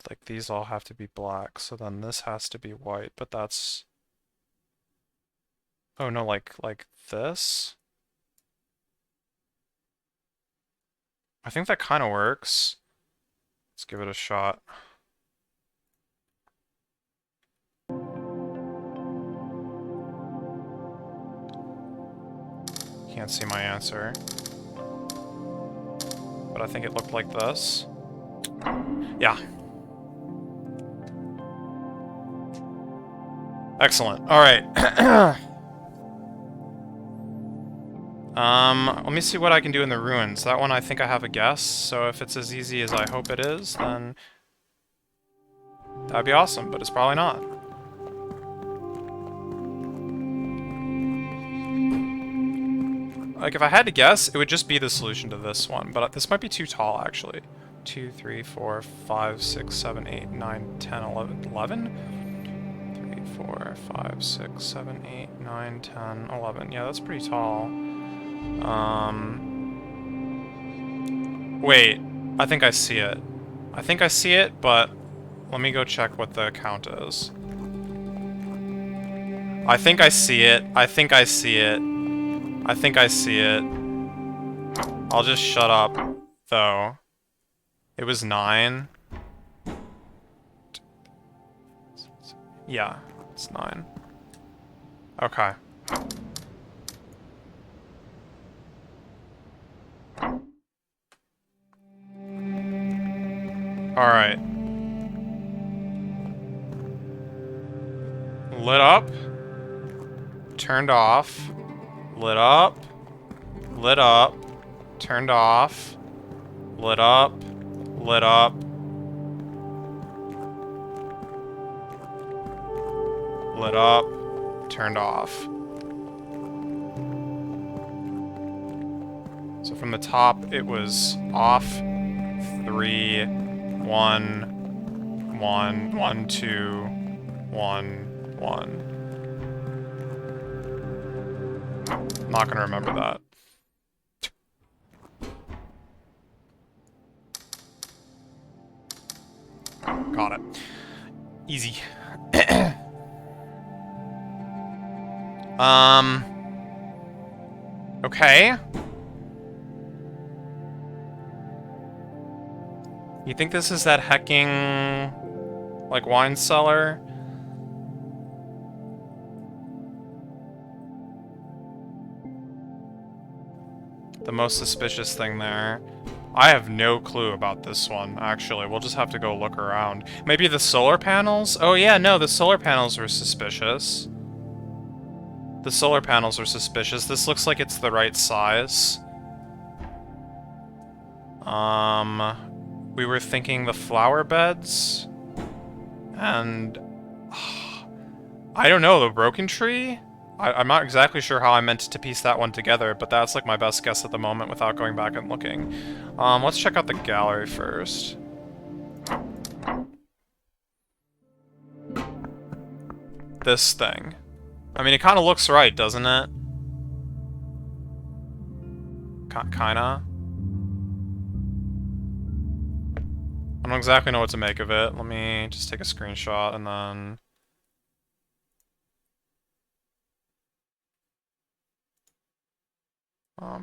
like these all have to be black, so then this has to be white, but that's... Oh no, like this? I think that kind of works. Let's give it a shot. Can't see my answer. but I think it looked like this. Yeah. Excellent. Alright. Let me see what I can do in the ruins. That one I think I have a guess, so if it's as easy as I hope it is, then that'd be awesome, but it's probably not. Like, if I had to guess, it would just be the solution to this one, but this might be too tall, actually. 2, 3, 4, 5, 6, 7, 8, 9, 10, 11, 11? 3, 4, 5, 6, 7, 8, 9, 10, 11. Yeah, that's pretty tall. Wait, I think I see it. I think I see it, but let me go check what the count is. I think I see it. I think I see it. I think I see it. I'll just shut up, though. It was 9. Yeah, it's 9. Okay. Alright. Lit up. Turned off. Lit up. Lit up. Turned off. Lit up. Lit up. Lit up. Turned off. So from the top, it was off. 3, 1, 1, 1, 2, 1, 1. Not gonna remember that. Got it. Easy. Okay. You think this is that hecking, like, wine cellar? The most suspicious thing there. I have no clue about this one, actually. We'll just have to go look around. Maybe the solar panels? Oh yeah, no, the solar panels were suspicious. The solar panels were suspicious. This looks like it's the right size. We were thinking the flower beds. And... I don't know, the broken tree? I'm not exactly sure how I meant to piece that one together, but that's like my best guess at the moment without going back and looking. Let's check out the gallery first. This thing. I mean, it kind of looks right, doesn't it? Kinda. I don't exactly know what to make of it. Let me just take a screenshot and then...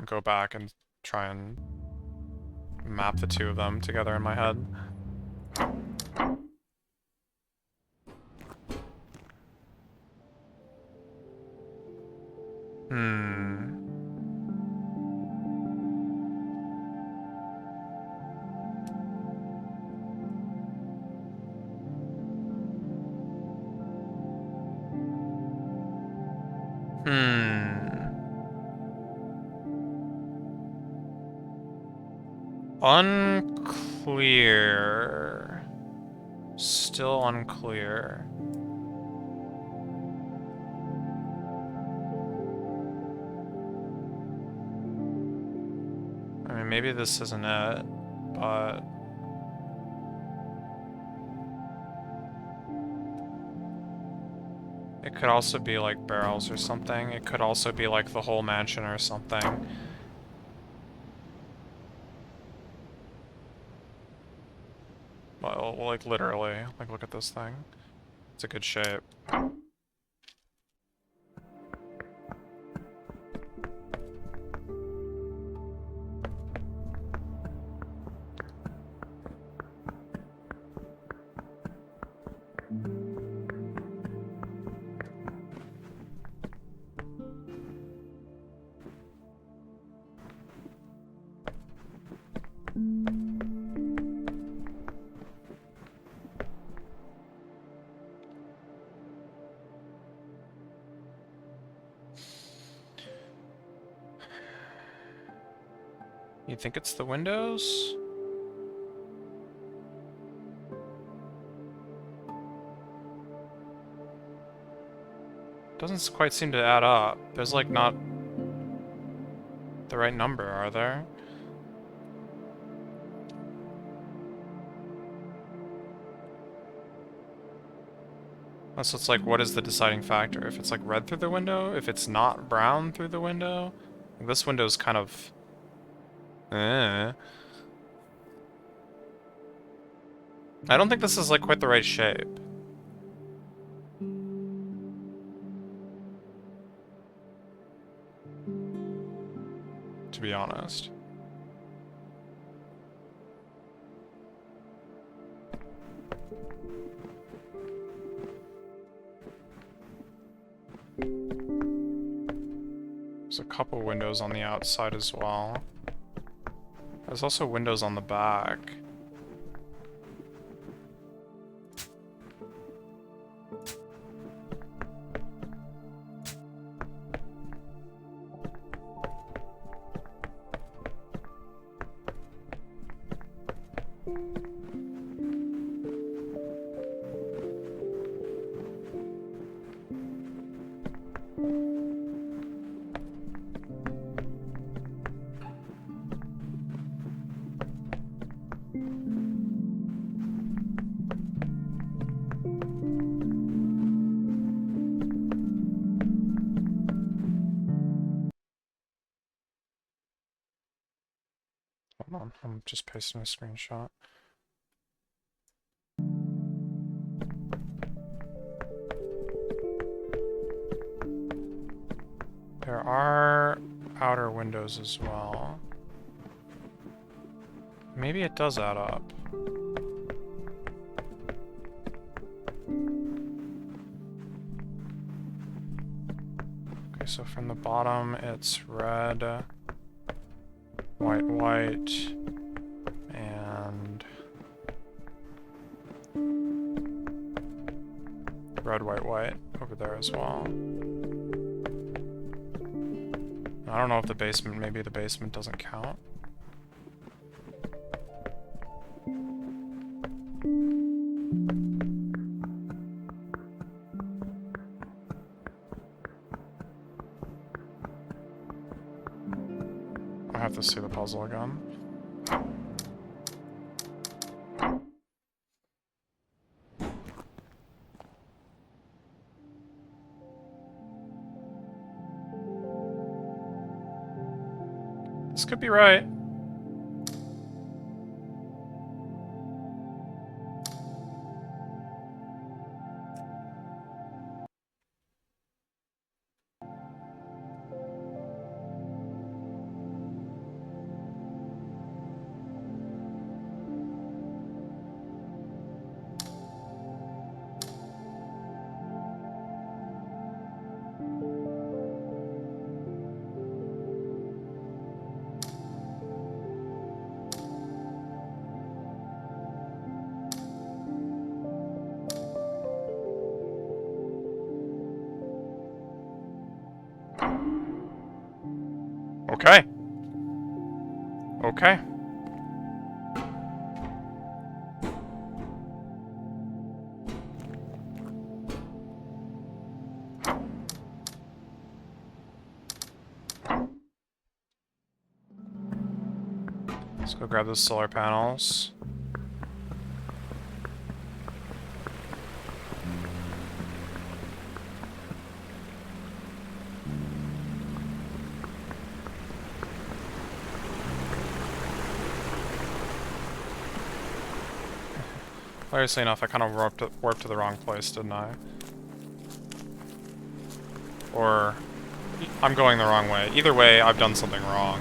go back and try and map the two of them together in my head. Unclear. Still unclear. I mean, maybe this isn't it, but... It could also be like barrels or something. It could also be like the whole mansion or something. Well, like literally. Like, look at this thing. It's a good shape. You think it's the windows? Doesn't quite seem to add up. There's like not the right number, are there? Unless it's like, what is the deciding factor? If it's like red through the window? If it's not brown through the window? Like, this window's kind of... I don't think this is like quite the right shape. To be honest. There's a couple windows on the outside as well. There's also windows on the back. Hold on, I'm just pasting a screenshot. There are outer windows as well. Maybe it does add up. Okay, so from the bottom it's red, white, white, and red, white, white over there as well. I don't know if the basement, maybe the basement doesn't count. I have to see the puzzle again. This could be right. Okay. Okay. Let's go grab those solar panels. Hilariously enough, I kind of warped to the wrong place, didn't I? Or I'm going the wrong way. Either way, I've done something wrong.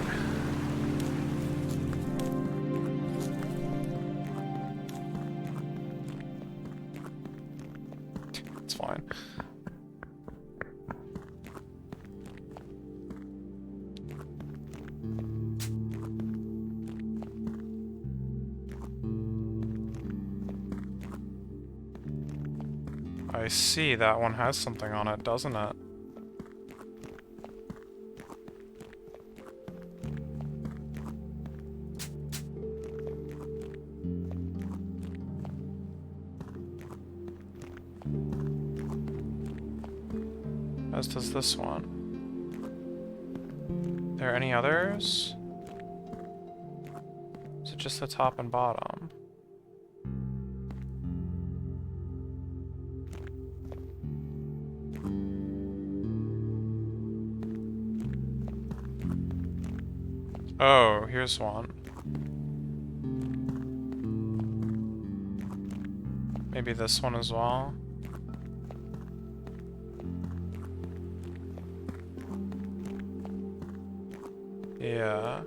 It's fine. I see, that one has something on it, doesn't it? As does this one. Are there any others? Is it just the top and bottom? Oh, here's one. Maybe this one as well? Yeah.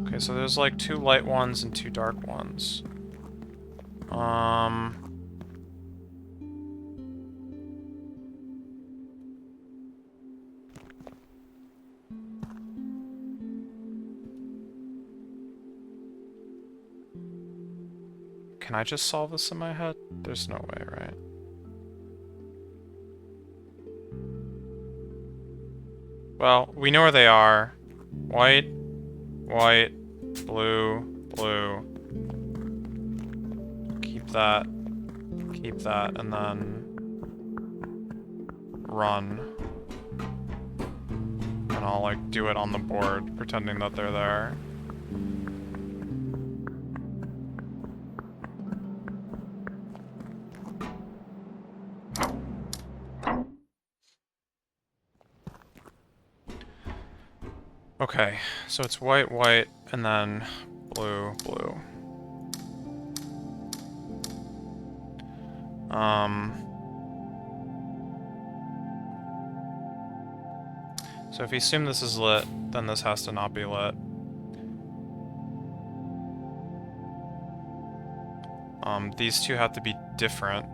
Okay, so there's like 2 light ones and 2 dark ones. Can I just solve this in my head? There's no way, right? Well, we know where they are. White, white, blue, blue. Keep that, and then run. And I'll, like, do it on the board, pretending that they're there. Okay, so it's white, white, and then blue, blue. So if you assume this is lit, then this has to not be lit. These two have to be different.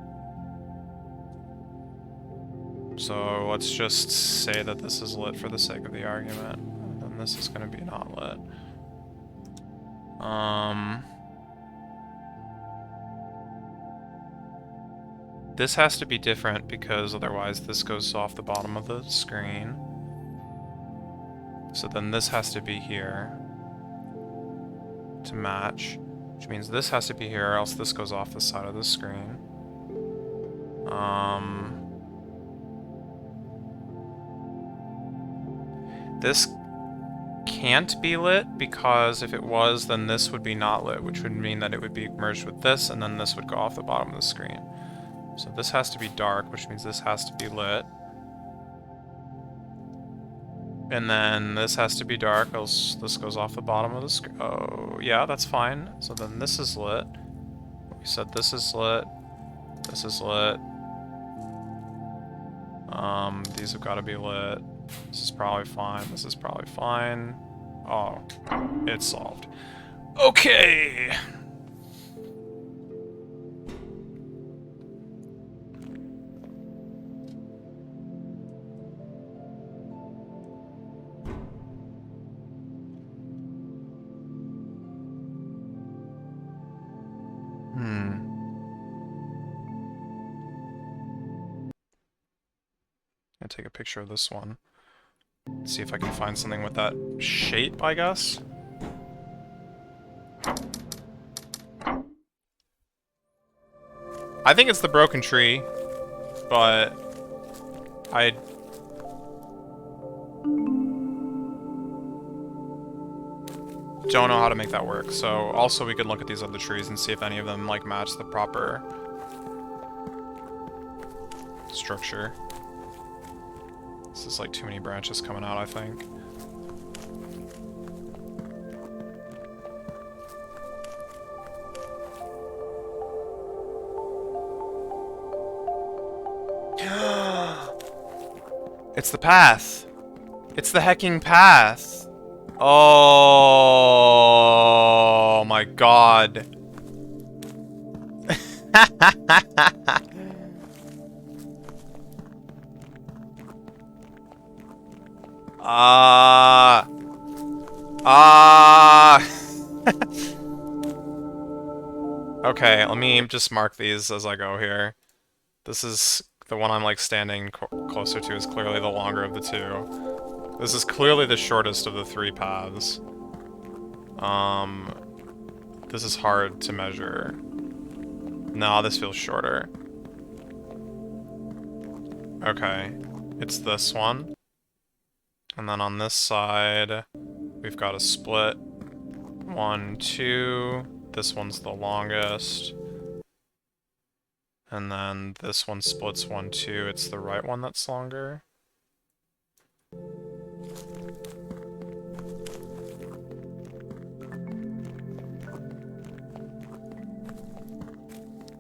So let's just say that this is lit for the sake of the argument. And then this is going to be not lit. This has to be different because otherwise this goes off the bottom of the screen. So then this has to be here to match, which means this has to be here or else this goes off the side of the screen. This can't be lit because if it was, then this would be not lit, which would mean that it would be merged with this and then this would go off the bottom of the screen. So this has to be dark, which means this has to be lit. And then this has to be dark, else this goes off the bottom of the screen. Oh, yeah, that's fine. So then this is lit. We said this is lit. This is lit. These have got to be lit. This is probably fine. This is probably fine. Oh, it's solved. Okay! I'll take a picture of this one. See if I can find something with that shape, I guess. I think it's the broken tree, but I don't know how to make that work. So also we could look at these other trees and see if any of them like match the proper structure. This is like too many branches coming out, I think. It's the path. It's the hecking path. Oh my god. Okay, let me just mark these as I go here. This is the one I'm like standing closer to is clearly the longer of the two. This is clearly the shortest of the three paths. This is hard to measure. No, this feels shorter. Okay, it's this one. And then on this side, we've got a split. 1, 2. This one's the longest. And then this one splits 1, 2. It's the right one that's longer.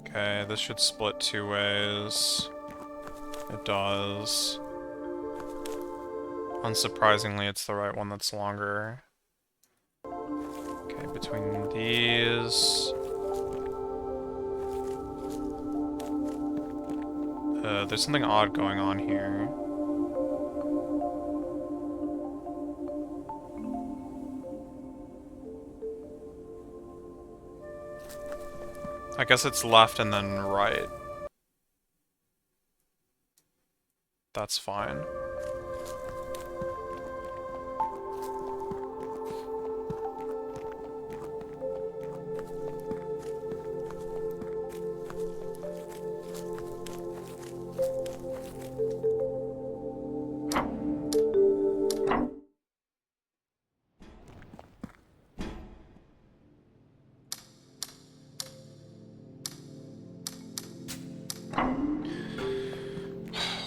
Okay, this should split 2 ways. It does. Unsurprisingly, it's the right one that's longer. Okay, between these... there's something odd going on here. I guess it's left and then right. That's fine.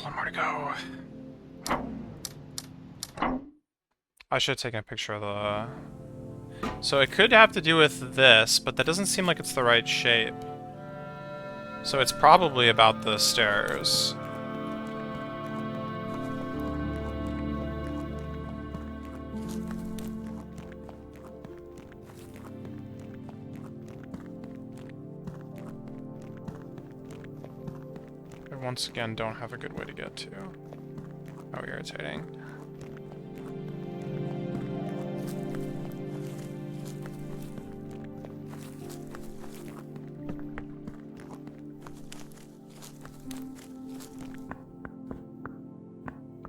One more to go. I should have taken a picture of the... So it could have to do with this, but that doesn't seem like it's the right shape. So it's probably about the stairs. I once again don't have a good way to get to. How irritating.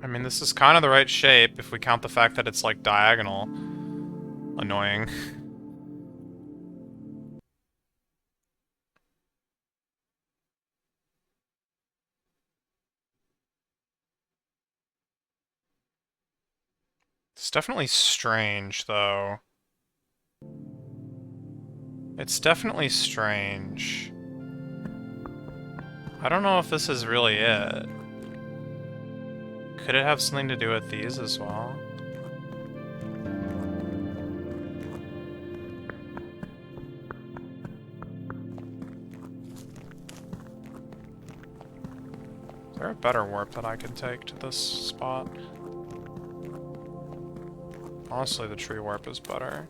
I mean, this is kind of the right shape if we count the fact that it's, like, diagonal. Annoying. It's definitely strange, though. It's definitely strange. I don't know if this is really it. Could it have something to do with these as well? Is there a better warp that I could take to this spot? Honestly, the tree warp is better.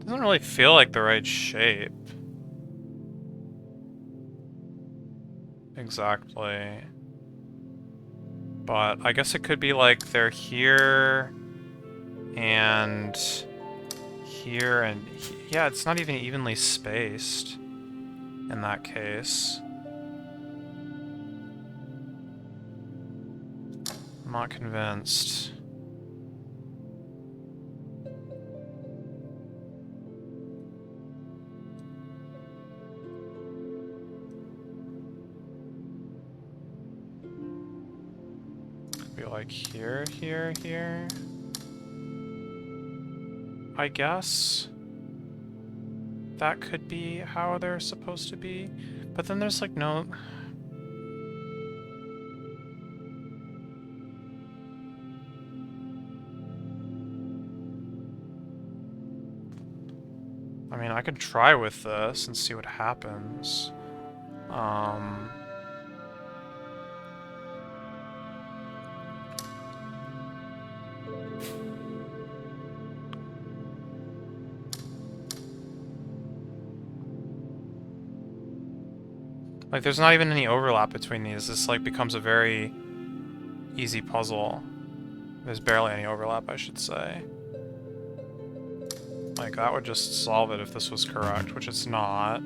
Doesn't really feel like the right shape. Exactly. But I guess it could be like they're here and here and yeah, it's not even evenly spaced in that case. I'm not convinced. Be like here, here, here. I guess that could be how they're supposed to be. But then there's like no... I mean, I could try with this and see what happens. Like, there's not even any overlap between these. This, like, becomes a very easy puzzle. There's barely any overlap, I should say. Like, that would just solve it if this was correct, which it's not.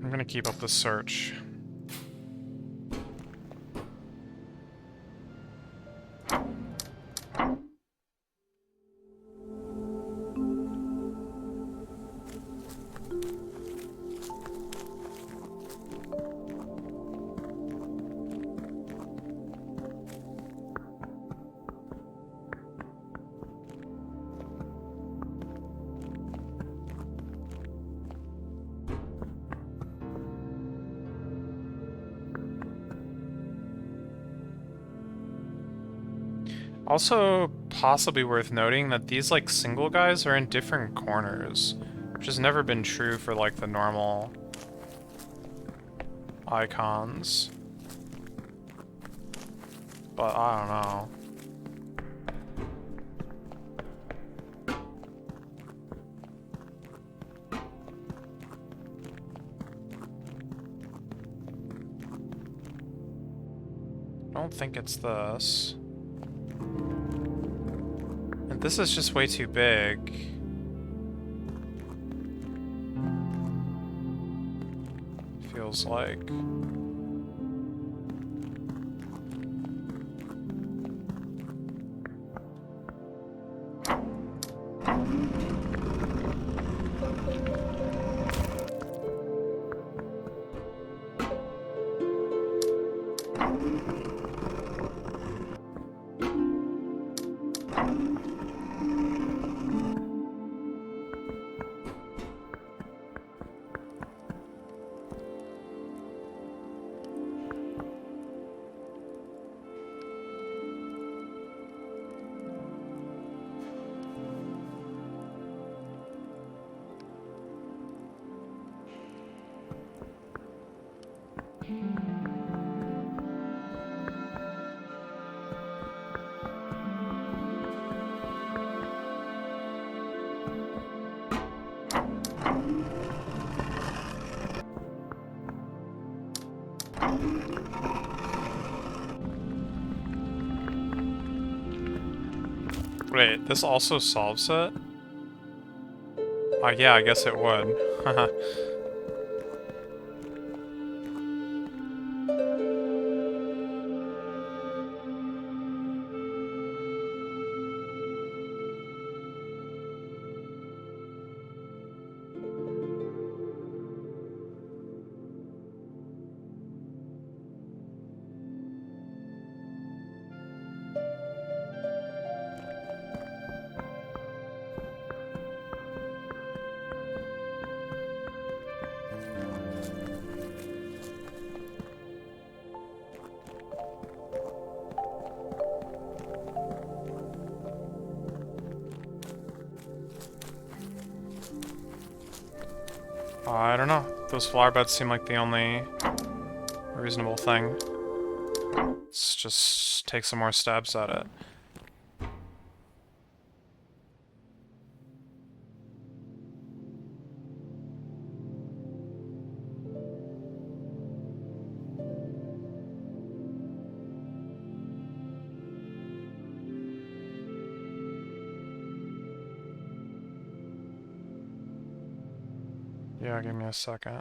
I'm gonna keep up the search. Also, possibly worth noting that these, like, single guys are in different corners, which has never been true for, like, the normal icons. But I don't know. I don't think it's this. And this is just way too big. Feels like. Wait, this also solves it? Yeah, I guess it would. I don't know. Those flower beds seem like the only reasonable thing. Let's just take some more stabs at it. Yeah, give me a second.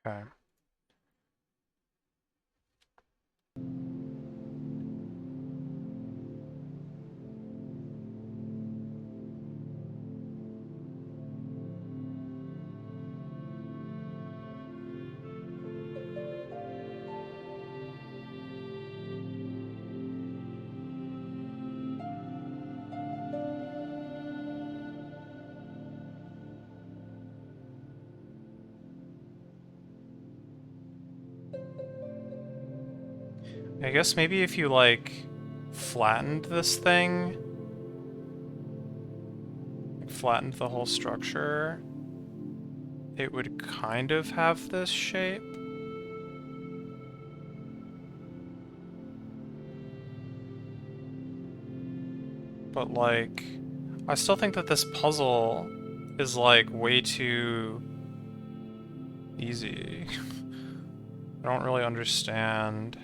Okay. I guess maybe if you, like, flattened this thing, like, flattened the whole structure, it would kind of have this shape. But, like, I still think that this puzzle is, like, way too easy. I don't really understand.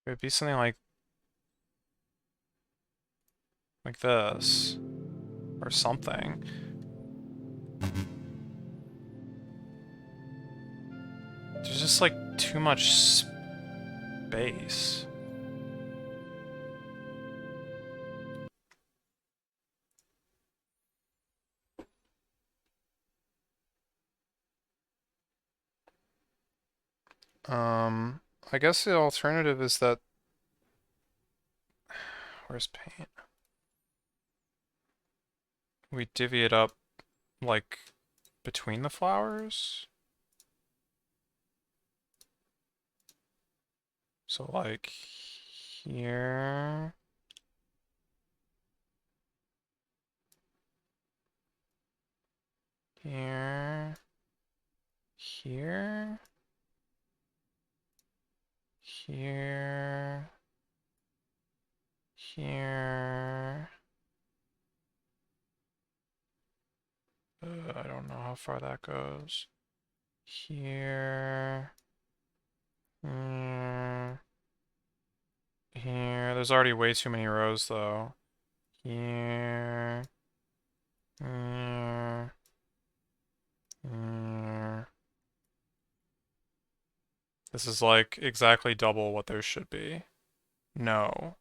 It would be something like this, or something. There's just, like, too much space. I guess the alternative is that... Where's paint? We divvy it up, like, between the flowers? So, like, here... Here... Here... Here... Here... I don't know how far that goes. Here... Here... Here... There's already way too many rows, though. Here... Here... Here... This is, like, exactly double what there should be. No.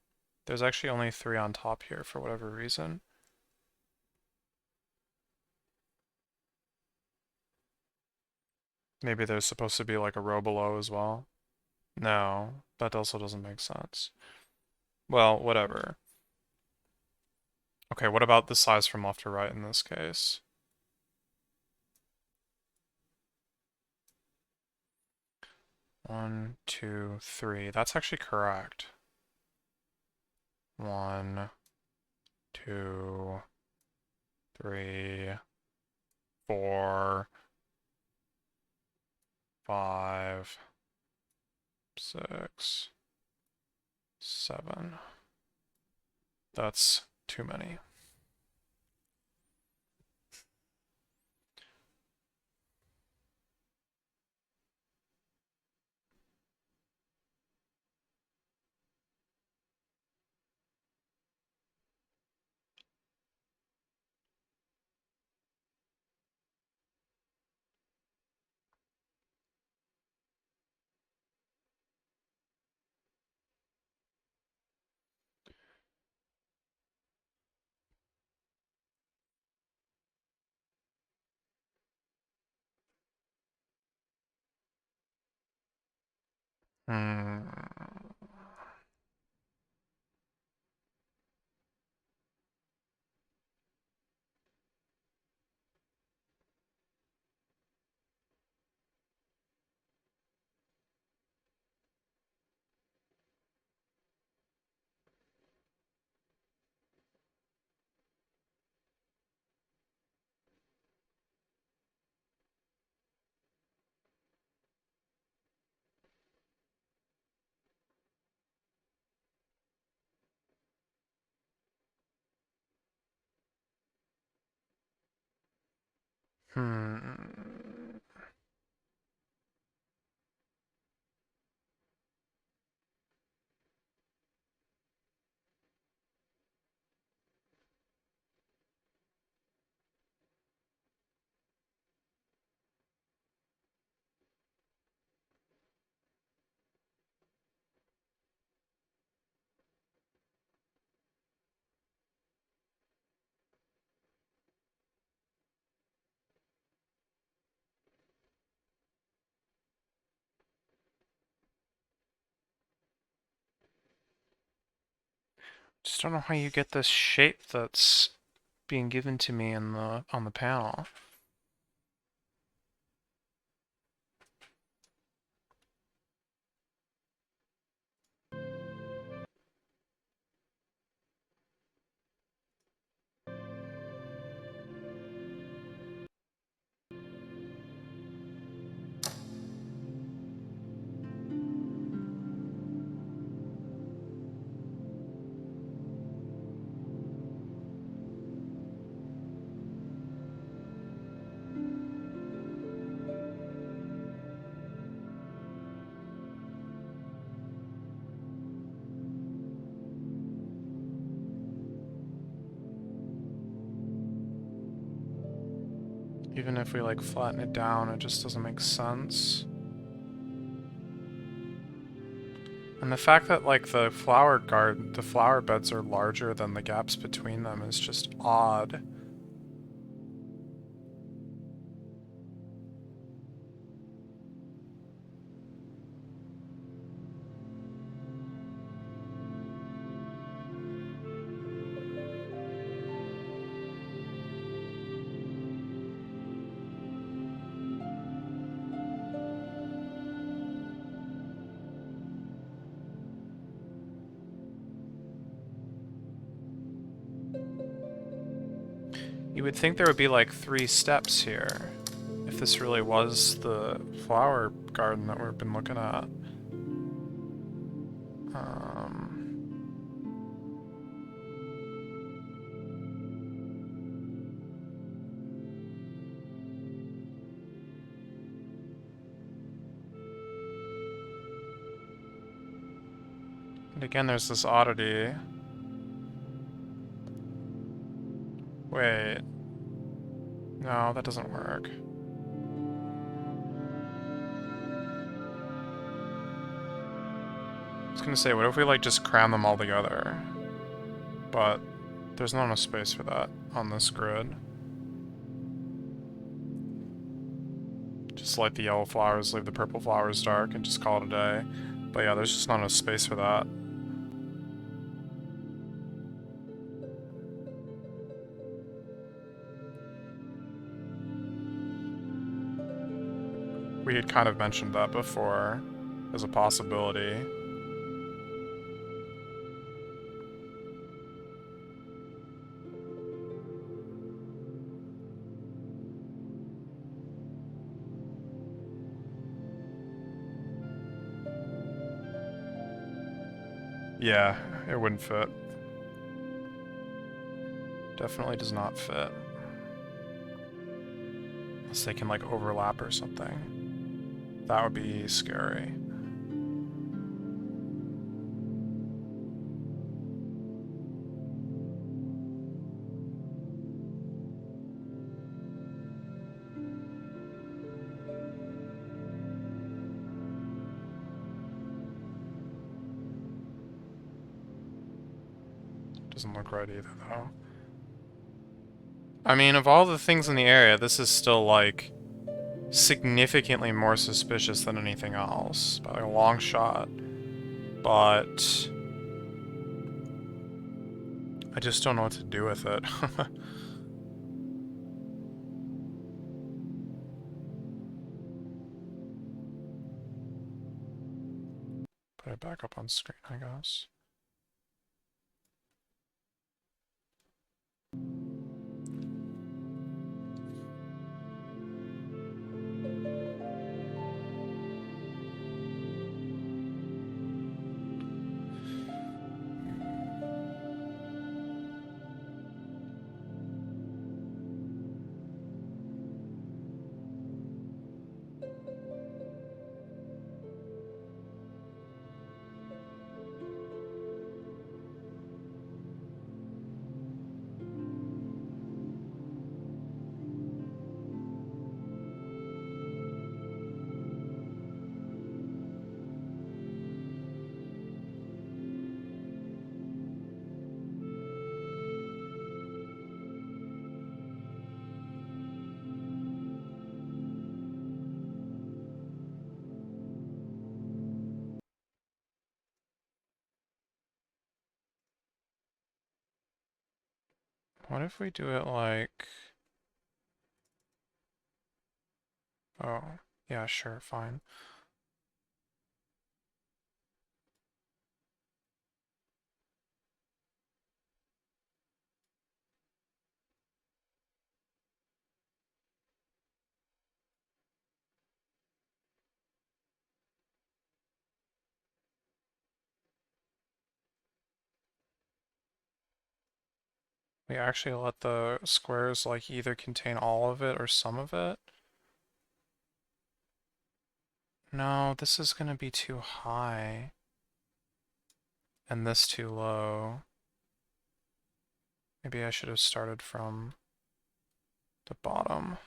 There's actually only 3 on top here for whatever reason. Maybe there's supposed to be like a row below as well. No, that also doesn't make sense. Well, whatever. Okay, what about the size from left to right in this case? One, two, three. That's actually correct. 1, 2, 3, 4, 5, 6, 7. That's too many. Hmm. Hmm. Just don't know how you get this shape that's being given to me in the on the panel. Even if we like flatten it down, it just doesn't make sense. And the fact that like the flower beds are larger than the gaps between them is just odd. You would think there would be like 3 steps here, if this really was the flower garden that we've been looking at. And again, there's this oddity. Wait. No, that doesn't work. I was gonna say, what if we like just cram them all together? But there's not enough space for that on this grid. Just light the yellow flowers, leave the purple flowers dark, and just call it a day. But yeah, there's just not enough space for that. We had kind of mentioned that before as a possibility. Yeah, it wouldn't fit. Definitely does not fit. Unless they can like overlap or something. That would be scary. Doesn't look right either though. I mean, of all the things in the area, this is still like significantly more suspicious than anything else by like a long shot. But I just don't know what to do with it. Put it back up on screen, I guess. What if we do it like... Oh, yeah, sure, fine. We actually let the squares like either contain all of it or some of it. No, this is gonna be too high. And this too low. Maybe I should have started from the bottom.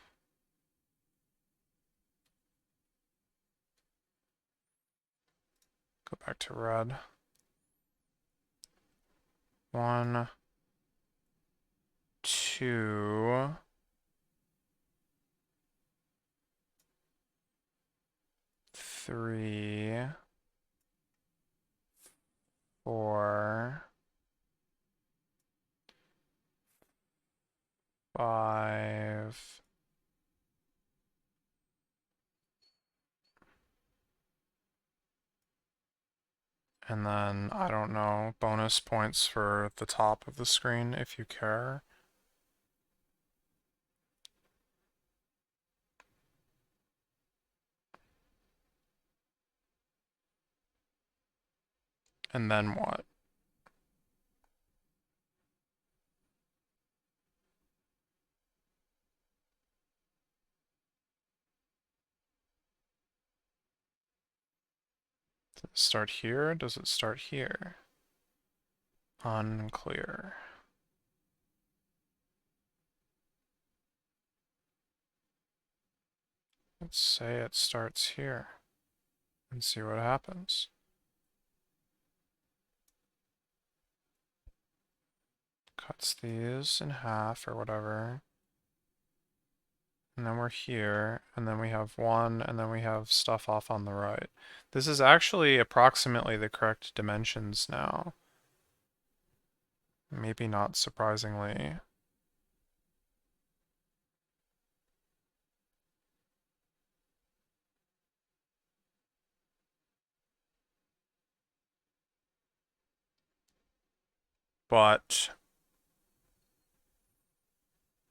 Go back to red. 1, 2, 3, 4, 5. And then, I don't know, bonus points for the top of the screen if you care. And then what? Does it start here? Does it start here? Unclear. Let's say it starts here and see what happens. Cuts these in half or whatever. And then we're here, and then we have 1, and then we have stuff off on the right. This is actually approximately the correct dimensions now. Maybe not surprisingly. But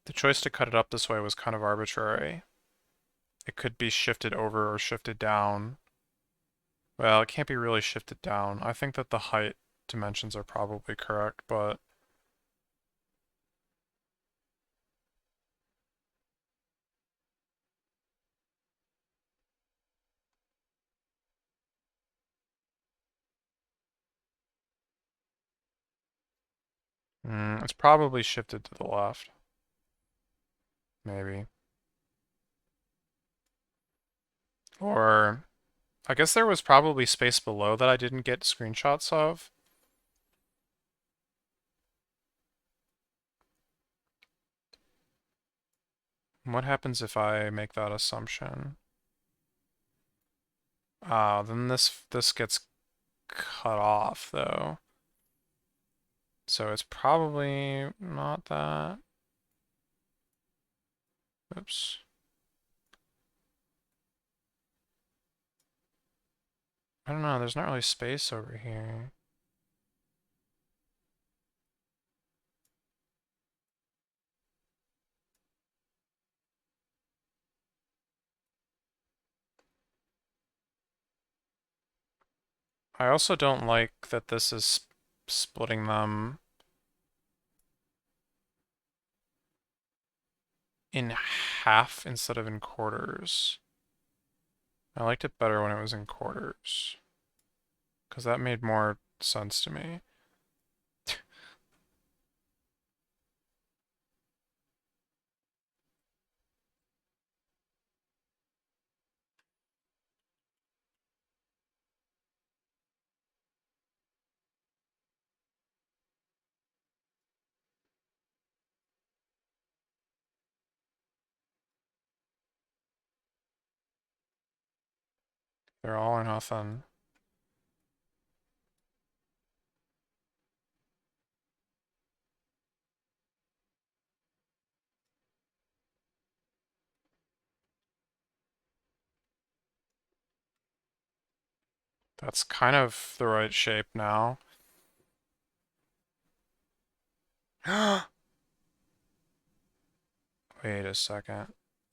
the choice to cut it up this way was kind of arbitrary. It could be shifted over or shifted down. Well, it can't be really shifted down. I think that the height dimensions are probably correct, but it's probably shifted to the left. Maybe. Or I guess there was probably space below that I didn't get screenshots of. What happens if I make that assumption? Then this gets cut off though. So it's probably not that. Oops. I don't know, there's not really space over here. I also don't like that this is splitting them in half instead of in quarters. I liked it better when it was in quarters, because that made more sense to me. They're all or nothing. That's kind of the right shape now. Wait a second.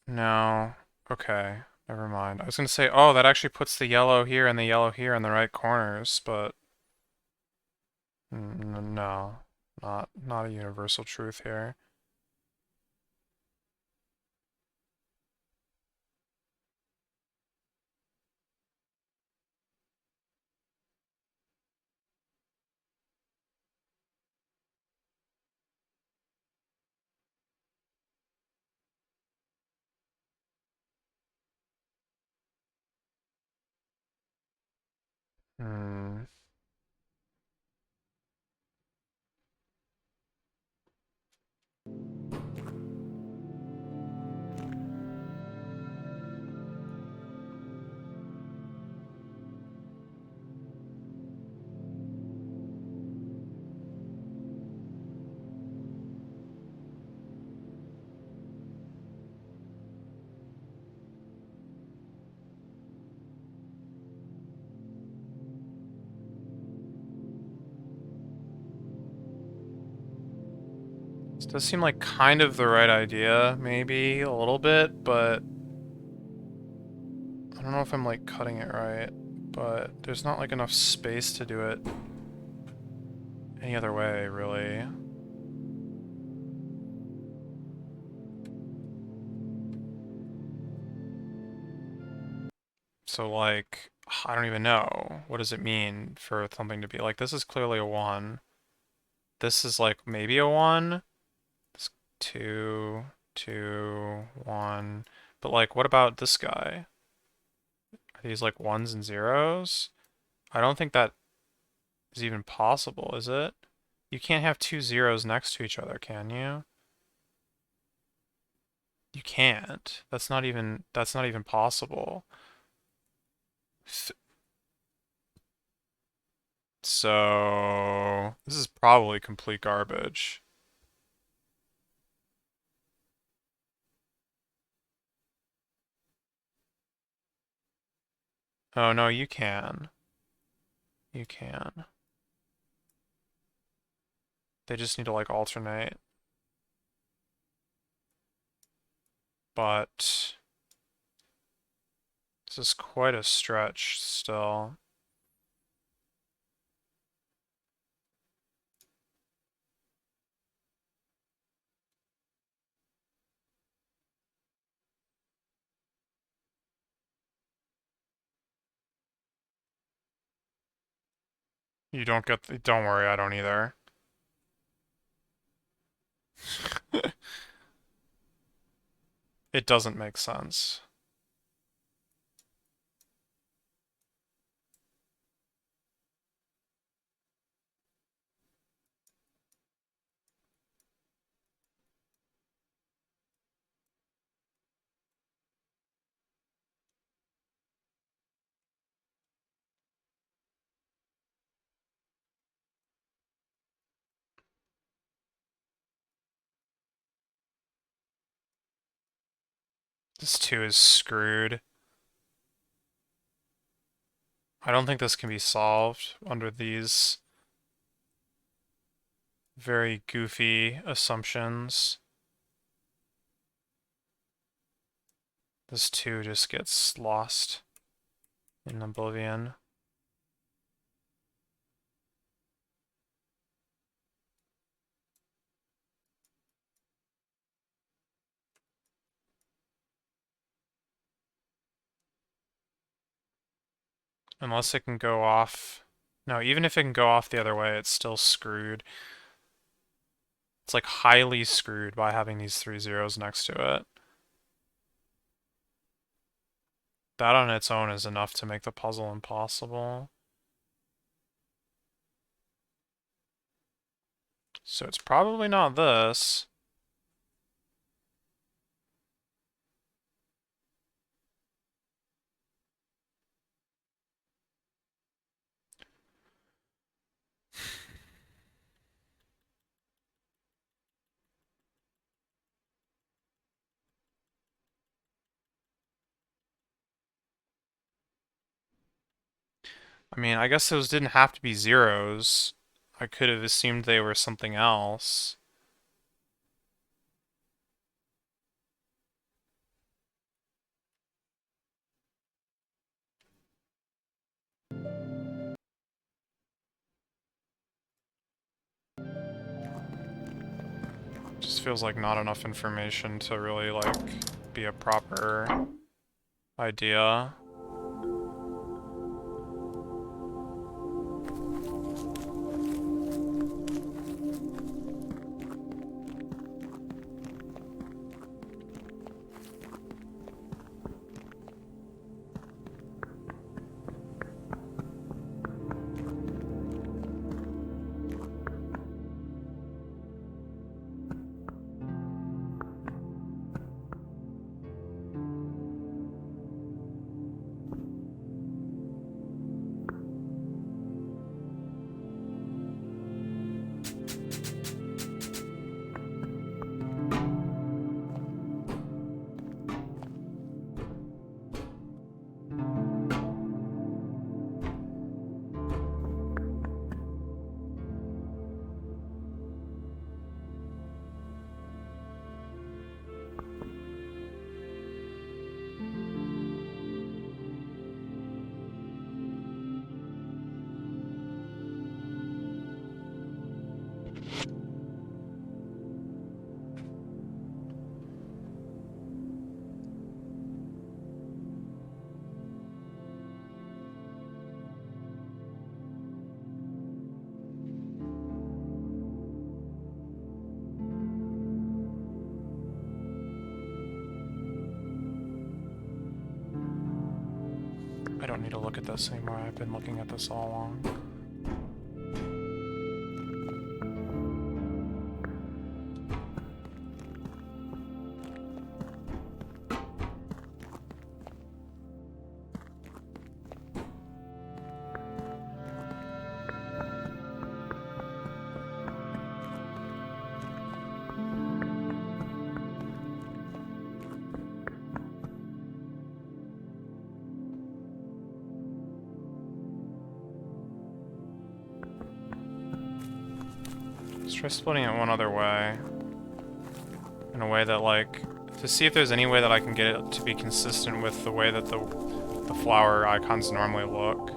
No. Okay. Never mind. I was gonna say, oh, that actually puts the yellow here and the yellow here in the right corners, but no. Not a universal truth here. Hmm. This does seem like kind of the right idea, maybe a little bit, but I don't know if I'm like cutting it right. But there's not like enough space to do it any other way, really. So like, I don't even know. What does it mean for something to be like, this is clearly a 1. This is like maybe a 1. It's 2, 2, 1. But like, what about this guy? Are these like 1s and 0s? I don't think that is even possible, is it? You can't have two zeros next to each other, can you? You can't. That's not even possible. So this is probably complete garbage. Oh no, you can. You can. They just need to like alternate. But this is quite a stretch still. You don't get don't worry, I don't either. It doesn't make sense. This 2 is screwed. I don't think this can be solved under these very goofy assumptions. This 2 just gets lost in oblivion. Unless it can go off. No, even if it can go off the other way, it's still screwed. It's like highly screwed by having these 3 zeros next to it. That on its own is enough to make the puzzle impossible. So it's probably not this. I mean, I guess those didn't have to be zeros. I could have assumed they were something else. Just feels like not enough information to really, like, be a proper idea. I don't need to look at this anymore. I've been looking at this all along. Let's try splitting it one other way. In a way that, like, to see if there's any way that I can get it to be consistent with the way that the flower icons normally look.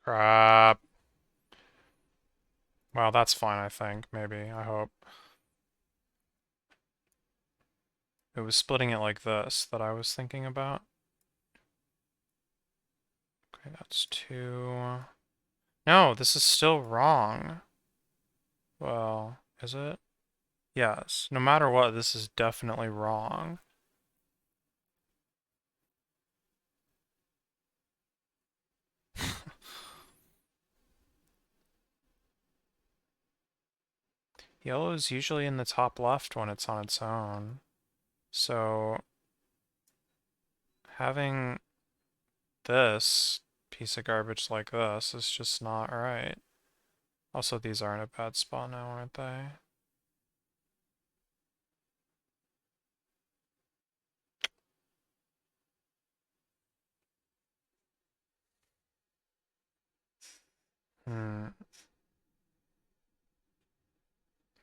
Crap. Well, that's fine, I think. Maybe. I hope. It was splitting it like this that I was thinking about. Okay, that's 2. No, this is still wrong. Well, is it? Yes. No matter what, this is definitely wrong. Yellow is usually in the top left when it's on its own. So, having this piece of garbage like this is just not right. Also, these are in a bad spot now, aren't they? Hmm.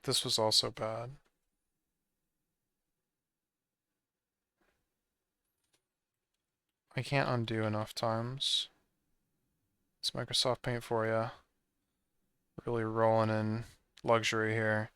This was also bad. I can't undo enough times. It's Microsoft Paint for you. Really rolling in luxury here.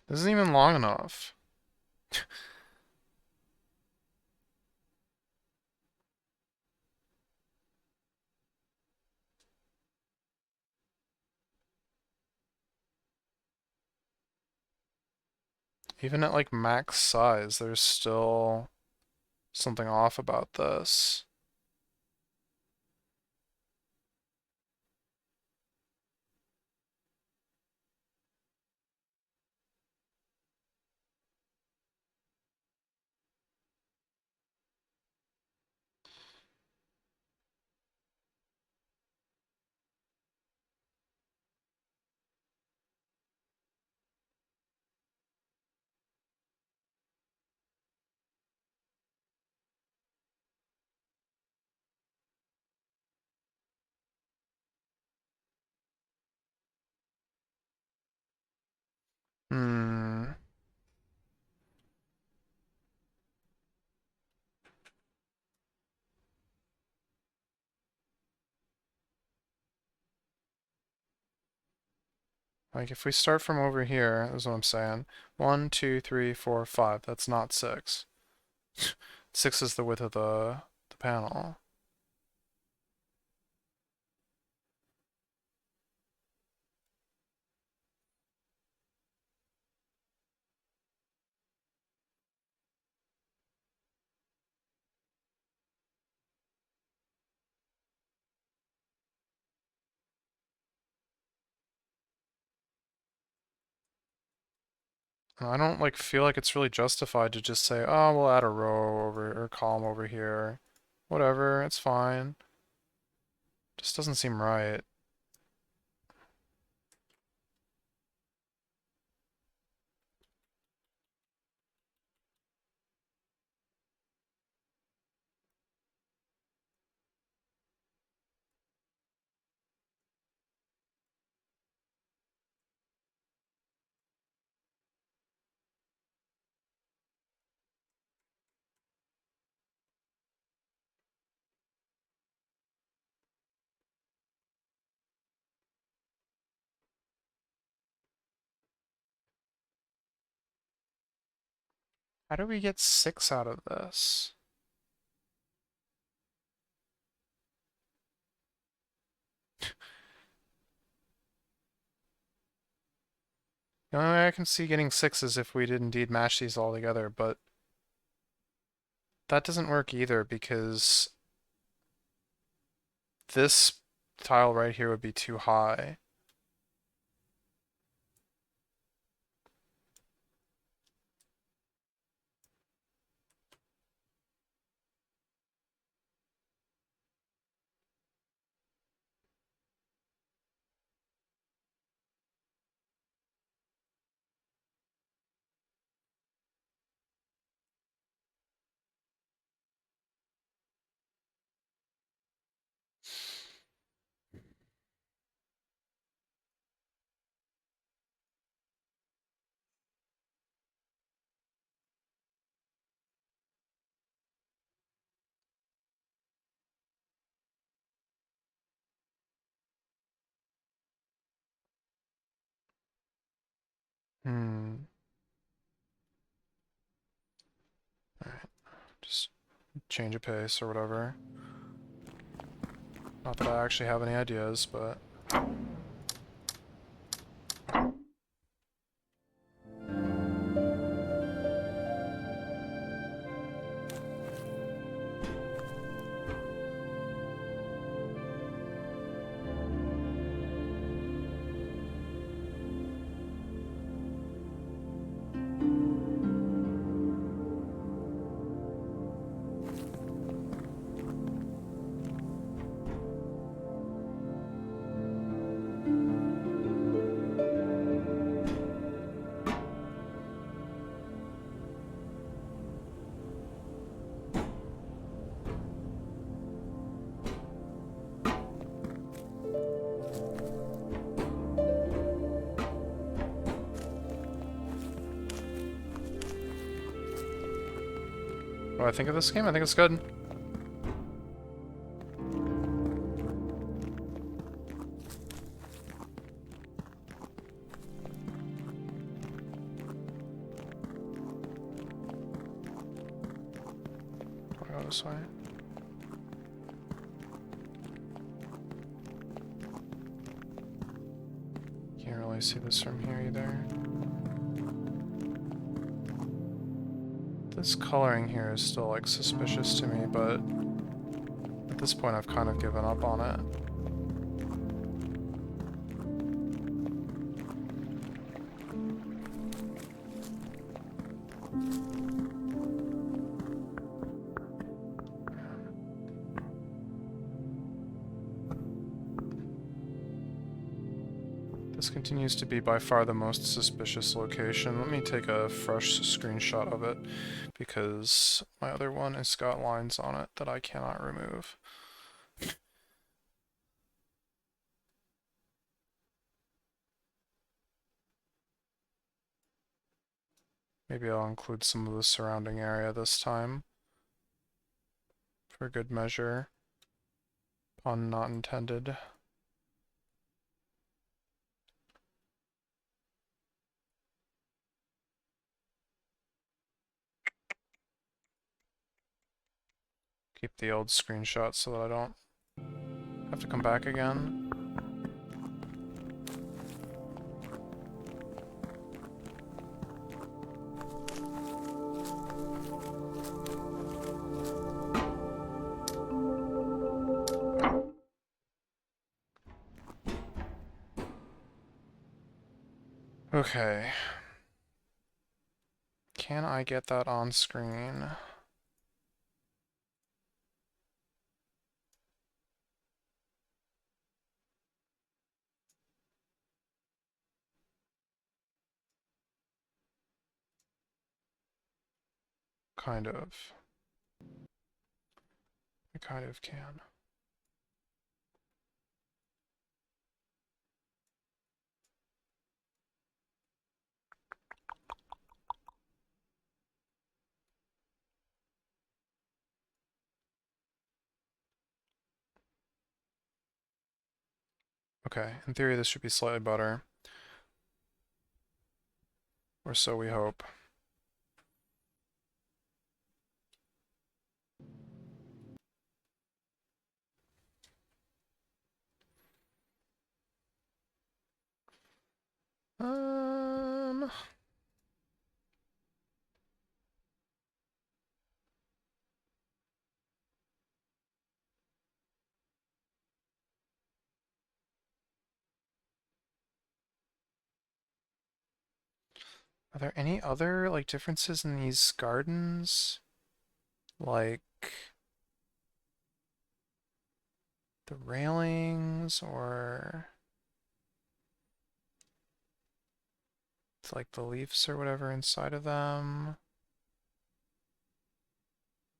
This isn't even long enough. Even at like max size, there's still something off about this. Hmm. Like if we start from over here, is what I'm saying. 1, 2, 3, 4, 5. That's not 6. 6 is the width of the panel. And I don't like feel like it's really justified to just say, oh, we'll add a row over or column over here. Whatever, it's fine. Just doesn't seem right. How do we get 6 out of this? The only way I can see getting 6 is if we did indeed mash these all together, but that doesn't work either because this tile right here would be too high. Hmm. Alright, just change a pace or whatever. Not that I actually have any ideas, but... What do I think of this game? I think it's good. go this way. Can't really see this from here either. This coloring here is still, like, suspicious to me, but at this point I've kind of given up on it. This continues to be by far the most suspicious location. Let me take a fresh screenshot of it, because my other one has got lines on it that I cannot remove. Maybe I'll include some of the surrounding area this time, for good measure. Pun not intended. Keep the old screenshot so that I don't have to come back again. Okay. Can I get that on screen? Kind of. I kind of can. Okay, in theory this should be slightly better. Or so we hope. Um... Are there any other, like, differences in these gardens? Like... the railings, or... it's like the leaves or whatever inside of them?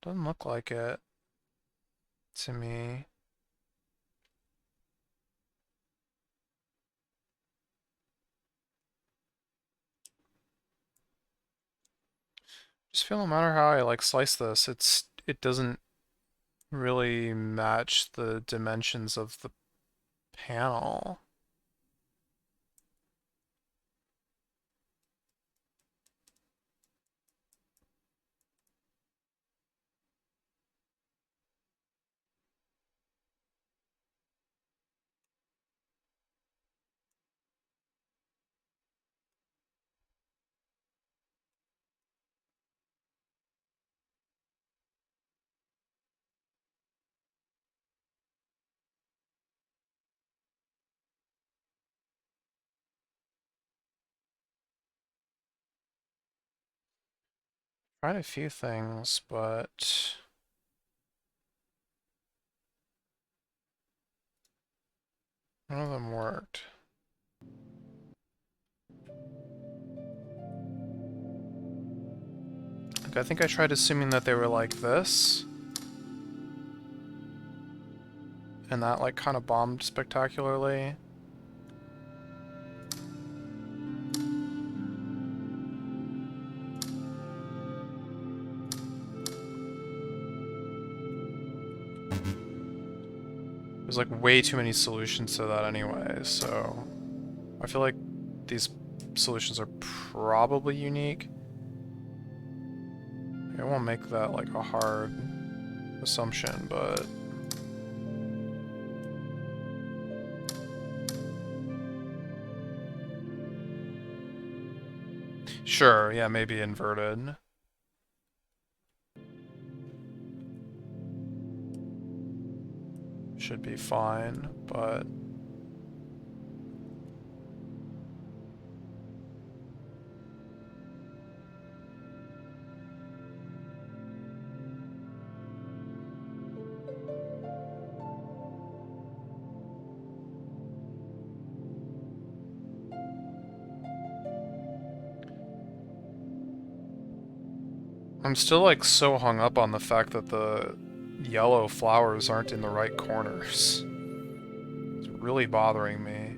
Doesn't look like it to me. Just feel no matter how I like slice this, it doesn't really match the dimensions of the panel. Tried a few things, but none of them worked. Like, I think I tried assuming that they were like this, and that, like, kind of bombed spectacularly. There's, like, way too many solutions to that anyway, so... I feel like these solutions are probably unique. I won't make that, like, a hard assumption, but... Sure, yeah, maybe inverted. Should be fine, but... I'm still, like, so hung up on the fact that the yellow flowers aren't in the right corners. It's really bothering me.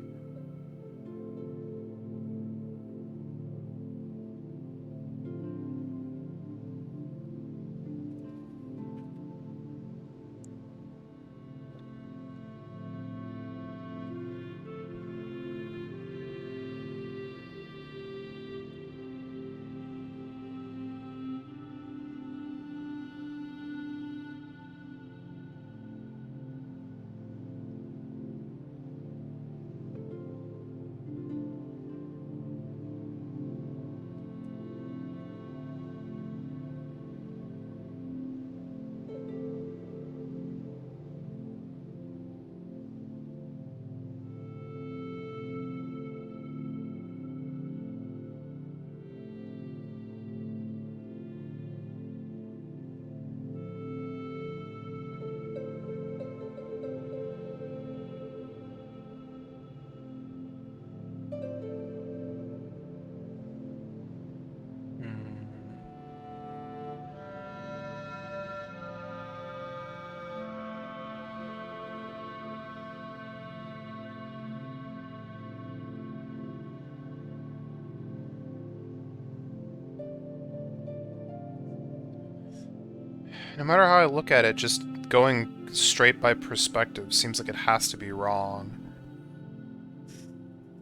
No matter how I look at it, just going straight by perspective seems like it has to be wrong.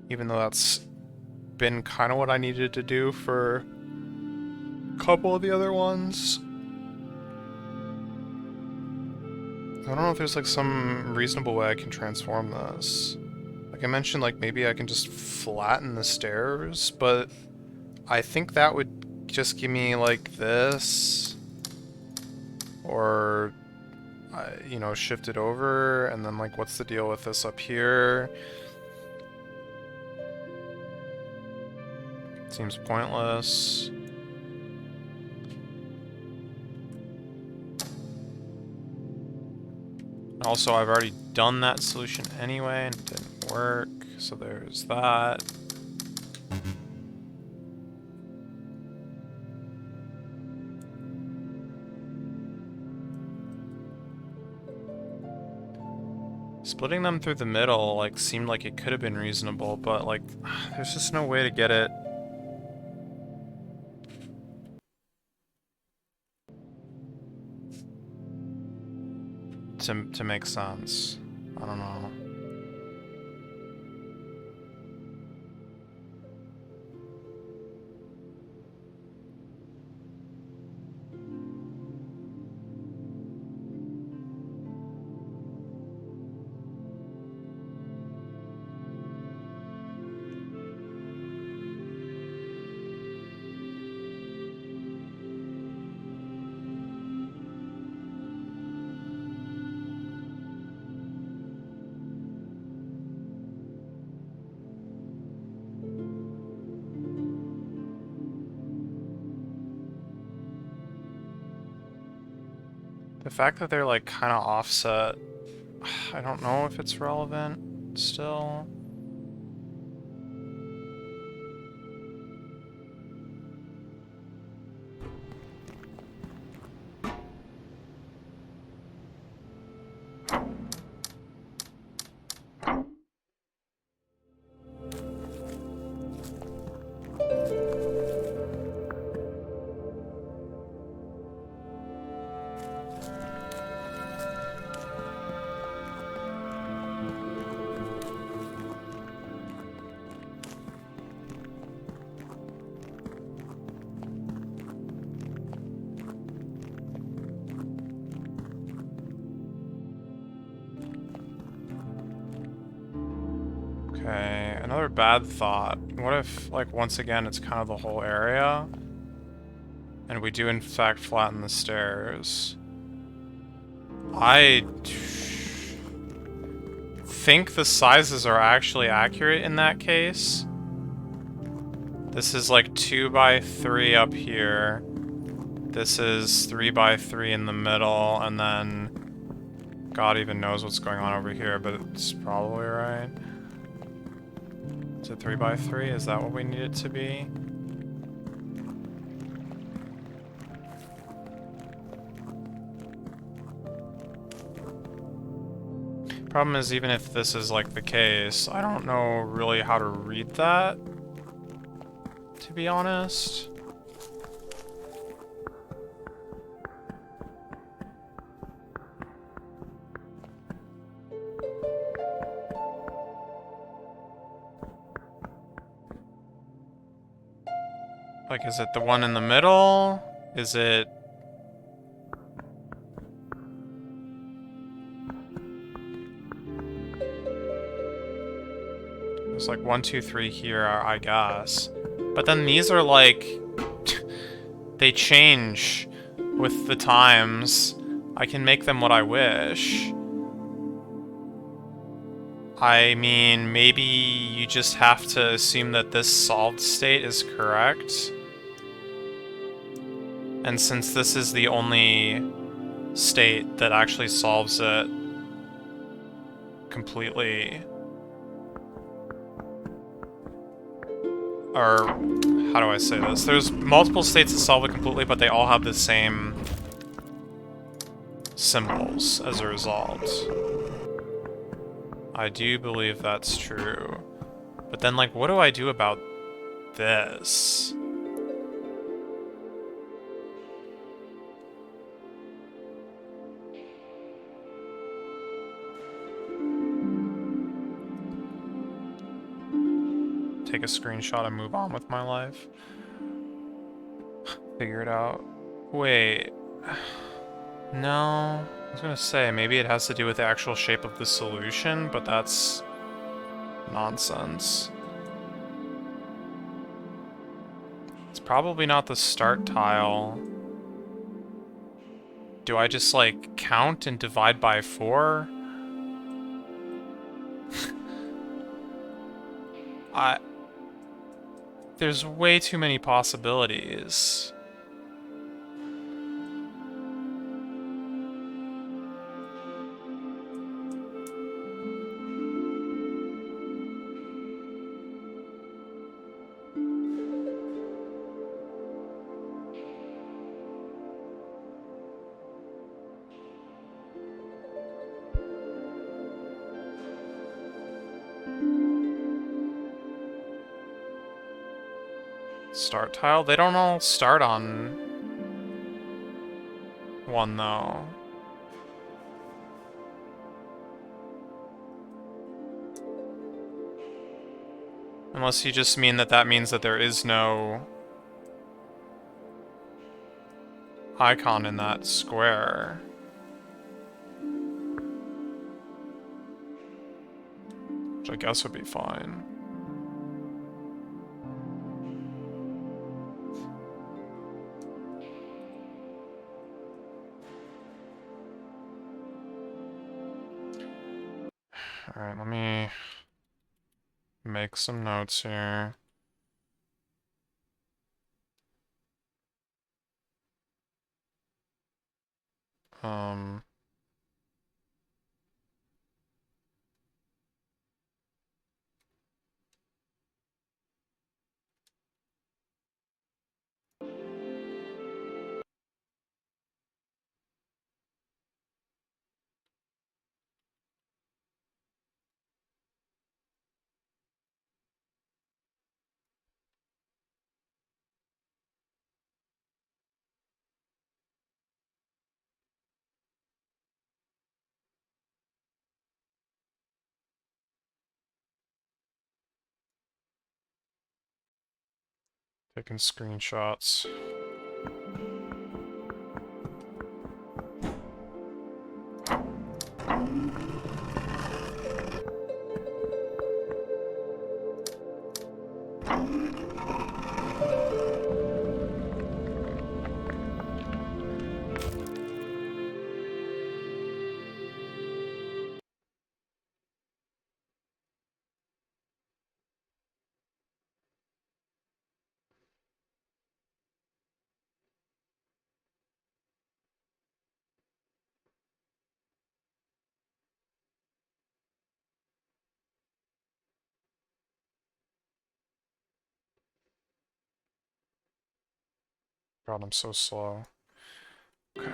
Even though that's been kind of what I needed to do for a couple of the other ones. I don't know if there's like some reasonable way I can transform this. Like I mentioned, like maybe I can just flatten the stairs, but I think that would just give me like this. Or, you know, shift it over, and then, like, what's the deal with this up here? Seems pointless. Also, I've already done that solution anyway, and it didn't work, so there's that. Splitting them through the middle, like, seemed like it could have been reasonable, but, like, there's just no way to get it to make sense. I don't know. The fact that they're, like, kind of offset, I don't know if it's relevant still. Okay, another bad thought. What if, like, once again, it's kind of the whole area? And we do, in fact, flatten the stairs. I think the sizes are actually accurate in that case. This is like 2 by 3 up here. This is 3 by 3 in the middle, and then God even knows what's going on over here, but it's probably right. Is it 3 by 3? Is that what we need it to be? Problem is, even if this is like the case, I don't know really how to read that, to be honest. Like, is it the one in the middle? Is it... There's like 1, 2, 3 here, I guess. But then these are like... they change with the times. I can make them what I wish. I mean, maybe you just have to assume that this solved state is correct. And since this is the only state that actually solves it completely... Or, how do I say this? There's multiple states that solve it completely, but they all have the same symbols as a result. I do believe that's true. But then, like, what do I do about this? Take a screenshot and move on with my life. Figure it out. Wait. No. I was gonna say, maybe it has to do with the actual shape of the solution, but that's nonsense. It's probably not the start tile. Do I just, like, count and divide by 4? There's way too many possibilities. Start tile? They don't all start on one, though. Unless you just mean that that means that there is no icon in that square. Which I guess would be fine. Alright, let me make some notes here. Taking screenshots. God, I'm so slow. Okay.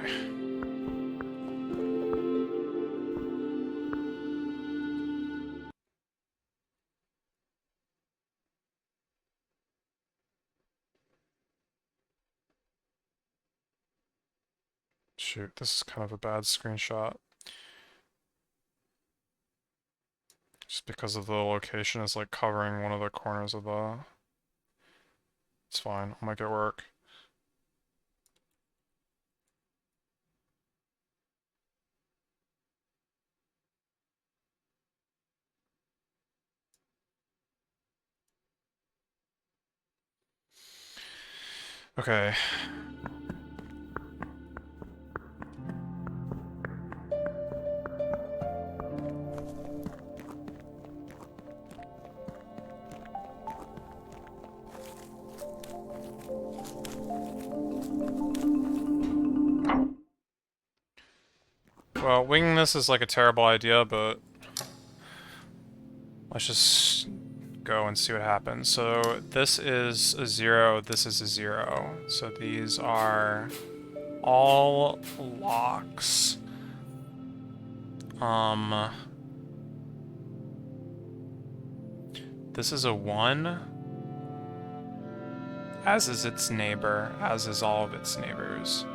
Shoot, this is kind of a bad screenshot. Just because of the location is like covering one of the corners of the... It's fine, I'll make it work. Okay. Well, winging this is like a terrible idea, but let's just go and see what happens. So this is a 0, this is a 0. So these are all locks. This is a 1, as is its neighbor, as is all of its neighbors.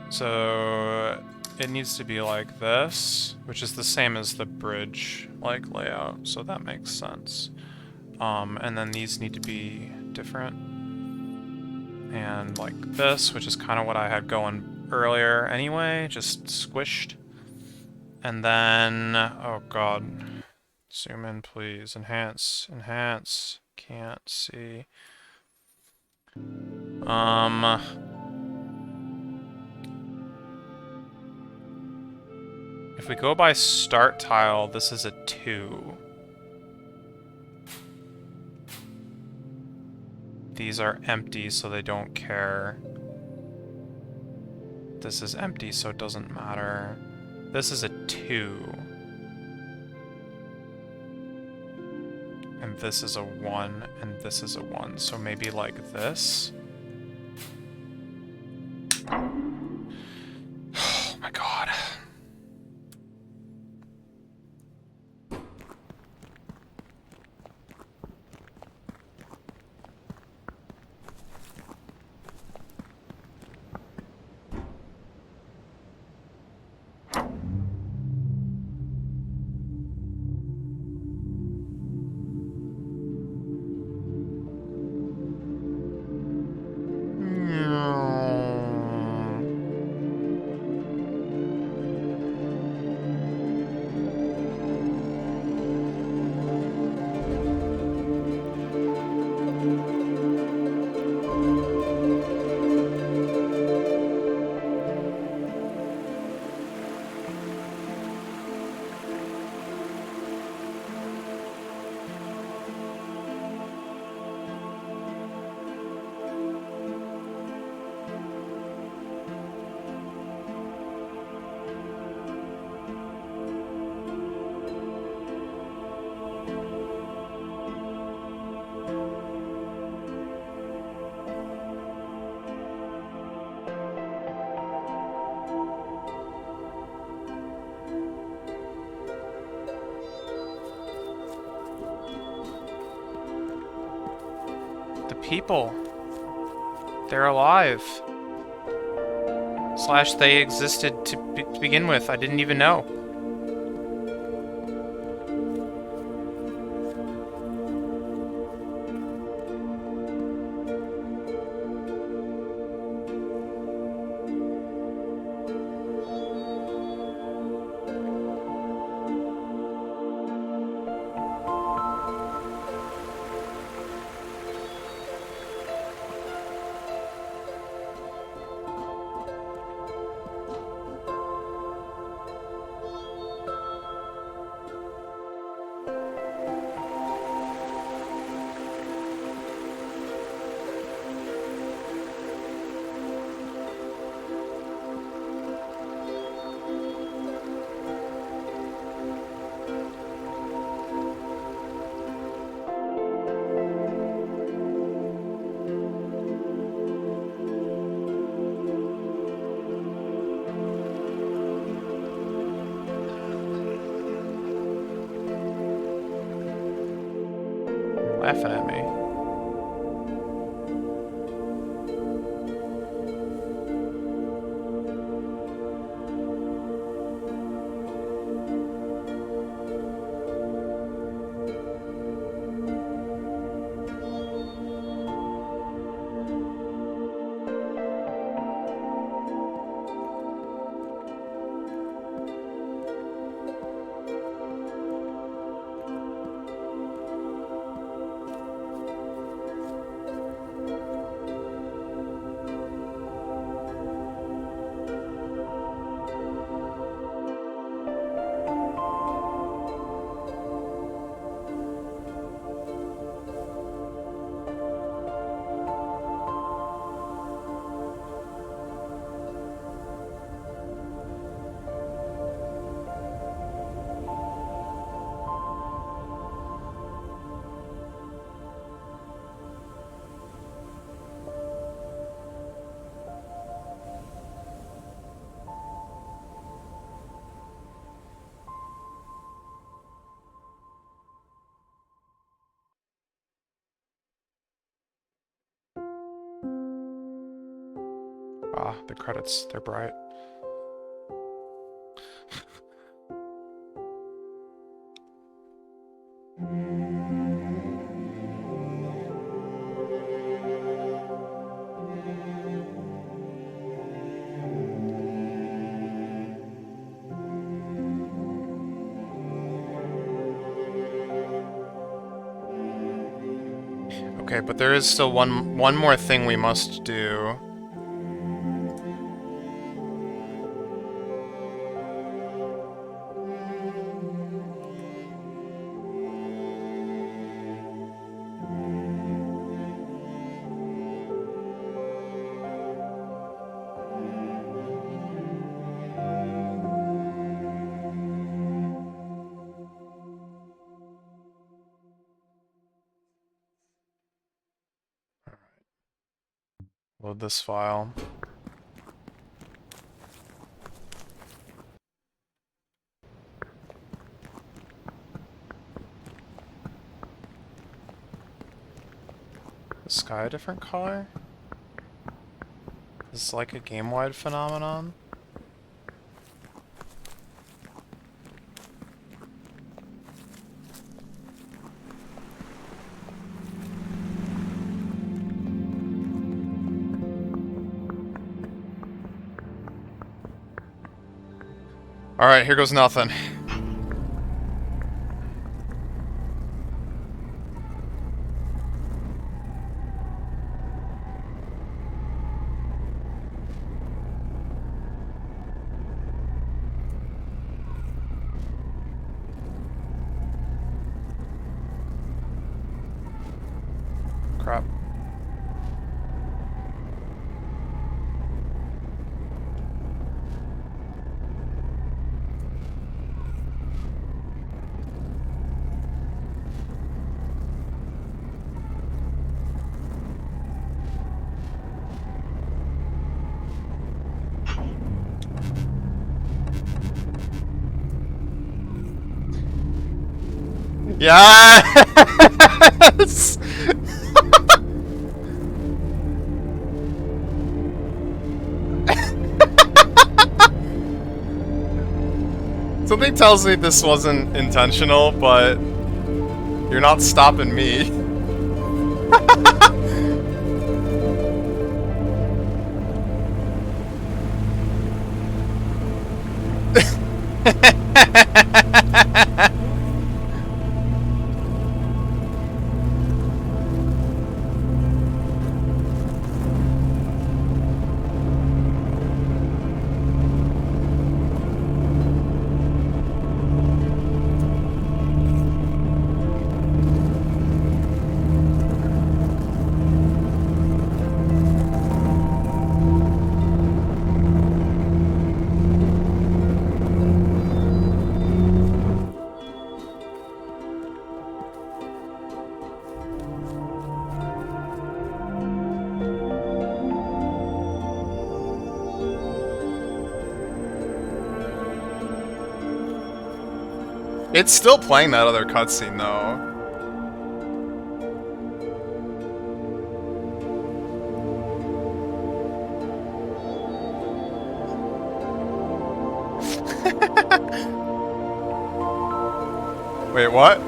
So it needs to be like this, which is the same as the bridge like layout, so that makes sense. And then these need to be different. And like this, which is kind of what I had going earlier anyway, just squished. And then, oh god, zoom in please, enhance, enhance, can't see. If we go by start tile, this is a 2. These are empty, so they don't care. This is empty, so it doesn't matter. This is a 2. And this is a 1, and this is a 1. So maybe like this. Oh my god. The people. They're alive. Slash, they existed to begin with. I didn't even know. laughing at me? Ah, the credits, they're bright. Okay, but there is still one more thing we must do. Load this file. Is sky a different color? Is this like a game-wide phenomenon? Alright, here goes nothing. Crap. Yes! Something tells me this wasn't intentional, but you're not stopping me. It's still playing that other cutscene, though. Wait, what?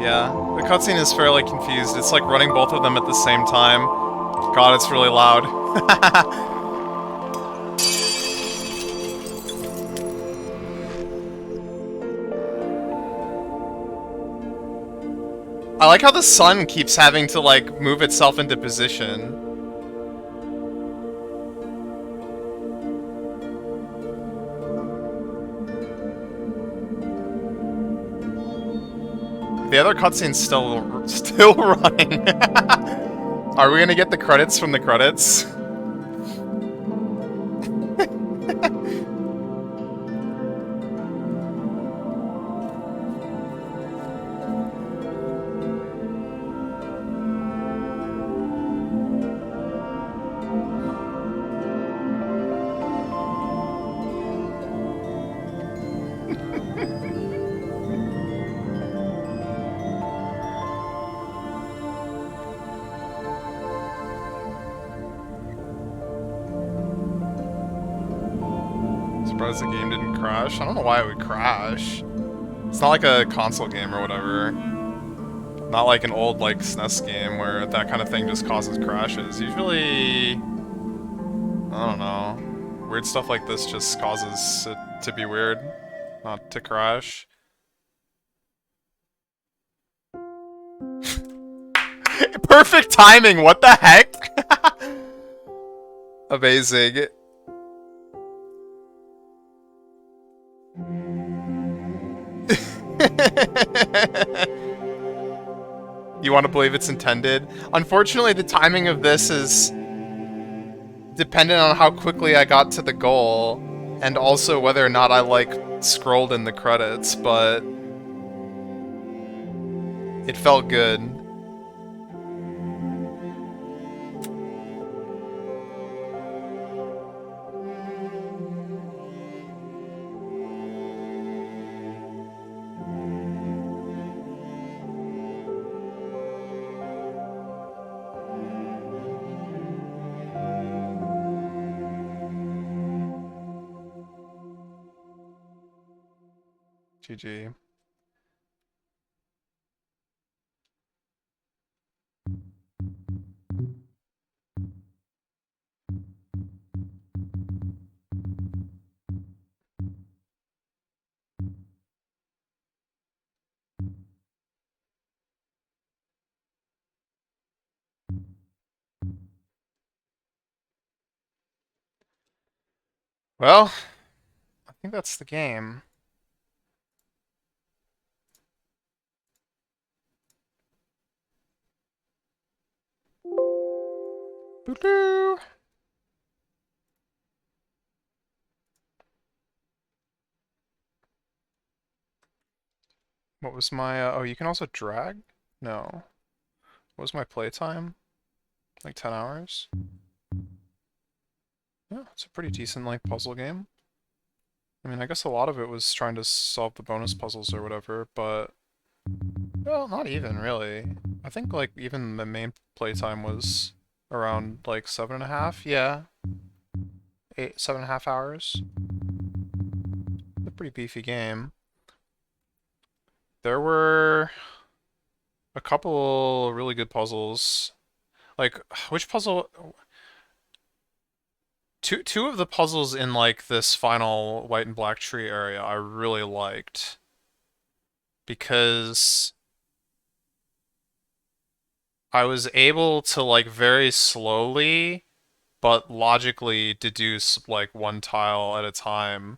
Yeah, the cutscene is fairly confused. It's like running both of them at the same time. God, it's really loud. I like how the sun keeps having to, like, move itself into position. The other cutscene's still running. Are we gonna get the credits from the credits? Surprised the game didn't crash. I don't know why it would crash. It's not like a console game or whatever. Not like an old, like, SNES game where that kind of thing just causes crashes. Usually, I don't know. Weird stuff like this just causes it to be weird, not to crash. Perfect timing, what the heck? Amazing. You want to believe it's intended? Unfortunately, the timing of this is dependent on how quickly I got to the goal, and also whether or not I, like, scrolled in the credits, but it felt good. GG. Well, I think that's the game. Boo-boo! What was my, oh, you can also drag? No. What was my playtime? Like 10 hours? Yeah, it's a pretty decent, like, puzzle game. I mean, I guess a lot of it was trying to solve the bonus puzzles or whatever, but... Well, not even, really. I think, like, even the main playtime was around, like, 7.5? Yeah. 7.5 hours. A pretty beefy game. There were a couple really good puzzles. Like, which puzzle... Two of the puzzles in, like, this final white and black tree area I really liked. Because I was able to, like, very slowly but logically deduce, like, one tile at a time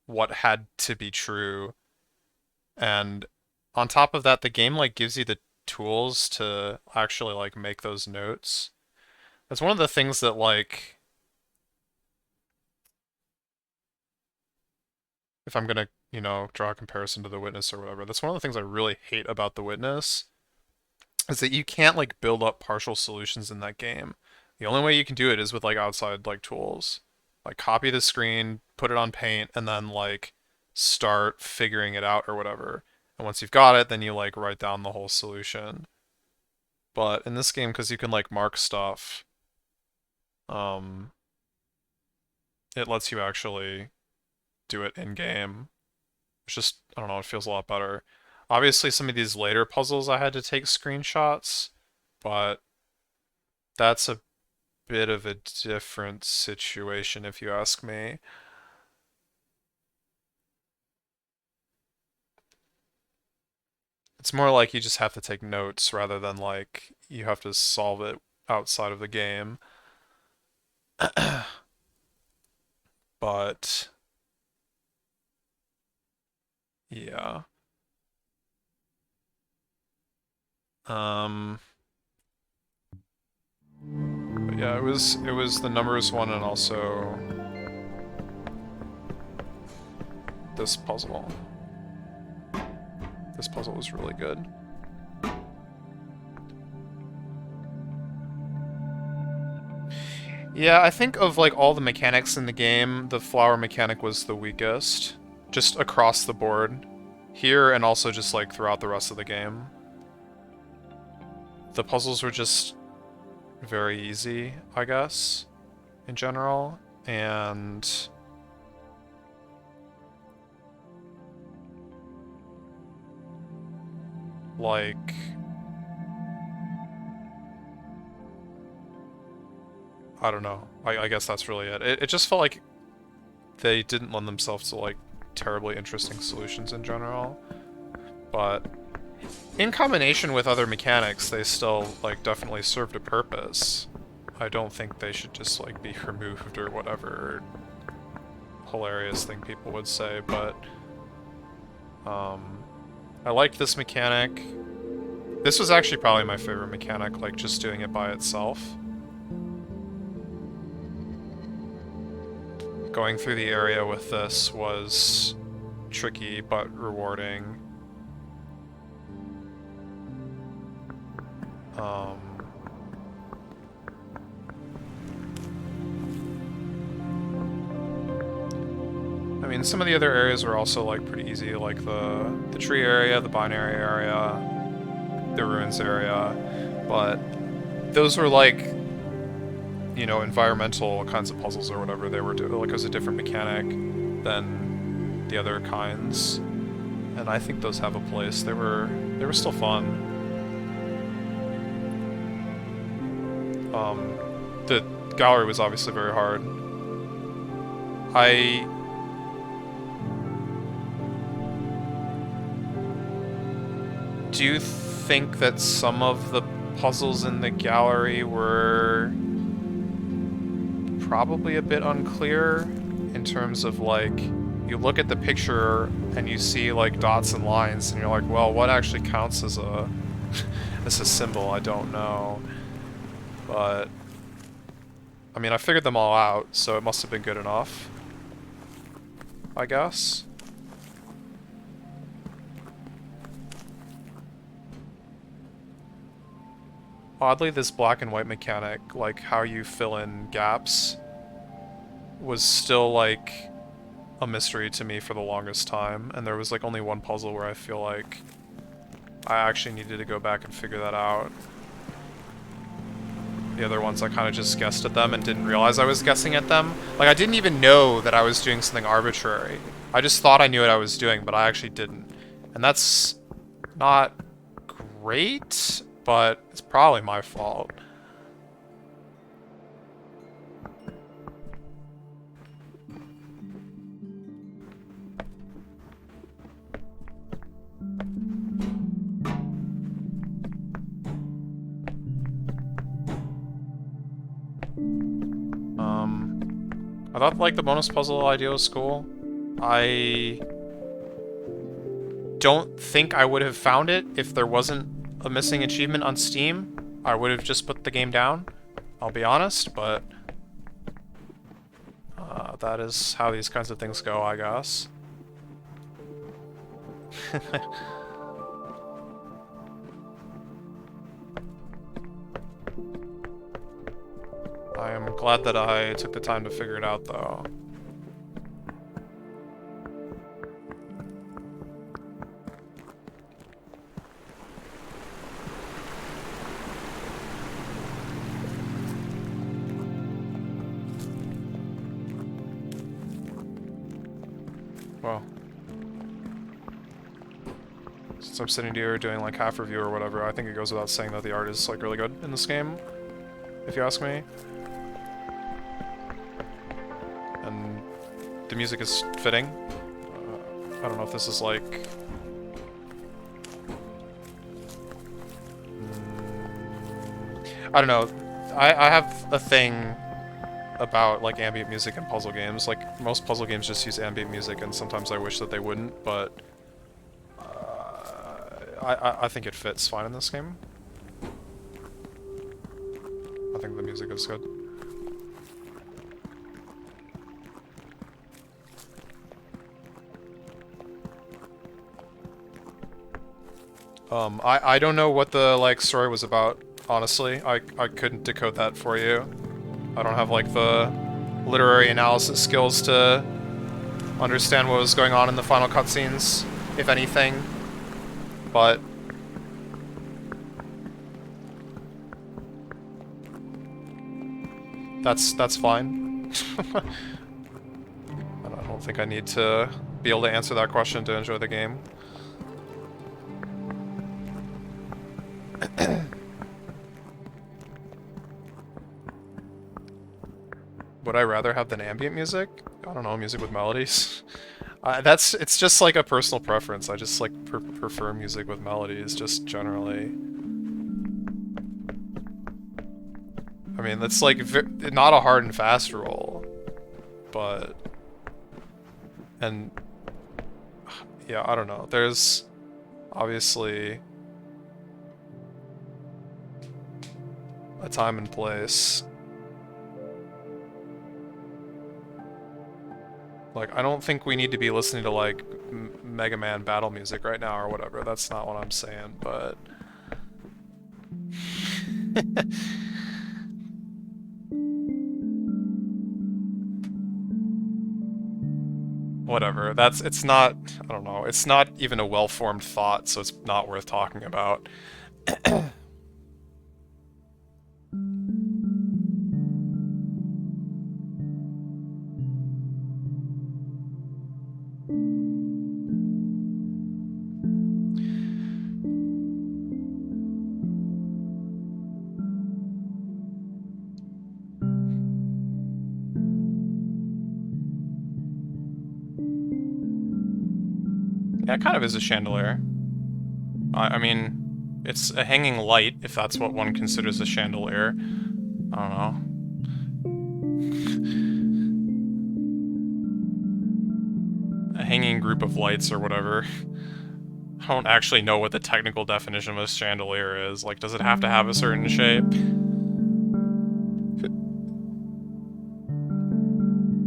what had to be true. And on top of that, the game, like, gives you the tools to actually, like, make those notes. That's one of the things that, like, if I'm gonna, you know, draw a comparison to The Witness or whatever, that's one of the things I really hate about The Witness is that you can't like build up partial solutions in that game. The only way you can do it is with like outside like tools. Like copy the screen, put it on paint, and then like start figuring it out or whatever. And once you've got it, then you like write down the whole solution. But in this game, because you can like mark stuff, um, it lets you actually do it in game. It's just, I don't know, it feels a lot better. Obviously, some of these later puzzles I had to take screenshots, but that's a bit of a different situation if you ask me. It's more like you just have to take notes rather than like you have to solve it outside of the game. But yeah. Um but yeah, it was the numbers one and also this puzzle. This puzzle was really good. Yeah, I think of like all the mechanics in the game, the flower mechanic was the weakest. Just across the board. Here and also just like throughout the rest of the game. The puzzles were just very easy, I guess, in general. And like I don't know. I guess that's really it. It just felt like they didn't lend themselves to like terribly interesting solutions in general. But in combination with other mechanics, they still like definitely served a purpose. I don't think they should just like be removed or whatever hilarious thing people would say, but I liked this mechanic. This was actually probably my favorite mechanic, like just doing it by itself. Going through the area with this was tricky but rewarding. I mean, some of the other areas were also like pretty easy, like the tree area, the binary area, the ruins area, but those were like, you know, environmental kinds of puzzles or whatever. They were like it was a different mechanic than the other kinds, and I think those have a place. They were still fun. The gallery was obviously very hard. I do think that some of the puzzles in the gallery were probably a bit unclear in terms of like you look at the picture and you see like dots and lines and you're like, well, what actually counts as a as a symbol? I don't know. But I mean, I figured them all out, so it must have been good enough, I guess. Oddly, this black and white mechanic, like how you fill in gaps, was still like a mystery to me for the longest time, and there was like only one puzzle where I feel like I actually needed to go back and figure that out. The other ones I kind of just guessed at them and didn't realize I was guessing at them. Like, I didn't even know that I was doing something arbitrary. I just thought I knew what I was doing, but I actually didn't. And that's not great, but it's probably my fault. I thought, like, the bonus puzzle idea was cool. I don't think I would have found it if there wasn't a missing achievement on Steam. I would have just put the game down, I'll be honest, but that is how these kinds of things go, I guess. I am glad that I took the time to figure it out, though. Well, since I'm sitting here doing like half review or whatever, I think it goes without saying that the art is like really good in this game, if you ask me. And the music is fitting. I don't know if this is like... I don't know. I have a thing about like ambient music in puzzle games. Like most puzzle games just use ambient music, and sometimes I wish that they wouldn't, but I think it fits fine in this game. I think the music is good. I don't know what the like story was about, honestly. I couldn't decode that for you. I don't have like the literary analysis skills to understand what was going on in the final cutscenes, if anything. But that's fine. I don't think I need to be able to answer that question to enjoy the game. Would I rather have than ambient music? I don't know, music with melodies. It's just like a personal preference. I just like prefer music with melodies, just generally. I mean, that's like not a hard and fast rule, but... And... Yeah, I don't know. There's obviously a time and place. Like, I don't think we need to be listening to, like, Mega Man battle music right now or whatever. That's not what I'm saying, but... Whatever. It's not... I don't know. It's not even a well-formed thought, so it's not worth talking about. Yeah, it kind of is a chandelier. I mean, it's a hanging light, if that's what one considers a chandelier. I don't know. A hanging group of lights or whatever. I don't actually know what the technical definition of a chandelier is. Like, does it have to have a certain shape?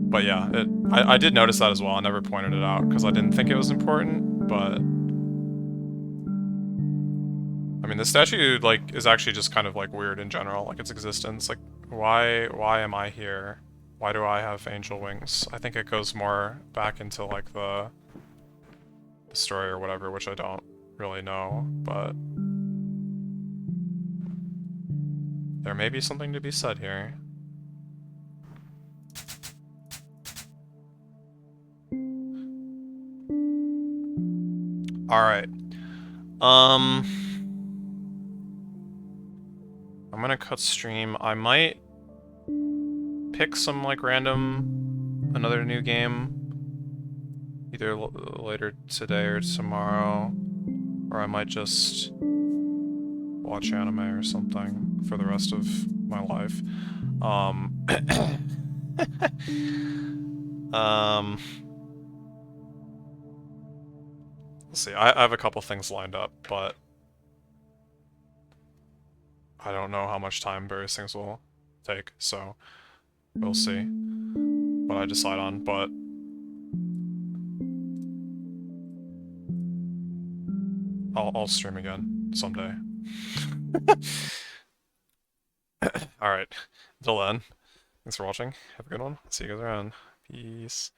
But yeah, I did notice that as well. I never pointed it out because I didn't think it was important, but... I mean, the statue, like, is actually just kind of, like, weird in general, like, its existence. Like, why am I here? Why do I have angel wings? I think it goes more back into, like, the story or whatever, which I don't really know, but... There may be something to be said here. Alright. I'm gonna cut stream. I might pick some, like, another new game. Either later today or tomorrow. Or I might just watch anime or something for the rest of my life. Let's see, I have a couple things lined up, but I don't know how much time various things will take, so we'll see what I decide on, but I'll stream again someday. Alright. Until then, thanks for watching. Have a good one. See you guys around. Peace.